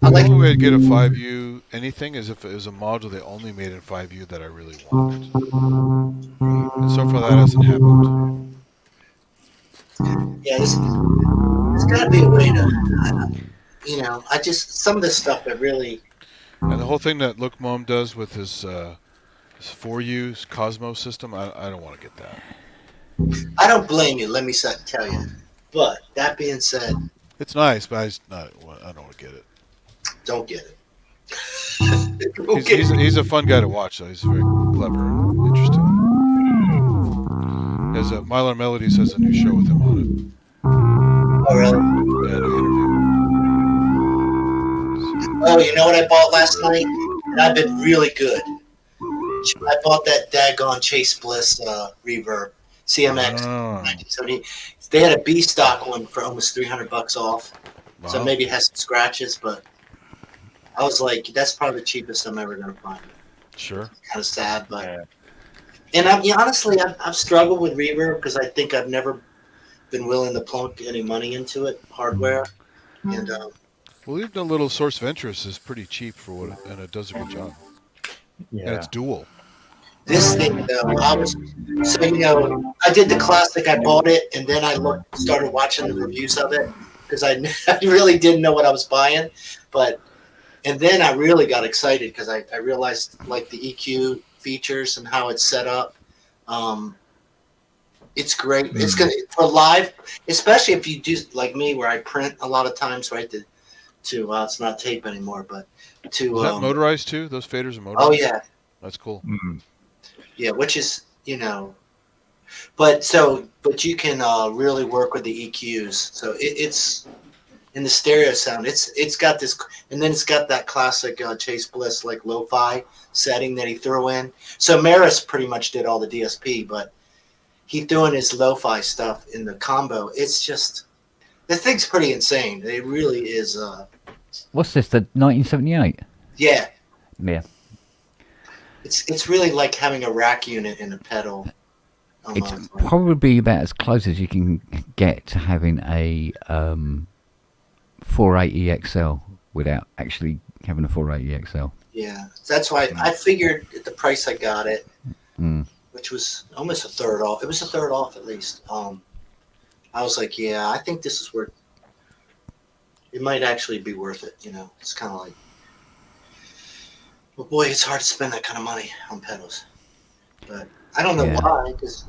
The only way I'd get a 5U anything is if it was a module they only made in 5U that I really wanted. And so far that hasn't happened. Yeah, there's got to be a way to, some of the stuff that really. And the whole thing that Look Mom does with his This 4U Cosmos system. I don't want to get that. I don't blame you. Let me tell you. But that being said, It's nice, but I don't want to get it. don't get it. He's a fun guy to watch, though. He's very clever and interesting. Mylar Melodies has a new show with him on it. Oh, really? Yeah, new interview. Oh, you know what I bought last night? And I've been really good. I bought that daggone Chase Bliss reverb. CMX Oh. 1970. They had a B stock one for almost $300 off. Wow. So maybe it has some scratches, but I was like, that's probably the cheapest I'm ever going to find. Sure. Kind of sad, but. Yeah. And honestly, I've struggled with reverb because I think I've never been willing to plunk any money into it, hardware. And Well, even a little source of interest is pretty cheap for what, and it does a good job. And Yeah. it's dual. this thing, though, I did the classic. I bought it, and then I started watching the reviews of it because I really didn't know what I was buying. And then I really got excited because I realized like the EQ features and how it's set up. It's great. It's good for live, especially if you do like me, where I print a lot of times, right? To it's not tape anymore, but to Is that motorized too? Those faders are motorized? oh yeah, That's cool. yeah, which is but you can really work with the EQs. So it's in the stereo sound. It's got this, and then it's got that classic Chase Bliss like lo-fi setting that he threw in. So Maris pretty much did all the DSP, but he threw in his lo-fi stuff in the combo. It's just the thing's pretty insane. It really is. What's this? The 1978? Yeah, Yeah. it's really like having a rack unit in a pedal. It's almost. probably about as close as you can get to having a 480 XL without actually having a 480 XL. Yeah, that's why I figured at the price I got it, Mm. which was almost a third off. It was a third off at least. I was like, yeah, I think this is worth. It might actually be worth it. It's kind of like, well, boy, it's hard to spend that kind of money on pedals. But I don't know Yeah. why, because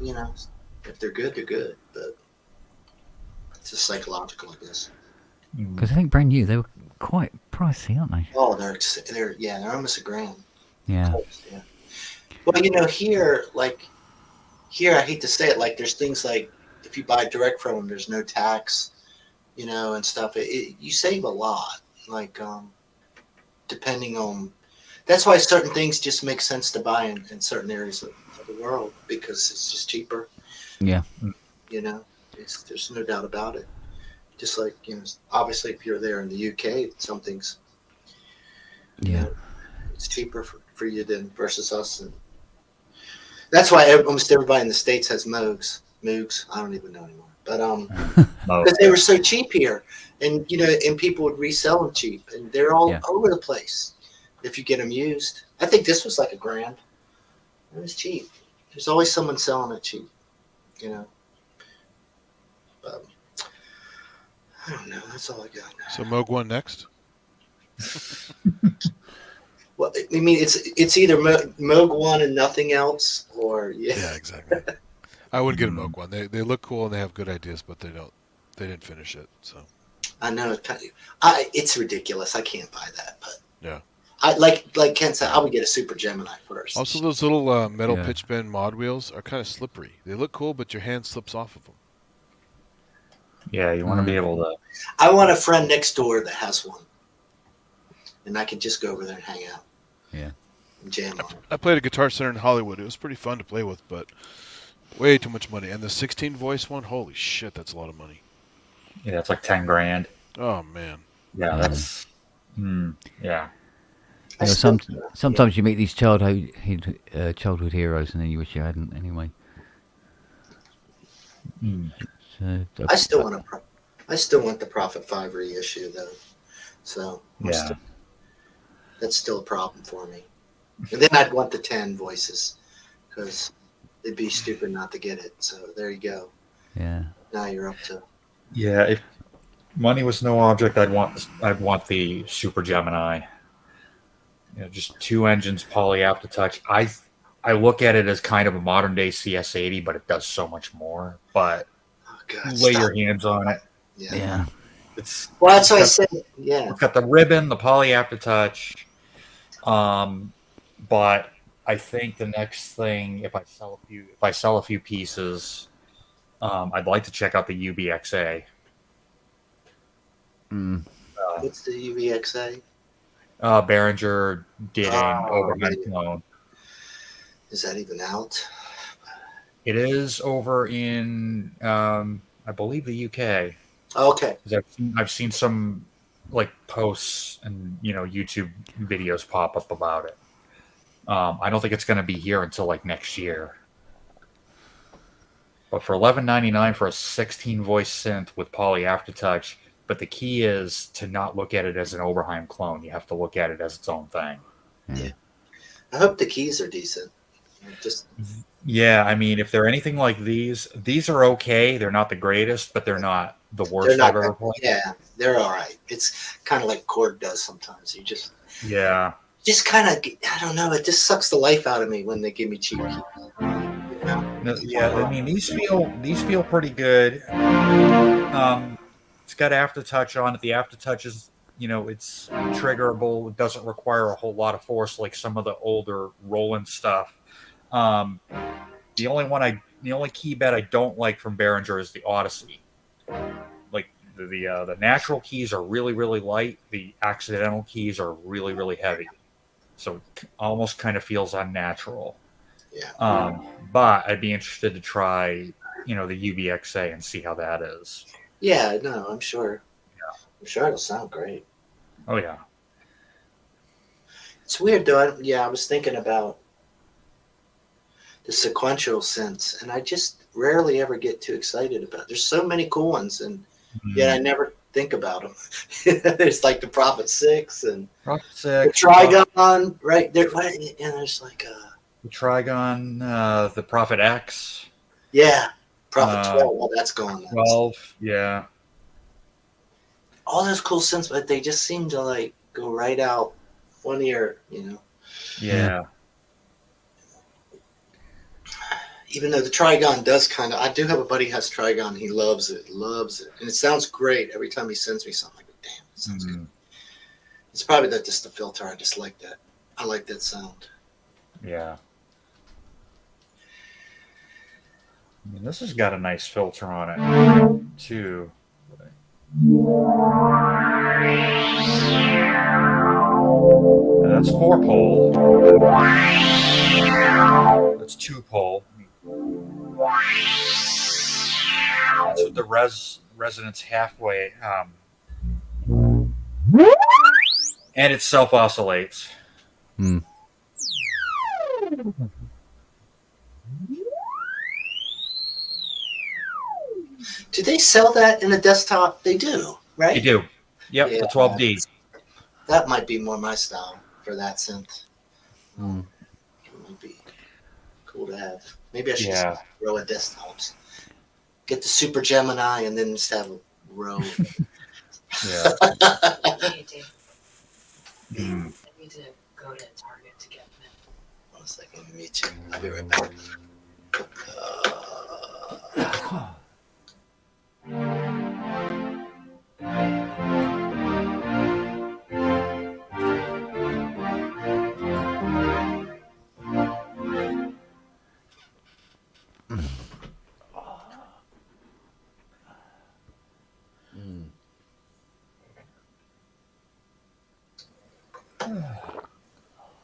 if they're good, they're good. But it's just psychological, I guess. Because I think brand new, they were quite pricey, aren't they? Oh, they're almost $1,000. Yeah. Close, yeah. Well, here, I hate to say it, like there's things like if you buy direct from them, there's no tax, and stuff. You save a lot, like depending on. That's why certain things just make sense to buy in certain areas of the world because it's just cheaper. Yeah. There's no doubt about it. Just like obviously if you're there in the UK, some things. Yeah. It's cheaper for you than versus us, and that's why almost everybody in the States has Moogs. I don't even know anymore, but because they were so cheap here, and and people would resell them cheap, and they're all over the place if you get them used. I think this was like $1,000. It was cheap. There's always someone selling it cheap, But I don't know. That's all I got. So Moog 1 next? Well, I mean, it's either Moog 1 and nothing else, or Yeah, exactly. I wouldn't get a Moog 1. They look cool and they have good ideas, but they didn't finish it. So I know it's ridiculous. I can't buy that, but yeah. I like Ken said, I would get a Super Gemini first. Also, those little metal pitch bend mod wheels are kind of slippery. They look cool, but your hand slips off of them. Yeah, you want to be able to. I want a friend next door that has one, and I can just go over there and hang out. Yeah. And jam on it. I played a Guitar Center in Hollywood. It was pretty fun to play with, but way too much money. And the 16 voice one, holy shit, that's a lot of money. Yeah, it's like $10,000. Oh man. Yeah, that's. Yeah. Sometimes you meet these childhood heroes, and then you wish you hadn't anyway. So, I still want the Prophet 5 reissue though, so that's still a problem for me. And then I'd want the 10 voices because it'd be stupid not to get it. So there you go. Yeah. Now you're up to. Yeah, if money was no object, I'd want the Super Gemini. Just 2 engines, poly aftertouch. I look at it as kind of a modern day CS80, but it does so much more. But Oh, God, lay stop. your hands on it. Yeah. It's Well, that's what I it's got, said. Yeah. it's got the ribbon, the poly aftertouch. But I think the next thing, if I sell a few pieces, I'd like to check out the UBXA. What's the UVXA? Behringer did an Oh, Oberheim yeah. clone. Is that even out? It is over in, I believe, the UK. Okay. 'Cause I've seen some like posts and YouTube videos pop up about it. I don't think it's going to be here until like next year. But for $11.99 for a 16 voice synth with poly aftertouch, but the key is to not look at it as an Oberheim clone. You have to look at it as its own thing. Yeah. I hope the keys are decent. Just Yeah, I mean, if they're anything like these are okay. They're not the greatest, but they're not the they're worst not. I've ever played. Yeah, they're all right. It's kind of like Korg does sometimes. You just Yeah. kind of, I don't know. It just sucks the life out of me when they give me cheap keys. You know? No, yeah, I mean these feel pretty good. It's got aftertouch on it. The aftertouch is, it's triggerable. It doesn't require a whole lot of force like some of the older Roland stuff. The only key bed I don't like from Behringer is the Odyssey. Like the natural keys are really, really light. The accidental keys are really, really heavy. So it almost kind of feels unnatural. Yeah. But I'd be interested to try, the UVXA and see how that is. Yeah, no, I'm sure. Yeah. I'm sure it'll sound great. Oh yeah. It's weird though. I was thinking about the sequential synths, and I just rarely ever get too excited about it. There's so many cool ones, and yet I never think about them. There's like the Prophet 6 and Prophet the 6, Trigon, right? There's like the Trigon, the Prophet X. Yeah, Prophet 12. Well, that's gone now. 12, yeah. All those cool synths, but they just seem to like go right out one ear, Yeah. Even though the Trigon does kind of, I do have a buddy who has Trigon. He loves it, and it sounds great every time he sends me something. Like, damn, it sounds good. It's probably just the filter. I just like that. I like that sound. Yeah. I mean, this has got a nice filter on it too. And that's 4-pole. That's 2-pole. That's with the resonance halfway. And it self-oscillates. Do they sell that in a desktop? They do, right? You do. Yep, Yeah. the 12D. That might be more my style for that synth. It might be cool to have. Maybe I should just row of desktops. Get the Super Gemini and then just have a row. Yeah. Hey, Dave. I need to go to Target to get them. 1 second, me too. I'll be right back.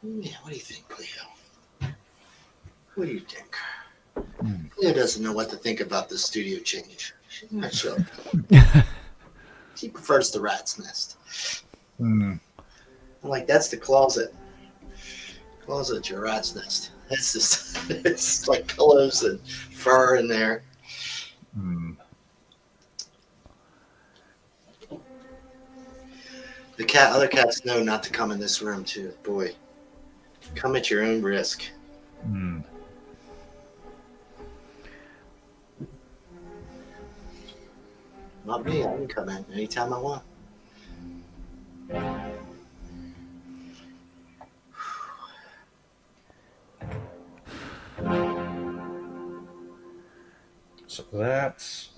Yeah, what do you think, Cleo? What do you think? Cleo doesn't know what to think about the studio change. She's not sure. She prefers the rat's nest. I'm like, that's the closet. Closet, your rat's nest. That's just, it's like pillows and fur in there. The other cats know not to come in this room too. Boy, come at your own risk. Not me. I can come in anytime I want. So that's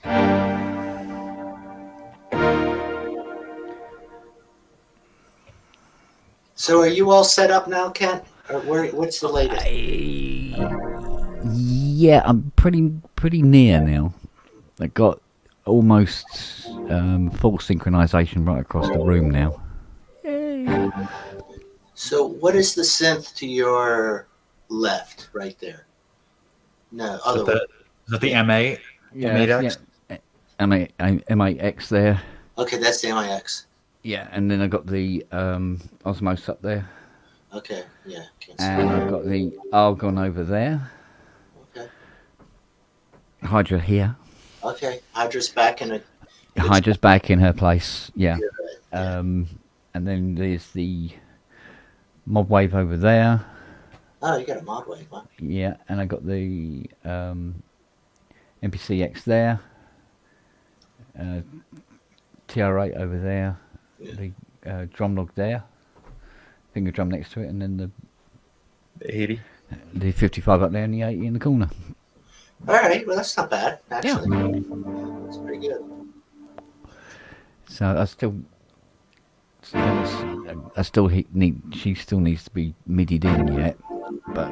So are you all set up now, Kent? Or what's the latest? Yeah, I'm pretty near now. I got almost full synchronization right across the room now. So what is the synth to your left, right there? No, other way. is that the M8? M8X? Yeah. M8X there. Okay, that's the MIX. Yeah, and then I got the Osmos up there. Okay, yeah. Can't see. And I've got the Argon over there. Okay. Hydra here. Okay, Hydra's back in a. Hydra's back in her place. Yeah. Yeah. And then there's the Mob Wave over there. Oh, you got a mod wave, huh? Yeah, and I got the NPCX there. TR8 over there. Yeah. The drum log there. Finger drum next to it, and then The 80. the 55 up there and the 80 in the corner. All right, well that's not bad actually. That's pretty good. So I still need. She still needs to be midied in yet, but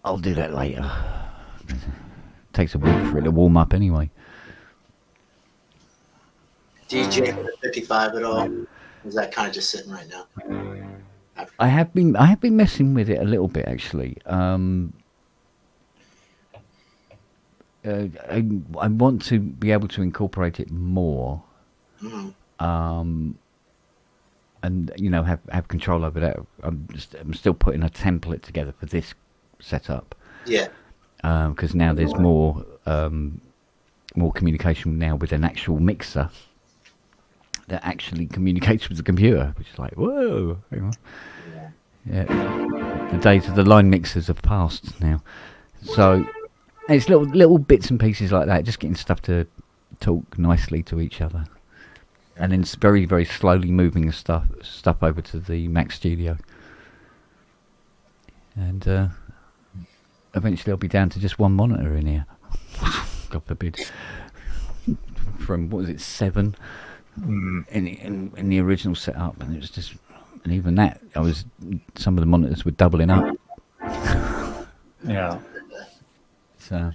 I'll do that later. Takes a week for it to warm up anyway. DJ with the 55 at all? Is that kind of just sitting right now? I have been messing with it a little bit actually. I want to be able to incorporate it more, and have control over that. I'm still putting a template together for this setup. Yeah. Because now there's more communication now with an actual mixer that actually communicates with the computer, which is like, whoa, hang on. Yeah, the days of the line mixers have passed now. So it's little bits and pieces like that, just getting stuff to talk nicely to each other, and then it's very, very slowly moving the stuff over to the Mac Studio, and eventually I'll be down to just one monitor in here. God forbid. From what was it, 7 in the original setup, and it was just, and even that, some of the monitors were doubling up. Yeah. So,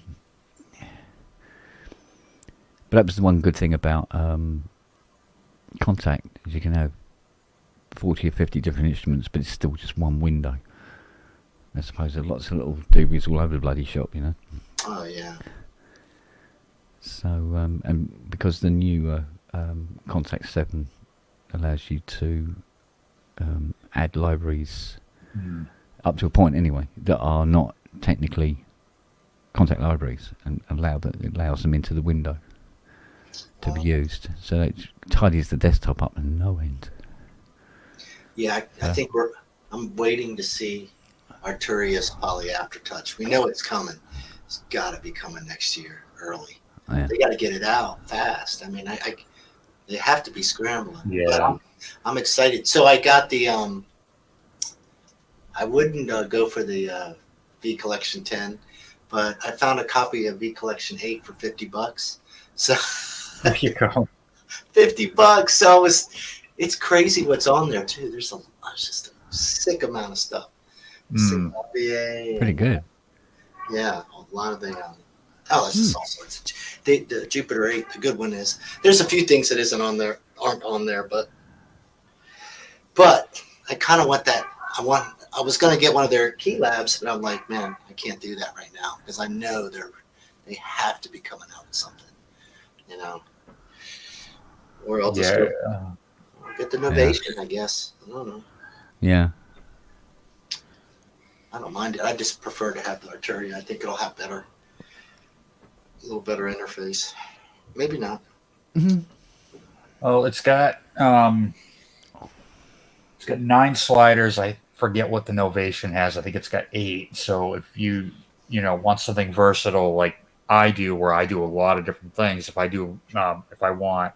but that was the one good thing about Contact, is you can have 40 or 50 different instruments, but it's still just one window. I suppose there are lots of little doobies all over the bloody shop, you know. Oh yeah. So, and because the new Contact 7 allows you to add libraries up to a point anyway that are not technically Contact libraries, and it allows them into the window to be used. So it tidies the desktop up in no end. Yeah, I think I'm waiting to see Arturius Poly Aftertouch. We know it's coming. It's got to be coming next year, early. Oh, yeah. They got to get it out fast. I mean, they have to be scrambling. Yeah. But I'm excited. So I got the I wouldn't go for the V Collection 10, but I found a copy of V Collection 8 for $50. So There you go. $50. So it's crazy what's on there too. There's just a sick amount of stuff. Pretty good. Yeah, a lot of the it's just all sorts of the Jupiter 8. The good one is there's a few things that aren't on there, but I kind of want that. I was going to get one of their key labs, but I'm like, man, I can't do that right now because I know they have to be coming out with something, you know. Or I'll just get the Novation, I guess. I don't know. Yeah. I don't mind it. I just prefer to have the Arturia. I think it'll have a little better interface. Maybe not. Mm-hmm. Well, it's got 9 sliders. I forget what the Novation has. I think it's got 8. So if you want something versatile like I do, where I do a lot of different things, if I want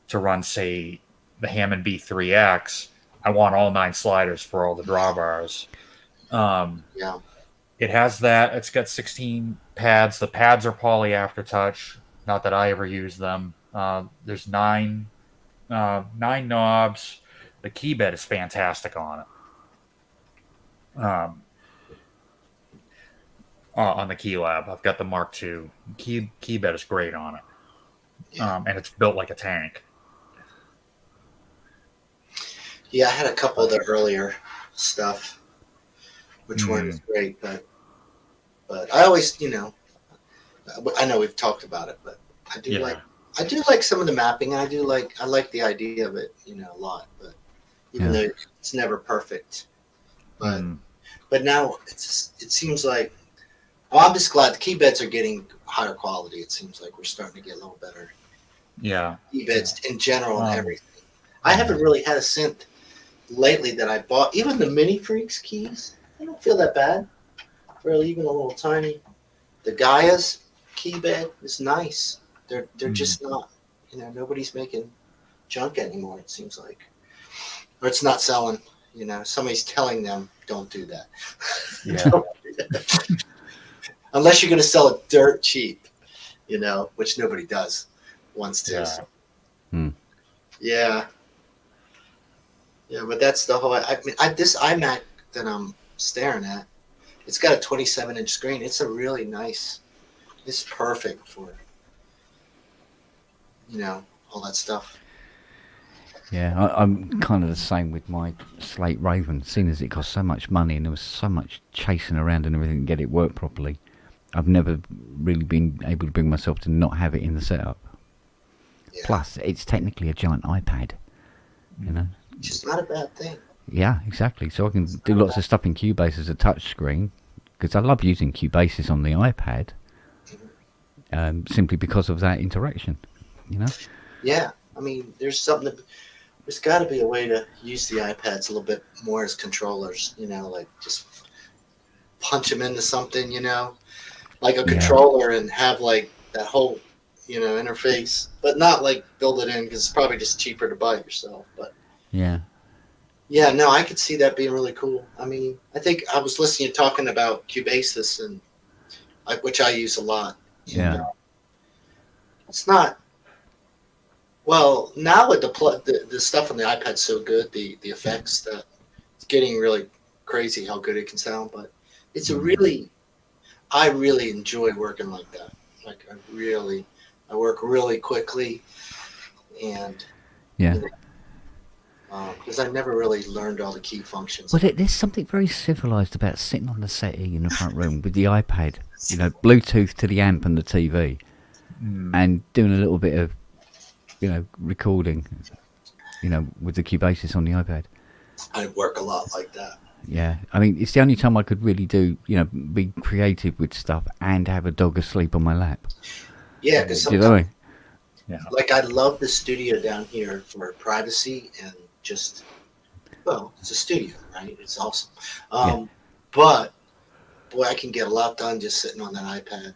to run, say, the Hammond B3X, I want all 9 sliders for all the drawbars. Yeah. It has that. It's got 16 pads. The pads are poly aftertouch. Not that I ever use them. There's nine knobs. The key bed is fantastic on it. On the Key Lab, I've got the Mark II. Key bed is great on it. And it's built like a tank. Yeah, I had a couple of the earlier stuff, which weren't as great, but I always, I know we've talked about it, but I do like some of the mapping, and I like the idea of it, a lot. But even though it's never perfect, but now it seems like, I'm just glad the key beds are getting higher quality. It seems like we're starting to get a little better. Yeah, key beds in general and everything. I haven't really had a synth lately that I bought. Even the Mini Freaks keys, they don't feel that bad. Really, even a little tiny. The Gaia's key bed is nice. They're just not, nobody's making junk anymore, it seems like. Or it's not selling, somebody's telling them don't do that. Yeah. Unless you're going to sell it dirt cheap, which nobody does wants to. Yeah. Yeah, but that's the whole. This iMac that I'm staring at, it's got a 27-inch screen. It's a really nice. It's perfect for, all that stuff. Yeah, I'm kind of the same with my Slate Raven. Seeing as it cost so much money and there was so much chasing around and everything to get it work properly, I've never really been able to bring myself to not have it in the setup. Yeah. Plus, it's technically a giant iPad, Which is not a bad thing. Yeah, exactly. So I can do lots of stuff in Cubase as a touch screen, because I love using Cubases on the iPad, simply because of that interaction, Yeah, I mean, there's got to be a way to use the iPads a little bit more as controllers, like just punch them into something, like a controller, and have like that whole, interface, but not like build it in, because it's probably just cheaper to buy it yourself. But yeah, no, I could see that being really cool. I mean, I think I was listening to you talking about Cubasis, and which I use a lot. Yeah, it's not. Well, now with the stuff on the iPad's so good, the effects, that it's getting really crazy how good it can sound. But it's I really enjoy working like that. Like I work really quickly, and because I never really learned all the key functions. Well, there's something very civilized about sitting on the settee in the front room with the iPad, Bluetooth to the amp and the TV, and doing a little bit of recording, with the Cubasis on the iPad. I work a lot like that. Yeah, I mean, it's the only time I could really do, be creative with stuff and have a dog asleep on my lap. Yeah, because sometimes, like, I love the studio down here for privacy and just, it's a studio, right? It's awesome. But boy, I can get a lot done just sitting on that iPad.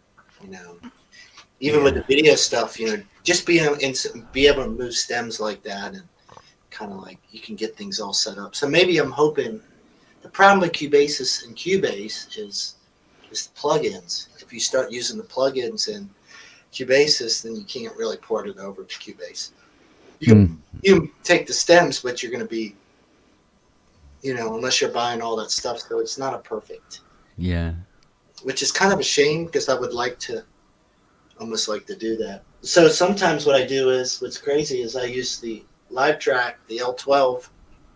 Even with the video stuff, just be able to move stems like that, and kind of like you can get things all set up. So maybe I'm hoping. The problem with Cubasis and Cubase is the plugins. If you start using the plugins in Cubasis, then you can't really port it over to Cubase. You can take the stems, but you're going to be, unless you're buying all that stuff, so it's not a perfect. Yeah. Which is kind of a shame, because I would almost like to do that. So sometimes what I do is, what's crazy is I use the Live Track, the L12,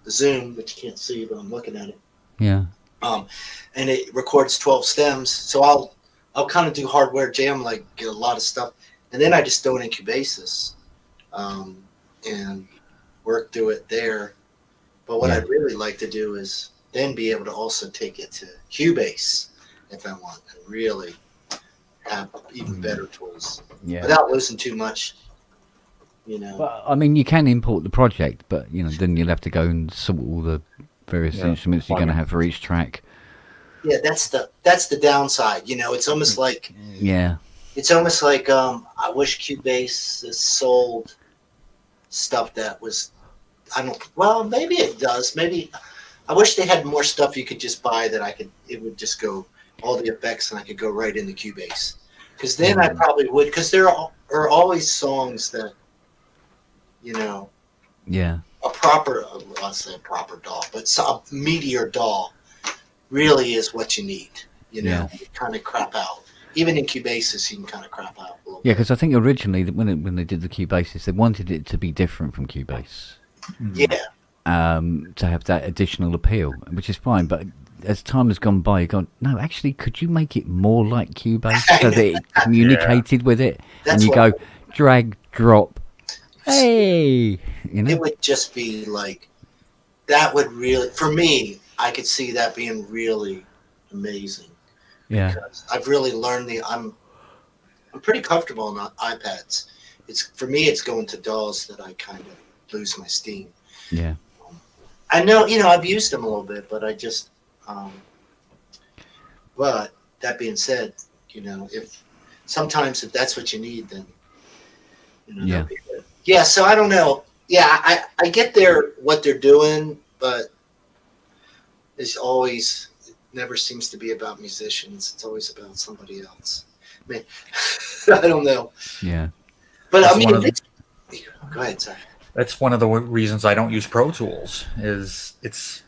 the Zoom, which you can't see, but I'm looking at it. Yeah. And it records 12 stems. So I'll kind of do hardware jam, like get a lot of stuff, and then I just throw it in Cubasis, and work through it there. But what I'd really like to do is then be able to also take it to Cubase if I want, and really have even better tools without losing too much. But I mean, you can import the project, but then you'll have to go and sort all the various instruments you're going to have for each track. Yeah, that's the downside. It's almost like it's almost like I wish Cubase sold stuff that was maybe it does. Maybe I wish they had more stuff you could just buy that it would just go all the effects, and I could go right into Cubase. Because then I probably would, because there are always songs that, Yeah. a proper, I'll say a proper DAW, but a Meteor DAW really is what you need. Yeah. You kind of crap out. Even in Cubasis, you can kind of crap out a little Yeah, bit. because I think originally when they did the Cubasis, they wanted it to be different from Cubase. Yeah. To have that additional appeal, which is fine. But as time has gone by, you've gone, no, actually, could you make it more like Cubase so that it communicated with it? That's and you what- go, drag, drop, hey, It would just be like, that would really, for me, I could see that being really amazing. Yeah. Because I've really learned I'm pretty comfortable on iPads. For me, it's going to DAWs that I kind of lose my steam. Yeah. I know, I've used them a little bit, but I just, but that being said, if that's what you need, then, Yeah. that'd be good. Yeah. So I don't know. Yeah. I get what they're doing, but it's always, it never seems to be about musicians. It's always about somebody else. I mean, I don't know. Yeah. But That's I mean, one of the- go ahead, sorry. That's one of the reasons I don't use Pro Tools. Is it's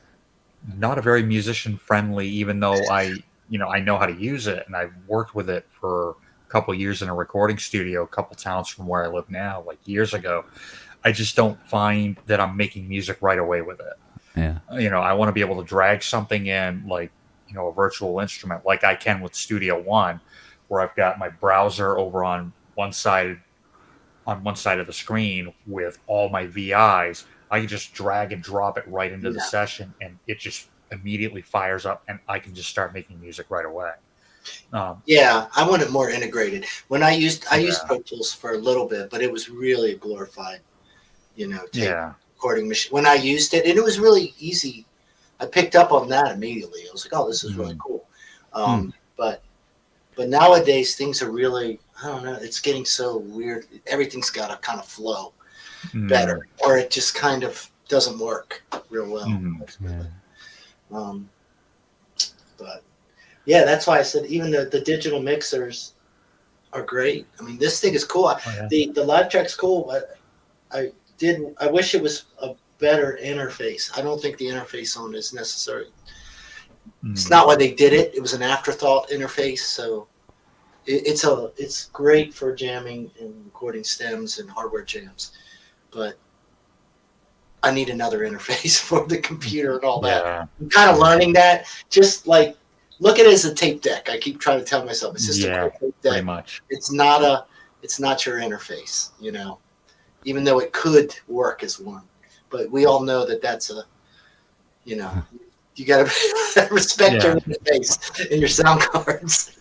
not a very musician friendly, even though I know how to use it, and I've worked with it for a couple of years in a recording studio, a couple towns from where I live now, like years ago. I just don't find that I'm making music right away with it. Yeah. I want to be able to drag something in, like, a virtual instrument, like I can with Studio One, where I've got my browser over on one side of the screen with all my VIs. I can just drag and drop it right into the session, and it just immediately fires up, and I can just start making music right away. Yeah, I want it more integrated. When I used Pro Tools for a little bit, but it was really a glorified, tape recording machine. When I used it, and it was really easy. I picked up on that immediately. I was like, "Oh, this is really cool." But nowadays things are really, I don't know. It's getting so weird. Everything's got to kind of flow better, or it just kind of doesn't work real well. But yeah, that's why I said even the digital mixers are great. I mean, this thing is cool. The Live Track's cool, but I wish it was a better interface. I don't think the interface on it is necessary. It's not why they did it. It was an afterthought interface, so it's great for jamming and recording stems and hardware jams, but I need another interface for the computer and all that. I'm kind of learning that. Just like look at it as a tape deck. I keep trying to tell myself it's just a cool tape deck. Pretty much. It's not your interface, even though it could work as one. But we all know that that's you got to respect your interface in your sound cards.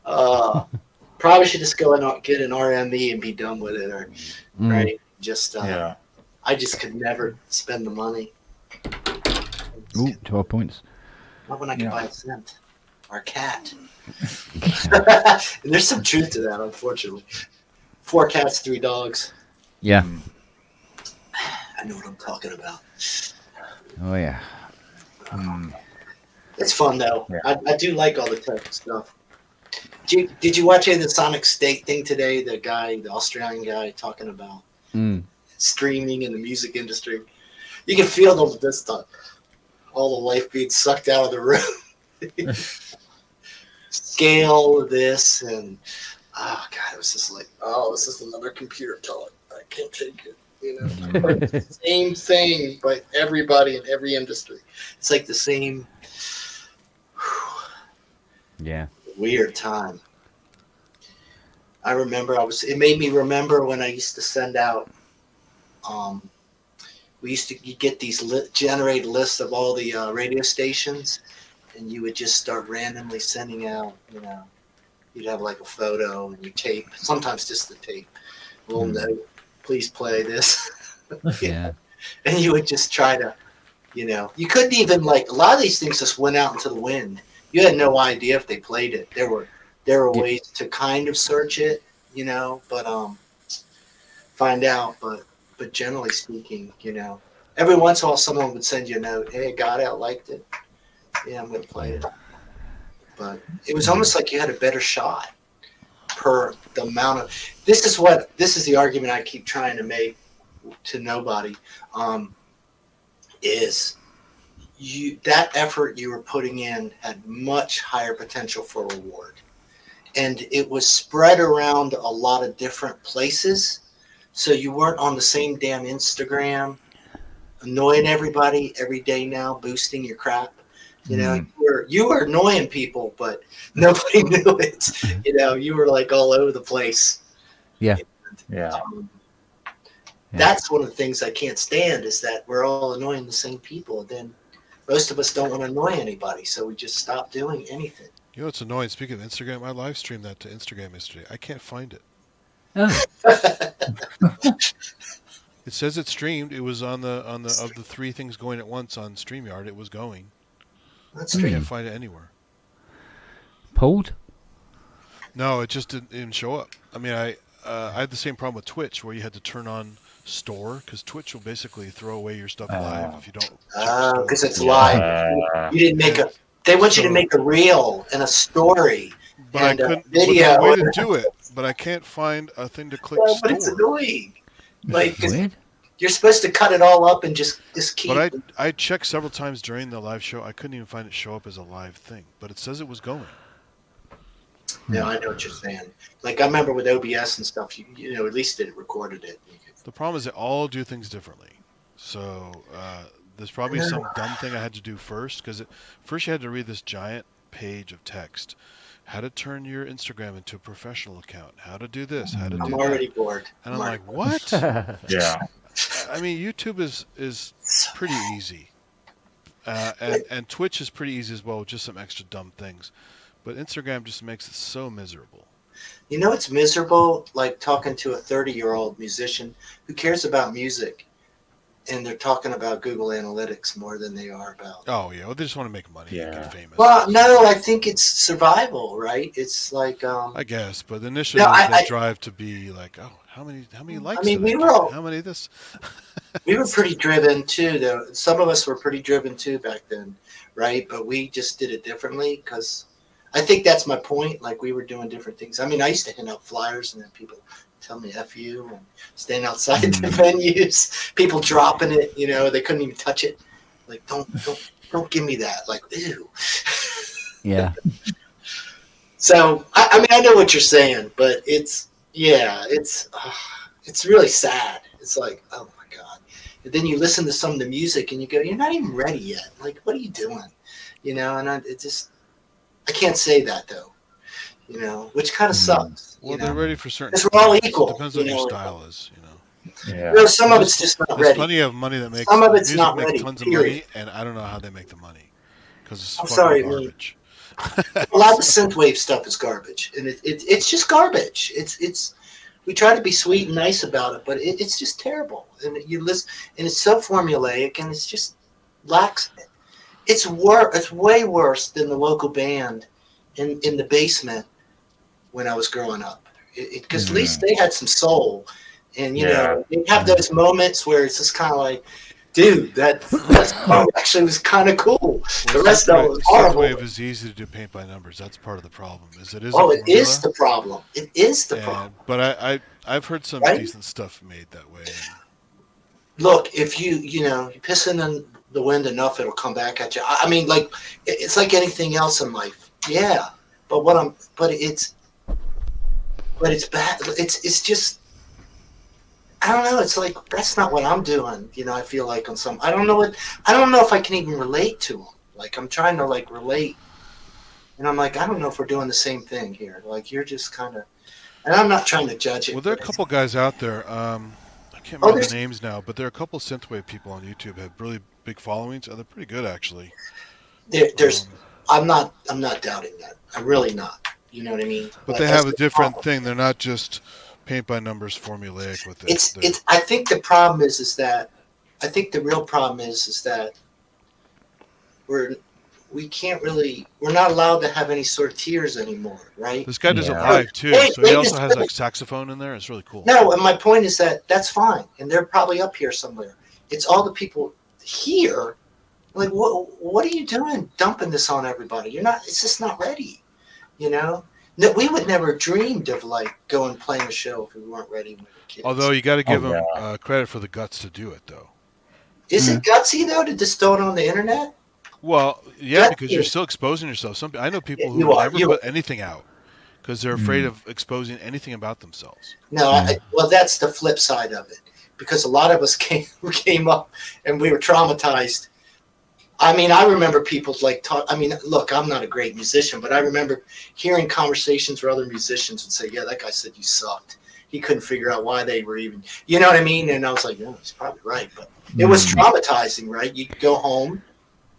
Probably should just go and get an RME and be done with it, or right? Just I just could never spend the money. Ooh, 12 points. Not when I can buy a cent or a cat. And there's some truth to that, unfortunately. 4 cats, 3 dogs. Yeah. I know what I'm talking about. Oh, yeah. It's fun, though. I do like all the tech stuff. Did you watch any of the Sonic State thing today? The Australian guy, talking about streaming in the music industry. You can feel all the life being sucked out of the room. Scale of this, and oh god, it was just like, this is another computer talk. I can't take it. Same thing, but everybody in every industry. It's like the same. Yeah. Weird time. I remember it made me remember when I used to send out, you get these generated lists of all the radio stations, and you would just start randomly sending out, you'd have like a photo and you tape, sometimes just the tape, a little note, please play this. Yeah. And you would just try to, you couldn't even a lot of these things just went out into the wind. You had no idea if they played it. There were ways to kind of search it, but find out. But generally speaking, every once in a while someone would send you a note. Hey, I got it. I liked it. Yeah, I'm gonna play it. but it was almost like you had a better shot per the amount of. This is the argument I keep trying to make to nobody. Is that effort you were putting in had much higher potential for reward, and it was spread around a lot of different places, so you weren't on the same damn Instagram annoying everybody every day now, boosting your crap. You know, you were annoying people, but nobody knew it. You know, you were like all over the place. Yeah. That's one of the things I can't stand, is that we're all annoying the same people. And then most of us don't want to annoy anybody, so we just stop doing anything. You know what's annoying? Speaking of Instagram, I live streamed that to Instagram yesterday. I can't find it. Oh. It says it's streamed. It was on the of the 3 things going at once on StreamYard. It was going. That's I strange. can't find it anywhere. Pulled? No, it just didn't show up. I mean, I had the same problem with Twitch, where you had to turn on store, because Twitch will basically throw away your stuff live if you don't. Because it's live. You didn't make a. They want you to make a reel and a story But and I a couldn't. video. But there's a way to do it, but I can't find a thing to click Well, store. but it's annoying. Like, 'cause Weird. you're supposed to cut it all up and just keep. But I checked several times during the live show. I couldn't even find it show up as a live thing. But it says it was going. No, I know what you're saying. Like, I remember with OBS and stuff, you know, at least it recorded it. The problem is they all do things differently. So there's probably some dumb thing I had to do first, because first you had to read this giant page of text. How to turn your Instagram into a professional account. How to do this. How to do I'm that. already bored. And I'm like, what? Yeah. I mean, YouTube is pretty easy. And Twitch is pretty easy as well, with just some extra dumb things. But Instagram just makes it so miserable. You know, it's miserable, like talking to a 30-year-old musician who cares about music, and they're talking about Google Analytics more than they are about. Oh, yeah. Well, they just want to make money and get famous. Well, no, I think it's survival, right? It's like. I guess, but initially No, they I drive to be like, oh, how many likes? I mean, did we I were get? all. How many of this? We were pretty driven too, though. Some of us were pretty driven too back then, right? But we just did it differently, because I think that's my point. Like, we were doing different things. I mean, I used to hand out flyers, and then people tell me "F you" and stand outside the venues. People dropping it, you know, they couldn't even touch it. Like, don't give me that. Like, ew. Yeah. So I mean, I know what you're saying, but it's really sad. It's like, oh my god. And then you listen to some of the music and you go, you're not even ready yet. Like, what are you doing? You know, and I can't say that though. You know, which kind of sucks. Well, they're ready for certain. Because we're all things. equal. It depends on you your know? style is, you know. Yeah. You know, some of it's just not There's ready. plenty of money that makes. Some of it's music not makes ready, tons of period. money, and I don't know how they make the money, because it's I'm fucking sorry, man. garbage. A lot of the synthwave stuff is garbage, and it's just garbage. It's we try to be sweet and nice about it, but it's just terrible. And you listen, and it's so formulaic, and it's just lacks. It's way worse than the local band in the basement when I was growing up. Because at least they had some soul, and you know, they have those moments where it's just kind of like, dude, that song actually was kind of cool. The rest of it was horrible. Synthwave is easy to do paint by numbers. That's part of the problem. It is. It a is formula, the problem. It is the problem. But I've heard some Right? decent stuff made that way. Look, if you piss in the wind enough, it'll come back at you. I mean, like, it's like anything else in life. Yeah, but it's bad. It's just, I don't know. It's like, that's not what I'm doing. You know, I feel like on some, I don't know if I can even relate to them. Like, I'm trying to like relate, and I'm like, I don't know if we're doing the same thing here. Like, you're just kind of, and I'm not trying to judge it. Well, there are a couple guys out there. I can't remember the names now, but there are a couple synthwave people on YouTube that have really big followings, and they're pretty good actually. I'm not doubting that. I'm really not. You know what I mean? But Like, they that's have a the different problem. thing. They're not just paint by numbers formulaic with it. It's. I think the problem is that, I think the real problem is that we're not allowed to have any sort of tiers anymore, right? This guy does it live too, so he also has like saxophone in there. It's really cool. No, and my point is that that's fine, and they're probably up here somewhere. It's all the people here Like, what are you doing dumping this on everybody? It's just not ready, you know? No, we would never dreamed of like going playing a show if we weren't ready when we were kids. Although you got to give them credit for the guts to do it, though. Is it gutsy though to just throw it on the internet? Well, yeah, because you're still exposing yourself. I know people who never put anything out because they're afraid of exposing anything about themselves. No, well, that's the flip side of it, because a lot of us came up and we were traumatized. I mean, I remember people like talk. I mean, look, I'm not a great musician, but I remember hearing conversations where other musicians would say, "Yeah, that guy said you sucked. He couldn't figure out why they were even." You know what I mean? And I was like, "No, he's probably right." But it was traumatizing, right? You go home.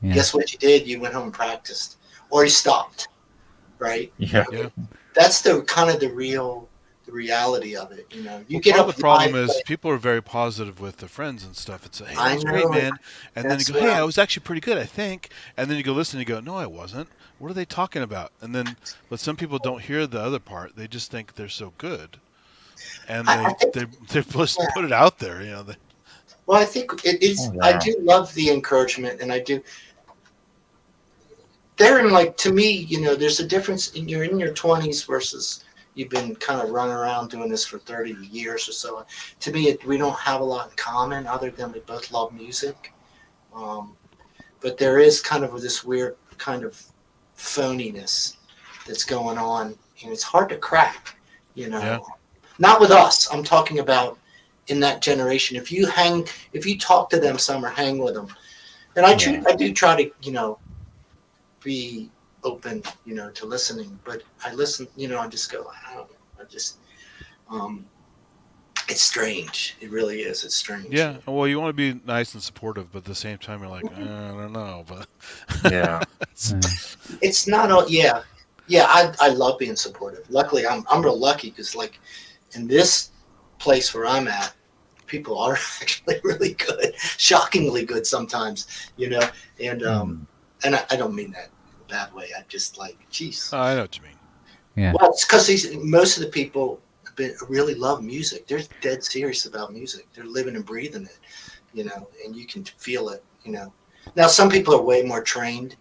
Yeah. Guess what you did? You went home and practiced, or you stopped, right? Yeah. That's the kind of the reality of it. You know, you get up. The problem is people are very positive with their friends and stuff. It's, hey, that was great, man. And then you go, hey, I was actually pretty good, I think. And then you go listen and you go, no, I wasn't. What are they talking about? And then, but some people don't hear the other part. They just think they're so good, and they just put it out there. You know. Well, I think it is. I do love the encouragement, and I do. They're in like, to me, you know, there's a difference you're in your 20s versus you've been kind of running around doing this for 30 years or so. To me, we don't have a lot in common other than we both love music. But there is kind of this weird kind of phoniness that's going on, and it's hard to crack, you know. Yeah. Not with us. I'm talking about in that generation. If you talk to them some or hang with them, and I do try to, you know, be open, you know, to listening, but I listen, you know, I just go, it's strange. It really is. It's strange. Yeah. Well, you want to be nice and supportive, but at the same time, you're like, I don't know, but yeah, it's not all. Yeah. I love being supportive. Luckily, I'm real lucky because, like, in this place where I'm at, people are actually really good, shockingly good sometimes, you know, and I don't mean that in a bad way. I just like, geez. I know what you mean. Yeah. Well, it's because most of the people really love music. They're dead serious about music. They're living and breathing it, you know, and you can feel it, you know. Now, some people are way more trained,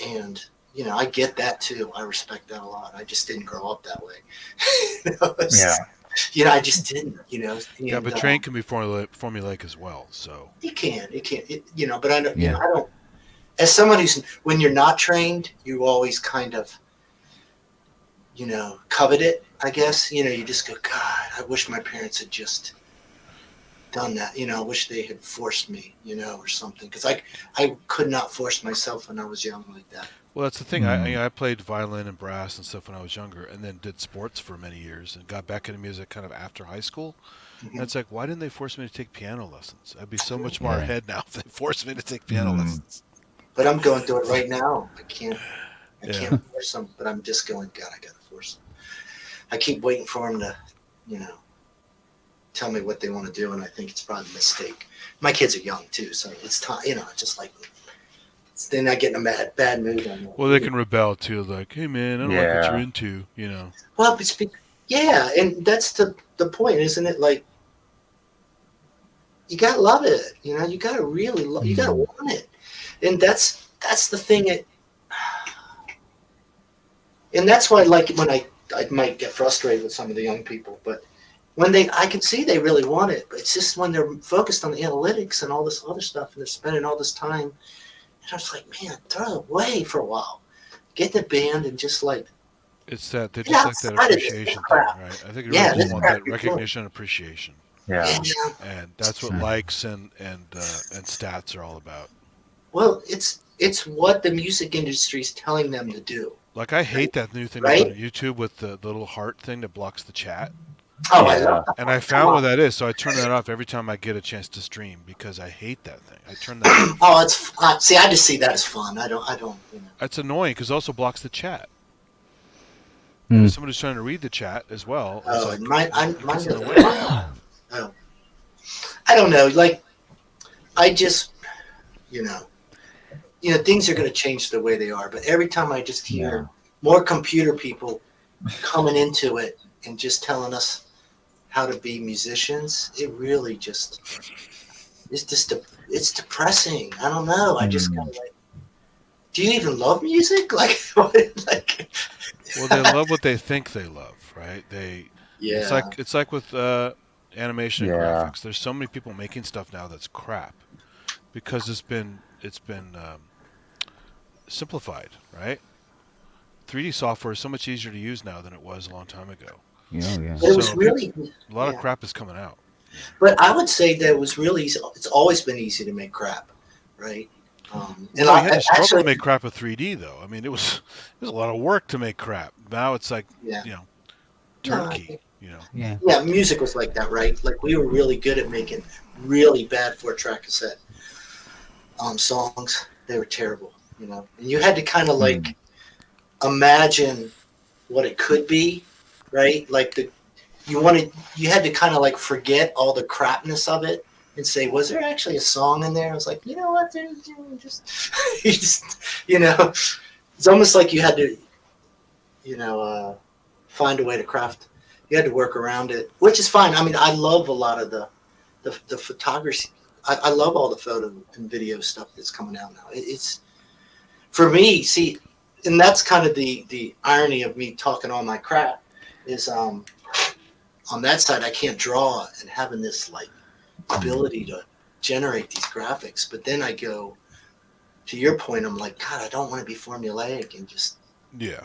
and, you know, I get that too. I respect that a lot. I just didn't grow up that way. You know, I just didn't, you know. Yeah, but train can be formulaic as well, so. It can, you know, but I don't, you know, I don't, as someone who's, when you're not trained, you always kind of, you know, covet it, I guess. You know, you just go, God, I wish my parents had just done that. You know, I wish they had forced me, you know, or something. Because I could not force myself when I was young like that. Well, that's the thing. I played violin and brass and stuff when I was younger, and then did sports for many years and got back into music kind of after high school. And it's like, why didn't they force me to take piano lessons? I'd be so much more ahead now if they forced me to take piano lessons. But I'm going through it right now. I can't force them, but I'm just going, God, I got to force them. I keep waiting for them to, you know, tell me what they want to do, and I think it's probably a mistake. My kids are young, too, so it's time, you know, just like, they're not getting a bad mood on them. Well, they can rebel, too, like, hey, man, I don't like what you're into, you know. Well, and that's the point, isn't it? Like, you got to love it, you know, you got to really love you got to want it. And that's the thing. And that's why, like, when I might get frustrated with some of the young people, but when I can see they really want it, but it's just when they're focused on the analytics and all this other stuff, and they're spending all this time, and I was like, man, throw it away for a while, get the band and just like. It's that they just like that appreciation thing, right? I think they really want that recognition and appreciation. Yeah. And that's what likes and stats are all about. Well, it's what the music industry is telling them to do. Like, I hate that new thing on YouTube with the little heart thing that blocks the chat. Oh, I love that. And I found what that is, so I turn that off every time I get a chance to stream because I hate that thing. I turn that off. Oh, it's see, I just see that as fun. I don't. You know. It's annoying because it also blocks the chat. If somebody's trying to read the chat as well. Oh, like, I don't know. Like, I just, you know, things are going to change the way they are. But every time I just hear more computer people coming into it and just telling us how to be musicians, it really just, it's just it's depressing. I don't know. I just kind of like, do you even love music? Like, like. Well, they love what they think they love, right? Yeah. It's like with animation and Yeah. graphics. There's so many people making stuff now that's crap because it's been simplified, right? 3D software is so much easier to use now than it was a long time ago. Yeah. But it was So really A lot of yeah. crap is coming out. But I would say that it was really easy. It's always been easy to make crap, right? And You had to struggle actually, to make crap with 3D though. I mean, it was a lot of work to make crap. Now it's like yeah. turnkey. Yeah. Yeah, music was like that, right? Like we were really good at making really bad 4-track cassette songs. They were terrible, and you had to kind of like imagine what it could be, right? Like you had to kind of like forget all the crapness of it and say, was there actually a song in there? I was like, you know what? There's just, it's almost like you had to, find a way to craft. You had to work around it, which is fine. I mean, I love a lot of the photography. I love all the photo and video stuff that's coming out now. It's for me, see, and that's kind of the irony of me talking all my crap is on that side I can't draw and having this like ability to generate these graphics, but then I go to your point. I'm like, God, I don't want to be formulaic and just. Yeah.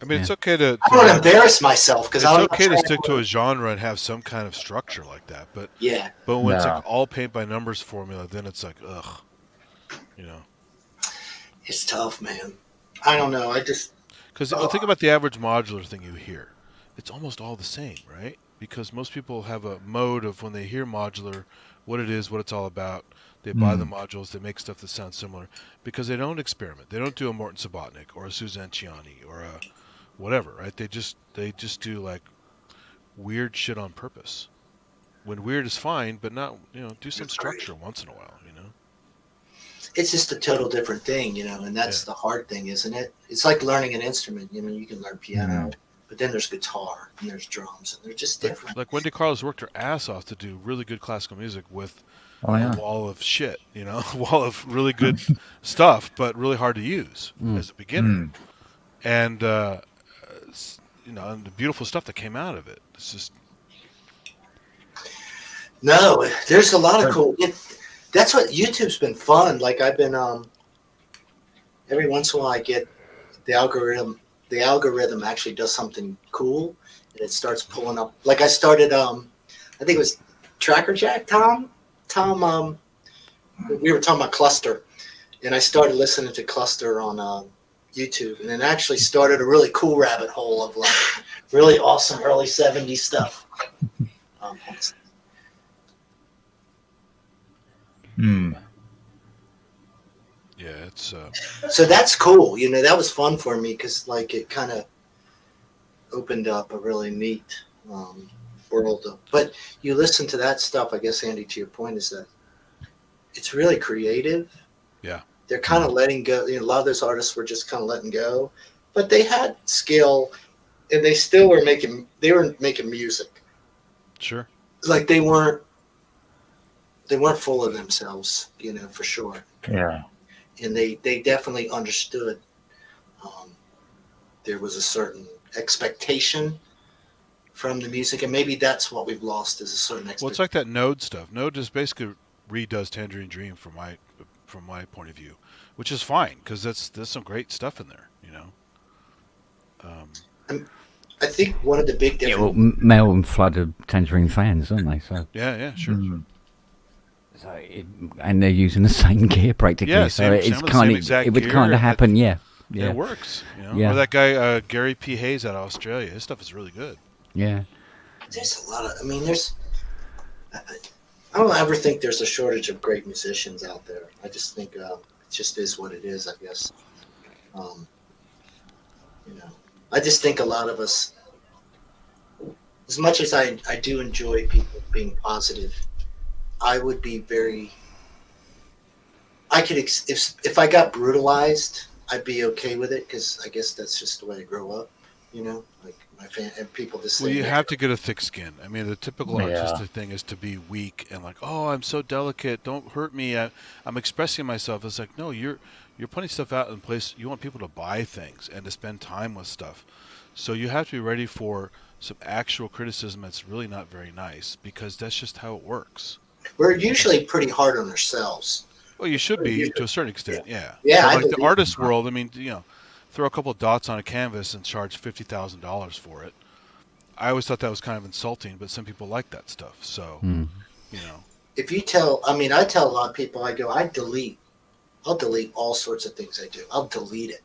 I mean, it's okay to. I don't want to embarrass myself because it's okay to stick to a genre and have some kind of structure like that, but yeah. But when it's like all paint by numbers formula, then it's like ugh, It's tough, man. I don't know. I just because think about the average modular thing you hear. It's almost all the same, right? Because most people have a mode of when they hear modular, what it is, what it's all about. They buy the modules, they make stuff that sounds similar because they don't experiment. They don't do a Morton Subotnick or a Suzanne Ciani or a whatever, right? They just do like weird shit on purpose. When weird is fine, but not, do some structure once in a while, It's just a total different thing, and that's the hard thing, isn't it? It's like learning an instrument. You can learn piano, but then there's guitar and there's drums, and they're just different. Like Wendy Carlos worked her ass off to do really good classical music with a wall of shit, a wall of really good stuff, but really hard to use as a beginner. And and the beautiful stuff that came out of it. It's just no. There's a lot of cool. That's what YouTube's been fun. Like I've been every once in a while I get the algorithm. The algorithm actually does something cool, and it starts pulling up. Like I started. I think it was Tracker Jack. Tom. We were talking about Cluster, and I started listening to Cluster on YouTube, and it actually started a really cool rabbit hole of like really awesome early '70s stuff. Yeah, it's. So that's cool. That was fun for me because like it kind of opened up a really neat world. But you listen to that stuff, I guess, Andy, to your point, is that it's really creative. Yeah. They're kind of letting go. A lot of those artists were just kind of letting go, but they had skill, and they still were making. They were making music. Sure. Like they weren't full of themselves, for sure. Yeah. And they definitely understood. There was a certain expectation from the music, and maybe that's what we've lost is a certain expectation. Well, it's like that Node stuff. Node just basically redoes Tangerine Dream from my point of view, which is fine because there's some great stuff in there, I think one of the big Yeah, differences. well, Mel and Flood are Tangerine fans, aren't they? So yeah, sure. and they're using the same gear practically. Yeah, so same it's with the kind same of exact it would gear, kind of happen. Yeah. It works. Yeah. Or that guy Gary P. Hayes out of Australia. His stuff is really good. Yeah. There's a lot of. I mean, I don't ever think there's a shortage of great musicians out there. I just think it just is what it is. I guess. I just think a lot of us, as much as I do enjoy people being positive, I would be very. I could if I got brutalized, I'd be okay with it because I guess that's just the way I grow up. You know, like my fan and people just Well, say, you have to get a thick skin. I mean, the typical Yeah. artistic thing is to be weak and like, oh, I'm so delicate. Don't hurt me. I'm expressing myself. It's like, no, you're putting stuff out in place. You want people to buy things and to spend time with stuff. So you have to be ready for some actual criticism that's really not very nice, because that's just how it works. we're usually pretty hard on ourselves. Well, you should be to a certain extent, yeah. Yeah, But I like the believe artist world, I mean, you know, throw a couple of dots on a canvas and charge $50,000 for it. I always thought that was kind of insulting, but some people like that stuff. So, you know, If you tell, I mean, I tell a lot of people, I go, I'll delete all sorts of things I do. I'll delete it.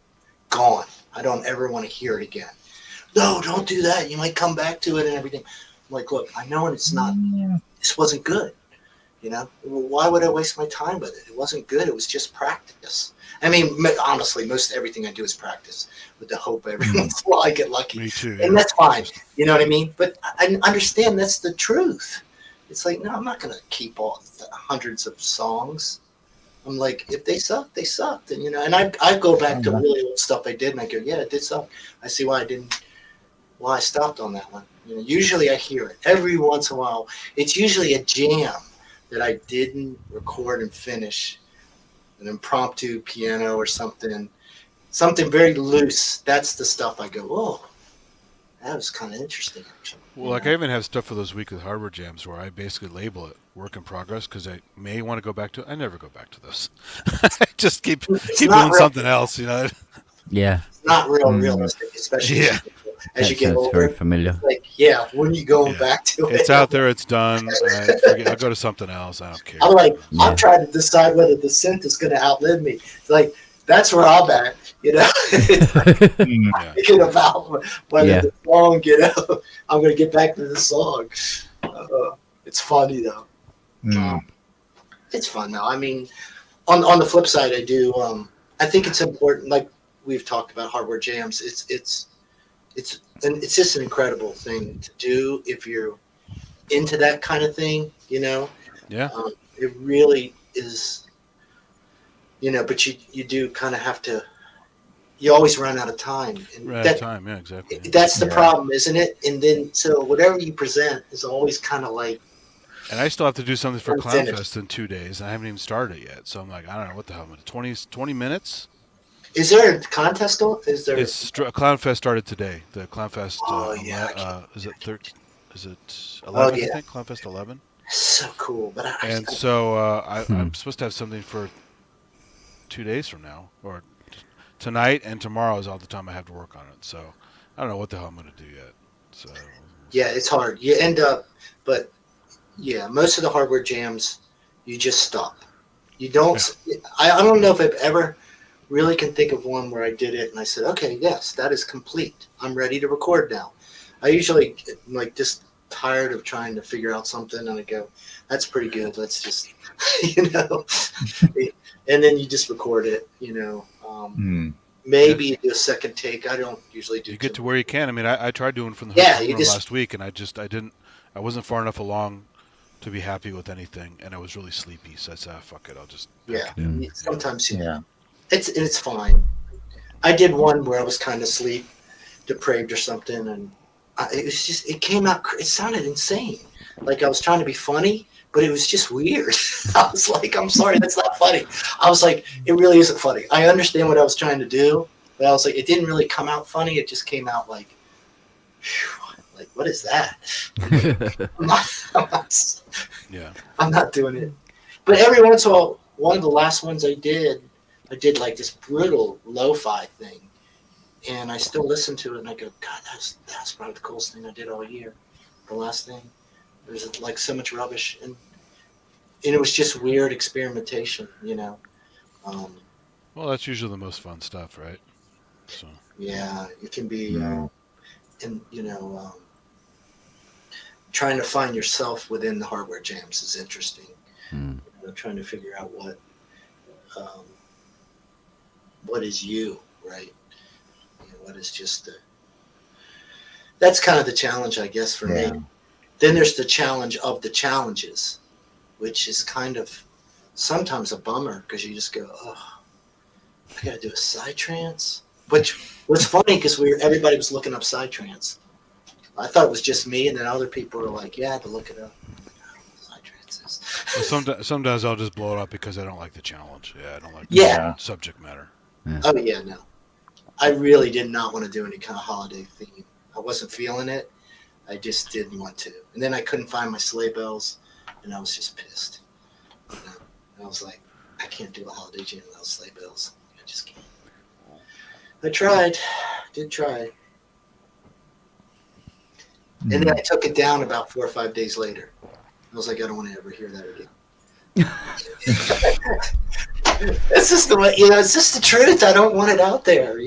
Gone. I don't ever want to hear it again. No, don't do that. You might come back to it and everything. I'm like, look, I know it's not, this wasn't good. You know, why would I waste my time with it? It wasn't good. It was just practice. I mean, honestly, most everything I do is practice with the hope every once in a while I get lucky. me too. And that's fine. You know what I mean? But I understand that's the truth. It's like, no, I'm not going to keep all hundreds of songs. I'm like, if they suck, they sucked. And, you know, and I go back to really old stuff I did and I go, yeah, it did suck. I see why I stopped on that one. You know, usually I hear it every once in a while. It's usually a jam that I didn't record and finish, an impromptu piano or something very loose. That's the stuff I go, oh, that was kind of interesting. Actually. Well, like I even have stuff for those weekly hardware jams where I basically label it work in progress, because I may want to go back to it. I never go back to this. I just keep doing something else, you know. Yeah. It's not realistic, especially as you get older. Very familiar. Like, yeah, when are you going back to it? It's out there. It's done. I'll go to something else. I don't care. I'm like, I'm trying to decide whether the synth is going to outlive me. It's like, that's where I'm at, you know. Thinking about whether the song, you know, I'm going to get back to the song. It's funny though. It's fun though. I mean, on the flip side, I do. I think it's important. Like we've talked about hardware jams. It's just an incredible thing to do if you're into that kind of thing. You know. Yeah. It really is. You know, but you do kind of have to. You always run out of time. And Run out of time, yeah, exactly. That's the problem, isn't it? And then so whatever you present is always kind of like. And I still have to do something for Unfinished. ClownFest in 2 days, and I haven't even started it yet. So I'm like, I don't know what the hell. 20 minutes? Is there a contest going? Is there? ClownFest started today. The ClownFest. Is it 13? Is it 11? I think ClownFest 11. So cool, but I'm supposed to have something for 2 days from now, or tonight and tomorrow is all the time I have to work on it. So I don't know what the hell I'm going to do yet. So yeah, it's hard. You end up, but yeah, most of the hardware jams, you just stop. You don't. Yeah. I don't know if I've ever really can think of one where I did it and I said, okay, yes, that is complete. I'm ready to record now. I usually like just tired of trying to figure out something and I go, that's pretty good. Let's just, you know, and then you just record it, you know. Maybe you do a second take. I don't usually do. You get to where you can. I mean, I tried doing from the last week, and I wasn't far enough along to be happy with anything, and I was really sleepy. So I said, fuck it, I'll just pack it in. Sometimes it's fine. I did one where I was kind of sleep depraved or something, and it came out. It sounded insane. Like I was trying to be funny, but it was just weird. I was like, I'm sorry, that's not funny. I was like, it really isn't funny. I understand what I was trying to do, but I was like, it didn't really come out funny. It just came out like, like what is that? I'm not doing it. But every once in a while, one of the last ones I did like this brutal lo-fi thing. And I still listen to it and I go, God, that's probably the coolest thing I did all year. The last thing. There's like so much rubbish and it was just weird experimentation, you know. Well, that's usually the most fun stuff, right? So yeah, it can be, and you know, trying to find yourself within the hardware jams is interesting. You know, trying to figure out what is you, right? You know, what is just that's kind of the challenge, I guess, for me. Then there's the challenge of the challenges, which is kind of sometimes a bummer because you just go, oh, I got to do a side trance. which was funny because everybody was looking up Psytrance. I thought it was just me, and then other people were like, "Yeah, I had to look it up." Psytrance is. Well, sometimes I'll just blow it up because I don't like the challenge. Yeah, I don't like Yeah. the subject matter. Yeah. Oh yeah, no. I really did not want to do any kind of holiday theme. I wasn't feeling it. I just didn't want to. And then I couldn't find my sleigh bells, and I was just pissed. You know? And I was like, I can't do a holiday jam without sleigh bells. I just can't. I tried. Did try. And then I took it down about 4 or 5 days later. I was like, I don't want to ever hear that again. It's just the way, it's just the truth. I don't want it out there,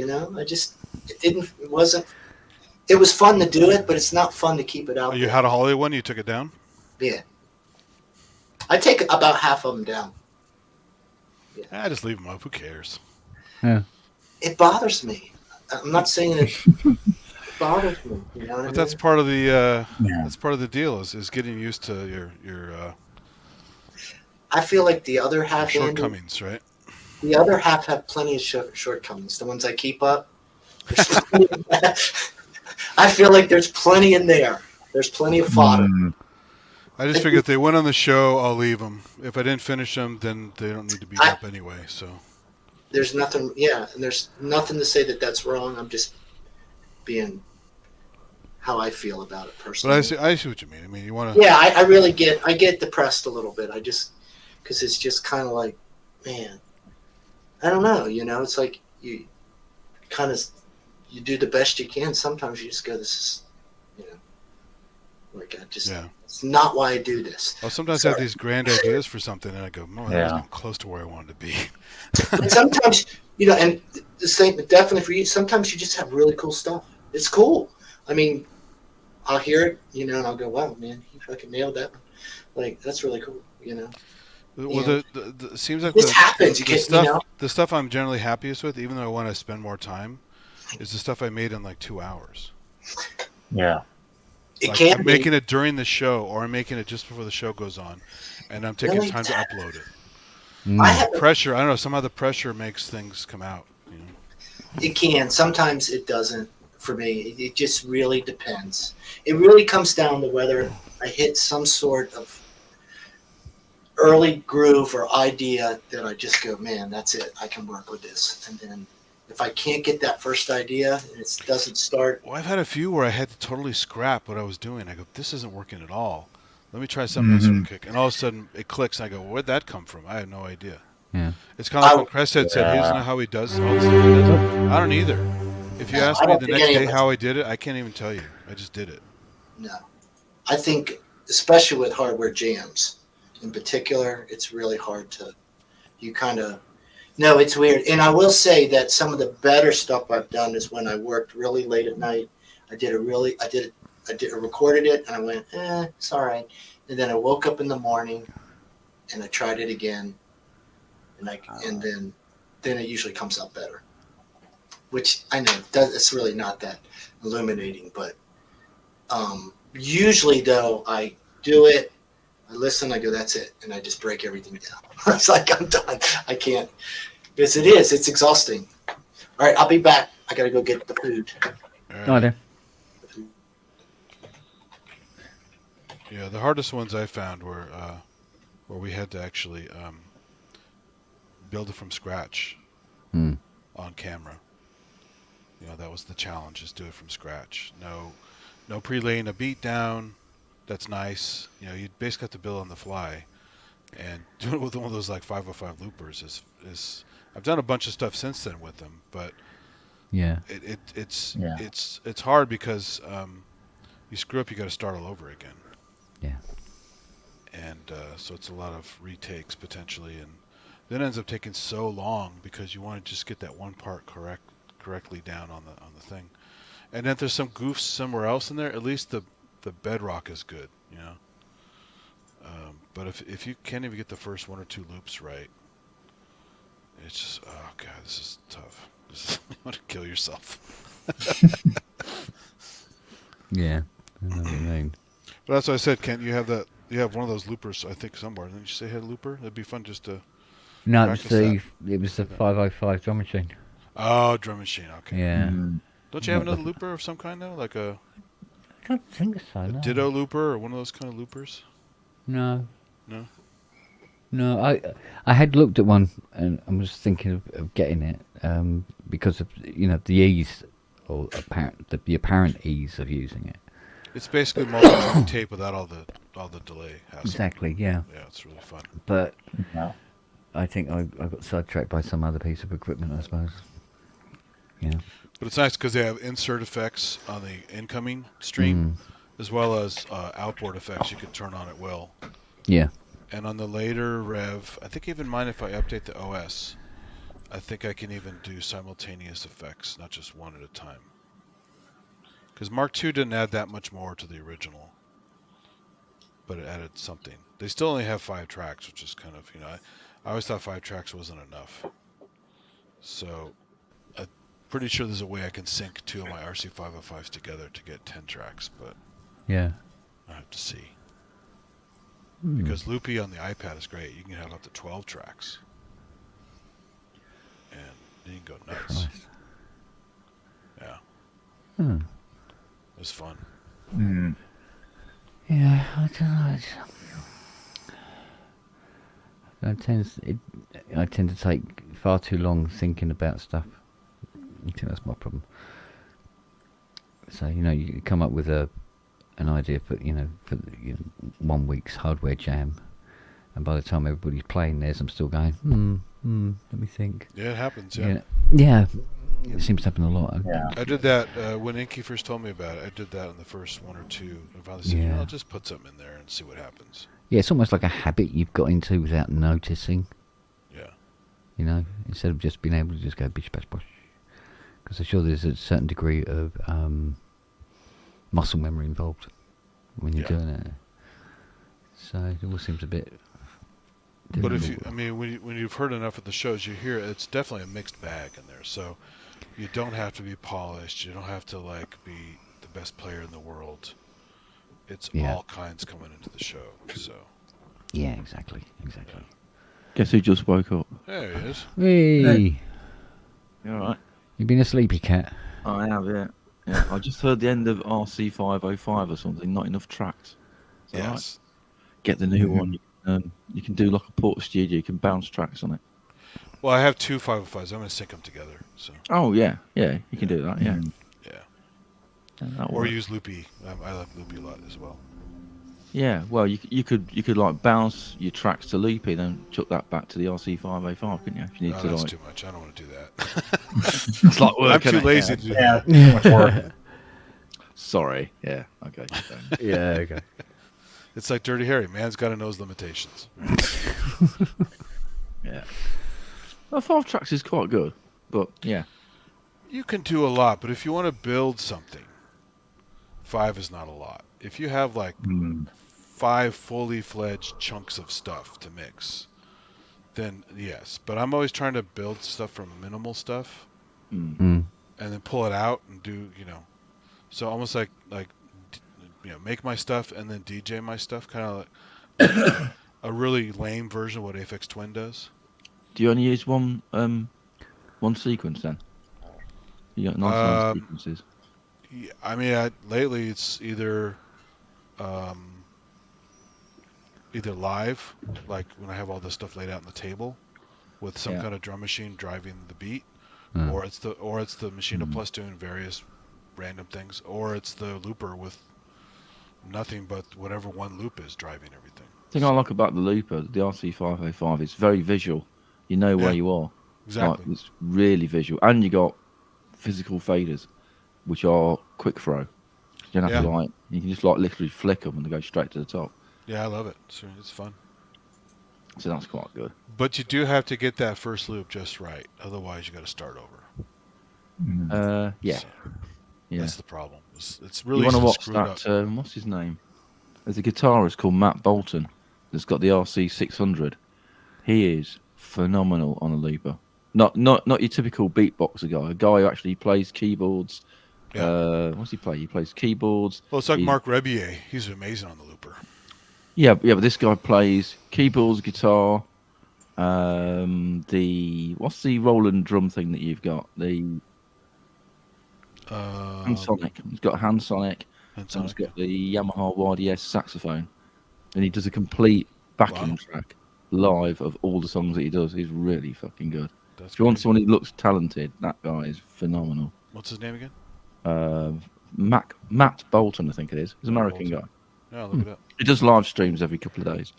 it was fun to do it, but it's not fun to keep it out You there. had a holiday one, you took it down? Yeah. I take about half of them down. I just leave them up. Who cares? Yeah. It bothers me. I'm not saying it bothers me. You know what I But mean? that's part of the that's part of the deal is getting used to your I feel like the other half, Andy, shortcomings, right? the other half have plenty of shortcomings. The ones I keep up. I feel like there's plenty in there. There's plenty of fodder. I just figure if they went on the show, I'll leave them. If I didn't finish them, then they don't need to be up anyway. So There's nothing, and there's nothing to say that that's wrong. I'm just being how I feel about it personally. but I see what you mean. I mean, you want to. Yeah, I really get depressed a little bit. I just, because it's just kind of like, man, I don't know. It's like you you do the best you can. Sometimes you just go, this is, like I just, it's not why I do this. Well, sometimes I have these grand ideas for something, and I go, "Oh, that's not close to where I wanted to be." And sometimes, and the same, definitely for you. Sometimes you just have really cool stuff. It's cool. I mean, I'll hear it, and I'll go, "Wow, man, you fucking nailed that one." Like that's really cool, Well, the seems like this happens. You get, the stuff I'm generally happiest with, even though I want to spend more time, is the stuff I made in like 2 hours. Yeah. I'm making it during the show, or I'm making it just before the show goes on, and I'm taking time to upload it. I have Pressure. I don't know. Somehow the pressure makes things come out. It can. Sometimes it doesn't. For me, it just really depends. It really comes down to whether I hit some sort of early groove or idea that I just go, man, that's it. I can work with this. And then if I can't get that first idea and it doesn't start. Well, I've had a few where I had to totally scrap what I was doing. I go, this isn't working at all. Let me try something else real quick. And all of a sudden it clicks. And I go, where'd that come from? I had no idea. Yeah. It's kind of like when Crest had said, he doesn't know how he does all this stuff he does. I don't either. If you ask me the next day how I did it, I can't even tell you. I just did it. No. I think, especially with hardware jams in particular, it's really hard to, no, it's weird. And I will say that some of the better stuff I've done is when I worked really late at night. I recorded it and I went, it's all right. And then I woke up in the morning and I tried it again. And then it usually comes out better. Which I know it's really not that illuminating, but usually though I do it, I listen, I go, that's it, and I just break everything down. It's like I'm done. I can't, because it's exhausting. All right, I'll be back. I gotta go get the food. Oh, there. Yeah, the hardest ones I found were where we had to actually build it from scratch on camera. That was the challenge, is do it from scratch. No pre-laying a beat down. That's nice. You basically have to build on the fly. And doing it with one of those like 505 loopers is I've done a bunch of stuff since then with them, but yeah, it's hard because you screw up, you got to start all over again. Yeah. And so it's a lot of retakes potentially, and then it ends up taking so long because you want to just get that one part correctly down on the thing. And if there's some goofs somewhere else in there, at least the bedrock is good, but if you can't even get the first one or two loops right, it's just, oh god, this is tough. You want to kill yourself. Yeah, I know what you mean. But that's what I said, Kent. You have one of those loopers, I think, somewhere. Didn't you say you had a looper? That'd be fun just to. No, it was the 505 drum machine. Oh, drum machine. Okay. Yeah. Don't you have another looper of some kind though, like a I don't think so. No. ditto looper or one of those kind of loopers? No. No. No, I had looked at one and I was thinking of getting it because of the ease or the apparent ease of using it. It's basically multi-track tape without all the delay hassle. Exactly. Yeah. Yeah, it's really fun. But I think I got sidetracked by some other piece of equipment, I suppose. Yeah. But it's nice because they have insert effects on the incoming stream, as well as outboard effects you can turn on at will. Yeah. And on the later Rev, I think even mine, if I update the OS, I think I can even do simultaneous effects, not just one at a time. Because Mark II didn't add that much more to the original, but it added something. They still only have 5 tracks, which is kind of, I always thought 5 tracks wasn't enough. So I'm pretty sure there's a way I can sync 2 of my RC505s together to get 10 tracks, but Yeah. I have to see. Because Loopy on the iPad is great. You can have up to 12 tracks. And then you can go nuts. Christ. Yeah. It was fun. Yeah, I don't know. I tend to take far too long thinking about stuff. I think that's my problem. So you come up with an idea for 1 week's hardware jam, and by the time everybody's playing theirs, I'm still going. Let me think. Yeah, it happens. Yeah. Yeah. It seems to happen a lot. I did that when Inky first told me about it. I did that in the first 1 or 2. I finally said, Yeah. I'll just put something in there and see what happens. Yeah, it's almost like a habit you've got into without noticing. Yeah. Instead of just being able to just go bish bash bosh. Because I'm sure there's a certain degree of muscle memory involved when you're doing it. So it all seems a bit. But difficult. when you've heard enough of the shows, you hear it's definitely a mixed bag in there. So you don't have to be polished. You don't have to be the best player in the world. It's all kinds coming into the show. So. Yeah, exactly. Guess who just woke up? There he is. Hey, You alright? you been a sleepy cat? I have, yeah. Yeah, I just heard the end of RC505 or something, not enough tracks. Is that right? Yes. Get the new one. You can do like a Port Studio, you can bounce tracks on it. Well, I have 2 505s. I'm going to sync them together. So. Oh, yeah, you can do that, yeah. Yeah. Or use Loopy. I like Loopy a lot as well. Yeah, well, you could like bounce your tracks to Loopy, then chuck that back to the RC505, couldn't you? If you need No, to, that's like... too much. I don't want to do that. It's like work, I'm too isn't it? lazy to do that. Yeah, too much work. Sorry, yeah, okay. Yeah, okay. It's like Dirty Harry. Man's got to know his limitations. Yeah. Well, 5 tracks is quite good, but yeah. You can do a lot, but if you want to build something, 5 is not a lot. If you have 5 fully fledged chunks of stuff to mix, then yes. But I'm always trying to build stuff from minimal stuff, and then pull it out and do so almost like make my stuff and then DJ my stuff, kind of like a really lame version of what Aphex Twin does. Do you only use one sequence then? You got 99 sequences. Yeah, I mean, lately it's either live, like when I have all this stuff laid out on the table, with some kind of drum machine driving the beat, or it's the Machina Plus doing various random things, or it's the looper with nothing but whatever one loop is driving everything. The thing I like about the looper, the RC505, it's very visual. You know where you are. Exactly. Like, it's really visual, and you got physical faders, which are quick throw. You don't have to you can just literally flick them and they go straight to the top. Yeah, I love it. It's fun. So that's quite good. But you do have to get that first loop just right, otherwise you got to start over. Yeah. So, Yeah. That's the problem. It's really you want to watch screwed that? up. What's his name? There's a guitarist called Matt Bolton that's got the RC600. He is phenomenal on a looper. Not your typical beatboxer guy. A guy who actually plays keyboards. Yeah. What's he play? He plays keyboards. Well, it's like Mark Rebier. He's amazing on the looper. Yeah, but this guy plays keyboards, guitar, What's the Roland drum thing that you've got? The Hansonic. He's got a Hansonic, and he's got the Yamaha YDS saxophone, and he does a complete backing track live of all the songs that he does. He's really fucking good. If you want someone who looks talented, that guy is phenomenal. What's his name again? Matt Bolton, I think it is. He's an American guy. Yeah, look it up. He does live streams every couple of days.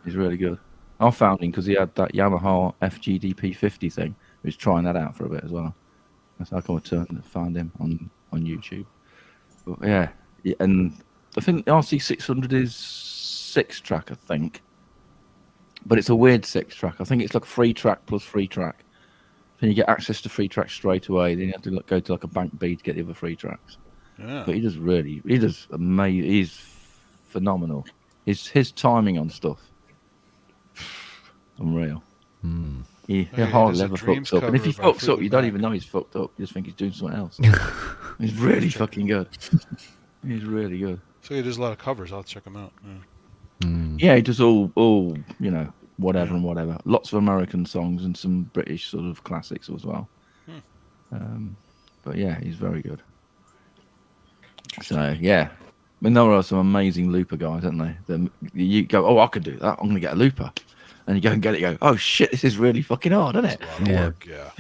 He's really good. I found him because he had that Yamaha FGDP 50 thing. He was trying that out for a bit as well. That's how I come to find him on YouTube. But yeah, and I think the RC600 is 6-track, I think. But it's a weird 6-track. I think it's like 3-track plus 3-track. Then you get access to 3 tracks straight away. Then you have to go to like a bank B to get the other 3 tracks. Yeah. But he does amazing. He's phenomenal. His timing on stuff, unreal. He hardly ever fucks up. And if he fucks up, you don't even know he's fucked up. You just think he's doing something else. He's really fucking good. He's really good. So he does a lot of covers. I'll check him out. Yeah, he does all whatever and whatever. Lots of American songs and some British sort of classics as well. But yeah, he's very good. So yeah, I mean, there are some amazing looper guys, aren't they? You go, oh, I could do that. I'm going to get a looper. And you go and get it. You go, oh shit, this is really fucking hard, isn't it?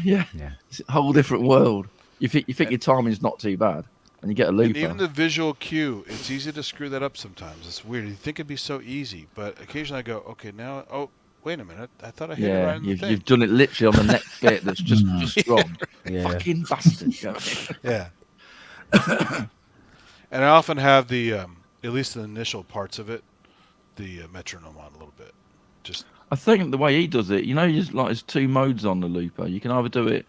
Yeah. It's a whole different world. You think your timing's not too bad, and you get a looper. And even the visual cue, it's easy to screw that up sometimes. It's weird. You think it'd be so easy, but occasionally I go, okay, now, oh, wait a minute, I thought I hit it right in the thing. You've done it literally on the next bit that's just wrong. Fucking bastard. Yeah. And I often have the, at least the initial parts of it, the metronome on a little bit. I think the way he does it, there's 2 modes on the looper. You can either do it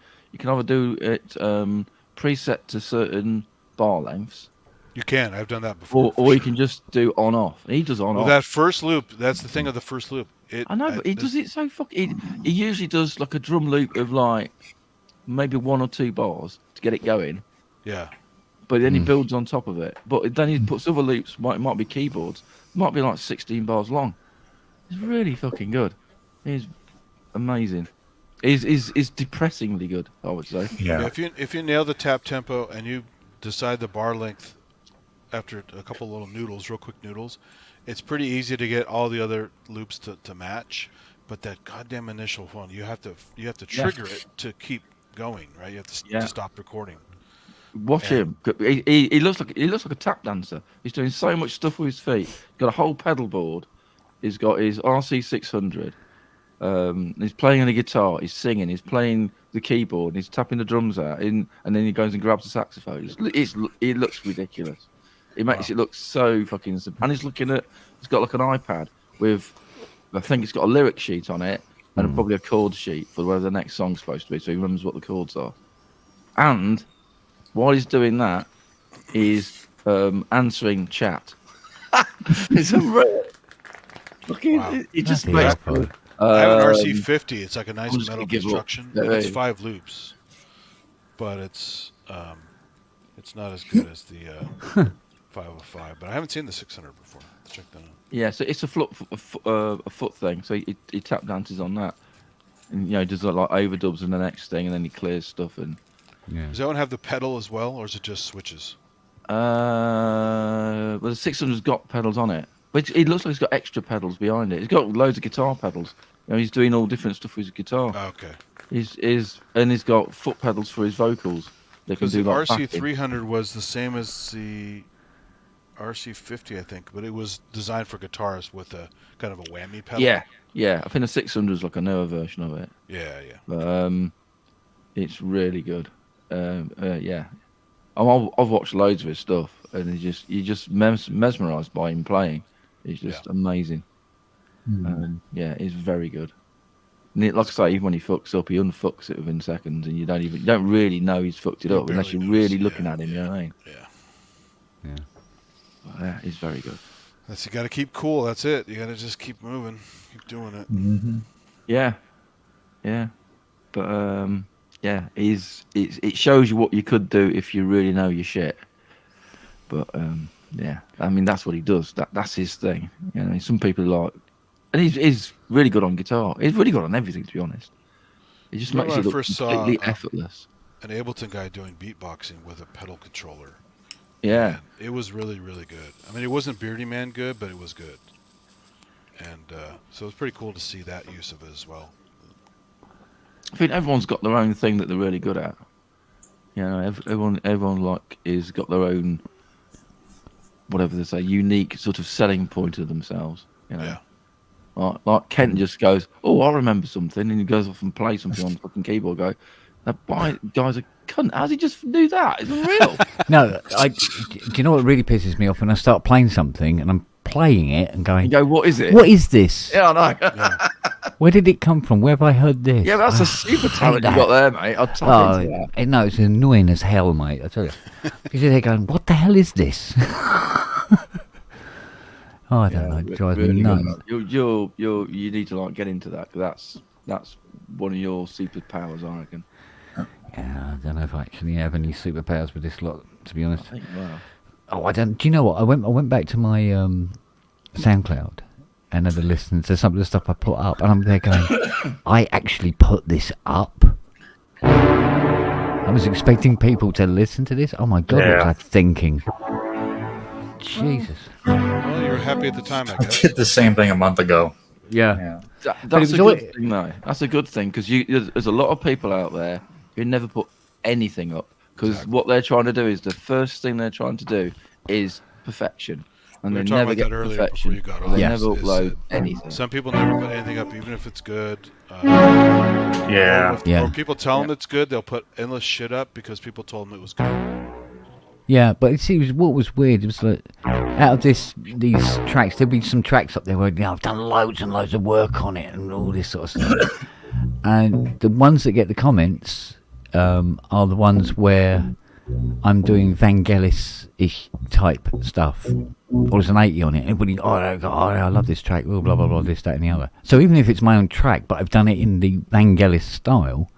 preset to certain bar lengths. You can. I've done that before. Or you can just do on off. He does on off. That first loop, that's the thing of the first loop. I know, but he does it so fucking. He usually does like a drum loop of like maybe 1 or 2 bars to get it going. Yeah. But then he builds on top of it. But then he puts other loops. Might be keyboards. Might be like 16 bars long. He's really fucking good. He's amazing. He's depressingly good, I would say. Yeah. If you nail the tap tempo and you decide the bar length after a couple little noodles, real quick noodles, it's pretty easy to get all the other loops to match. But that goddamn initial one, you have to trigger it to keep going, right? You have to stop recording. Watch him. He looks like a tap dancer. He's doing so much stuff with his feet. Got a whole pedal board. He's got his RC600. He's playing on the guitar. He's singing. He's playing the keyboard. And he's tapping the drums out. And then he goes and grabs the saxophone. It looks ridiculous. It makes it look so fucking. And he's got like an iPad with, I think it's got a lyric sheet on it and probably a chord sheet for where the next song's supposed to be. So he remembers what the chords are. And while he's doing that, he's answering chat. It's unreal. It just makes. I have an RC50. It's like a nice metal construction. It's 5 loops, but it's not as good as the 505. But I haven't seen the 600 before. Let's check that out. Yeah, so it's a foot thing. So he tap dances on that, and does like overdubs in the next thing, and then he clears stuff and. Yeah. Does that one have the pedal as well, or is it just switches? Well, the 600's got pedals on it. But it looks like he's got extra pedals behind it. He's got loads of guitar pedals. He's doing all different stuff with his guitar. Oh, okay. He's got foot pedals for his vocals. Because the RC300 was the same as the RC50, I think, but it was designed for guitars with a kind of a whammy pedal. Yeah. I think the 600 is like a newer version of it. Yeah. But it's really good. Yeah. I've watched loads of his stuff, and you're just mesmerised by him playing. It's just amazing. Yeah, he's very good. And like I say, even when he fucks up, he unfucks it within seconds, and you don't really know he's fucked it up unless you're really looking at him. You know what I mean? Yeah. Yeah, he's very good. You got to keep cool. That's it. You got to just keep moving, keep doing it. Mm-hmm. Yeah. But yeah, it shows you what you could do if you really know your shit. But yeah, I mean that's what he does. That's his thing. Some people are like and he's really good on guitar. He's really good on everything, to be honest. It just makes it look completely effortless. An Ableton guy doing beatboxing with a pedal controller. Yeah. And it was really, really good. I mean, it wasn't Beardy Man good, but it was good. And so it's pretty cool to see that use of it as well. I think everyone's got their own thing that they're really good at. You know, everyone like is got their own, whatever they say, unique sort of selling point of themselves. You know, like Kent just goes, "Oh, I remember something," and he goes off and plays something on the fucking keyboard. Go, that guy's a cunt. How's he just do that? It's unreal. No, do you know what really pisses me off when I start playing something and I'm playing it and going, you go, what is it? What is this? Yeah, I know. Where did it come from? Where have I heard this? Yeah, that's a super talent you got there, mate. I'll tell you that. No, it's annoying as hell, mate. I tell you. Because they're going, what the hell is this? I don't know. It drives me nuts. You need to like get into that, because that's one of your superpowers, I reckon. Yeah, I don't know if I actually have any superpowers with this lot, to be honest. I think, wow. Oh, I don't. Do you know what? I went back to my SoundCloud and had a listen to some of the stuff I put up, and I'm there going, I actually put this up. I was expecting people to listen to this. Oh my god, what was I thinking? Jesus. Well, you were happy at the time, I guess. I did the same thing a month ago. Yeah. That's a good thing, though. That's a good thing, because there's a lot of people out there who never put anything up, because what they're trying to do is, the first thing they're trying to do is perfection, and they never get perfection. They never upload anything. Some people never put anything up, even if it's good. Or people tell them it's good, they'll put endless shit up because people told them it was good. Yeah, but see, what was weird was that out of these tracks, there'd be some tracks up there where I've done loads and loads of work on it and all this sort of stuff. And the ones that get the comments are the ones where I'm doing Vangelis-ish type stuff. Or there's an 80 on it. Everybody, I love this track, blah, blah, blah, this, that, and the other. So even if it's my own track, but I've done it in the Vangelis style,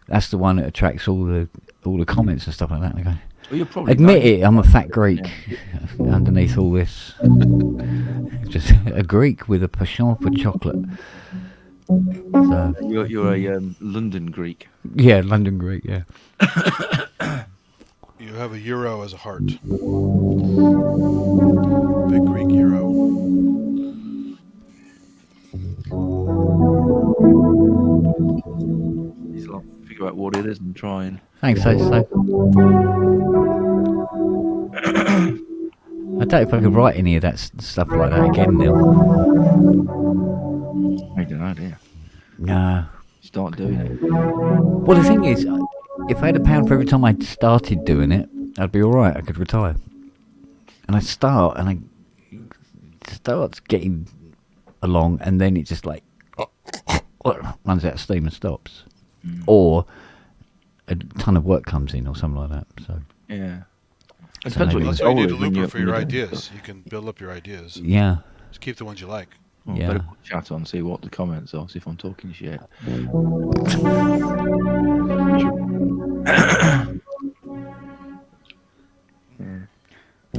that's the one that attracts all the comments and stuff like that. And I go, well, admit it, I'm a fat Greek underneath all this. Just a Greek with a penchant for chocolate. So, you're a London Greek. Yeah, London Greek, yeah. You have a euro as a heart. Big Greek euro. He's like, figure out what it is and trying. Thanks, so. I don't know if I could write any of that stuff like that again, Neil. I don't know, do you? No. Start doing it. Well, the thing is, if I had £1 for every time I started doing it, I'd be alright, I could retire. And I start getting along, and then it just like runs out of steam and stops. Or a ton of work comes in or something like that. So yeah. That's why you need a looper for your ideas. You can build up your ideas. Yeah. Just keep the ones you like. Well, better put chat on, see what the comments are, see if I'm talking shit.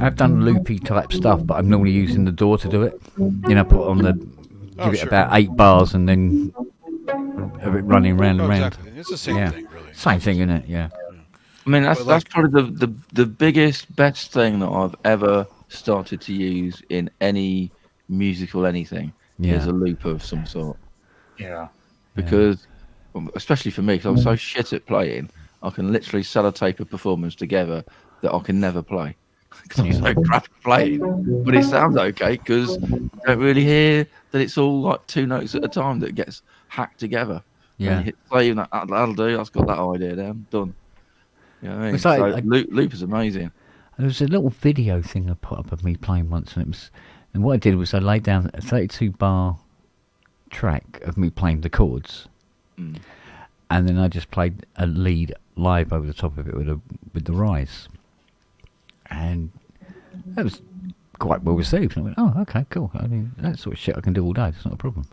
I've done loopy type stuff, but I'm normally using the DAW to do it. You know, put on give it about 8 bars and then have it running round and round. Exactly. It's the same thing, really. Same thing, isn't it? Yeah. I mean, that's probably the biggest, best thing that I've ever started to use in any musical anything is a looper of some sort. Yeah. Because, especially for me, because I'm so shit at playing, I can literally sellotape a performance together that I can never play. Because I'm so crap at playing. But it sounds okay, because I don't really hear that it's all like 2 notes at a time that gets hacked together. Yeah. And you hit play, and that'll do. I've got that idea down. Done. You know what I mean? It's like, so loop is amazing. There was a little video thing I put up of me playing once, and what I did was I laid down a 32-bar track of me playing the chords, and then I just played a lead live over the top of it with the rise, and that was quite well received. And I went, "Oh, okay, cool. I mean, that sort of shit I can do all day. It's not a problem."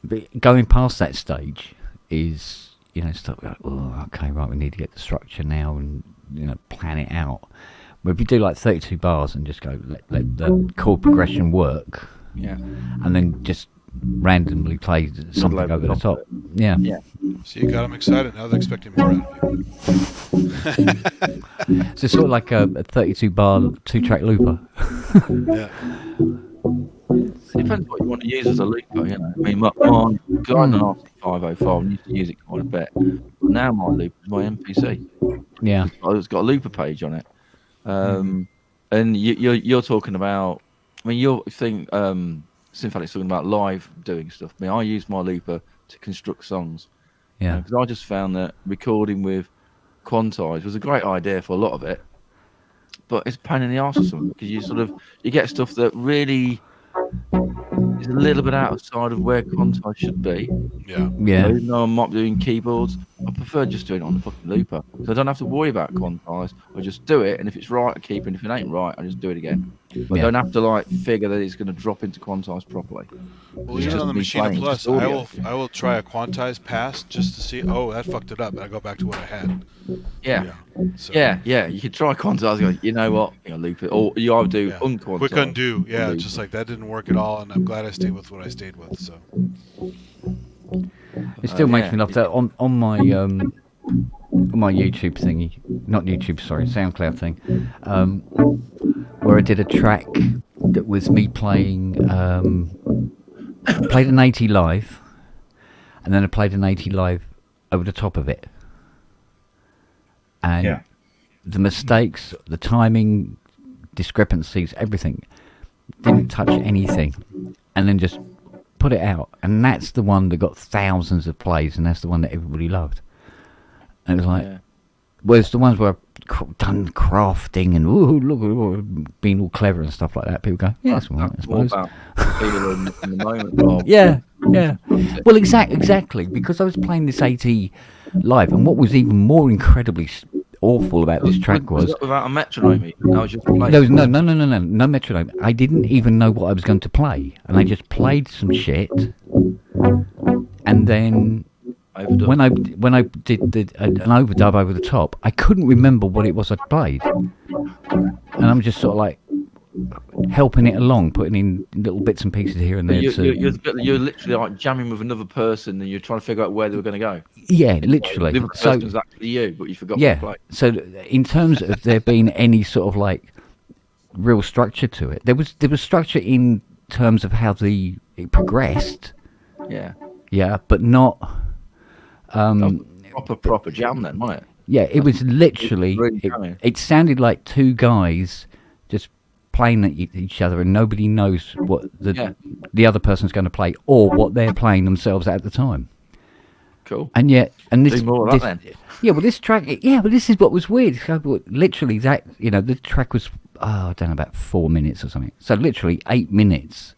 But going past that stage is, stuff like, oh, okay, right, we need to get the structure now and plan it out. But if you do like 32 bars and just go let the chord progression work, Yeah. And then just randomly play something over over the the top top. Yeah. Yeah. So you got them excited. Now they're expecting more out of you. So it's sort of like a 32-bar 2-track looper. Yeah. It depends what you want to use as a looper, you know. I mean, my because I had an RC505 and used to use it quite a bit. Now my looper is my MPC. Yeah. It's got a looper page on it. And you're talking about, I mean, Synthatic's talking about live doing stuff. I mean, I use my looper to construct songs. Yeah. Because I just found that recording with Quantize was a great idea for a lot of it, but it's a pain in the arse or something, because you get stuff that really is a little bit outside of where Quantize should be. Yeah. Yeah. So even though I'm not doing keyboards, I prefer just doing it on the fucking looper, so I don't have to worry about Quantize. I just do it, and if it's right, I keep it, and if it ain't right, I just do it again. I don't have to figure that it's going to drop into Quantize properly. Well, It's even just on the me Machina playing, Plus, just audio. I will try a quantized pass just to see. Oh, that fucked it up, and I go back to what I had. Yeah. So, Yeah. You could try Quantize. Go, you know what? You know, loop it, or you either do unquantize. Quick undo. Yeah, loop. just like that didn't work at all, and I'm glad I stayed with what I stayed with. So. It still makes me laugh that on my YouTube thingy, not YouTube, sorry, SoundCloud thing, where I did a track that was me playing, played an 80 live, and then I played an 80 live over the top of it. And the mistakes, the timing, discrepancies, everything, didn't touch anything. And then just put it out. And that's the one that got thousands of plays, and that's the one that everybody loved. And it was like, whereas the ones where I've done crafting and look, being all clever and stuff like that, people go, yeah, that's all right, I suppose. More about feeling in the moment. Or Yeah. Well, exactly, because I was playing this 80 live, and what was even more incredibly awful about this track was that without a metronome. I was just playing. there was no metronome. I didn't even know what I was going to play, and I just played some shit, and then when I did an overdub over the top, I couldn't remember what it was I played, and I'm just sort of like helping it along, putting in little bits and pieces here and there. You're literally like jamming with another person, and you're trying to figure out where they were going to go. Yeah, literally. The other person was actually you, but you forgot Yeah. to play. So in terms of there being any sort of like real structure to it, there was structure in terms of how it progressed. Yeah. Yeah, but not proper jam then, wasn't it? Yeah, it was literally. It sounded like two guys just playing at each other, and nobody knows what the other person's going to play or what they're playing themselves at the time. Cool. And yet, and this, Do more of that then. Yeah, well, this track. Yeah, but this is what was weird. So, literally, that the track was I don't know, about 4 minutes or something. So literally 8 minutes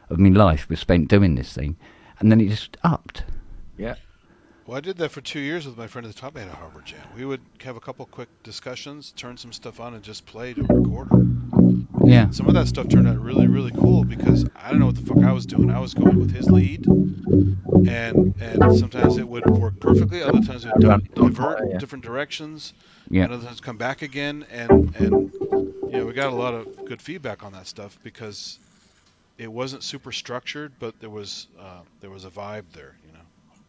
of my life was spent doing this thing, and then it just upped. Yeah. Well, I did that for 2 years with my friend at the Top 8 at Harbor Jam. We would have a couple quick discussions, turn some stuff on, and just play to record. Yeah. Some of that stuff turned out really, really cool because I don't know what the fuck I was doing. I was going with his lead, and sometimes it would work perfectly. Other times it would divert different directions. Yeah. And other times come back again, and we got a lot of good feedback on that stuff because it wasn't super structured, but there was a vibe there,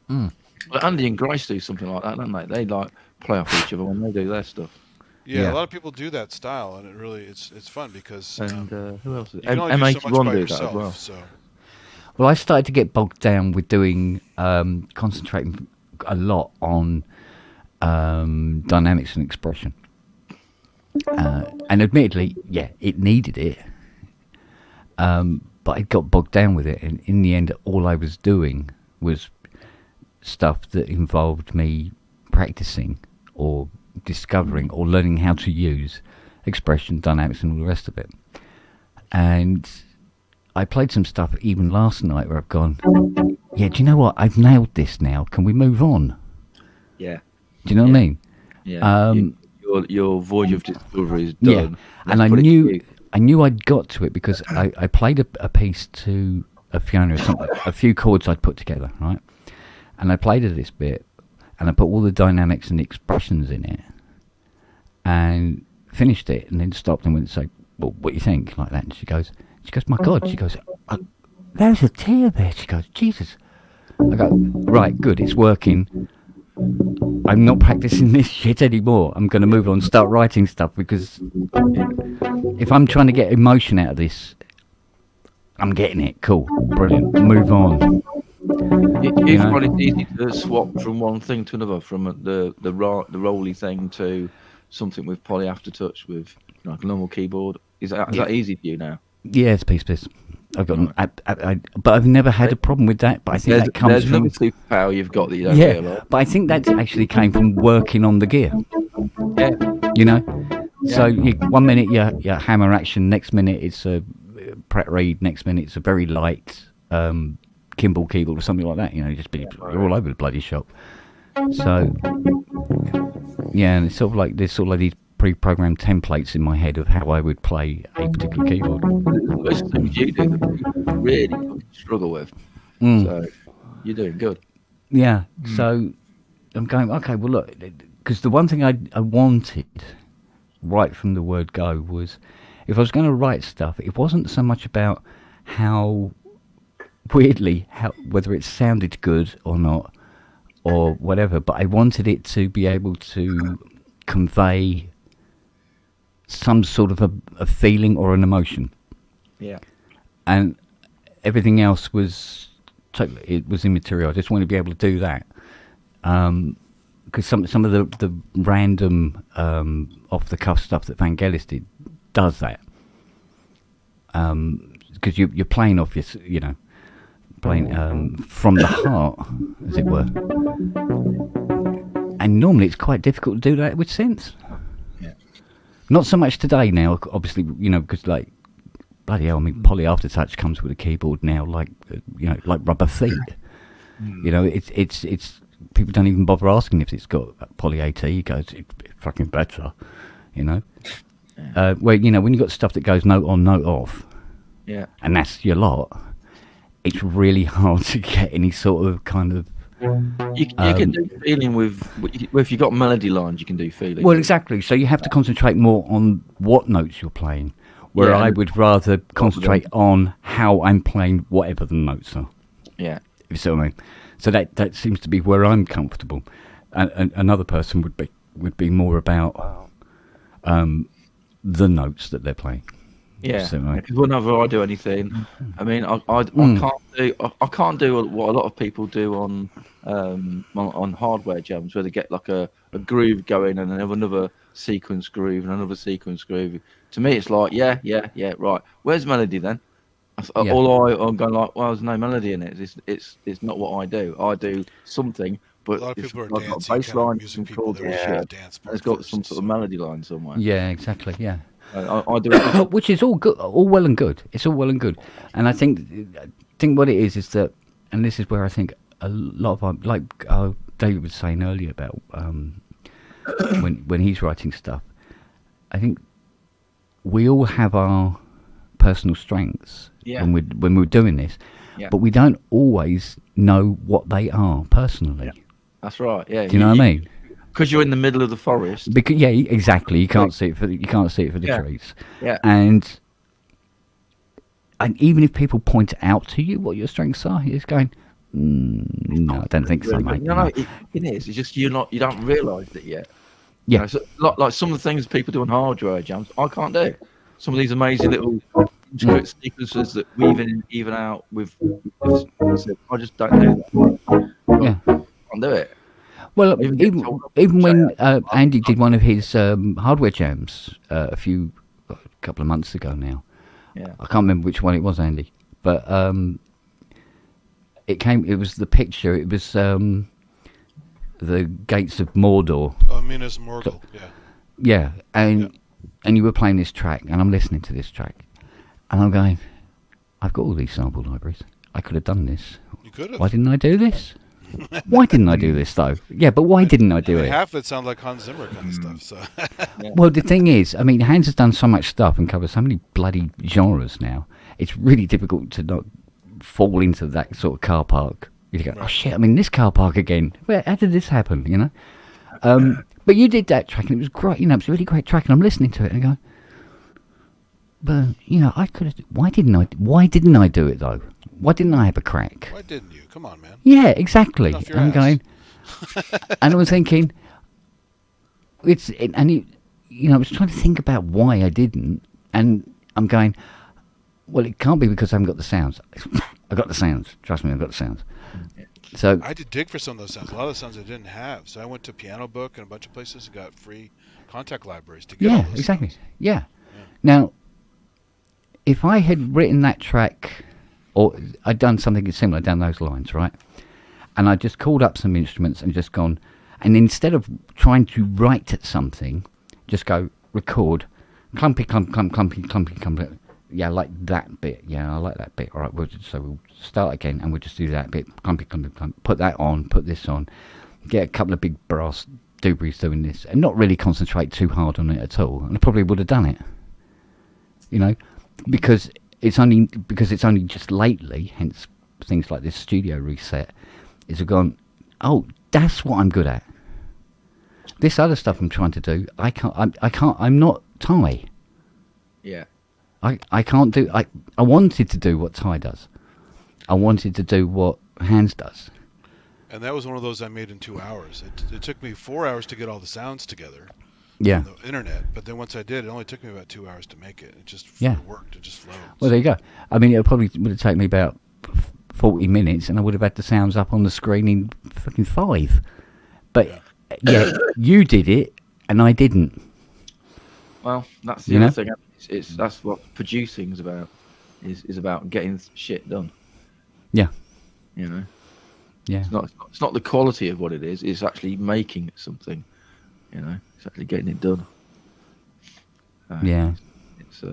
Mm. Well, Andy and Grace do something like that, don't they? They like play off each other when they do their stuff. Yeah, a lot of people do that style, and it's fun because and who else? You can only do so much by yourself, that as well. So. Well, I started to get bogged down with doing concentrating a lot on dynamics and expression, and admittedly, it needed it, but I got bogged down with it, and in the end, all I was doing was stuff that involved me practicing or discovering or learning how to use expression, dynamics, and all the rest of it. And I played some stuff even last night where I've gone, yeah, do you know what? I've nailed this now. Can we move on? Yeah. Do you know what I mean? Yeah. Your voyage of discovery is done. Yeah. And I knew I'd got to it because I played a piece to a Fiona or something, a few chords I'd put together, right? And I played her this bit, and I put all the dynamics and the expressions in it, and finished it, and then stopped and went and say, well, what do you think? Like that. And she goes, my God, she goes, there's a tear there. She goes, Jesus. I go, right, good, it's working. I'm not practicing this shit anymore. I'm going to move on and start writing stuff, because if I'm trying to get emotion out of this, I'm getting it. Cool, brilliant. Move on. You find it easy to swap from one thing to another, from the rolly thing to something with poly aftertouch with like a normal keyboard. Is that easy for you now? Yeah, it's piece. I've got, but I've never had a problem with that. But I think that comes from another superpower you've got that you don't realise. But I think that actually came from working on the gear. Yeah, you know. Yeah. So 1 minute you're hammer action, next minute it's a Pratt Reed, next minute it's a very light Kimball keyboard or something like that. You know, you're all over the bloody shop. So yeah, and it's sort of like there's sort of like these pre-programmed templates in my head of how I would play a particular keyboard. Most things you do that people really fucking struggle with. So you're doing good. Yeah. So I'm going, okay, well look, because the one thing I wanted right from the word go was, if I was going to write stuff, it wasn't so much about whether it sounded good or not or whatever, but I wanted it to be able to convey some sort of a feeling or an emotion. Yeah. And everything else was it was immaterial. I just wanted to be able to do that. Because some of the random off the cuff stuff that Vangelis did does that. Because you're playing off your, playing from the heart, as it were. And normally it's quite difficult to do that with synths. Not so much today now, obviously, because like, bloody hell, I mean, Poly Aftertouch comes with a keyboard now, like, like rubber feet. It's people don't even bother asking if it's got Poly AT. Goes, it's fucking better, Where when you got stuff that goes note on, note off, and that's your lot, it's really hard to get any sort of kind of. You can do feeling with if you've got melody lines, you can do feeling. Well, exactly. So you have to concentrate more on what notes you're playing, where I would rather concentrate on how I'm playing whatever the notes are. Yeah. If you see what I mean. So that seems to be where I'm comfortable, and another person would be more about the notes that they're playing. Yeah, because whenever I do anything, I mean, I can't do what a lot of people do on hardware jams, where they get like a groove going and then have another sequence groove and another sequence groove. To me, it's like, yeah, right. Where's melody then? I'm going like, well, there's no melody in it. It's not what I do. I do something, but a lot of people are got a bass line, some chords, it's got some sort of melody line somewhere. Yeah, exactly. Yeah. I do which is all good, all well and good. It's all well and good, and I think what it is that, and this is where I think a lot of like David was saying earlier about when he's writing stuff. I think we all have our personal strengths when we're doing this, but we don't always know what they are personally. That's right. Yeah. Do you know what I mean? Because you're in the middle of the forest. Because exactly. You can't see it for the trees. Yeah. And even if people point out to you what your strengths are, you're just going, no, I don't think so, mate. No, it is. It's just you don't realise it yet. Yeah. So, like some of the things people do on hardware jams, I can't do. Some of these amazing little intricate sequences that weave in, even out with I just don't do that. I can't do it. Well, even when Andy did one of his hardware jams a couple of months ago now, I can't remember which one it was, Andy, but it was the picture. It was the Gates of Mordor. Oh, Minas Morgul. Yeah, and you were playing this track, and I'm listening to this track, and I'm going, I've got all these sample libraries. I could have done this. You could have. Why didn't I do this? Why didn't I do this though? Yeah, but why didn't I do it? Half of it sounds like Hans Zimmer kind of stuff. So. Well, the thing is, I mean, Hans has done so much stuff and covers so many bloody genres now. It's really difficult to not fall into that sort of car park. You go, oh shit! I'm in this car park again. How did this happen? But you did that track and it was great. It's a really great track, and I'm listening to it and I go, But I could have. Why didn't I do it though? Why didn't I have a crack? Why didn't you? Come on, man. Yeah, exactly. Get off your I'm ass. going, and I was thinking, I was trying to think about why I didn't, and I'm going, well, it can't be because I haven't got the sounds. I got the sounds. Trust me, I've got the sounds. So I had to dig for some of those sounds. A lot of the sounds I didn't have. So I went to Piano Book and a bunch of places and got free contact libraries to get all those exactly. sounds. Yeah. Now, if I had written that track, or I'd done something similar down those lines, right? And I just called up some instruments and just gone, and instead of trying to write at something, just go record, clumpy, clump, clump, clumpy, clumpy, clumpy. Yeah, I like that bit. Yeah, I like that bit. All right, we'll start again, and we'll just do that bit, clumpy, clumpy, clump. Put that on, put this on, get a couple of big brass doobies doing this, and not really concentrate too hard on it at all. And I probably would have done it. Because it's only just lately, hence things like this studio reset, is have gone, oh, that's what I'm good at. This other stuff I'm trying to do, I'm not Ty. Yeah. I can't do, I wanted to do what Ty does. I wanted to do what Hans does. And that was one of those I made in 2 hours. It took me 4 hours to get all the sounds together. Yeah. On the internet, but then once I did, it only took me about 2 hours to make it. It just worked. It just flowed. Well, there you go. I mean, it probably would have taken me about 40 minutes, and I would have had the sounds up on the screen in fucking 5. But yeah, you did it, and I didn't. Well, that's the other thing. That's what producing is about. Is about getting shit done. Yeah. Yeah. It's not the quality of what it is. It's actually making something. It's actually getting it done. Yeah. It's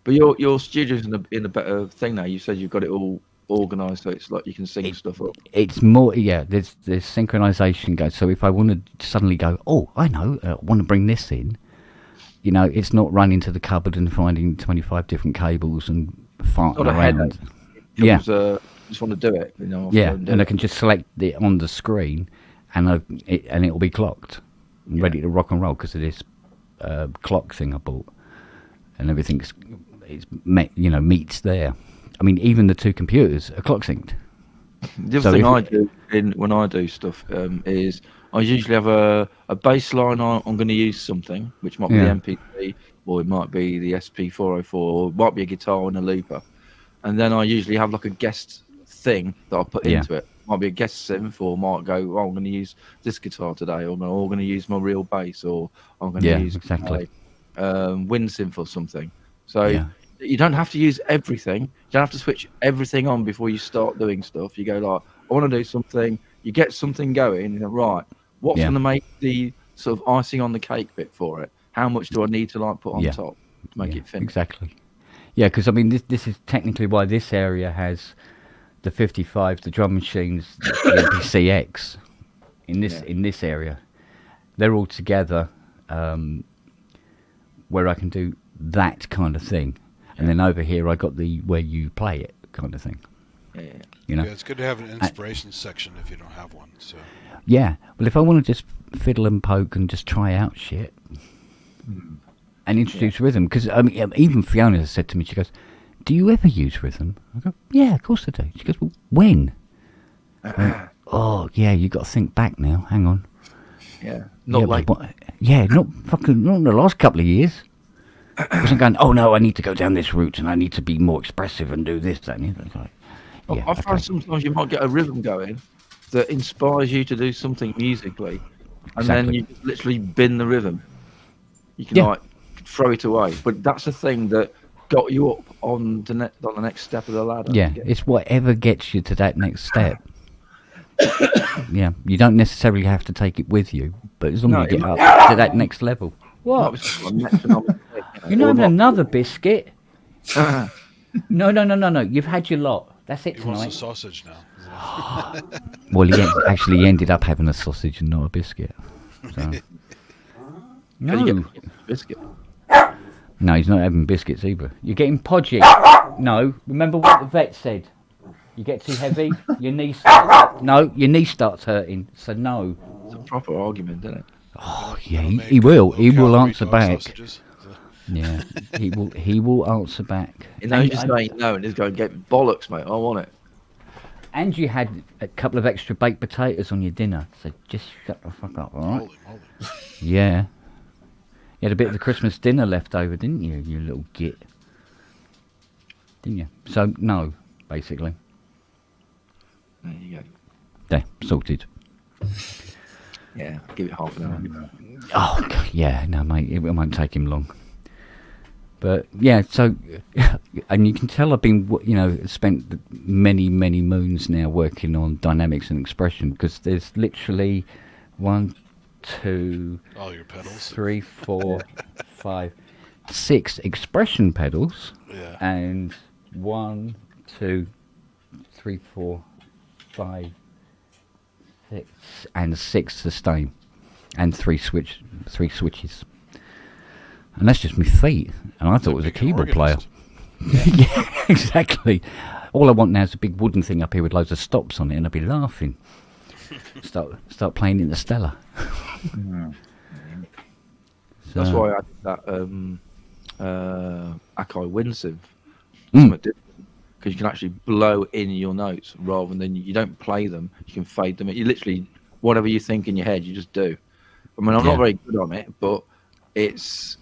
but your studio's in a better thing now. You said you've got it all organised, so it's like you can sync stuff up. It's more, there's synchronization goes. So if I want to suddenly go, oh, I know, I want to bring this in, it's not running to the cupboard and finding 25 different cables and farting around. Yeah. Just want to do it. And I can just select it on the screen, and it'll be clocked, ready to rock and roll because of this clock thing I bought, and everything's meets there. I mean, even the two computers are clock synced. The other thing I do when I do stuff is I usually have a bass line I'm going to use something, which might be the MPC, or it might be the SP404, or it might be a guitar and a looper, and then I usually have like a guest thing that I put into it. Might be a guest synth, or might go, oh, I'm going to use this guitar today, or I'm going to use my real bass, or I'm going to use wind synth or something. So you don't have to use everything. You don't have to switch everything on before you start doing stuff. You go like, I want to do something. You get something going. And right, what's going to make the sort of icing on the cake bit for it? How much do I need to put on top to make it finish? Exactly. Yeah, because I mean, this is technically why this area has the 55, the drum machines, the MPCX in this area. They're all together where I can do that kind of thing. And then over here I got the where you play it kind of thing. Yeah, it's good to have an inspiration section if you don't have one. So yeah, well, if I want to just fiddle and poke and just try out shit and introduce rhythm, because I mean, even Fiona has said to me, she goes, do you ever use rhythm? I go, yeah, of course I do. She goes, well, when? Oh, yeah, you got to think back now. Hang on. Yeah, not like... not in the last couple of years. I wasn't going, oh, no, I need to go down this route and I need to be more expressive and do this. That, and like, I find sometimes you might get a rhythm going that inspires you to do something musically, and then you just literally bin the rhythm. You can throw it away. But that's the thing that got you up on the next step of the ladder. Yeah, it's whatever gets you to that next step. Yeah, you don't necessarily have to take it with you, but as long as you get up to that next level. What? You're not having another biscuit? No. You've had your lot. That's it tonight. He wants a sausage now. Well, he ended up having a sausage and not a biscuit. So. No. Biscuit. No, he's not having biscuits either. You're getting podgy. No, remember what the vet said. You get too heavy, your knee starts hurting. So no. It's a proper argument, isn't it? Oh yeah, he will. He will answer back. Yeah, he will answer back. He knows And- you're saying no, and he's going, get bollocks, mate. I want it. And you had a couple of extra baked potatoes on your dinner, so just shut the fuck up, all right? Holy moly. Yeah. You had a bit of the Christmas dinner left over, didn't you, you little git? Didn't you? So, no, basically. There you go. There, sorted. Yeah, give it half an hour. Oh, God, yeah, no, mate, it won't take him long. But, yeah, so, and you can tell I've been, spent many, many moons now working on dynamics and expression, because there's literally 1, 2, All your pedals. 3, 4, 5, 6 expression pedals, Yeah. and 1, 2, 3, 4, 5, 6, and 6 sustain, and 3 switches. And that's just my feet. And I thought it was a Like being an keyboard player. organist. Yeah, exactly. All I want now is a big wooden thing up here with loads of stops on it, and I'll be laughing. Start playing Interstellar. That's So- why I did that Akai Winsive. Mm. Because you can actually blow in your notes rather than you don't play them. You can fade them. You literally, whatever you think in your head, you just do. I mean, I'm Yeah. not very good on it, but it's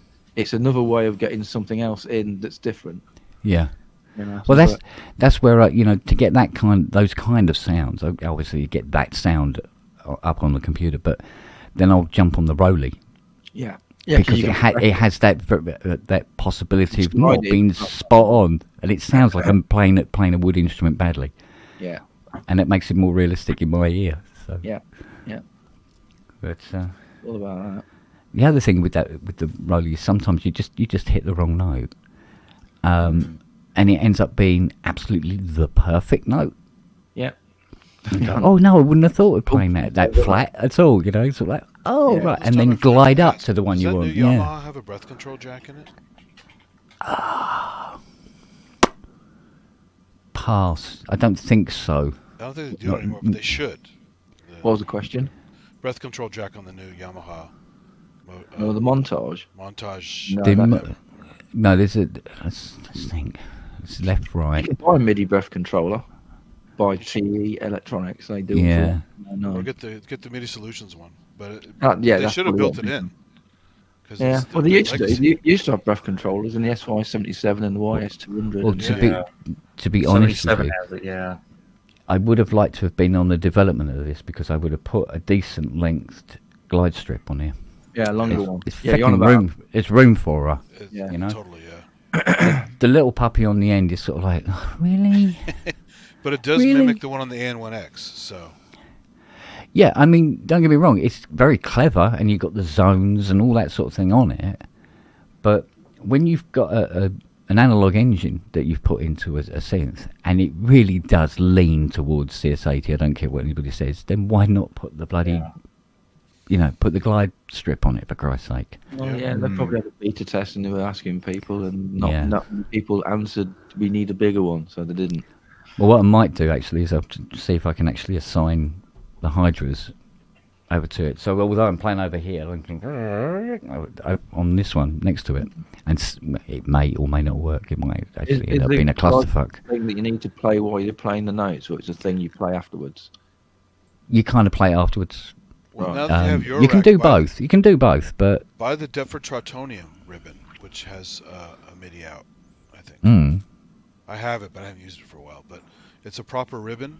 another way of getting something else in that's different. Yeah. You know? Well, So- that's where to get those kind of sounds. Obviously, you get that sound up on the computer, but then I'll jump on the Rolly yeah. because you it can- has that possibility of It's not right, being it's not- spot on, and it sounds like I'm playing a wood instrument badly, Yeah. and it makes it more realistic in my ear. So Yeah. Yeah. but All about that. the other thing with the Rolly is sometimes you just hit the wrong note, and it ends up being absolutely the perfect note. Yeah. You go, oh no, I wouldn't have thought of playing that flat at all. Sort of like, oh Yeah, right, Let's and talk then about glide that. up to the one Does you that want. new Yeah. Yamaha have a breath control jack in it? Pass. I don't think so. I don't think they do anymore, but they should. What was the question? Breath control jack on the new Yamaha No, the montage. montage. No, They that- mu- no, there's let's think. It's left, You right. can buy a MIDI breath controller by TE Electronics. They do. Yeah. No. Or get the MIDI Solutions one, but Yeah, they that's should have probably built what it we in. 'Cause Yeah, it's well, they the used to. legacy. They used to have breath controllers in the SY77 and the YS200. Well, and- to be honest with 77 you, has it, yeah. I would have liked to have been on the development of this because I would have put a decent lengthed glide strip on here. yeah, a longer one. It's Yeah, you're on fucking about- room. It's room for her. Yeah. You know? Totally, yeah. The little puppy on the end is sort of like, oh, really? But it does Really? mimic the one on the AN1X, so Yeah, I mean, don't get me wrong, it's very clever and you've got the zones and all that sort of thing on it. But when you've got an analog engine that you've put into a synth and it really does lean towards CS80, I don't care what anybody says, then why not put the bloody, put the glide strip on it, for Christ's sake? Well, yeah, they probably had a beta test and they were asking people, and not many people answered, we need a bigger one, so they didn't. Well, what I might do actually is I'll see if I can actually assign the Hydras over to it. So although I'm playing over here, I'm thinking on this one next to it, and it may or may not work. It might actually end up being a clusterfuck. Thing that you need to play while you're playing the notes, or it's a thing you play afterwards. You kind of play it afterwards. well, now that you have your You can rack, do both. You can do both, but Buy the Deptford Trautonium ribbon, which has a MIDI out, I think. I have it, but I haven't used it for a while. But it's a proper ribbon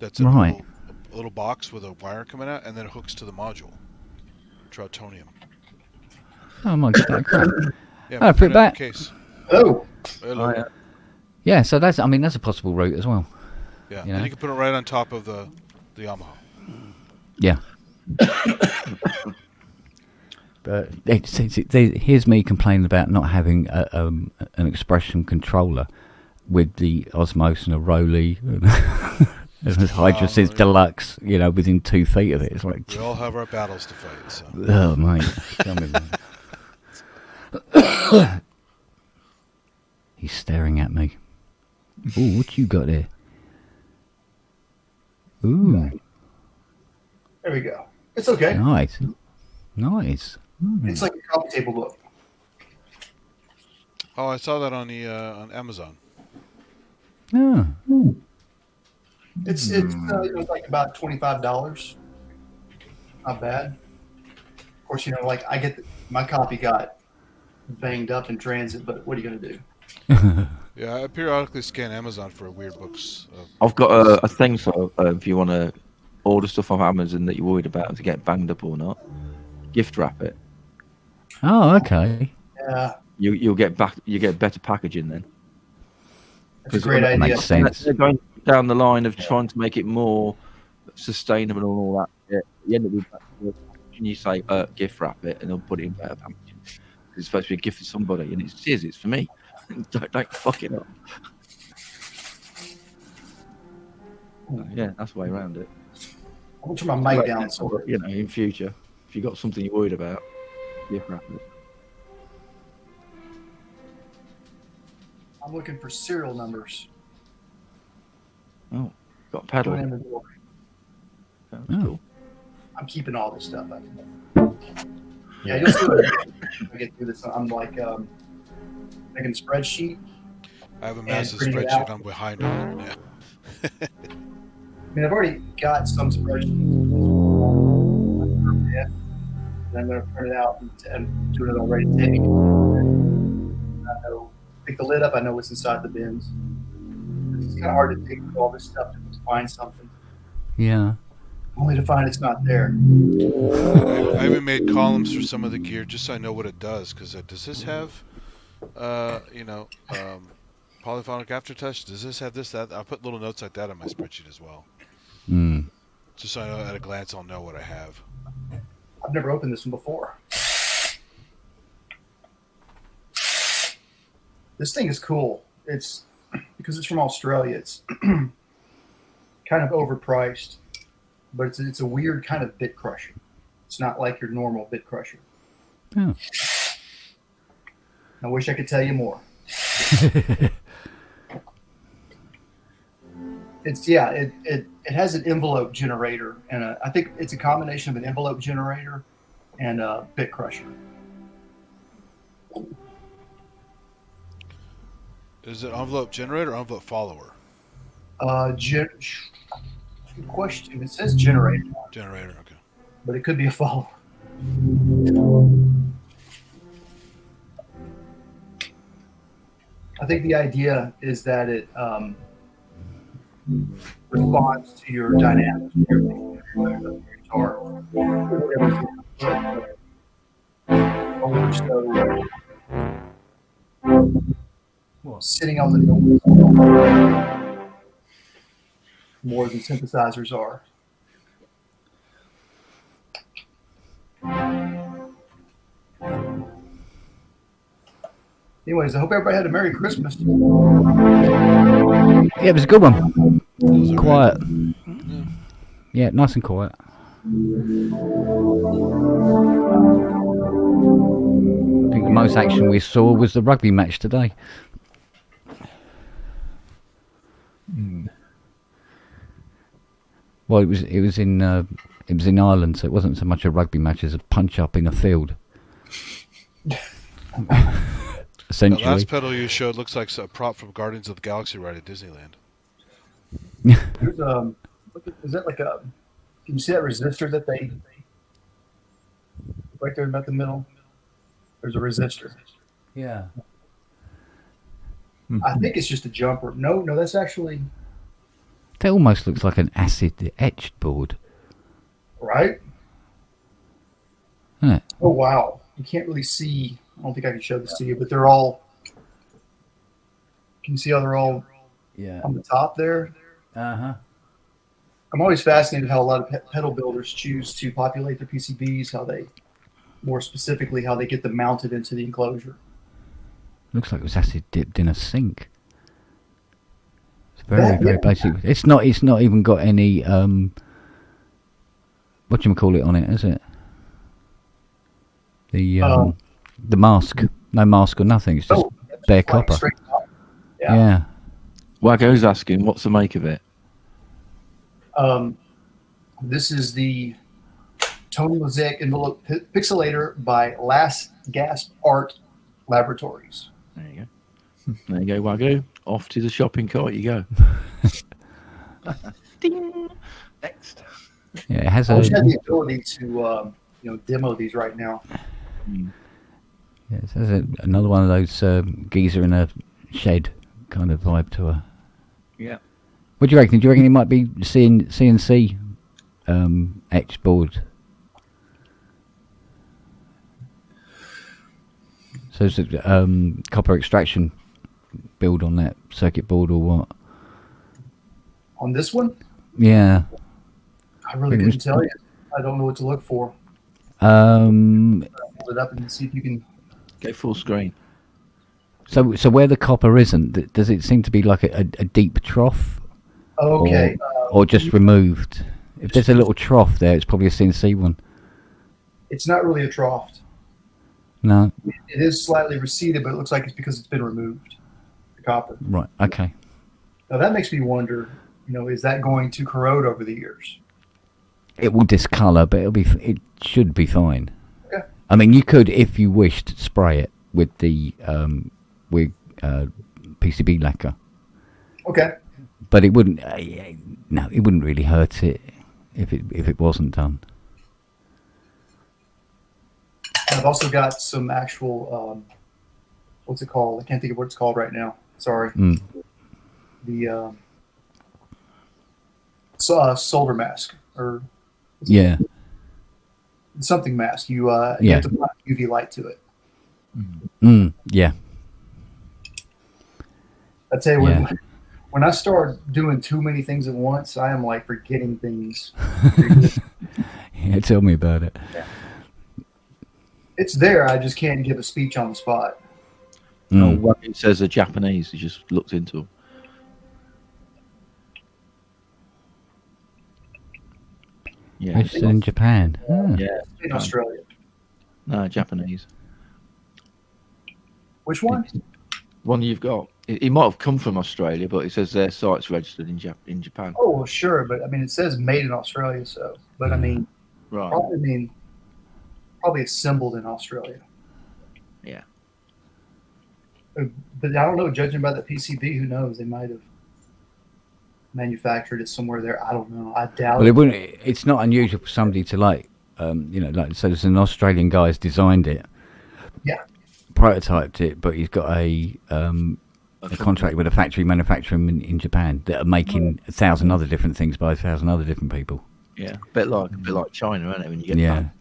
that's in Right. a little box with a wire coming out, and then it hooks to the module. Trautonium. oh my god, crap. Yeah, Oh, put it back. Case. Oh, Hello. yeah. Yeah, so that's a possible route as well. Yeah, You know? and you can put it right on top of the Yamaha. Yeah. But here's me complaining about not having an expression controller with the Osmos and a Rolly and a Hydrasys Deluxe, within 2 feet of it. It's like, We all have our battles to fight. So. oh mate, tell me that. He's staring at me. Ooh, what you got there? Ooh, there we go. It's okay. nice. Nice. It's like a coffee table book. Oh, I saw that on the on Amazon. Oh. It's like about $25. Not bad. Of course, like I get my copy got banged up in transit, but what are you gonna do? Yeah, I periodically scan Amazon for weird books. I've got a thing for if you want to order stuff off Amazon that you're worried about to get banged up or not. Gift wrap it. Oh, okay. Yeah, You get better packaging then. that's a great idea. Makes sense. They're going down the line of trying to make it more sustainable and all that. At the end of the day, you say gift wrap it and they'll put it in better packaging. It's supposed to be a gift for somebody, and it's for me. don't fuck it up. Yeah, that's the way around it. I'm gonna turn my mic down. So In future, if you got something you're worried about, gift wrap it. I'm looking for serial numbers. Oh, got a pedal. Going in the door. That's cool. I'm keeping all this stuff. Yeah, you'll see what I get through this. I'm like making a spreadsheet. I have a And massive printing it spreadsheet. out. I'm behind on it. Yeah. I mean, I've already got some spreadsheets. Yeah. And I'm going to print it out and do it already. Take. I know, pick the lid up. I know what's inside the bins. It's kind of hard to dig through all this stuff to find something, Yeah. only to find it's not there. I even made columns for some of the gear just so I know what it does. Because does this have, polyphonic aftertouch? Does this have this, that? I'll put little notes like that on my spreadsheet as well. Mm. Just so I know at a glance I'll know what I have. I've never opened this one before. This thing is cool. It's because it's from Australia. It's kind of overpriced, but it's a weird kind of bit crusher. It's not like your normal bit crusher. Oh. I wish I could tell you more. It has an envelope generator, and I think it's a combination of an envelope generator and a bit crusher. Is it envelope generator or envelope follower? Good question. It says generator, Generator, okay. but it could be a follower. I think the idea is that it responds to your dynamics, your guitar. Sitting on the note more than synthesizers are. Anyways, I hope everybody had a Merry Christmas. Yeah, it was a good one. Quiet. Yeah, nice and quiet. I think the most action we saw was the rugby match today. Well, it was in Ireland, so it wasn't so much a rugby match as a punch up in a field. Essentially. The last pedal you showed looks like a prop from Guardians of the Galaxy ride at Disneyland. There's is that like a? Can you see that resistor that they right there about the middle? There's a resistor. Yeah. I think it's just a jumper. No, that's actually That almost looks like an acid etched board. right. Isn't it? Oh wow, you can't really see. I don't think I can show this to you, but they're all. Can you see how they're all Yeah. on the top there? Uh-huh. I'm always fascinated how a lot of pedal builders choose to populate their PCBs, more specifically, how they get them mounted into the enclosure. Looks like it was acid dipped in a sink. It's very basic. It's not even got any whatchamacallit on it, is it? The mask. No mask or nothing. It's just bare copper. Straight up. Yeah. Waggo's asking, what's the make of it? This is the Tony Mosaic Envelope Pixelator by Last Gasp Art Laboratories. There you go. There you go, Wagyu. Off to the shopping cart you go. Ding. Next. Yeah, it has I a. wish I had the ability to demo these right now. Yeah, it has another one of those geezer in a shed kind of vibe to her. Yeah. What do you reckon? Do you reckon it might be CNC etched board? So is it copper extraction build on that circuit board or what? On this one, Yeah. I really couldn't tell you. I don't know what to look for. Um. Hold it up and see if you can. Go full screen. So where the copper isn't, does it seem to be like a deep trough? Okay. Or just removed? If there's a little trough there, it's probably a CNC one. It's not really a trough. No. It is slightly receded, but it looks like it's because it's been removed. The copper. Right. Okay. Now that makes me wonder. Is that going to corrode over the years? It will discolor, but it should be fine. Okay. I mean, you could, if you wished, spray it with the PCB lacquer. Okay. But it wouldn't. No, it wouldn't really hurt it if it wasn't done. I've also got some actual. What's it called? I can't think of what it's called right now. Sorry. The solder mask or Yeah. something mask. You Yeah. have to apply UV light to it. Yeah. I tell you when I start doing too many things at once, I am like forgetting things. Yeah, tell me about it. It's there. I just can't give a speech on the spot. Oh, well, it says the Japanese. He just looked into them. Yeah. It's in Japan. Yeah. In Australia. No, Japanese. Which one? One you've got. It might have come from Australia, but it says their site's registered in Japan. Oh, well, sure, but I mean, it says made in Australia, so. But I mean, Right. probably assembled in Australia. Yeah. But I don't know. Judging by the PCB, who knows? They might have manufactured it somewhere there. I don't know. I doubt. Well, it wouldn't. It's not unusual for somebody to so there's an Australian guy who's designed it. Yeah. Prototyped it, but he's got a contract with a factory manufacturing in Japan that are making 1,000 other different things by 1,000 other different people. Yeah, a bit like China, isn't it? When you get Yeah, back.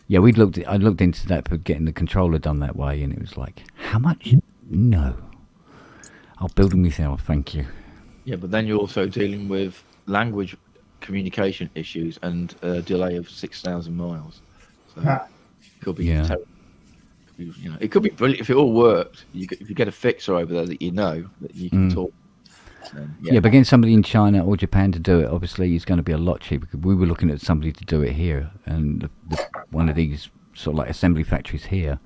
yeah. I looked into that for getting the controller done that way, and it was like, how much? No, I'll build them myself. Thank you. Yeah, but then you're also dealing with language communication issues and a delay of 6,000 miles. So it could be terrible. It could be brilliant if it all worked. If you get a fixer over there that that you can talk. Yeah, but getting somebody in China or Japan to do it, obviously, is going to be a lot cheaper. We were looking at somebody to do it here, and one of these sort of like assembly factories here.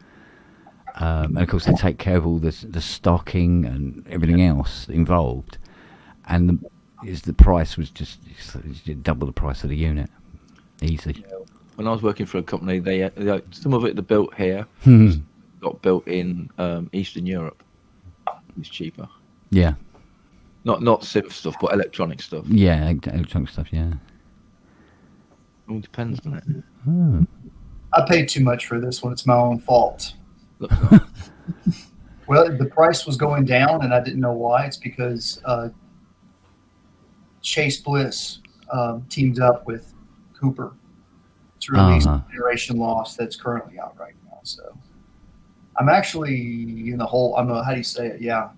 And of course, they take care of all the stocking and everything else involved. And the price was just double the price of the unit. Easy. When I was working for a company, they some of it they built here, got built in Eastern Europe. It's cheaper. Yeah. Not SIP stuff, but electronic stuff. Yeah, electronic stuff. Yeah. All depends, doesn't it? I paid too much for this one. It's my own fault. Well, the price was going down, and I didn't know why. It's because Chase Bliss teamed up with Cooper to release Generation Lost that's currently out right now. So I'm actually in the hole. I'm how do you say it? Yeah,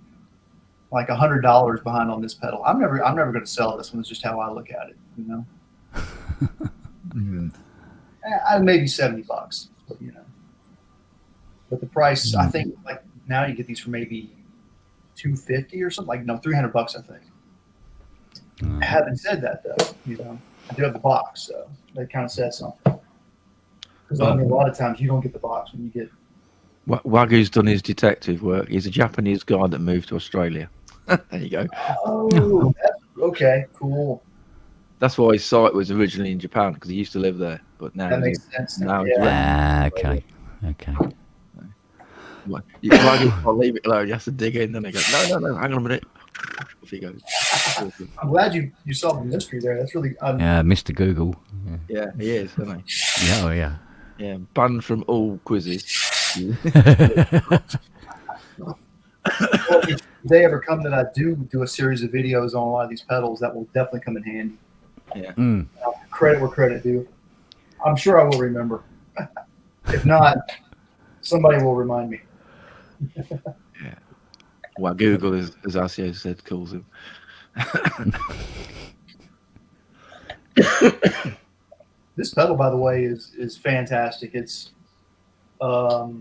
like $100 behind on this pedal. I'm never going to sell this one. It's just how I look at it. Maybe $70, but But the price, I think, like now you get these for maybe $250 or something. Like $300, I think. Having said that, though, I do have the box, so that kind of says something. Because a lot of times you don't get the box when you get. Wagyu's done his detective work. He's a Japanese guy that moved to Australia. There you go. Oh, okay, cool. That's why his site was originally in Japan, because he used to live there. But now that makes sense. Now okay. I'll leave it alone. You have to dig in. Then they go, no, hang on a minute. Off he goes. I'm glad you solved the mystery there. That's really. Yeah, Mr. Google. Yeah, he is, isn't he? Yeah, oh yeah. Yeah, banned from all quizzes. Well, if they ever come that I do a series of videos on a lot of these pedals, that will definitely come in handy. Yeah. Credit where credit due. I'm sure I will remember. If not, somebody will remind me. Yeah. Well, Google, as Asio said, calls him. This pedal, by the way, is fantastic. It's the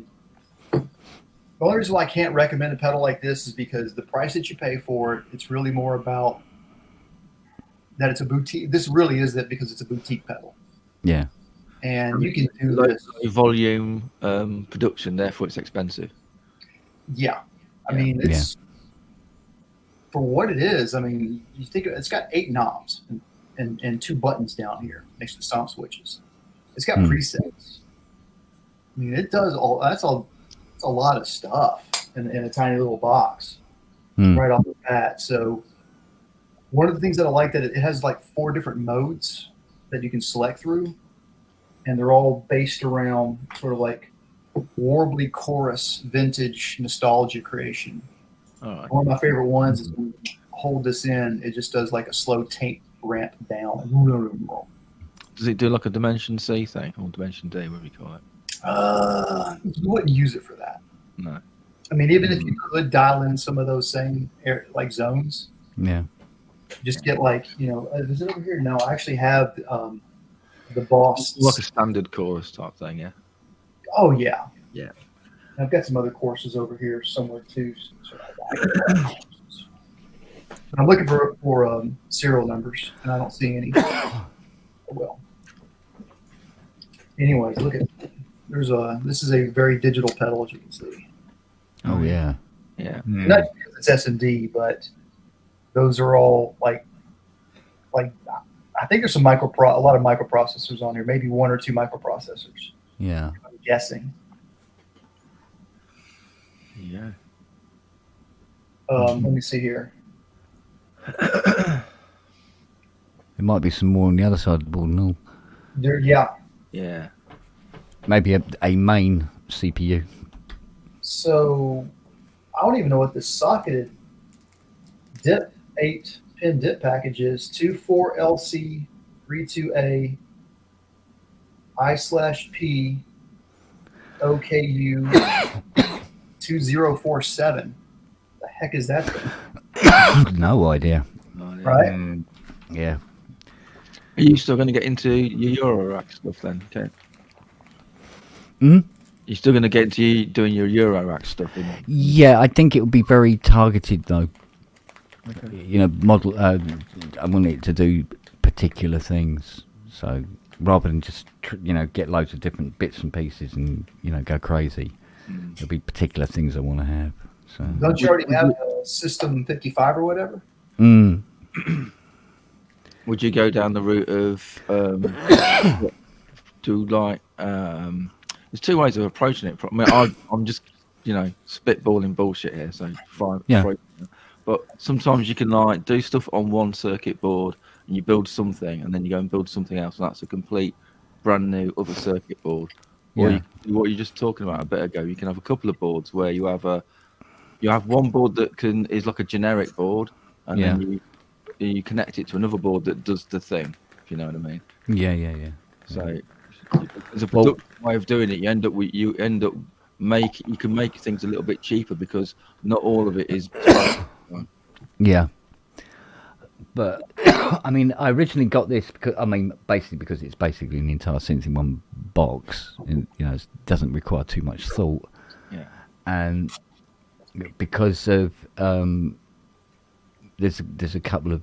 only reason why I can't recommend a pedal like this is because the price that you pay for it, it's really more about that it's a boutique. This really is that because it's a boutique pedal. Yeah. And you can do Low this. volume production, therefore it's expensive. Yeah. I mean, it's for what it is. I mean, you think it's got 8 knobs and 2 buttons down here next to the stomp switches. It's got presets. I mean, it does all. That's a lot of stuff in a tiny little box right off the bat. So one of the things that I like that it has like 4 different modes that you can select through, and they're all based around sort of like warbly chorus vintage nostalgia creation. Right. One of my favorite ones is when you hold this in, it just does like a slow tape ramp down. Does it do like a Dimension C thing or Dimension D, whatever you call it? You wouldn't use it for that. No. I mean, even if you could dial in some of those same like zones, just get like, is it over here? No, I actually have the Boss. Like a standard chorus type thing, yeah. Oh yeah. Yeah. And I've got some other courses over here somewhere too. So I'm looking for serial numbers, and I don't see any. Oh, well. Anyways, look at this is a very digital pedal, as you can see. Oh yeah. Yeah. Not because it's S&D, but those are all like I think there's a lot of microprocessors on here, maybe 1 or 2 microprocessors. Yeah. I'm guessing. Yeah. Let me see here. There might be some more on the other side of the board, no? Yeah. Maybe a main CPU. So I don't even know what this socketed DIP 8-pin DIP package is. 24LC 32A I/P OKU 2047. The heck is that thing? No idea. Right? Yeah. Are you still going to get into your Eurorack stuff then? Okay. You're still going to get into doing your Eurorack stuff? Yeah, I think it would be very targeted though. Okay. Model. I want it to do particular things. So rather than just get loads of different bits and pieces and go crazy, there'll be particular things I want to have. So don't you already have a System 55 or whatever? Would you go down the route of there's 2 ways of approaching it. I mean, I'm just spitballing bullshit here, so fine. But sometimes you can do stuff on one circuit board and you build something and then you go and build something else, and that's a complete brand new other circuit board. Or you can do what you're just talking about a bit ago. You can have a couple of boards where you have one board that is like a generic board, and then you connect it to another board that does the thing, if you know what I mean. Yeah. So there's a productive way of doing it. You can make things a little bit cheaper because not all of it is. Yeah. But I mean, I originally got this because because it's basically an entire synth in one box, and it doesn't require too much thought. Yeah. And because of there's a couple of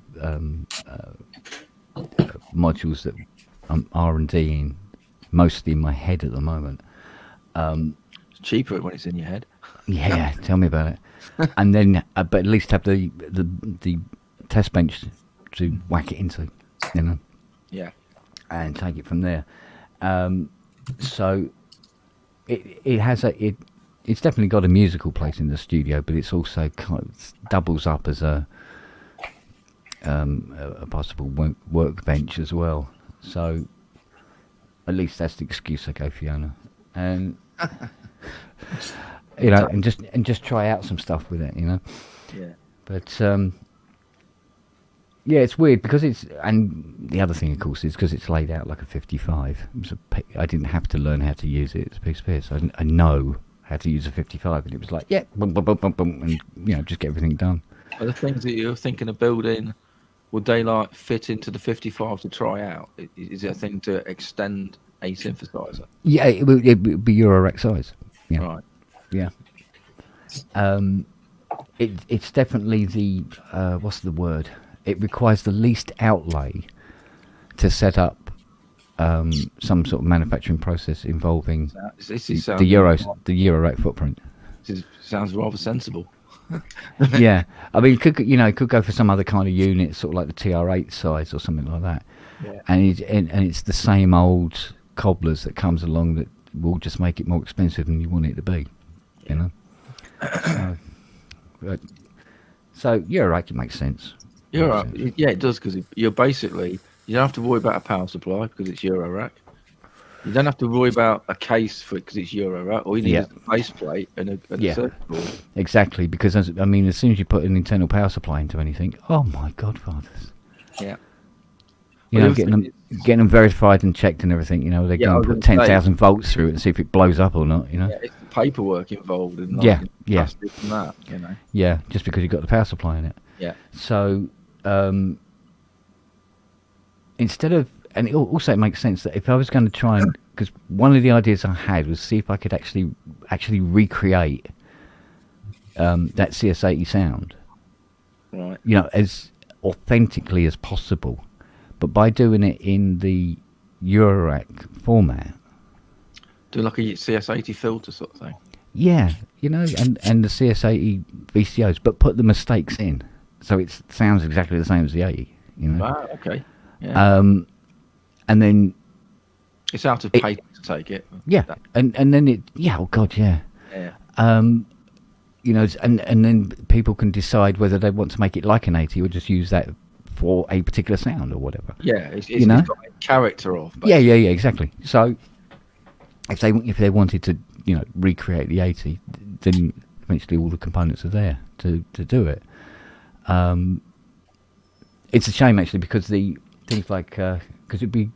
modules that I'm R&Ding, mostly in my head at the moment. It's cheaper when it's in your head. Yeah, tell me about it. And then, but at least have the test bench to whack it into, Yeah. And take it from there. So it has it's definitely got a musical place in the studio, but it's also kind of doubles up as a possible workbench as well. So at least that's the excuse I gave Fiona, and you know, and just try out some stuff with it, you know. Yeah. But yeah, it's weird because it's, and the other thing, of course, is because it's laid out like a 55. I didn't have to learn how to use it. It's a piece of piss. I know how to use a 55, and it was like, yeah, boom, boom, boom, boom, boom, and you know, just get everything done. Are the things that you're thinking of building, would they like fit into the 55 to try out? Is it a thing to extend a synthesizer? Yeah, it would be Eurorack size. Yeah. Right. Yeah. It's definitely the what's the word? It requires the least outlay to set up some sort of manufacturing process involving the Eurorack footprint. This sounds rather sensible. Yeah, I mean, it could go for some other kind of unit, sort of like the TR8 size or something like that. Yeah. And it's the same old cobblers that comes along that will just make it more expensive than you want it to be. You know. So you're right. It makes sense. You're right. Yeah, it does, because you're basically, you don't have to worry about a power supply because it's Eurorack. You don't have to worry about a case for it because it's Eurorack. All you need is a base plate and a circuit board. Exactly, because as soon as you put an internal power supply into anything, oh my God, fathers. Yeah. You know, getting them verified and checked and everything. You know, they're going to put 10,000 volts through it and see if it blows up or not. You know. Yeah, it's the paperwork involved in yeah. plastic and that. You know. Yeah, just because you've got the power supply in it. Yeah. So instead of, and it also makes sense that if I was going to try and, because one of the ideas I had was see if I could actually recreate that CS80 sound, right? You know, as authentically as possible, but by doing it in the Eurorack format. Do like a CS80 filter sort of thing. Yeah, you know, and the CS80 VCOs, but put the mistakes in, so it sounds exactly the same as the 80. You know. Ah, okay. Yeah. And then it's out of patent to take it. Yeah, and then it. Yeah, oh God, yeah. Yeah. You know, and then people can decide whether they want to make it like an 80 or just use that for a particular sound or whatever. Yeah, it's you know? It's got a character of. Yeah, exactly. So if they wanted to, you know, recreate the 80, then eventually all the components are there to do it. It's a shame actually, because the things like because it'd be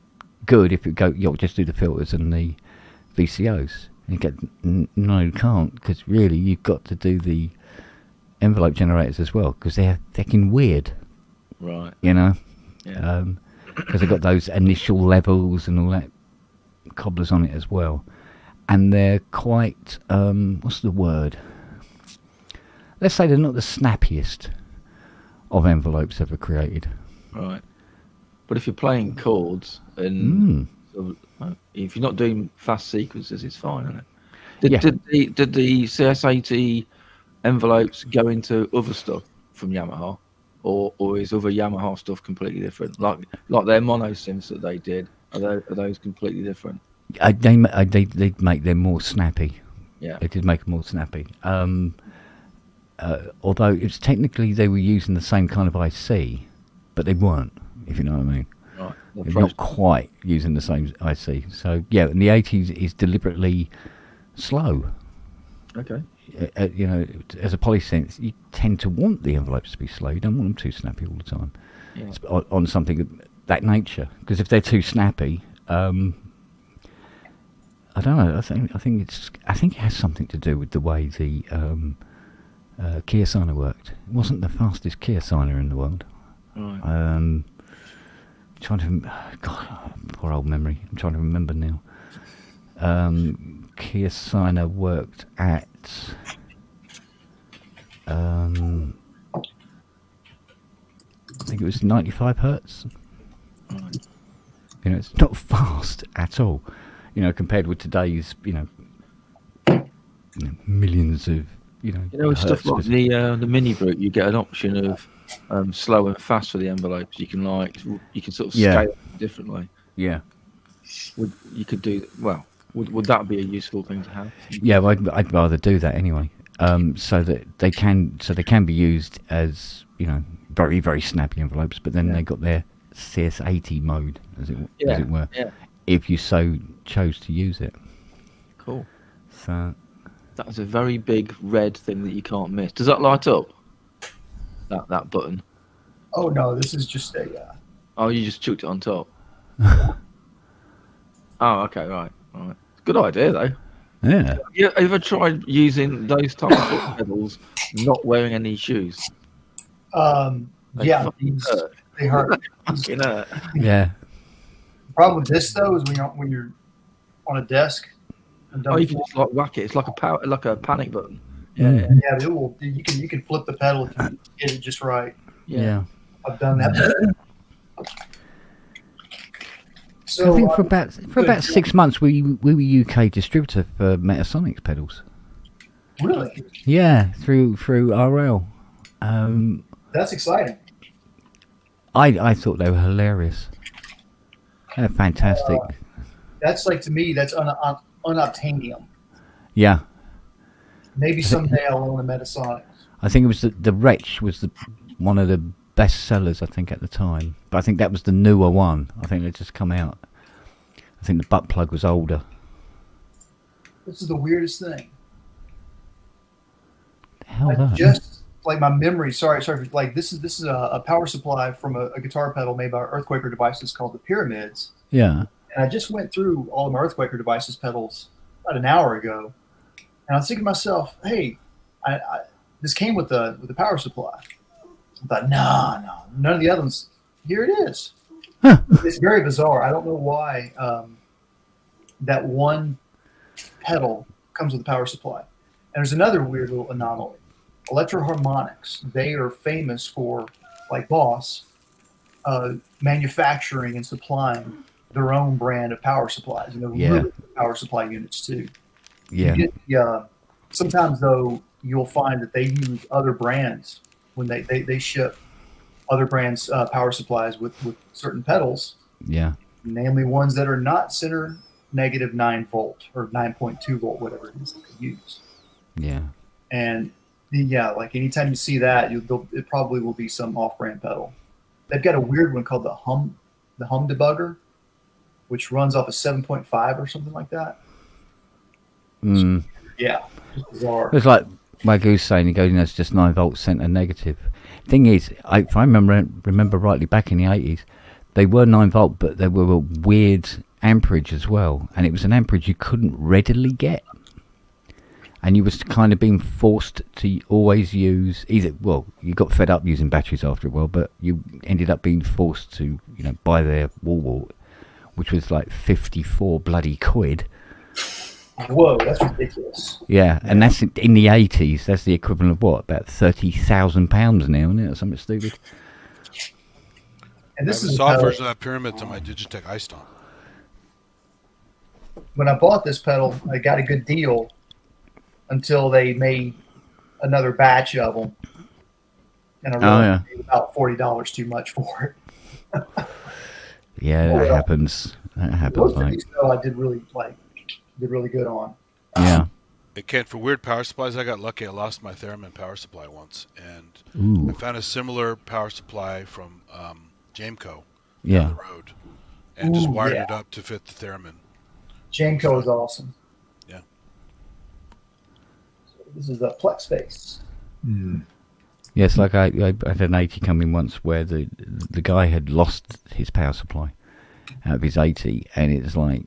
good if it go, just do the filters and the VCOs. And you get no, you can't, because really you've got to do the envelope generators as well, because they're fucking weird. Right. You know. Yeah. Because they've got those initial levels and all that cobblers on it as well, and they're quite what's the word? Let's say they're not the snappiest of envelopes ever created. Right. But if you're playing chords and if you're not doing fast sequences, it's fine, isn't it? Did the CS80 envelopes go into other stuff from Yamaha, or is other Yamaha stuff completely different? Like their mono synths that they did, are those completely different? They make them more snappy. Yeah, they did make them more snappy. Although it's technically they were using the same kind of IC, but they weren't, if you know what I mean. Right. They're not quite using the same IC. So yeah, and the 80s is deliberately slow. Okay. You know, as a polysynth, you tend to want the envelopes to be slow. You don't want them too snappy all the time. Yeah. On something of that nature, because if they're too snappy, I don't know. I think it has something to do with the way the Kia signer worked. It wasn't the fastest Kia signer in the world. Right. Trying to, God, poor old memory. I'm trying to remember now. Kia signer worked at I think it was 95 hertz. Right. You know, it's not fast at all. You know, compared with today's, millions of, stuff like the Mini Brute, you get an option of slow and fast for the envelopes. You can sort of scale it differently. Yeah. You could do Would that be a useful thing to have? Yeah, well, I'd rather do that anyway. So that they can be used as, you know, very, very snappy envelopes, but then they got their CS80 mode, as it were, if you so chose to use it. Cool. So that's a very big red thing that you can't miss. Does that light up? That button? Oh no, this is just a. Oh, you just chucked it on top. Oh, okay, right. Good idea though. Yeah. You ever tried using those type of foot pedals not wearing any shoes? Yeah, they hurt. Fucking hurt. Yeah. The problem with this though is when you're on a desk. Oh, you can just like whack it. It's like a panic button. Yeah, it will. You can flip the pedal if you hit it just right. Yeah. I've done that. So I think for about 6 months we were UK distributor for Metasonics pedals. Really? Yeah, through RL. That's exciting. I thought they were hilarious. They're fantastic. That's like, to me, that's unobtainium. Yeah. Maybe someday I'll own a Metasonics. I think it was the Wretch was one of the best sellers, I think, at the time. But I think that was the newer one. I think they just come out. I think the butt plug was older. This is the weirdest thing. The hell I that? just like my memory. Sorry. Like this is a power supply from a guitar pedal made by Earthquaker Devices called the Pyramids. Yeah. And I just went through all of my Earthquaker Devices pedals about an hour ago, and I was thinking to myself, hey, this came with the power supply. I thought, no, none of the other ones. Here it is. Huh. It's very bizarre. I don't know why that one pedal comes with a power supply. And there's another weird little anomaly. Electro Harmonics, they are famous for, like Boss, manufacturing and supplying their own brand of power supplies. And they're really good power supply units too. Yeah. Sometimes, though, you'll find that they use other brands when they ship other brands' power supplies with certain pedals. Yeah. Namely ones that are not center negative 9 volt or 9.2 volt, whatever it is that they use. Yeah. And like anytime you see that, it probably will be some off-brand pedal. They've got a weird one called the Hum Debugger, which runs off a 7.5 or something like that. Mm. Yeah, just bizarre. It's like Wagu's saying, he goes, it's just 9 volt center negative. Thing is, if I remember rightly, back in the 80s, they were 9 volt, but they were a weird amperage as well, and it was an amperage you couldn't readily get. And you was kind of being forced to always use you got fed up using batteries after a while, but you ended up being forced to, buy their wall wart, which was like 54 bloody quid. Whoa, that's ridiculous. Yeah, and that's in the 80s. That's the equivalent of what, about £30,000 now, isn't it, or something stupid? And this I have is a soft version of that Pyramid to my Digitech iStomp. When I bought this pedal, I got a good deal until they made another batch of them, and I paid about $40 too much for it. Yeah, that happens. That happens. Most of these, though, I did really good on. Yeah. For weird power supplies, I got lucky. I lost my Theremin power supply once, and I found a similar power supply from Jameco down the road, and just wired it up to fit the Theremin. Jameco is awesome. Yeah. So this is the Plex Face. Yes, like I had an 80 come in once where the guy had lost his power supply out of his 80, and it's like,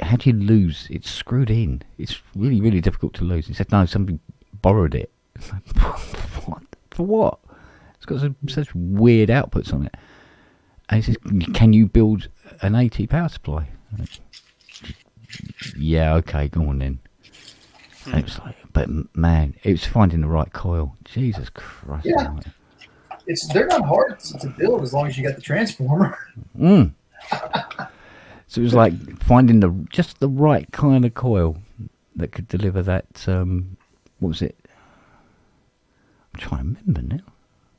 how do you lose? It's screwed in. It's really, really difficult to lose. He said, no, somebody borrowed it. It's like, what? For what? It's got such weird outputs on it. And he says, can you build an 80 power supply? Yeah, okay, go on then. And it was like, but man, it was finding the right coil. Jesus Christ. Yeah. They're not hard to build as long as you got the transformer. So it was like finding just the right kind of coil that could deliver that. What was it? I'm trying to remember now.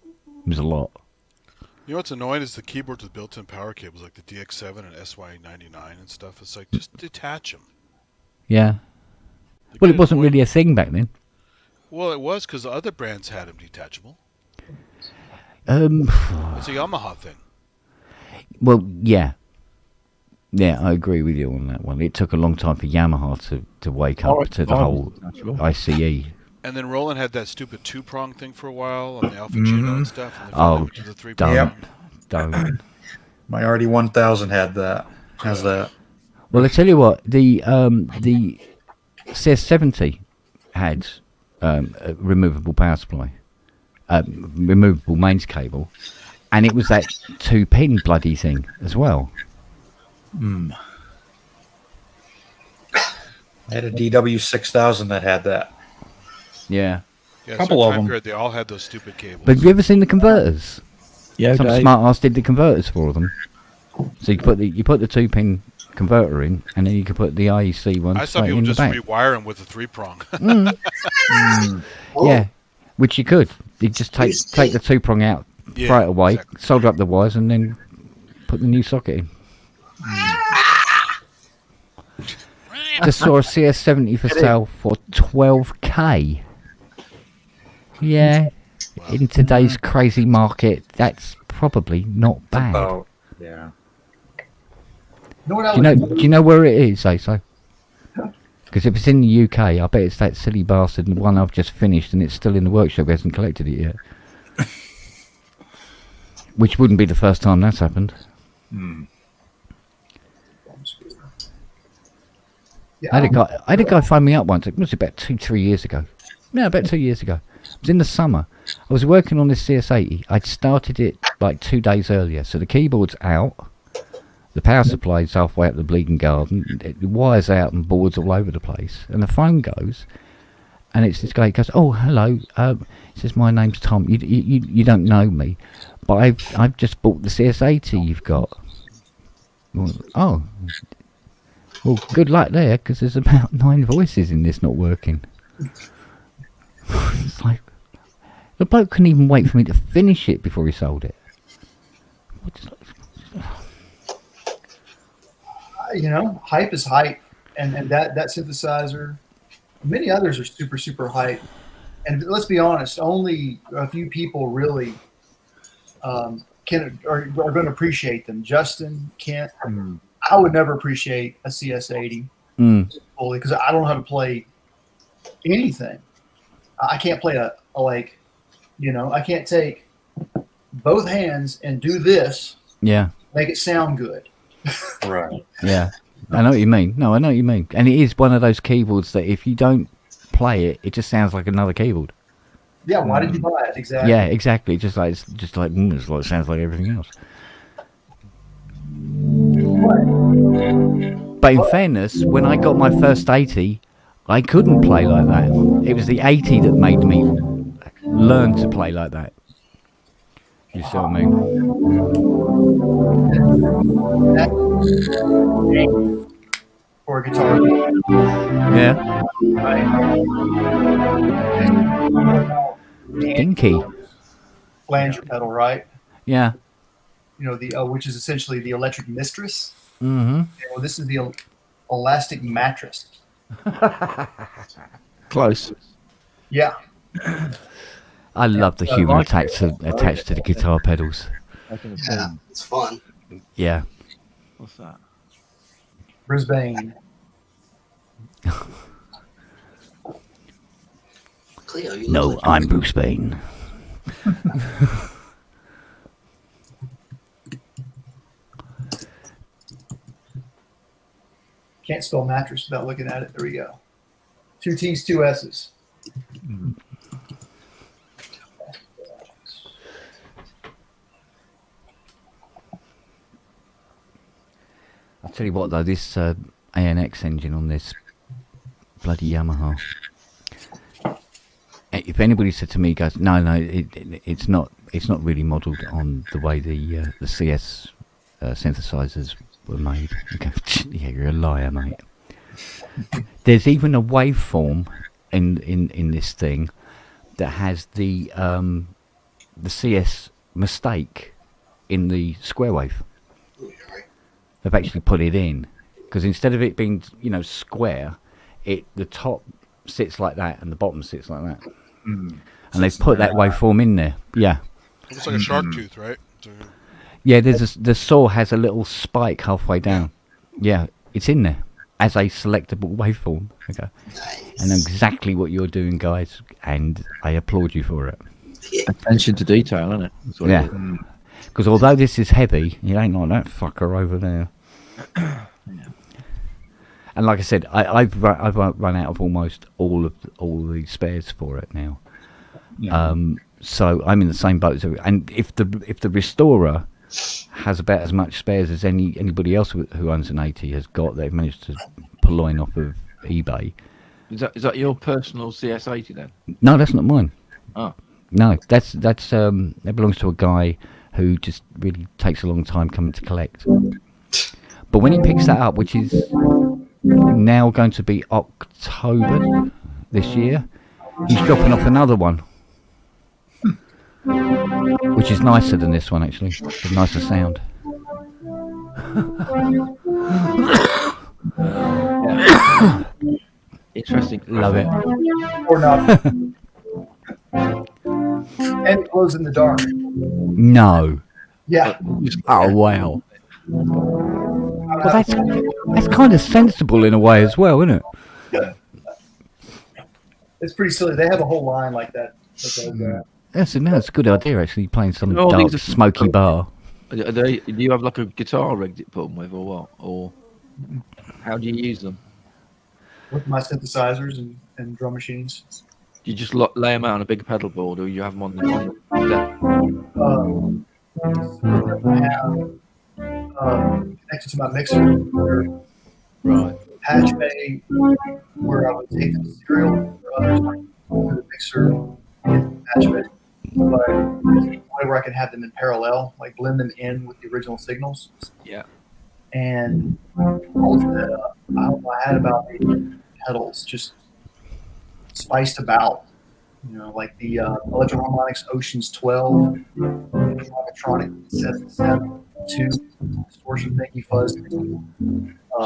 It was a lot. You know what's annoying is the keyboards with built-in power cables like the DX7 and SY99 and stuff. It's like, just detach them. Yeah. Well, it wasn't really a thing back then. Well, it was because the other brands had them detachable. It's a Yamaha thing. Well, yeah. Yeah, I agree with you on that one. It took a long time for Yamaha to wake up to the whole ICE. And then Roland had that stupid 2-prong thing for a while on the Alpha Juno and stuff. And Oh, to the 3-prong. don't. My RD 1000 has that. Well, I tell you what, the CS70 had a removable power supply, removable mains cable, and it was that 2-pin bloody thing as well. I had a DW 6000 that had that. Yeah. Yeah, Couple of them. Period, they all had those stupid cables. But have you ever seen the converters? Yeah, Some Dave. smart ass did the converters for them. So you put the 2-pin converter in, and then you could put the IEC one I saw straight people in the just back. rewire them with a 3-prong. Yeah, which you could. You just take the 2-prong out, Yeah, throw it away, exactly. solder up the wires, and then put the new socket in. Just saw a CS70 for sale for $12K. Yeah, in today's crazy market, that's probably not bad. Oh, yeah. Do you know where it is, Aso? Because if it's in the UK, I bet it's that silly bastard, the one I've just finished, and it's still in the workshop. He hasn't collected it yet. Which wouldn't be the first time that's happened. I had a guy phone me up once. It was about 2-3 years ago. No, about 2 years ago. It was in the summer. I was working on this CS80. I'd started it like 2 days earlier. So the keyboard's out. The power supply's halfway up the bleeding garden. The wire's out and boards all over the place. And the phone goes. And it's this guy. He goes, "Oh, hello." He says, "My name's Tom. You don't know me, but I've just bought the CS80 you've got." Oh. Well, good luck there, because there's about 9 voices in this not working. It's like, the bloke couldn't even wait for me to finish it before he sold it. Hype is hype, and that synthesizer, many others are super, super hype. And let's be honest, only a few people really are going to appreciate them. Justin, Kent. I would never appreciate a CS80 fully because I don't know how to play anything. I can't play I can't take both hands and do this. Yeah. Make it sound good. Right. Yeah. I know what you mean. No, I know what you mean. And it is one of those keyboards that if you don't play it, it just sounds like another keyboard. Yeah. Why did you buy it? Exactly. Yeah, exactly. It sounds like everything else. But in fairness, when I got my first 80, I couldn't play like that. It was the 80 that made me learn to play like that. You see what I mean? For a guitar. Yeah. Dinky. Flanger pedal, right? Yeah. Which is essentially the electric mistress. Mm-hmm. Well, this is the elastic mattress. Close. Yeah. I love the human attached to the guitar pedals. Yeah, it's fun. Yeah. What's that? Brisbane. Cleo, you No, look like I'm Bruce Bain. Can't spell mattress without looking at it. There we go. 2 T's, 2 S's. I'll tell you what though, this ANX engine on this bloody Yamaha. If anybody said to me, goes, no, it's not really modelled on the way the CS synthesizers were made. You go, yeah, you're a liar, mate. There's even a waveform in this thing that has the CS mistake in the square wave. They've actually put it in because instead of it being square, the top sits like that and the bottom sits like that. Mm. And they've put that waveform in there. Yeah. It looks like a shark tooth, right? Yeah, the saw has a little spike halfway down. Yeah, it's in there as a selectable waveform. Okay. And exactly what you're doing, guys, and I applaud you for it. Attention to detail, isn't it? That's what it Yeah. is. Because although this is heavy, it ain't like that fucker over there. And like I said, I've run out of almost all the spares for it now. Yeah. So I'm in the same boat as and if the restorer has about as much spares as anybody else who owns an 80 has got, they've managed to purloin off of eBay. Is that your personal CS80 then? No, that's not mine. Oh. No, that belongs to a guy who just really takes a long time coming to collect. But when he picks that up, which is now going to be October this year, he's dropping off another one, which is nicer than this one actually. It's a nicer sound. Interesting. Love it. Or not. And it glows in the dark. No. Yeah. Oh wow. Well, that's kind of sensible in a way as well, isn't it? Yeah. It's pretty silly. They have a whole line like that. That's a good idea actually. Playing some Oh, dark, these are- smoky bar. Do you have like a guitar rig to put them with, or what? Or how do you use them? With my synthesizers and drum machines. Do you just lay them out on a big pedal board, or you have them on the deck? I have connected to my mixer. Right. Patch bay, where I would take the serial for others to the mixer, patch bay. But there's a way where I can have them in parallel, like blend them in with the original signals. Yeah. And altered that up. I don't know, I had about 8 pedals just spiced about. You know, like the Electro-Harmonix Oceans 12, electronic 772 distortion thingy fuzz. So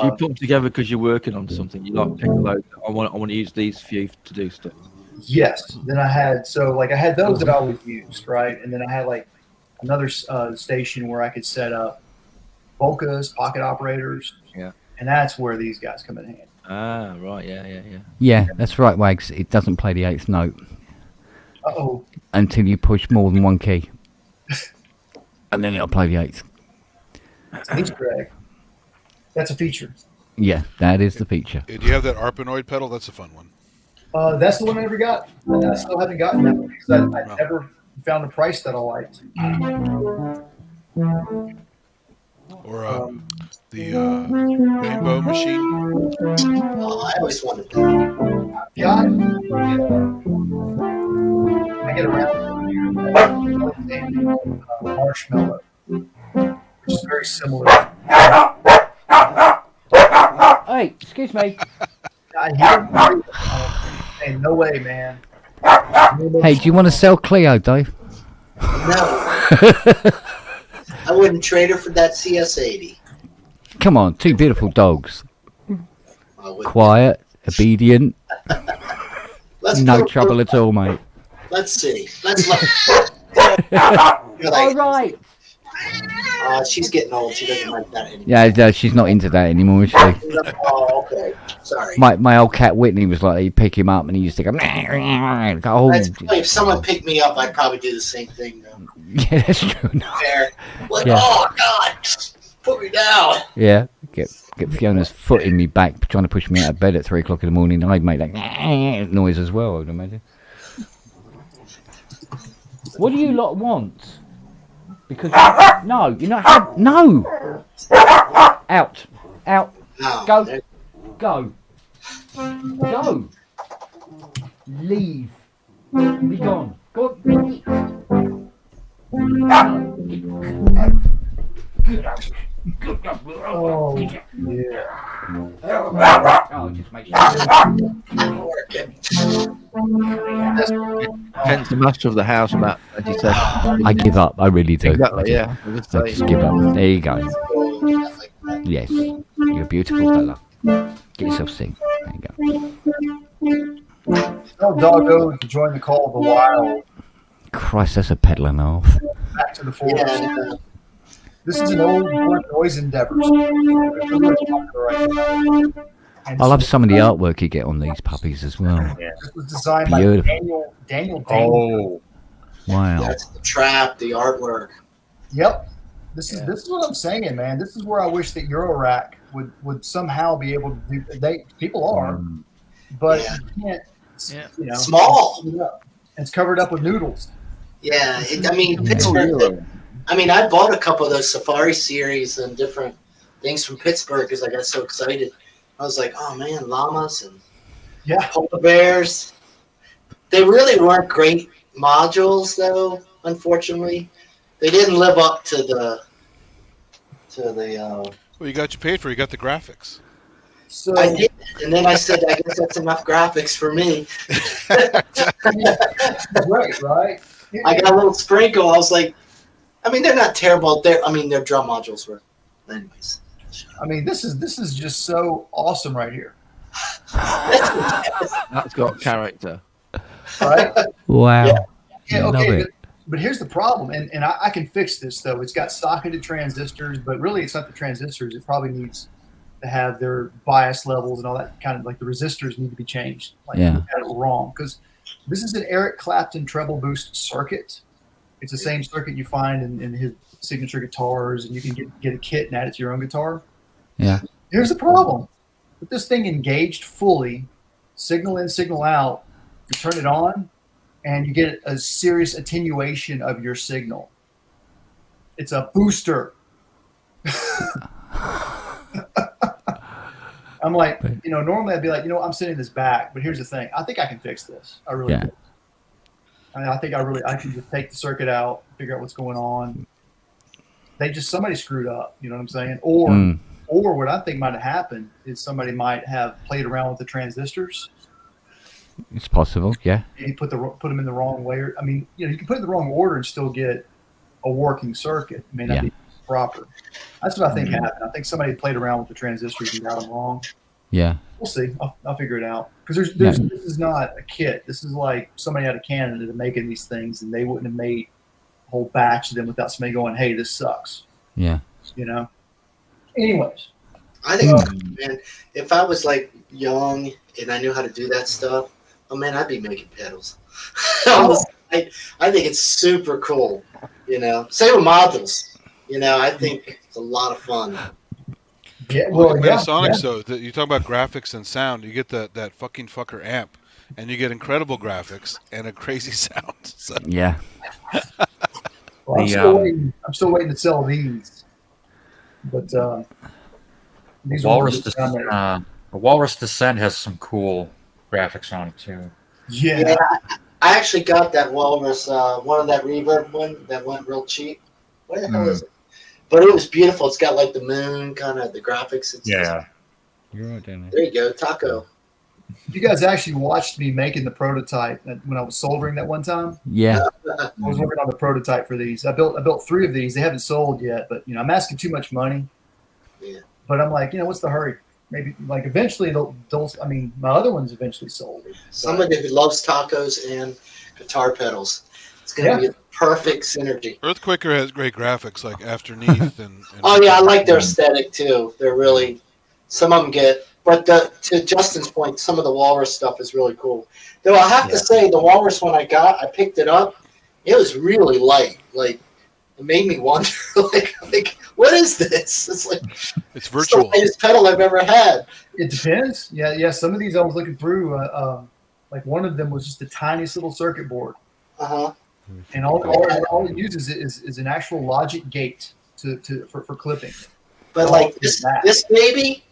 you put them together because you're working on something. You like pick a load. I want to use these few to do stuff. Yes. Then I had those that I always used, right? And then I had like another station where I could set up polkas, pocket operators. Yeah. And that's where these guys come in handy. Ah, right. Yeah. Yeah, that's right, Wags. It doesn't play the 8th note. Uh-oh. Until you push more than one key. And then it'll play the 8th. Thanks, Greg. That's a feature. Yeah, that is the feature. Do you have that Arpanoid pedal? That's a fun one. That's the one I never got. I still haven't gotten that one because I never found a price that I liked. Or the Rainbow Machine. Oh, I always wanted to. Yeah, I get around Marshmallow, which is very similar. Hey, excuse me. Hey, no way, man. Hey, do you want to sell Cleo, Dave? No. I wouldn't trade her for that CS80. Come on, two beautiful dogs. Quiet, obedient. No trouble at all, mate. Let's see. Let's look. All right. She's getting old. She doesn't like that anymore. Yeah, no, she's not into that anymore, is she? Oh, okay. Sorry. My old cat Whitney was like, he'd pick him up and he used to go. Oh, That's, if someone picked me up, I'd probably do the same thing, though. yeah, that's true. Fair. Like, Yeah. oh, God, put me down. Yeah, get Fiona's foot in me back, trying to push me out of bed at 3 o'clock in the morning. I'd make that noise as well, I would imagine. What do you lot want? Because no, you're not. No. Out. No, Go. Leave. Be gone. Go. Oh, yeah. Oh, just make Hence the master of the house, Matt. As you said. I give up. I really do. Exactly. Yeah. I was I gonna just say. give up. There you go. Yes, you're a beautiful fella. Get yourself sing. Tell Doggo to join the call of the wild. Christ, that's a pedal and a half. Back to the forest. This is an old noise endeavor. I love some of the artwork you get on these puppies as well. This was designed Beautiful. by Daniel. Oh, Wow. That's the trap, the artwork. Yep. This is what I'm saying, man. This is where I wish that Eurorack would somehow be able to do. People are, but you can't. You know, Small. It's covered up with noodles. Yeah, Pittsburgh. I bought a couple of those Safari series and different things from Pittsburgh because I got so excited. I was like, oh man, llamas and polar bears. They really weren't great modules, though. Unfortunately, they didn't live up to the. Well, you got you paid for. You got the graphics. So I did, and then I said, I guess that's enough graphics for me. Right. I got a little sprinkle. I was like, they're not terrible. Their drum modules were, anyways. This is just so awesome right here. That's got character. Right? Wow. Yeah, Love okay. it. But here's the problem, and I can fix this, though. It's got socketed transistors, but really it's not the transistors. It probably needs to have their bias levels and all that kind of, like the resistors need to be changed. Like, you got it wrong. Because this is an Eric Clapton treble boost circuit. It's the same circuit you find in his signature guitars, and you can get a kit and add it to your own guitar. Yeah. Here's the problem. With this thing engaged fully, signal in, signal out, you turn it on, and you get a serious attenuation of your signal. It's a booster. I'm like, normally I'd be like, I'm sending this back, but here's the thing. I think I can fix this. I really do. I think I can just take the circuit out, figure out what's going on. Somebody screwed up, you know what I'm saying? Or what I think might have happened is somebody might have played around with the transistors. It's possible, yeah. And he put them in the wrong way. You can put it in the wrong order and still get a working circuit. It may not be proper. That's what I think happened. I think somebody played around with the transistors and got them wrong. Yeah. We'll see. I'll figure it out. Because this is not a kit. This is like somebody out of Canada making these things, and they wouldn't have made a whole batch of them without somebody going, hey, this sucks. Yeah. Anyways. I think, man, if I was like young and I knew how to do that stuff, I'd be making pedals. I think it's super cool, Same with modules, I think it's a lot of fun. Yeah, Panasonic, though, you talk about graphics and sound, you get that fucking fucker amp, and you get incredible graphics and a crazy sound. So. Yeah. Well, I'm still waiting to sell these, but these Walrus Descent has some cool graphics on it too. Yeah, I actually got that Walrus, one of that Reverb one that went real cheap. What the hell is it? But it was beautiful. It's got like the moon kind of the graphics. You're right, Danny. There you go, Taco. You guys actually watched me making the prototype when I was soldering that one time. Yeah. I was working on the prototype for these. I built 3 of these. They haven't sold yet, but I'm asking too much money. Yeah. But I'm like, what's the hurry? Maybe like eventually they'll my other ones eventually sold. Somebody who loves tacos and guitar pedals. It's going to be a perfect synergy. Earthquaker has great graphics, like Afterneath and oh yeah, I like their aesthetic too. They're really, some of them get, but to Justin's point, some of the Walrus stuff is really cool. Though I have to say, the Walrus one I picked it up, it was really light. Like, it made me wonder, like what is this? It's like it's virtual. It's the lightest pedal I've ever had. It depends. Yeah. Some of these I was looking through. Like one of them was just the tiniest little circuit board. And all it uses is an actual logic gate for clipping. But like this baby,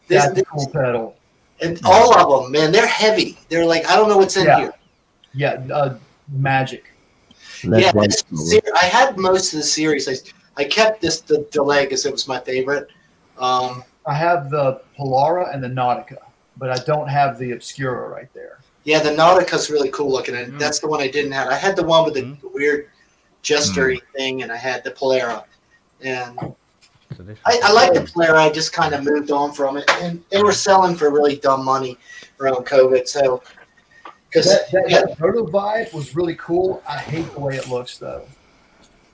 this cool pedal, and all of them, man, they're heavy. They're like, I don't know what's in here. Yeah, magic. Yeah, I had most of the series. I kept the delay because it was my favorite. I have the Polara and the Nautica, but I don't have the Obscura right there. Yeah, the Nautica's really cool looking, and that's the one I didn't have. I had the one with the weird gestury thing, and I had the Polara. And So this I like the player. I just kind of moved on from it, and they were selling for really dumb money around COVID. So, because that proto vibe was really cool. I hate the way it looks though.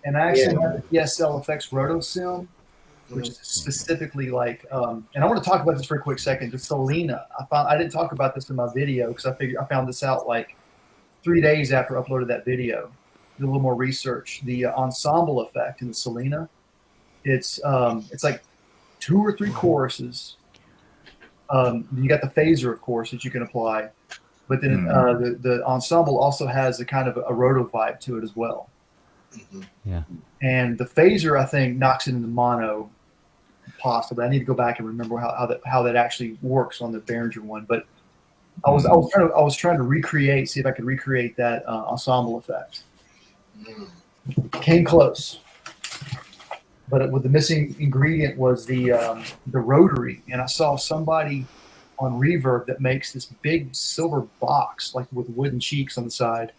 And I actually have the PSL Effects Roto Sim, which is specifically like, and I want to talk about this for a quick second. The Selena, I didn't talk about this in my video because I found this out like 3 days after I uploaded that video. Did a little more research. The ensemble effect in the Selena, it's like 2 or 3 choruses. You got the phaser, of course, that you can apply, but then the ensemble also has a kind of a roto vibe to it as well. Yeah. And the phaser, I think, knocks it into mono, possibly. I need to go back and remember how that actually works on the Behringer one. But I was trying to recreate, see if I could recreate that ensemble effect. Came close, but with the missing ingredient was the rotary. And I saw somebody on Reverb that makes this big silver box, like with wooden cheeks on the side.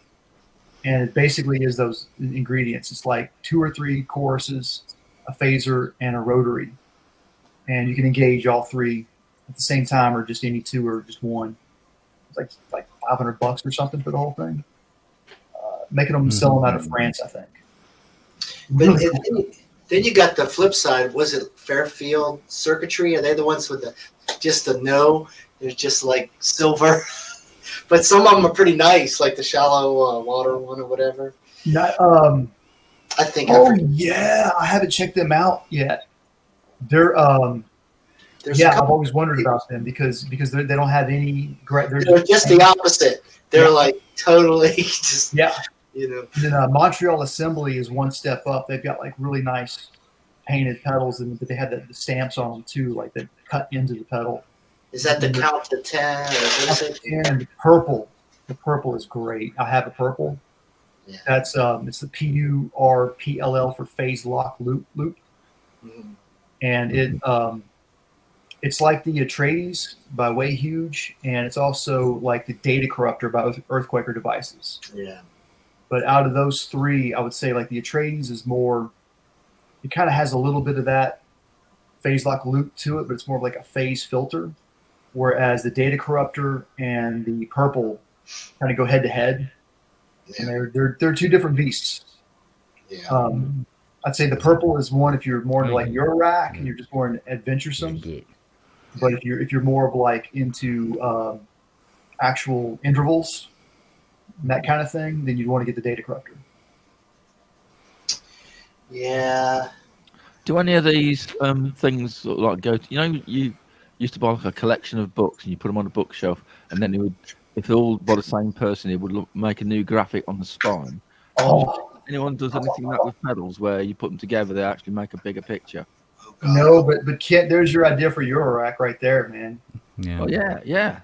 And it basically is those ingredients. It's like 2 or 3 choruses, a phaser, and a rotary. And you can engage all 3 at the same time, or just any 2 or just one. It's like $500 or something for the whole thing. Making them sell them out of France, I think. But then you got the flip side. Was it Fairfield Circuitry? Are they the ones with the no? They're just like silver. But some of them are pretty nice, like the shallow water one or whatever. I think. Yeah, I haven't checked them out yet. They're I've always wondered about them because they don't have any. They're just the opposite. They're like totally just you know. And then Montreal Assembly is one step up. They've got like really nice painted pedals, but they had the stamps on them too, like that cut into the pedal. Is that the Count to 10? Or what is it? And the purple. The purple is great. I have a purple. Yeah. That's it's the PURPLL for phase lock loop. Mm-hmm. And it's like the Atreides by Way Huge, and it's also like the Data Corruptor by Earthquaker Devices. Yeah. But out of those 3, I would say like the Atreides is more. It kind of has a little bit of that phase lock loop to it, but it's more of like a phase filter. Whereas the Data Corruptor and the purple kind of go head to head, and they're 2 different beasts. Yeah. I'd say the purple is one if you're more into like Eurorack and you're just more adventuresome. But if you're more of like into actual intervals and that kind of thing, then you'd want to get the Data Corruptor. Yeah. Do any of these things sort of like go to, you used to buy like a collection of books and you put them on a bookshelf, and then it would, if they're all by the same person, it would make a new graphic on the spine. Anyone does anything like that with pedals where you put them together, they actually make a bigger picture? No, but Kent, there's your idea for Eurorack right there, man. Yeah. Oh, yeah.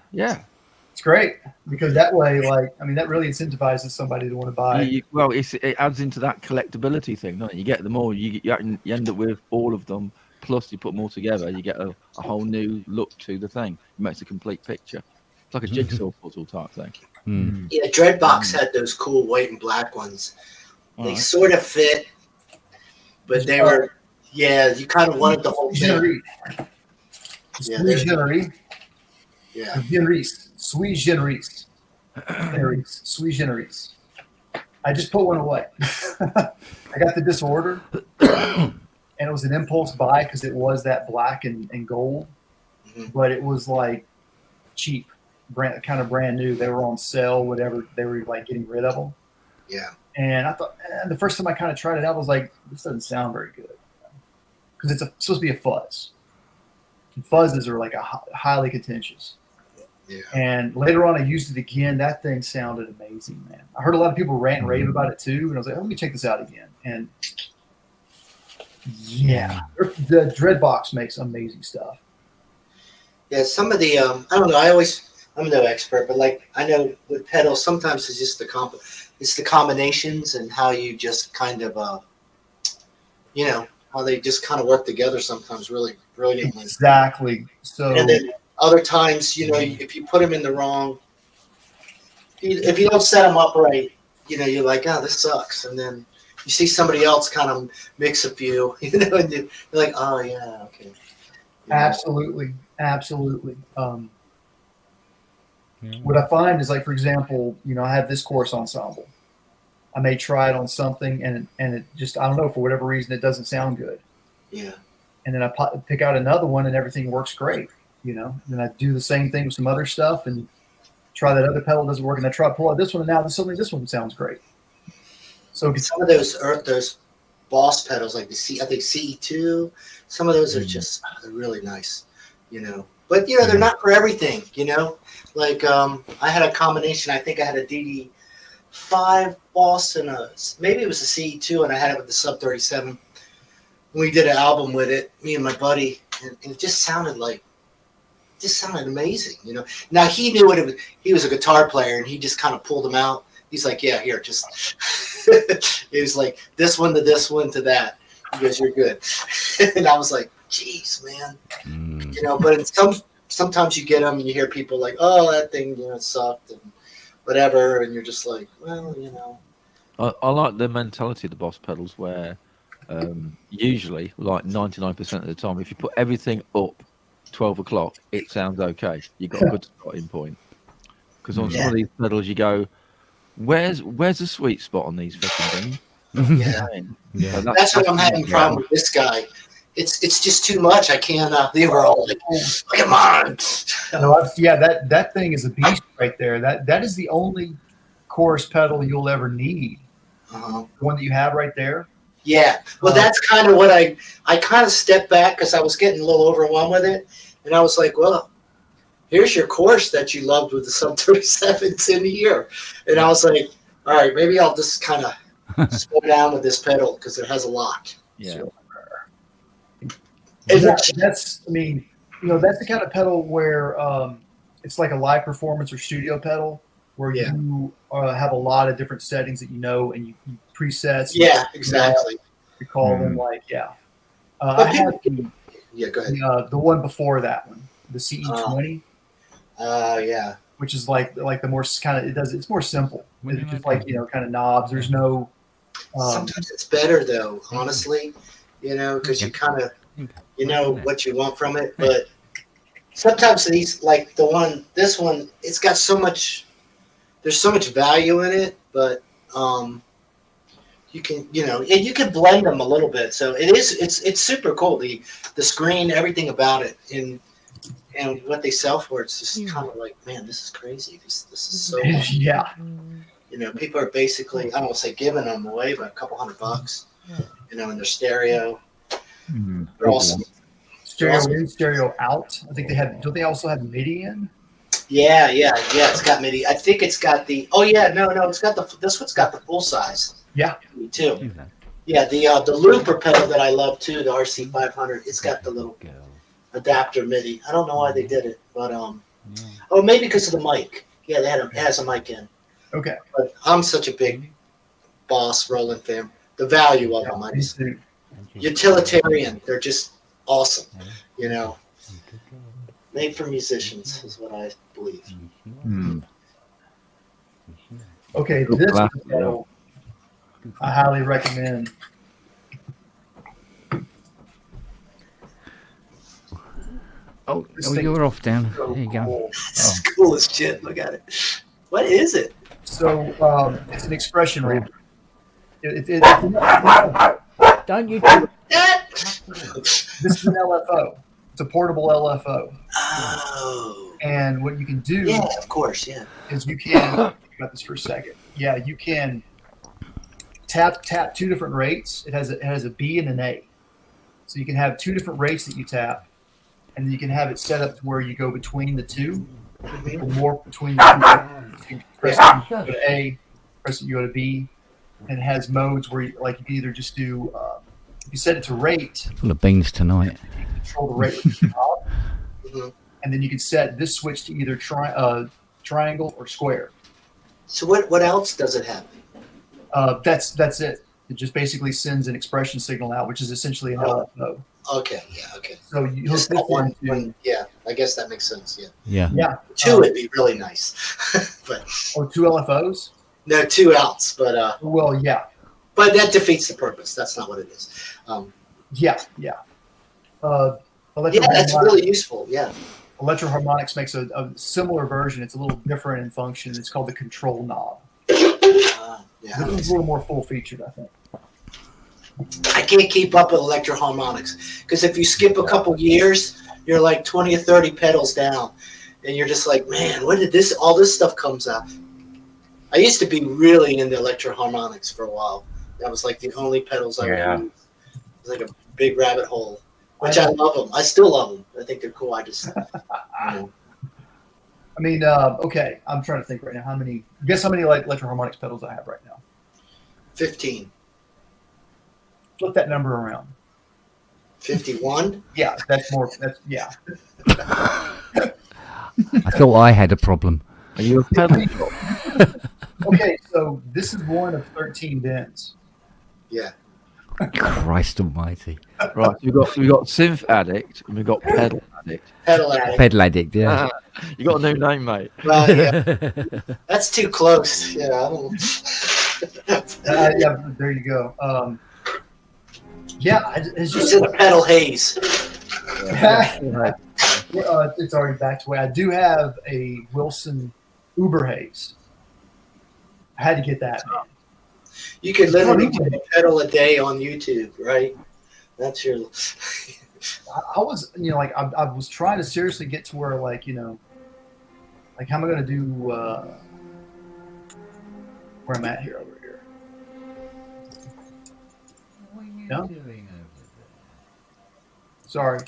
It's great because that way, that really incentivizes somebody to want to buy. It adds into that collectability thing, don't it? You get them all, you end up with all of them. Plus, you put them all together, you get a whole new look to the thing. It makes a complete picture. It's like a jigsaw puzzle type thing. Yeah, Dreadbox had those cool white and black ones. They sort of fit, but they were, you kind of wanted the whole thing. Sui generis. I just put one away. I got the Disorder. And it was an impulse buy because it was that black and gold, but it was like cheap, brand new. They were on sale, whatever. They were like getting rid of them. Yeah. And I thought, the first time I kind of tried it out, I was like, this doesn't sound very good because it's supposed to be a fuzz. And fuzzes are like highly contentious. Yeah. And later on, I used it again. That thing sounded amazing, man. I heard a lot of people rant and rave about it too, and I was like, let me check this out again. And yeah, the Dreadbox makes amazing stuff. Yeah, some of the I don't know. I'm no expert, but like I know with pedals, sometimes it's just the combinations and how you just kind of how they just kind of work together sometimes really brilliantly. Exactly. So and then other times, if you put them in the wrong, if you don't set them up right, you're like, oh, this sucks, and then you see somebody else kind of mix a few, you know, and you're like, oh yeah, okay. Absolutely. What I find is, like, for example, you know, I have this chorus ensemble. I may try it on something, and it just, I don't know, for whatever reason, it doesn't sound good. Yeah. And then I pick out another one, and everything works great. You know, then I do the same thing with some other stuff, and try that other pedal, doesn't work, and I try to pull out this one, and now suddenly this one sounds great. So some of those Boss pedals, like I think CE2, some of those are just really nice, you know. But you know, they're not for everything, you know. Like I had a combination. I think I had a DD5 Boss and maybe it was a CE2, and I had it with the Sub 37. We did an album with it, me and my buddy, and it just sounded amazing, you know. Now he knew what it was. He was a guitar player, and he just kind of pulled them out. He's like, yeah, here, just. It was like this one to this one to that. He goes, you're good. And I was like, geez, man, you know. But sometimes you get them, and you hear people like, oh, that thing, you know, sucked and whatever, and you're just like, well, you know. I like the mentality of the Boss pedals where usually, like 99% of the time, if you put everything up 12 o'clock, it sounds okay. You got a good starting point. Because on some of these pedals, you go, where's the sweet spot on these fucking things? Yeah. That's what I'm having a problem with this guy. It's just too much. I can't. They were all like, come on. No, that thing is a beast right there. That is the only chorus pedal you'll ever need. The one that you have right there. Yeah. Well, that's kind of what I kind of stepped back because I was getting a little overwhelmed with it, and I was like, well, here's your course that you loved with the Sub 37s in here, and I was like, all right, maybe I'll just kind of slow down with this pedal because it has a lot. Yeah. So, that's I mean, you know, that's the kind of pedal where it's like a live performance or studio pedal where you have a lot of different settings that you know, and you presets. Yeah, exactly. You call them like, go ahead. The one before that one, the CE20. Yeah. Which is like the more kind of it's more simple. It's just like, you know, kind of knobs. There's no. Sometimes it's better though, honestly, you know, because you kind of you know what you want from it, but sometimes these, like this one, it's got so much. There's so much value in it, but you can, you know, and you can blend them a little bit. So it's super cool. The screen, everything about it, and what they sell for, it's just kind of like, man, this is crazy. This is so yeah. You know, people are basically, I don't want to say giving them away, but a couple $100, you know, in their stereo. They're awesome. Stereo out. I think they have. Don't they also have MIDI in? Yeah. It's got MIDI. I think it's got the. Oh yeah, no. It's got the. This one's got the full size. Yeah. Me too. Yeah, the looper pedal that I love too, the RC500. It's got the little adapter MIDI. I don't know why they did it, but oh, maybe because of the mic. Yeah, it has a mic in. Okay. But I'm such a big Boss Roland fan. The value of them, I just utilitarian. They're just awesome. You know, made for musicians is what I believe. Okay, this pedal I highly recommend. Oh, you're off down. So there you go. cool. This is cool as shit. Look at it. What is it? So it's an expression ramp. Don't you do that? This is an LFO. It's a portable LFO. Oh. And what you can do, yeah, of course, is you can think about this for a second. Yeah, you can tap two different rates. It has a B and an A, so you can have two different rates that you tap, and you can have it set up to where you go between the two, or more between the two. You press it, you go to A, press it, you go to B, and it has modes where you can either just do. If you set it to rate, full of beans tonight. You can control the rate with the knob, and then you can set this switch to either triangle or square. So what else does it have? That's it. It just basically sends an expression signal out, which is essentially an LFO. Okay, yeah, okay. So you just that one, yeah, I guess that makes sense. Yeah. Two would be really nice, but two LFOs. No, two outs, but well, yeah. But that defeats the purpose. That's not what it is. Yeah. Yeah, that's really useful. Yeah. Electro-Harmonix makes a similar version. It's a little different in function. It's called the control knob. Yeah. This one's a little more full-featured, I think. I can't keep up with Electro-Harmonix because if you skip a couple years, you're like 20 or 30 pedals down, and you're just like, man, when did all this stuff comes out? I used to be really into Electro-Harmonix for a while. That was like the only pedals I would use. It was like a big rabbit hole, which I love them. I still love them. I think they're cool. I just, I mean, okay. I'm trying to think right now. Guess how many Electro-Harmonix pedals I have right now? 15. Flip that number around. 51? Yeah, yeah. I thought I had a problem. Are you a pedal? Okay, so this is one of 13 bins. Yeah. Christ almighty. Right, we got Synth Addict and we've got Pedal Addict. Pedal Addict. Pedal Addict, yeah. You got a new name, mate. Well, yeah. That's too close. Yeah, I don't yeah, there you go. It's just in a pedal haze. It's already back away. I do have a Wilson Uber Haze. I had to get that. You could literally do a pedal a day on YouTube, right? That's your. I was, I was trying to seriously get to where, how am I going to do where I'm at here over here? No? Sorry.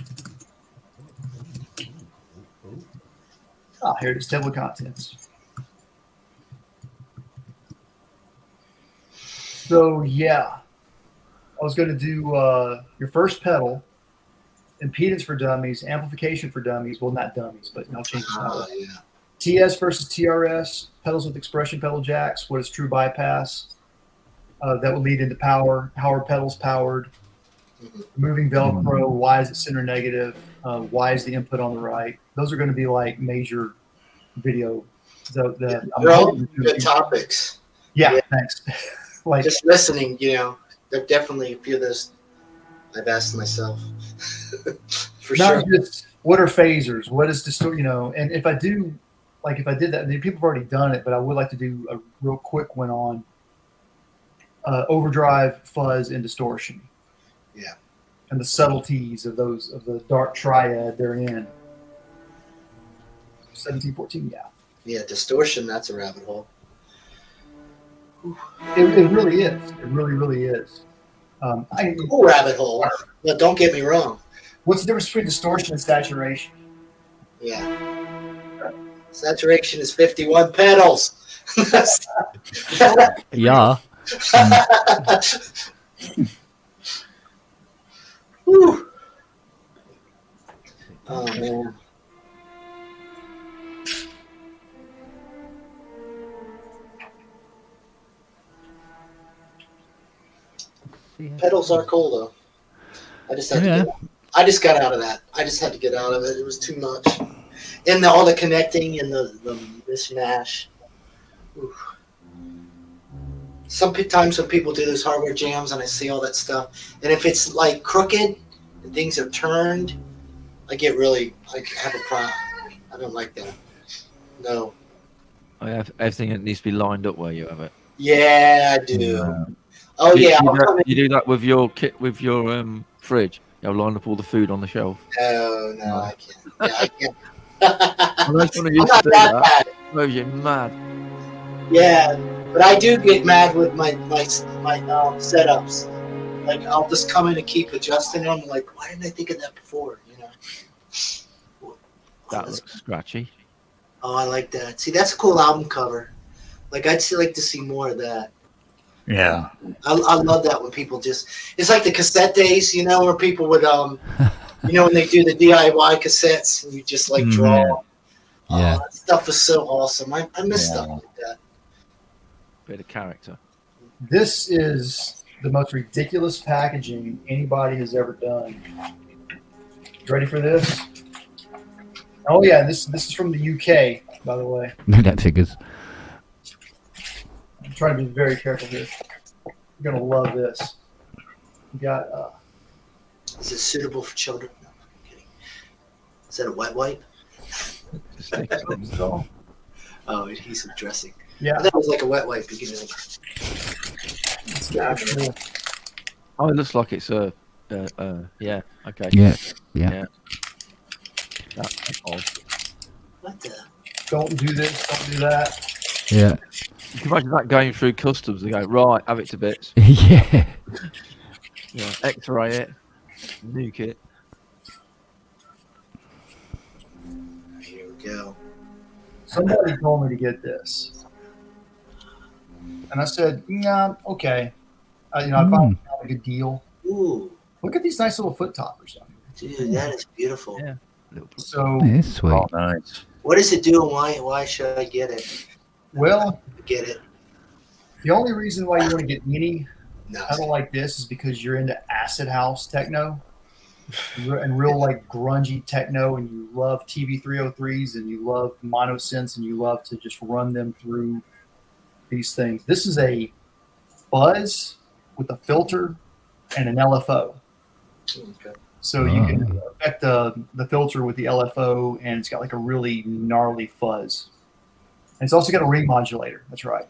Here it is, table of contents. So, yeah. I was going to do your first pedal, impedance for dummies, amplification for dummies. Well, not dummies, but I'll change that. Yeah. TS versus TRS, pedals with expression pedal jacks. What is true bypass? That would lead into power. How are pedals powered? Moving Velcro. Why is it center negative? Why is the input on the right? Those are going to be like major video. They're all good topics. Yeah, thanks. Just listening, there are definitely a few of those I've asked myself. For Not sure. just what are phasers? What is and if I did that, people have already done it, but I would like to do a real quick one on overdrive, fuzz, and distortion. Yeah. And the subtleties of the dark triad they're in. 1714, yeah. Yeah, distortion, that's a rabbit hole. It really is. It really, really is. Cool rabbit hole. But don't get me wrong. What's the difference between distortion and saturation? Yeah. Saturation is 51 pedals. Yeah. Whew. Oh, man. Pedals are cool though. I just had to I just got out of that. I just had to get out of it. It was too much. And all the connecting and the mishmash. Oof. Sometimes when people do those hardware jams and I see all that stuff, and if it's like crooked and things are turned, I have a problem. I don't like that. No. I have everything that needs to be lined up where you have it. Yeah, I do. Oh yeah. You do that with your kit, with your fridge. You line up all the food on the shelf. No, I can't. Yeah, I can't. I just want to use to do that. Oh, you're mad. Yeah, but I do get mad with my setups. Like I'll just come in and keep adjusting them. Like, why didn't I think of that before? That looks scratchy. Oh, I like that. See, that's a cool album cover. Like I'd like to see more of that. Yeah. I love that when people it's like the cassette days, where people would when they do the DIY cassettes and you just like draw. Yeah. That stuff is so awesome. I miss stuff like that. Bit of character. This is the most ridiculous packaging anybody has ever done. You ready for this? Oh yeah, this is from the UK, by the way. That figures. I'm trying to be very careful here. You're gonna love this. You got. Is it suitable for children? No, I'm kidding. Is that a wet wipe? Oh, adhesive dressing. Yeah. That was like a wet wipe beginning. Oh, it looks like it's a. Yeah. Okay. Yeah. That's odd. What the? Don't do this. Don't do that. Yeah. You can imagine that going through customs. They go, right, have it to bits. Yeah. Yeah. X-ray it, nuke it. Here we go. Somebody told me to get this, and I said, "Yeah, okay." I found a good deal. Ooh, look at these nice little foot toppers. Dude, that is beautiful. Yeah. So it's sweet. Oh, nice. What does it do, and why should I get it? Well, Get it. the only reason why you want to get any No. I don't like this is because you're into acid house techno and real like grungy techno, and you love TV 303s and you love monosynths and you love to just run them through these things. This is a fuzz with a filter and an LFO. Okay. So you can affect the filter with the LFO, and it's got like a really gnarly fuzz. And it's also got a ring modulator. That's right.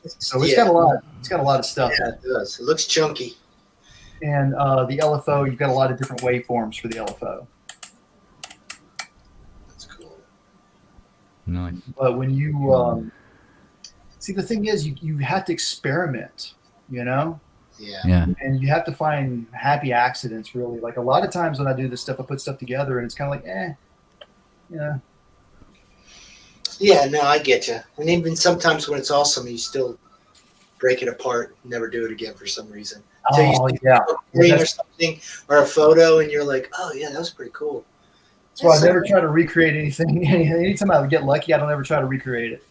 So it's got a lot. It's got a lot of stuff. Yeah, it does. It looks chunky. And the LFO, you've got a lot of different waveforms for the LFO. That's cool. Nice. But when you see, the thing is, you have to experiment. You know. Yeah. Yeah. And you have to find happy accidents, really. Like a lot of times when I do this stuff, I put stuff together and it's kind of like, yeah. Yeah, no, I get you. And even sometimes when it's awesome, you still break it apart, and never do it again for some reason. Until you see yeah. a screen or something, or a photo, and you're like, oh yeah, that was pretty cool. That's why I never try to recreate anything. Anytime I get lucky, I don't ever try to recreate it.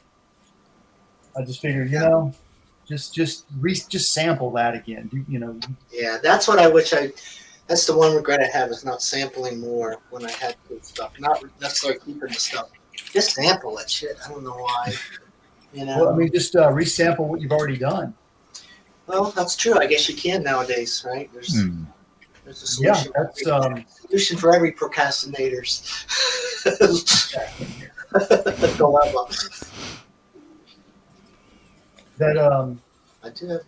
I just figure, just sample that again. Yeah, that's what I wish that's the one regret I have, is not sampling more when I had good stuff. Not necessarily keeping the stuff. Just sample that shit. I don't know why. Well, I mean, just resample what you've already done. Well, that's true. I guess you can nowadays, right? There's a solution. Yeah, that's solution for every procrastinators. Dilemma. That I do have.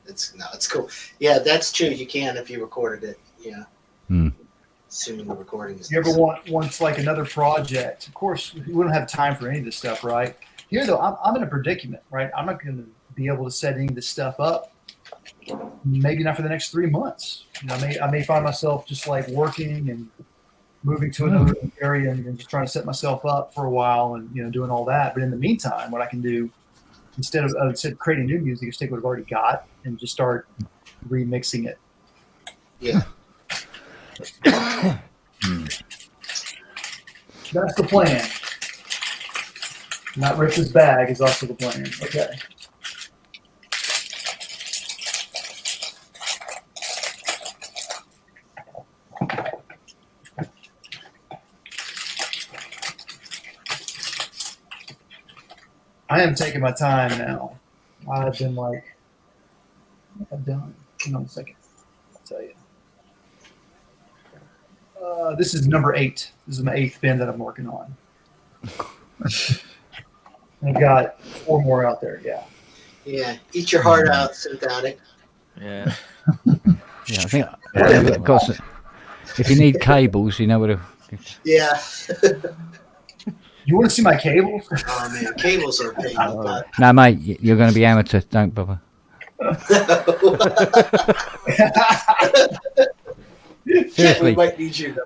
It's cool. Yeah, that's true. You can if you recorded it. Yeah. Assuming the recording is. You ever want like another project? Of course, we don't have time for any of this stuff, right? Here, though, I'm in a predicament, right? I'm not going to be able to set any of this stuff up. Maybe not for the next 3 months. I may find myself just like working and moving to another area and just trying to set myself up for a while and doing all that. But in the meantime, what I can do instead of creating new music is take what I've already got and just start remixing it. Yeah. That's the plan. Not rip his bag is also the plan. Okay. I am taking my time now. I've been like, I've done. Hang on a second. I'll tell you. This is number 8. This is my 8th bin that I'm working on. I've got 4 more out there. Yeah. Yeah. Eat your heart out, Synthetic. Yeah. Yeah, I think of course, if you need cables, you know where to. Yeah. You want to see my cables? Oh man, cables are a pain. No, mate, you're going to be amateur. Don't bother. Seriously, we might need you.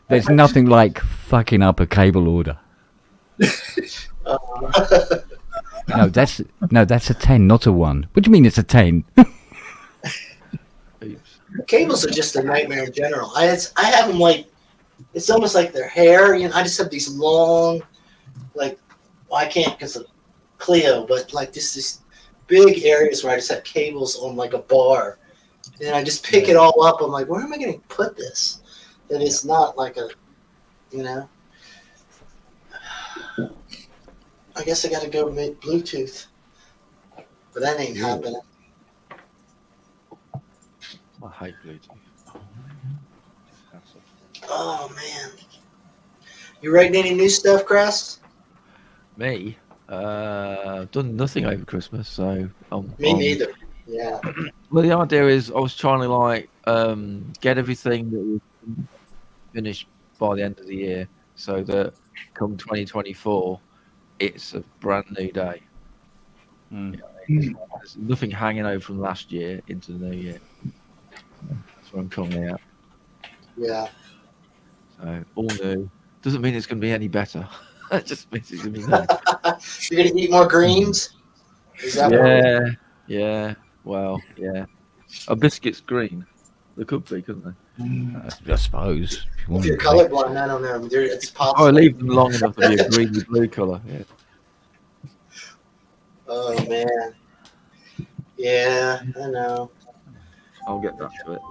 there's nothing like fucking up a cable order. No, that's a 10, not a 1. What do you mean it's a 10? Cables are just a nightmare in general. I have them like, it's almost like their hair. I just have these long, like, well, I can't because of Clio, but like this big areas where I just have cables on like a bar, and I just pick it all up. I'm like, where am I going to put this? That it's not like a, I guess I got to go make Bluetooth, but that ain't happening. I hate Bluetooth. Oh man, you writing any new stuff, Crest? Me? I've done nothing over Christmas, so Me neither. Yeah. Well, the idea is I was trying to like get everything that was finished by the end of the year, so that come 2024, it's a brand new day. You know, there's nothing hanging over from last year into the new year. That's what I'm coming out. Yeah. So all new doesn't mean it's going to be any better. It just means it's going to be new. You're gonna eat more greens? Is that Yeah. Well, yeah. A biscuit's green. They could be, couldn't they? I suppose. If you're colorblind, I don't know. It's possible. Oh, leave them long enough to be a greeny blue colour. Yeah. Oh man. Yeah, I know. I'll get back to it.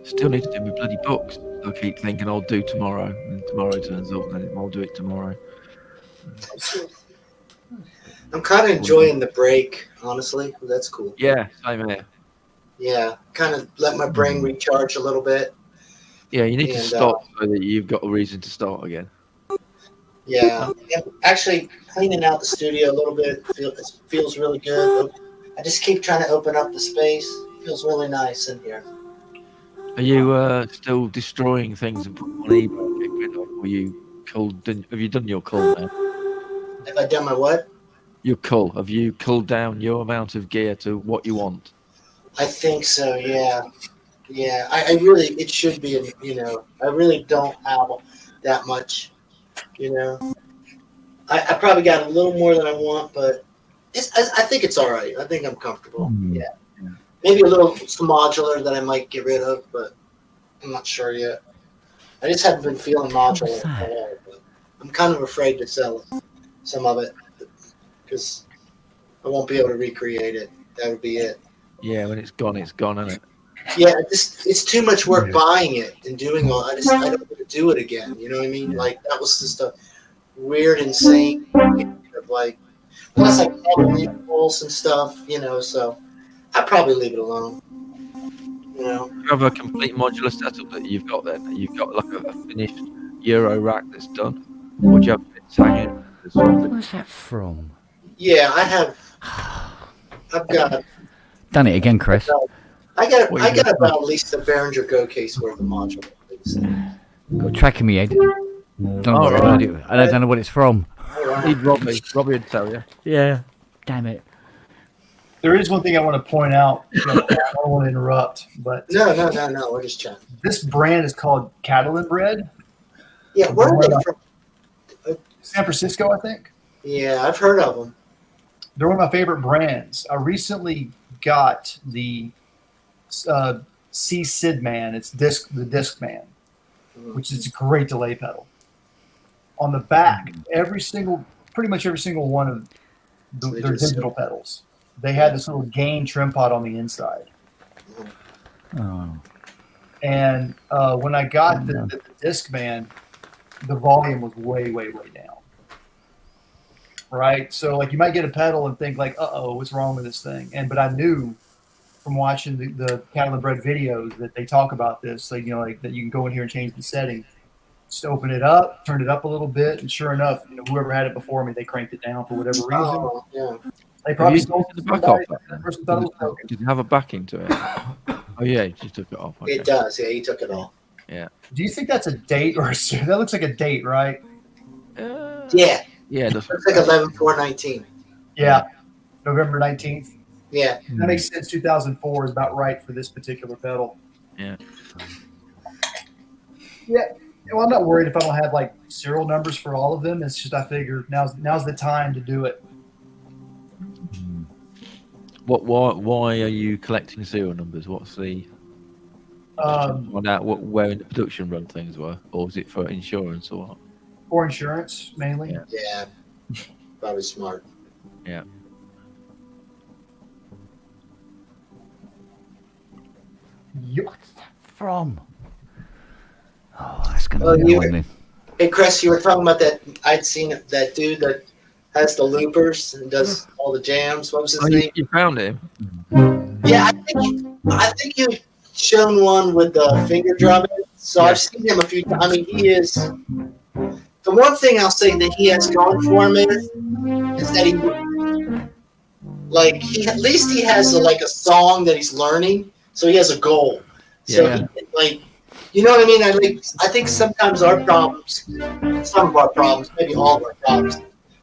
Still need to do my bloody books. I keep thinking I'll do tomorrow, and tomorrow turns up, and I'll do it tomorrow. I'm kind of enjoying the break, honestly. That's cool. Yeah, same here. Yeah, kind of let my brain recharge a little bit. Yeah, you need to And, stop so that you've got a reason to start again. Yeah, actually cleaning out the studio a little bit feels really good. I just keep trying to open up the space. It feels really nice in here. Are you still destroying things and putting them on eBay and getting rid of? Or you culled? Have you done your cull now? Have I done my what? Your cull. Have you culled down your amount of gear to what you want? I think so. Yeah, yeah. I really, it should be. You know, I really don't have that much. You know, I probably got a little more than I want, but I think it's all right. I think I'm comfortable. Yeah. Maybe a little some modular that I might get rid of, but I'm not sure yet. I just haven't been feeling modular at all. But I'm kind of afraid to sell it, some of it, because I won't be able to recreate it. That would be it. Yeah, when it's gone, isn't it? Yeah, it's too much work buying it and doing all. I don't want to do it again. You know what I mean? Like that was just a weird, insane, like plus I all the labels and stuff. You know, so I'd probably leave it alone. You know, You have a complete modular setup that you've got then. You've got like a finished Euro rack that's done, or do you have bits hanging? Where's that from? yeah, I have. I've got. Done it again, Chris. I got about at least a Behringer Go case worth of modular. Got a track in my head. Don't know what right. I don't know what it's from. Need Robbie. Robbie would tell you. Yeah. Damn it. There is one thing I want to point out. I don't want to interrupt, but No. We're just chatting. this brand is called Catalan Bread. Yeah, where are they from? San Francisco, I think. Yeah, I've heard of them. They're one of my favorite brands. I recently got the C Sidman. It's the Discman, which is a great delay pedal. On the back, pretty much every single one of their digital pedals, they had this little gain trim pot on the inside. Oh. And when I got the Discman, the volume was way, way, way down. Right, so like you might get a pedal and think like, what's wrong with this thing? But I knew from watching the Catalan Bread videos that they talk about this, like like that you can go in here and change the setting, just open it up, turn it up a little bit, and sure enough, whoever had it before me, they cranked it down for whatever reason. Oh, yeah. They probably You sold took it the to back off somebody, that then? the person thought it was broken. Did it have a backing to it? Oh yeah, you just took it off. Okay. It does. Yeah, he took it off. Yeah. Do you think that's a date or that looks like a date, right? Yeah. Yeah, it does. It's like 11/4/19. Yeah, November 19th. Yeah. That makes sense. 2004 is about right for this particular pedal. Yeah. Yeah. Well, I'm not worried if I don't have like serial numbers for all of them. It's just I figure now's the time to do it. Why are you collecting serial numbers? What's the find out where in the production run things were, or is it for insurance or what? For insurance mainly. Yeah. Probably smart. Yeah. What's that from? Oh, that's going to be you- annoying me. Hey, Chris, you were talking about that. I'd seen that dude that has the loopers and does all the jams. What was his name? You found him? Yeah, I think you've shown one with the finger drumming. So I've seen him a few times. I mean, he is. The one thing I'll say that he has going for him is that at least he has a song that he's learning, so he has a goal. So you know what I mean? I think sometimes some of our problems, maybe all of our problems,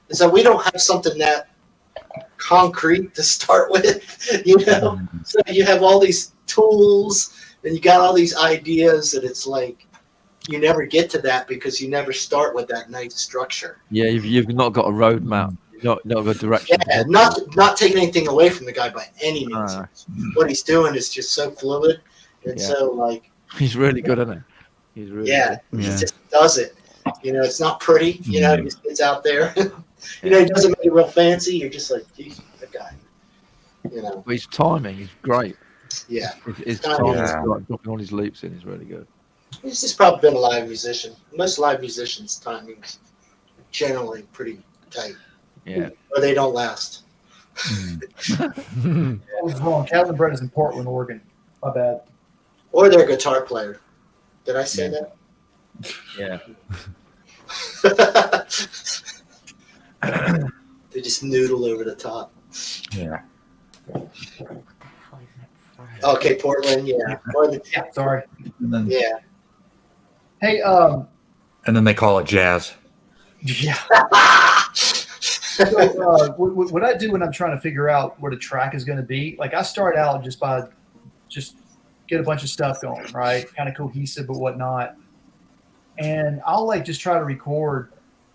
is that we don't have something that concrete to start with, you know? So you have all these tools and you got all these ideas, and it's like you never get to that because you never start with that nice structure. Yeah, you've not got a roadmap, not a direction. Yeah, not taking anything away from the guy by any means. What he's doing is just so fluid and so he's really good, isn't he? He's really good. He just does it. You know, it's not pretty. You know, it's out there. You know, he doesn't make it real fancy. You're just like, geez, that guy. You know, but his timing is great. Yeah, his timing is like dropping all his loops in is really good. He's just probably been a live musician. Most live musicians' timing's generally pretty tight. Yeah, or they don't last. I was wrong. Calvin Brett is in Portland, Oregon. My bad. Or they're a guitar player. Did I say that? Yeah. They just noodle over the top. Yeah. Okay, Portland, yeah. Yeah, sorry. And then, Yeah. Hey, and then they call it jazz. yeah. So, what I do when I'm trying to figure out where the track is going to be, like I start out just get a bunch of stuff going, right? Kind of cohesive but whatnot. And I'll just try to record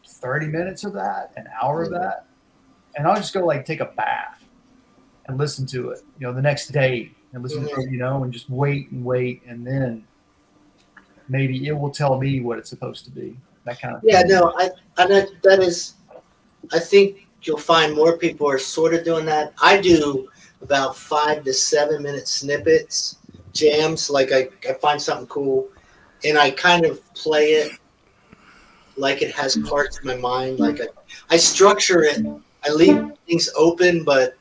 30 minutes of that, an hour of that. And I'll just go take a bath and listen to it, the next day and listen to it, and just wait. And then maybe it will tell me what it's supposed to be. That kind of thing. Yeah, no, that is, I think you'll find more people are sort of doing that. I do about 5 to 7 minute snippets, jams, I find something cool and I kind of play it like it has parts in my mind. I structure it. I leave things open, but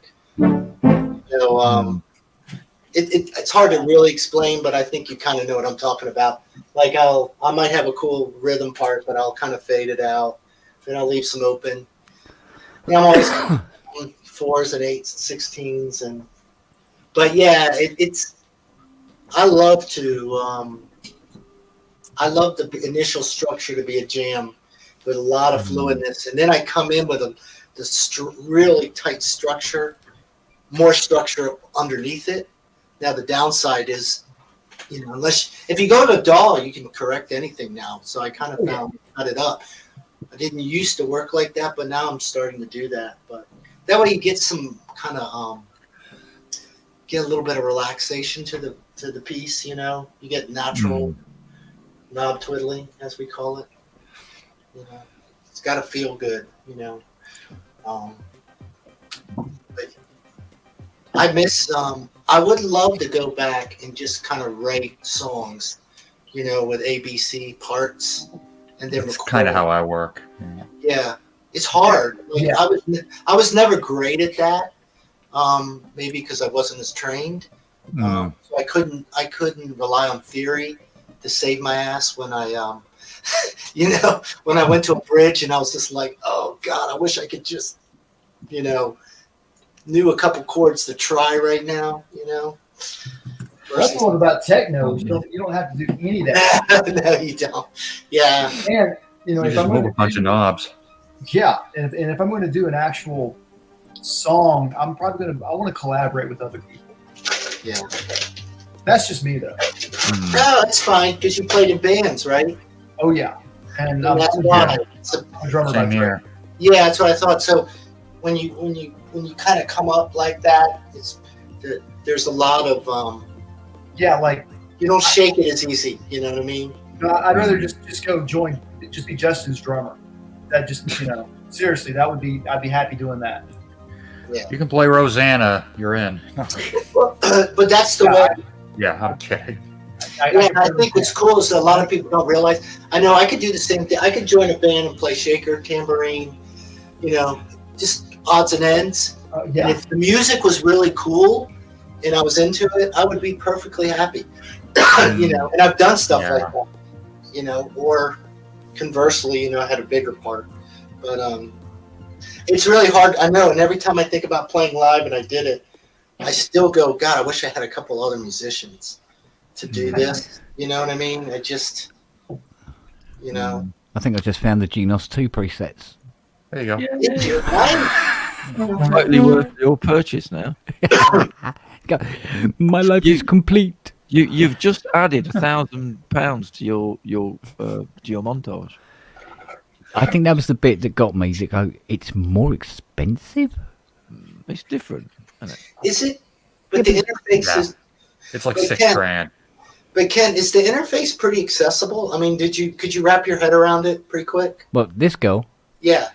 it's hard to really explain, but I think you kind of know what I'm talking about. I might have a cool rhythm part, but I'll kind of fade it out. Then I'll leave some open. And I'm always 4s and 8s and 16s, but yeah, I love the initial structure to be a jam with a lot of fluidness, and then I come in with really tight structure, more structure underneath it. Now the downside is, if you go to a DAW, you can correct anything now. So I kind of found cut it up. I didn't used to work like that, but now I'm starting to do that. But that way you get some kind of get a little bit of relaxation to the piece. You get natural knob twiddling, as we call it. It's got to feel good. But I miss. I would love to go back and just kind of write songs, with ABC parts, and then That's kind of how I work. Yeah, it's hard. I was never great at that. Maybe because I wasn't as trained. So I couldn't rely on theory to save my ass when I when I went to a bridge and I was just like, oh God, I wish I could just knew a couple chords to try right now. That's the one about techno. You don't have to do any of that. No, you don't. Yeah. And You if just I'm move going a bunch of knobs. and if I'm going to do an actual song, I'm probably I want to collaborate with other people. Yeah. That's just me though. No, it's fine because you played in bands, right? Oh yeah, and that's why. I'm a drummer by Same trade. here. Yeah, that's what I thought. So when you kind of come up like that, there's a lot of you don't shake it as easy. You know what I mean? No, I'd rather just go just be Justin's drummer. That just seriously, I'd be happy doing that. Yeah. You can play Rosanna, you're in. But that's the way. Yeah, I'm kidding. I think what's cool is that a lot of people don't realize. I know I could do the same thing. I could join a band and play shaker, tambourine, just odds and ends. And if the music was really cool and I was into it, I would be perfectly happy. And I've done stuff like that, or conversely, I had a bigger part. But it's really hard. I know. And every time I think about playing live and I did it, I still go, God, I wish I had a couple other musicians to do this. You know what I mean? I just, I think I just found the Genos 2 presets. There you go. Yeah. Totally worth your purchase now. My life is complete. You've just added £1,000 to your montage. I think that was the bit that got me. To go, it's more expensive. It's different, isn't it? Is it? But the interface is. It's like But $6 Ken- grand. But Ken, is the interface pretty accessible? I mean, could you wrap your head around it pretty quick? Well, this girl, Yeah.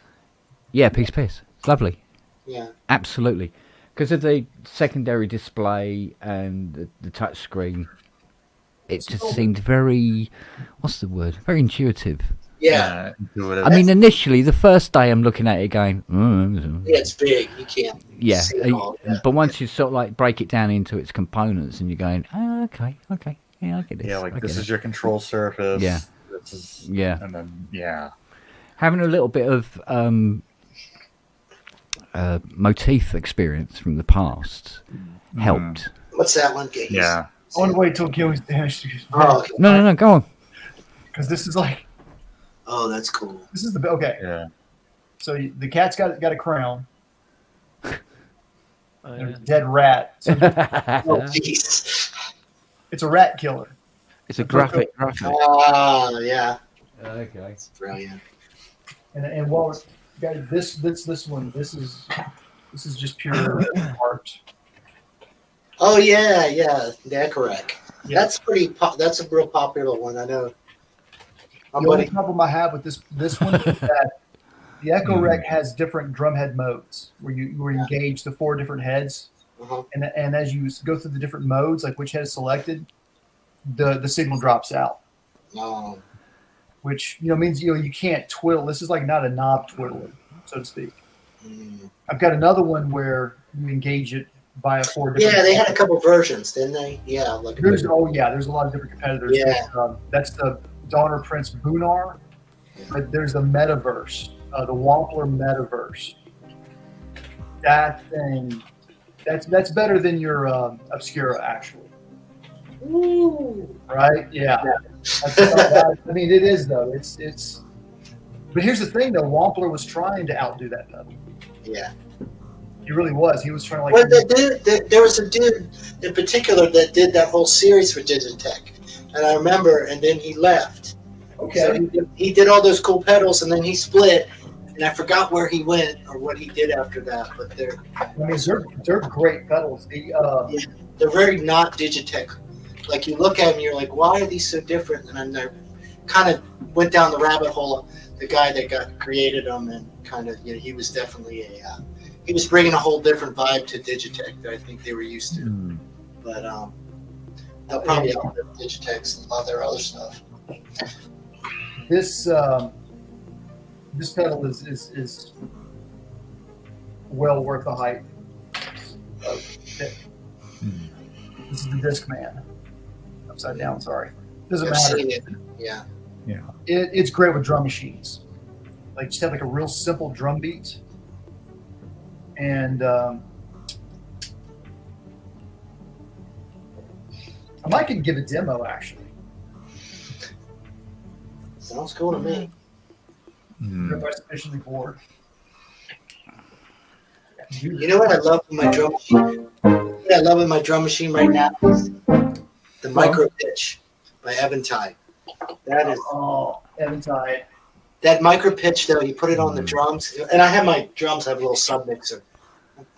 piece. It's lovely. Yeah. Absolutely. Because of the secondary display and the touch screen, it just seemed very, what's the word? Very intuitive. Yeah. I mean, initially, the first day I'm looking at it going, Yeah, it's big. You can't. yeah. see it all. But once you sort of like break it down into its components and you're going, oh, okay. Yeah, I get this. Yeah, like I this get is it. your control surface. Yeah. This is, Yeah. And then, yeah. Having a little bit of motif experience from the past helped. What's that one? Gaze? Yeah. I want to wait till Gilly's finished. Oh, okay. No, go on. Because this is like, Oh, that's cool. this is the okay. Yeah. So the cat's got a crown. Oh, There's a dead rat. So Oh, jeez. it's a rat killer. It's a graphic. Ah, yeah. Okay. Brilliant. And while guys, this one, this is just pure art. Oh yeah, correct. Yeah. That's pretty. That's a real popular one. I know. My The only buddy. problem I have with this one is that the Echo Rec has different drum head modes where you engage the 4 different heads, Uh-huh. and as you go through the different modes, like which head is selected, the signal drops out, Oh, which means you can't twiddle. This is like not a knob twiddler, so to speak. mm. I've got another one where you engage it via 4 different. Yeah, they had a couple versions, didn't they? Yeah, like There's a lot of different competitors. Yeah. That's the Donner Prince Bunar, but there's the Metaverse, the Wampler Metaverse. That thing, that's better than your Obscura, actually. Ooh. Right? Yeah. I mean, it is though. It's. But here's the thing, though. Wampler was trying to outdo that pedal. Yeah. He really was. He was trying to like. Well, there was a dude in particular that did that whole series for Digitech, and I remember, and then he left. Okay. So he did all those cool pedals, and then he split, and I forgot where he went or what he did after that. But I mean, they're great pedals. they're very not Digitech. Like you look at them, you're like, why are these so different? And I kind of went down the rabbit hole of the guy that created them, and kind of he was definitely he was bringing a whole different vibe to Digitech that I think they were used to. But they'll probably outlive Digitechs and a lot of their other stuff. This pedal is well worth the hype. This is the Discman. Upside down, sorry. Doesn't I've matter. seen it. Yeah. Yeah. It's great with drum machines. Like just have like a real simple drum beat. And I might can give a demo actually. Sounds cool to me. Everybody's sufficiently bored. You know what I love in my drum machine? What I love in my drum machine right now is the Micro Pitch by Eventide. That is Eventide. That Micro Pitch though, you put it on the drums, and I have my drums have a little sub mixer.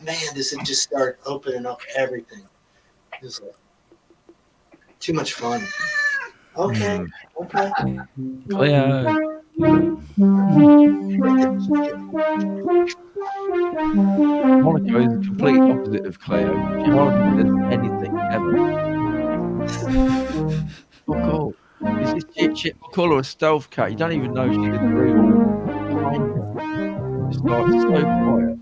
Man, does it just start opening up everything? It's like too much fun. Okay. Cleo. Monaco is the complete opposite of Cleo. She hardly does anything ever. fuck all. It's this shit. I call her a stealth cat. You don't even know she's in the room behind you. It's like so quiet.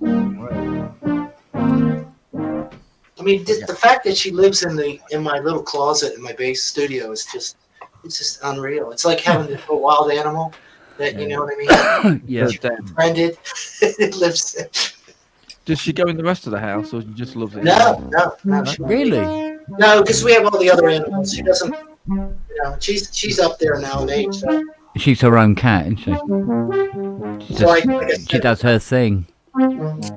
I mean, the fact that she lives in my little closet in my base studio is just unreal. It's like having a wild animal that you know what I mean. Yeah, friended. It lives. Does she go in the rest of the house, or she just loves it? No. Really? No, because we have all the other animals. She doesn't. You know, she's up there now in age. So. She's her own cat, isn't she? So like I said, She does her thing.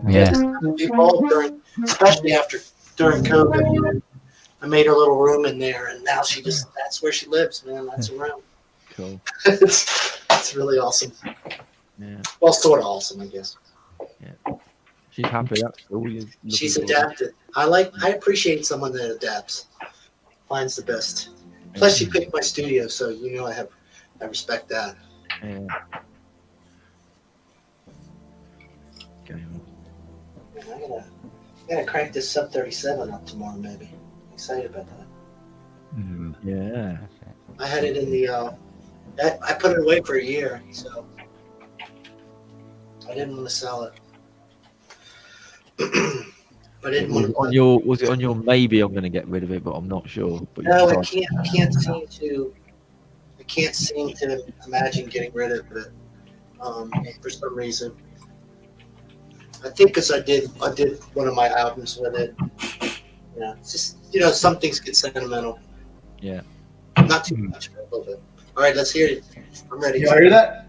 Yeah. People especially during COVID, I made her little room in there, and now that's where she lives, man. That's around. Cool. it's really awesome. Yeah. Well, sort of awesome, I guess. Yeah. She's happy. That's all. She's adapted. I appreciate someone that adapts, finds the best. Plus, she picked my studio, so I respect that. Yeah. Okay. Man, I gotta crank this sub 37 up tomorrow, maybe. I'm excited about that. Yeah. I had it in the. I put it away for a year, so I didn't want to sell it. But I didn't want to. Was it on your maybe I'm going to get rid of it, but I'm not sure. But No, I can't seem to imagine getting rid of it for some reason. I think because I did one of my albums with it. Yeah, it's just some things get sentimental. Yeah. Not too much, but a little bit. All right, let's hear it. I'm ready. You hear that?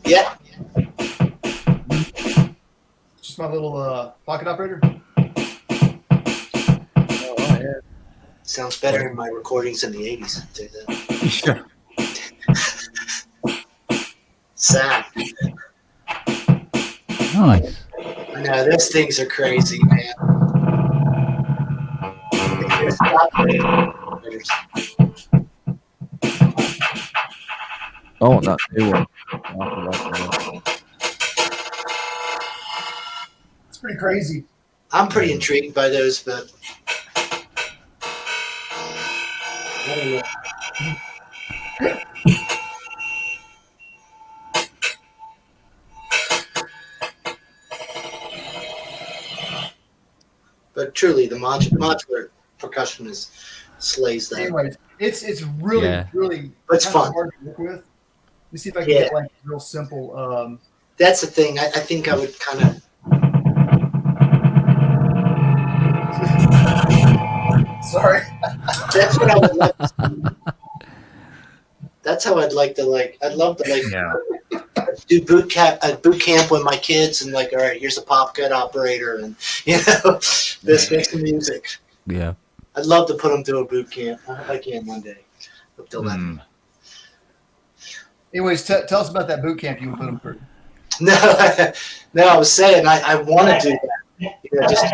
Yeah. Just my little pocket operator. Oh, yeah. Sounds better in my recordings in the 80s. I'll tell you that. Sad. Nice. I know, those things are crazy, man. I want that new one. It's pretty crazy. I'm pretty intrigued by those, but I don't know. But truly, the modular percussion slays that. Anyways, it's really really it's kind of fun. hard to work with. Let me see if I can get like real simple. That's the thing. I think I would kind of. Sorry. That's what I would like to see. That's how I'd like to I'd love to do boot camp with my kids and all right, here's a pop cut operator and this makes the music. Yeah. I'd love to put them through a boot camp. I hope I can one day. Up till then. Anyways, tell us about that boot camp you would put them through. No, I was saying I want to do that. Just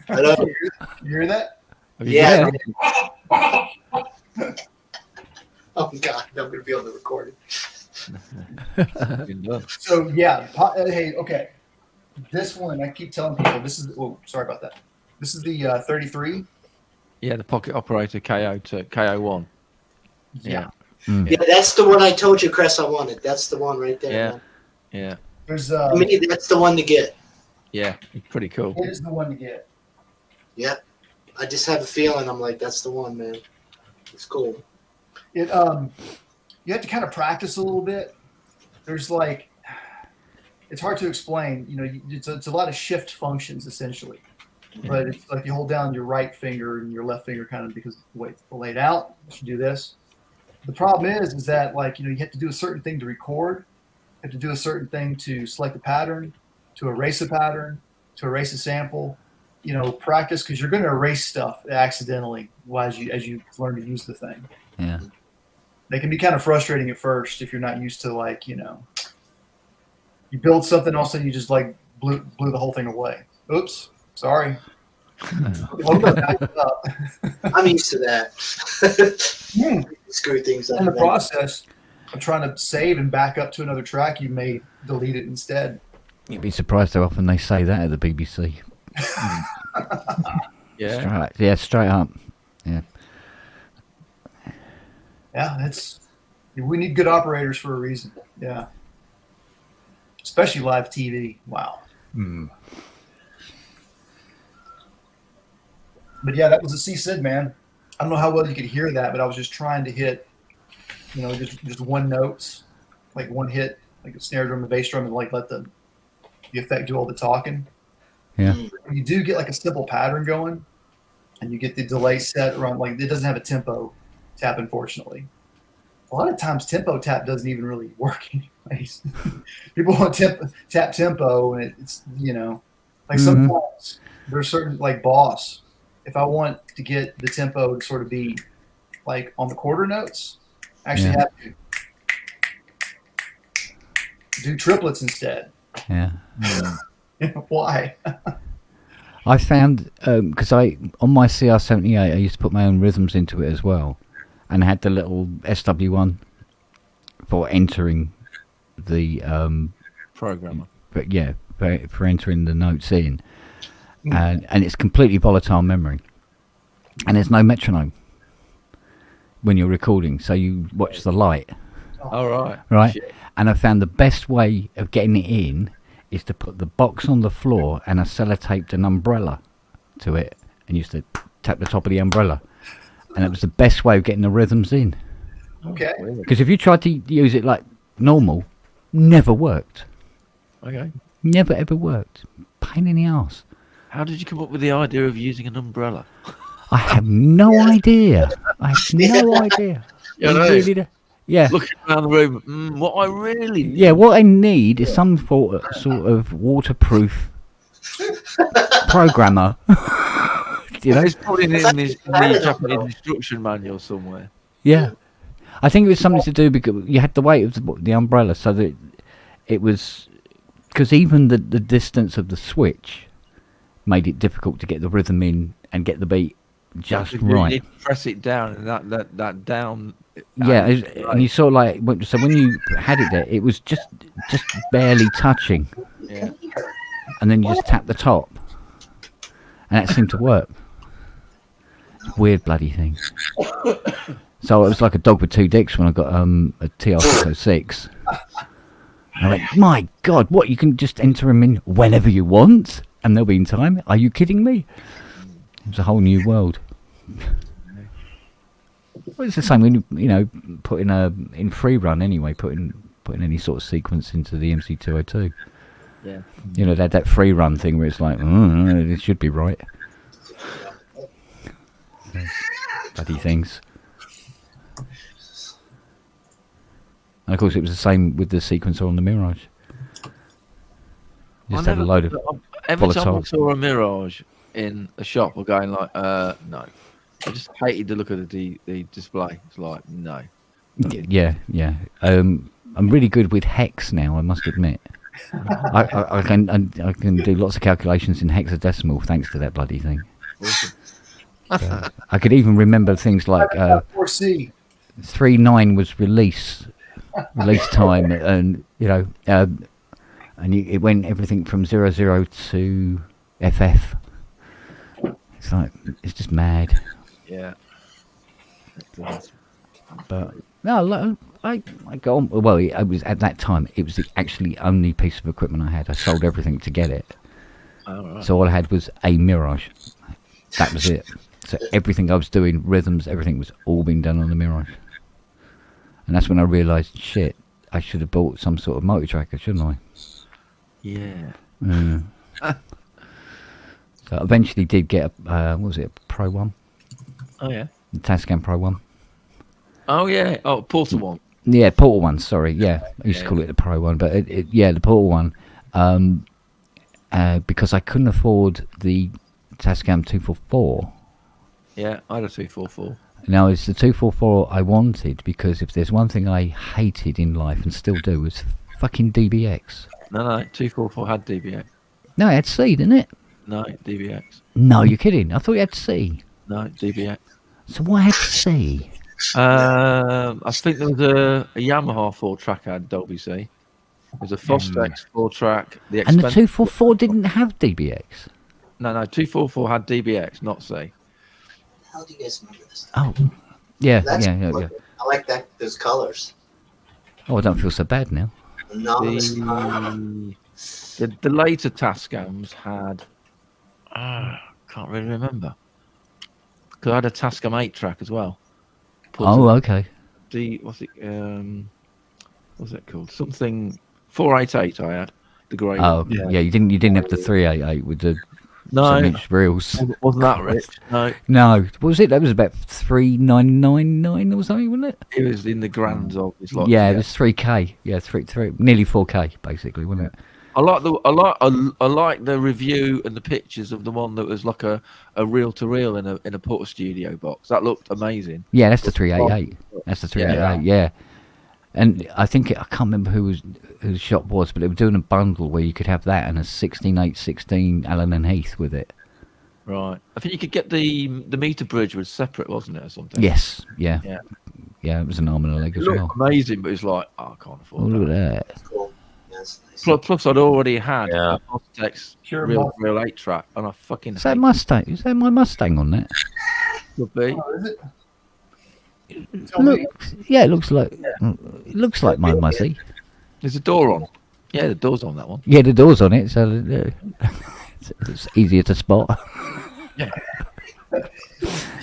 hello. You hear that? Yeah. Oh God, I'm gonna be able to record it. So yeah, hey, okay. This one, I keep telling people, this is. Oh, sorry about that. This is the 33. Yeah, the pocket operator KO to KO1. Yeah. Yeah, that's the one I told you, Chris. I wanted. That's the one right there. Yeah. Man. Yeah. There's. That's the one to get. Yeah, it's pretty cool. It is the one to get. Yeah. I just have a feeling. I'm like, that's the one, man. It's cool. You have to kind of practice a little bit. There's it's hard to explain. It's a lot of shift functions essentially, but it's like you hold down your right finger and your left finger kind of because the way it's laid out. You should do this. The problem is that you have to do a certain thing to record. You have to do a certain thing to select a pattern, to erase a pattern, to erase a sample. Practice because you're going to erase stuff accidentally as you learn to use the thing. Yeah. They can be kind of frustrating at first if you're not used to you build something, all of a sudden you just blew the whole thing away. Oops, sorry. I'm used to that. Screw things up. In the process of trying to save and back up to another track, you may delete it instead. You'd be surprised how often they say that at the BBC. Yeah. Straight up. Yeah. Yeah, we need good operators for a reason. Yeah. Especially live TV. Wow. But yeah, that was a C-Sid, man. I don't know how well you could hear that, but I was just trying to hit, just one notes, like one hit, like a snare drum, the bass drum, and like let the effect do all the talking. Yeah. When you do get like a simple pattern going, and you get the delay set around, like it doesn't have a tempo tap, unfortunately. A lot of times tempo tap doesn't even really work anyways. People want tap tempo, and it's like sometimes there's certain, like Boss, if I want to get the tempo to sort of be like on the quarter notes, I actually have to do triplets instead. Yeah. Why? I found because on my CR78 I used to put my own rhythms into it as well, and had the little SW1 for entering the programmer. But yeah, for entering the notes in, and it's completely volatile memory, and there's no metronome when you're recording, so you watch the light. All right. Right. Shit. And I found the best way of getting it in is to put the box on the floor and I sellotaped an umbrella to it and used to tap the top of the umbrella. And it was the best way of getting the rhythms in. Okay. Because if you tried to use it like normal, never worked. Okay. Never ever worked. Pain in the arse. How did you come up with the idea of using an umbrella? I have no idea. I have no idea. Yeah, I no. really don't. Yeah. Looking around the room, what I really need. Yeah, what I need is some sort of waterproof programmer. It's probably in the Japanese instruction manual somewhere. Yeah. I think it was something to do because you had the weight of the umbrella, so that it was... Because even the distance of the switch made it difficult to get the rhythm in and get the beat just right. You need to press it down, and that down... Yeah, and you sort of like, so when you had it there, it was just barely touching. Yeah. And then you just tap the top. And that seemed to work. Weird bloody thing. So it was like a dog with two dicks when I got a TR-606. And I went, my God, what, you can just enter them in whenever you want? And they'll be in time? Are you kidding me? It was a whole new world. Well, it's the same when putting in free run anyway, putting any sort of sequence into the MC202. Yeah. That free run thing where it's like, it should be right. Bloody things. And of course, it was the same with the sequencer on the Mirage. Just had a load of every time I volatile. saw a Mirage in a shop, we're going like, no. I just hated the look of the display. It's like, no. Yeah. I'm really good with hex now, I must admit. I can do lots of calculations in hexadecimal thanks to that bloody thing. Awesome. I could even remember things like 4C. 3.9 was release time, and it went everything from 00 to FF. It's like, it's just mad. Yeah. But no, I go on. Well, it was at that time. It was the actually only piece of equipment I had. I sold everything to get it. Oh, right. So all I had was a Mirage. That was it. So everything I was doing, rhythms, everything was all being done on the Mirage. And that's when I realised, shit, I should have bought some sort of motor tracker, shouldn't I? Yeah. So I eventually did get a Pro 1? Oh, yeah. The Tascam Pro 1. Oh, yeah. Oh, Portal 1. Yeah, Portal 1, sorry. Yeah, I used to call it the Pro 1, but the Portal 1. Because I couldn't afford the Tascam 244. Yeah, I had a 244. Now, it's the 244 I wanted, because if there's one thing I hated in life and still do, was fucking DBX. No, 244 had DBX. No, it had C, didn't it? No, DBX. No, you're kidding. I thought it had C. No, DBX. So what had C? I think there was a Yamaha 4-track had Dolby C. There's a Fostex 4-track. And the 244 didn't have DBX? No, 244 had DBX, not C. How do you guys remember this? Oh, yeah, That's yeah. I like that those colors. Oh, I don't feel so bad now. Anonymous. The later Tascams had. Can't really remember. Because I had a Tascam 8-track as well. Okay. What's it called? Something 488. I had the grey. Oh, one. yeah. You didn't have the 388 with the 7-inch reels. Wasn't that rich? No. No. What was it? That was about 3,999 or something, wasn't it? It was in the grands of his lot. Yeah, it was 3K. Yeah, three, nearly 4K basically, wasn't it? I like the review and the pictures of the one that was like a reel to reel in a Porter Studio box. That looked amazing. Yeah, that's the 388. That's the 388. Yeah. And I think I can't remember who the shop was, but they were doing a bundle where you could have that and a 16/8/16 Allen and Heath with it. Right. I think you could get the meter bridge was separate, wasn't it, or something? Yes. Yeah. Yeah. Yeah, it was an arm and a leg It as looked well. amazing, but it's like, I can't afford Look that. at that. Cool. That's nice. Plus, I'd already had a Fostex real 8-track, and I fucking Is that Mustang? Is that my Mustang on that? Could be. Oh, is it? Yeah, it looks like my Muzzy. There's a door on. Yeah, the door's on that one. Yeah, the door's on it, so it's easier to spot. Yeah. Did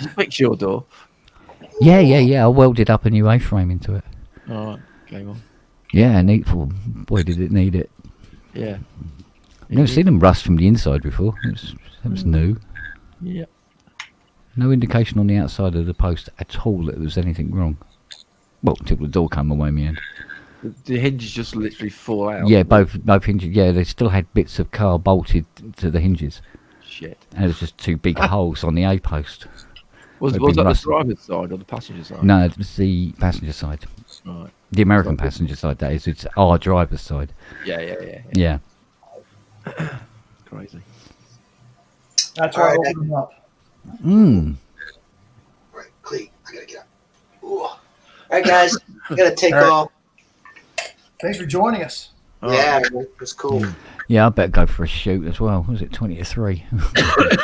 you fix your door? Yeah. I welded up a new A-frame into it. All right, game on. Yeah, needful. Boy, did it need it. Yeah. Never seen them rust from the inside before. It was new. Yeah. No indication on the outside of the post at all that there was anything wrong. Well, until the door came away in the end. The hinges just literally fall out. Yeah, both hinges. Yeah, they still had bits of car bolted to the hinges. Shit. And there was just two big holes on the A post. Was They'd that been the rusted. driver's side or the passenger side? No, it was the passenger side. Right. The American passenger side, that is. It's our driver's side. Yeah. Crazy. That's why I opened them up. Right, Clee, I gotta get up. Ooh. All right, guys, I gotta take off. Thanks for joining us. Yeah, it was cool. Yeah, I better go for a shoot as well. Was it 20 to 3?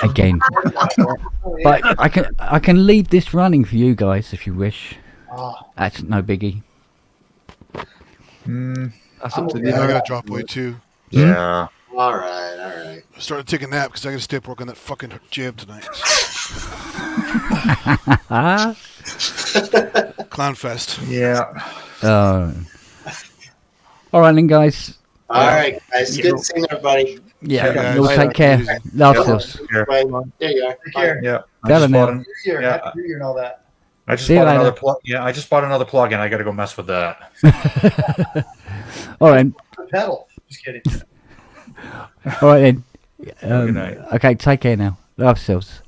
Again. But I can leave this running for you guys if you wish. That's no biggie. That's up to I gotta drop away too. Yeah. All right. I started taking a nap because I gotta stay up working that fucking jib tonight. Clown fest. Yeah. All right then, guys. All right, guys. Good seeing everybody. Yeah, you'll take care. Love yourselves. Right, there you are. Take care. Yeah. Better now. New Year, Happy New Year and all that. I just See you bought another later. plug. Yeah, I just bought another plug-in. I got to go mess with that. All right. Pedal. Just kidding. All right then. Good night. Okay, take care now. Love yourselves.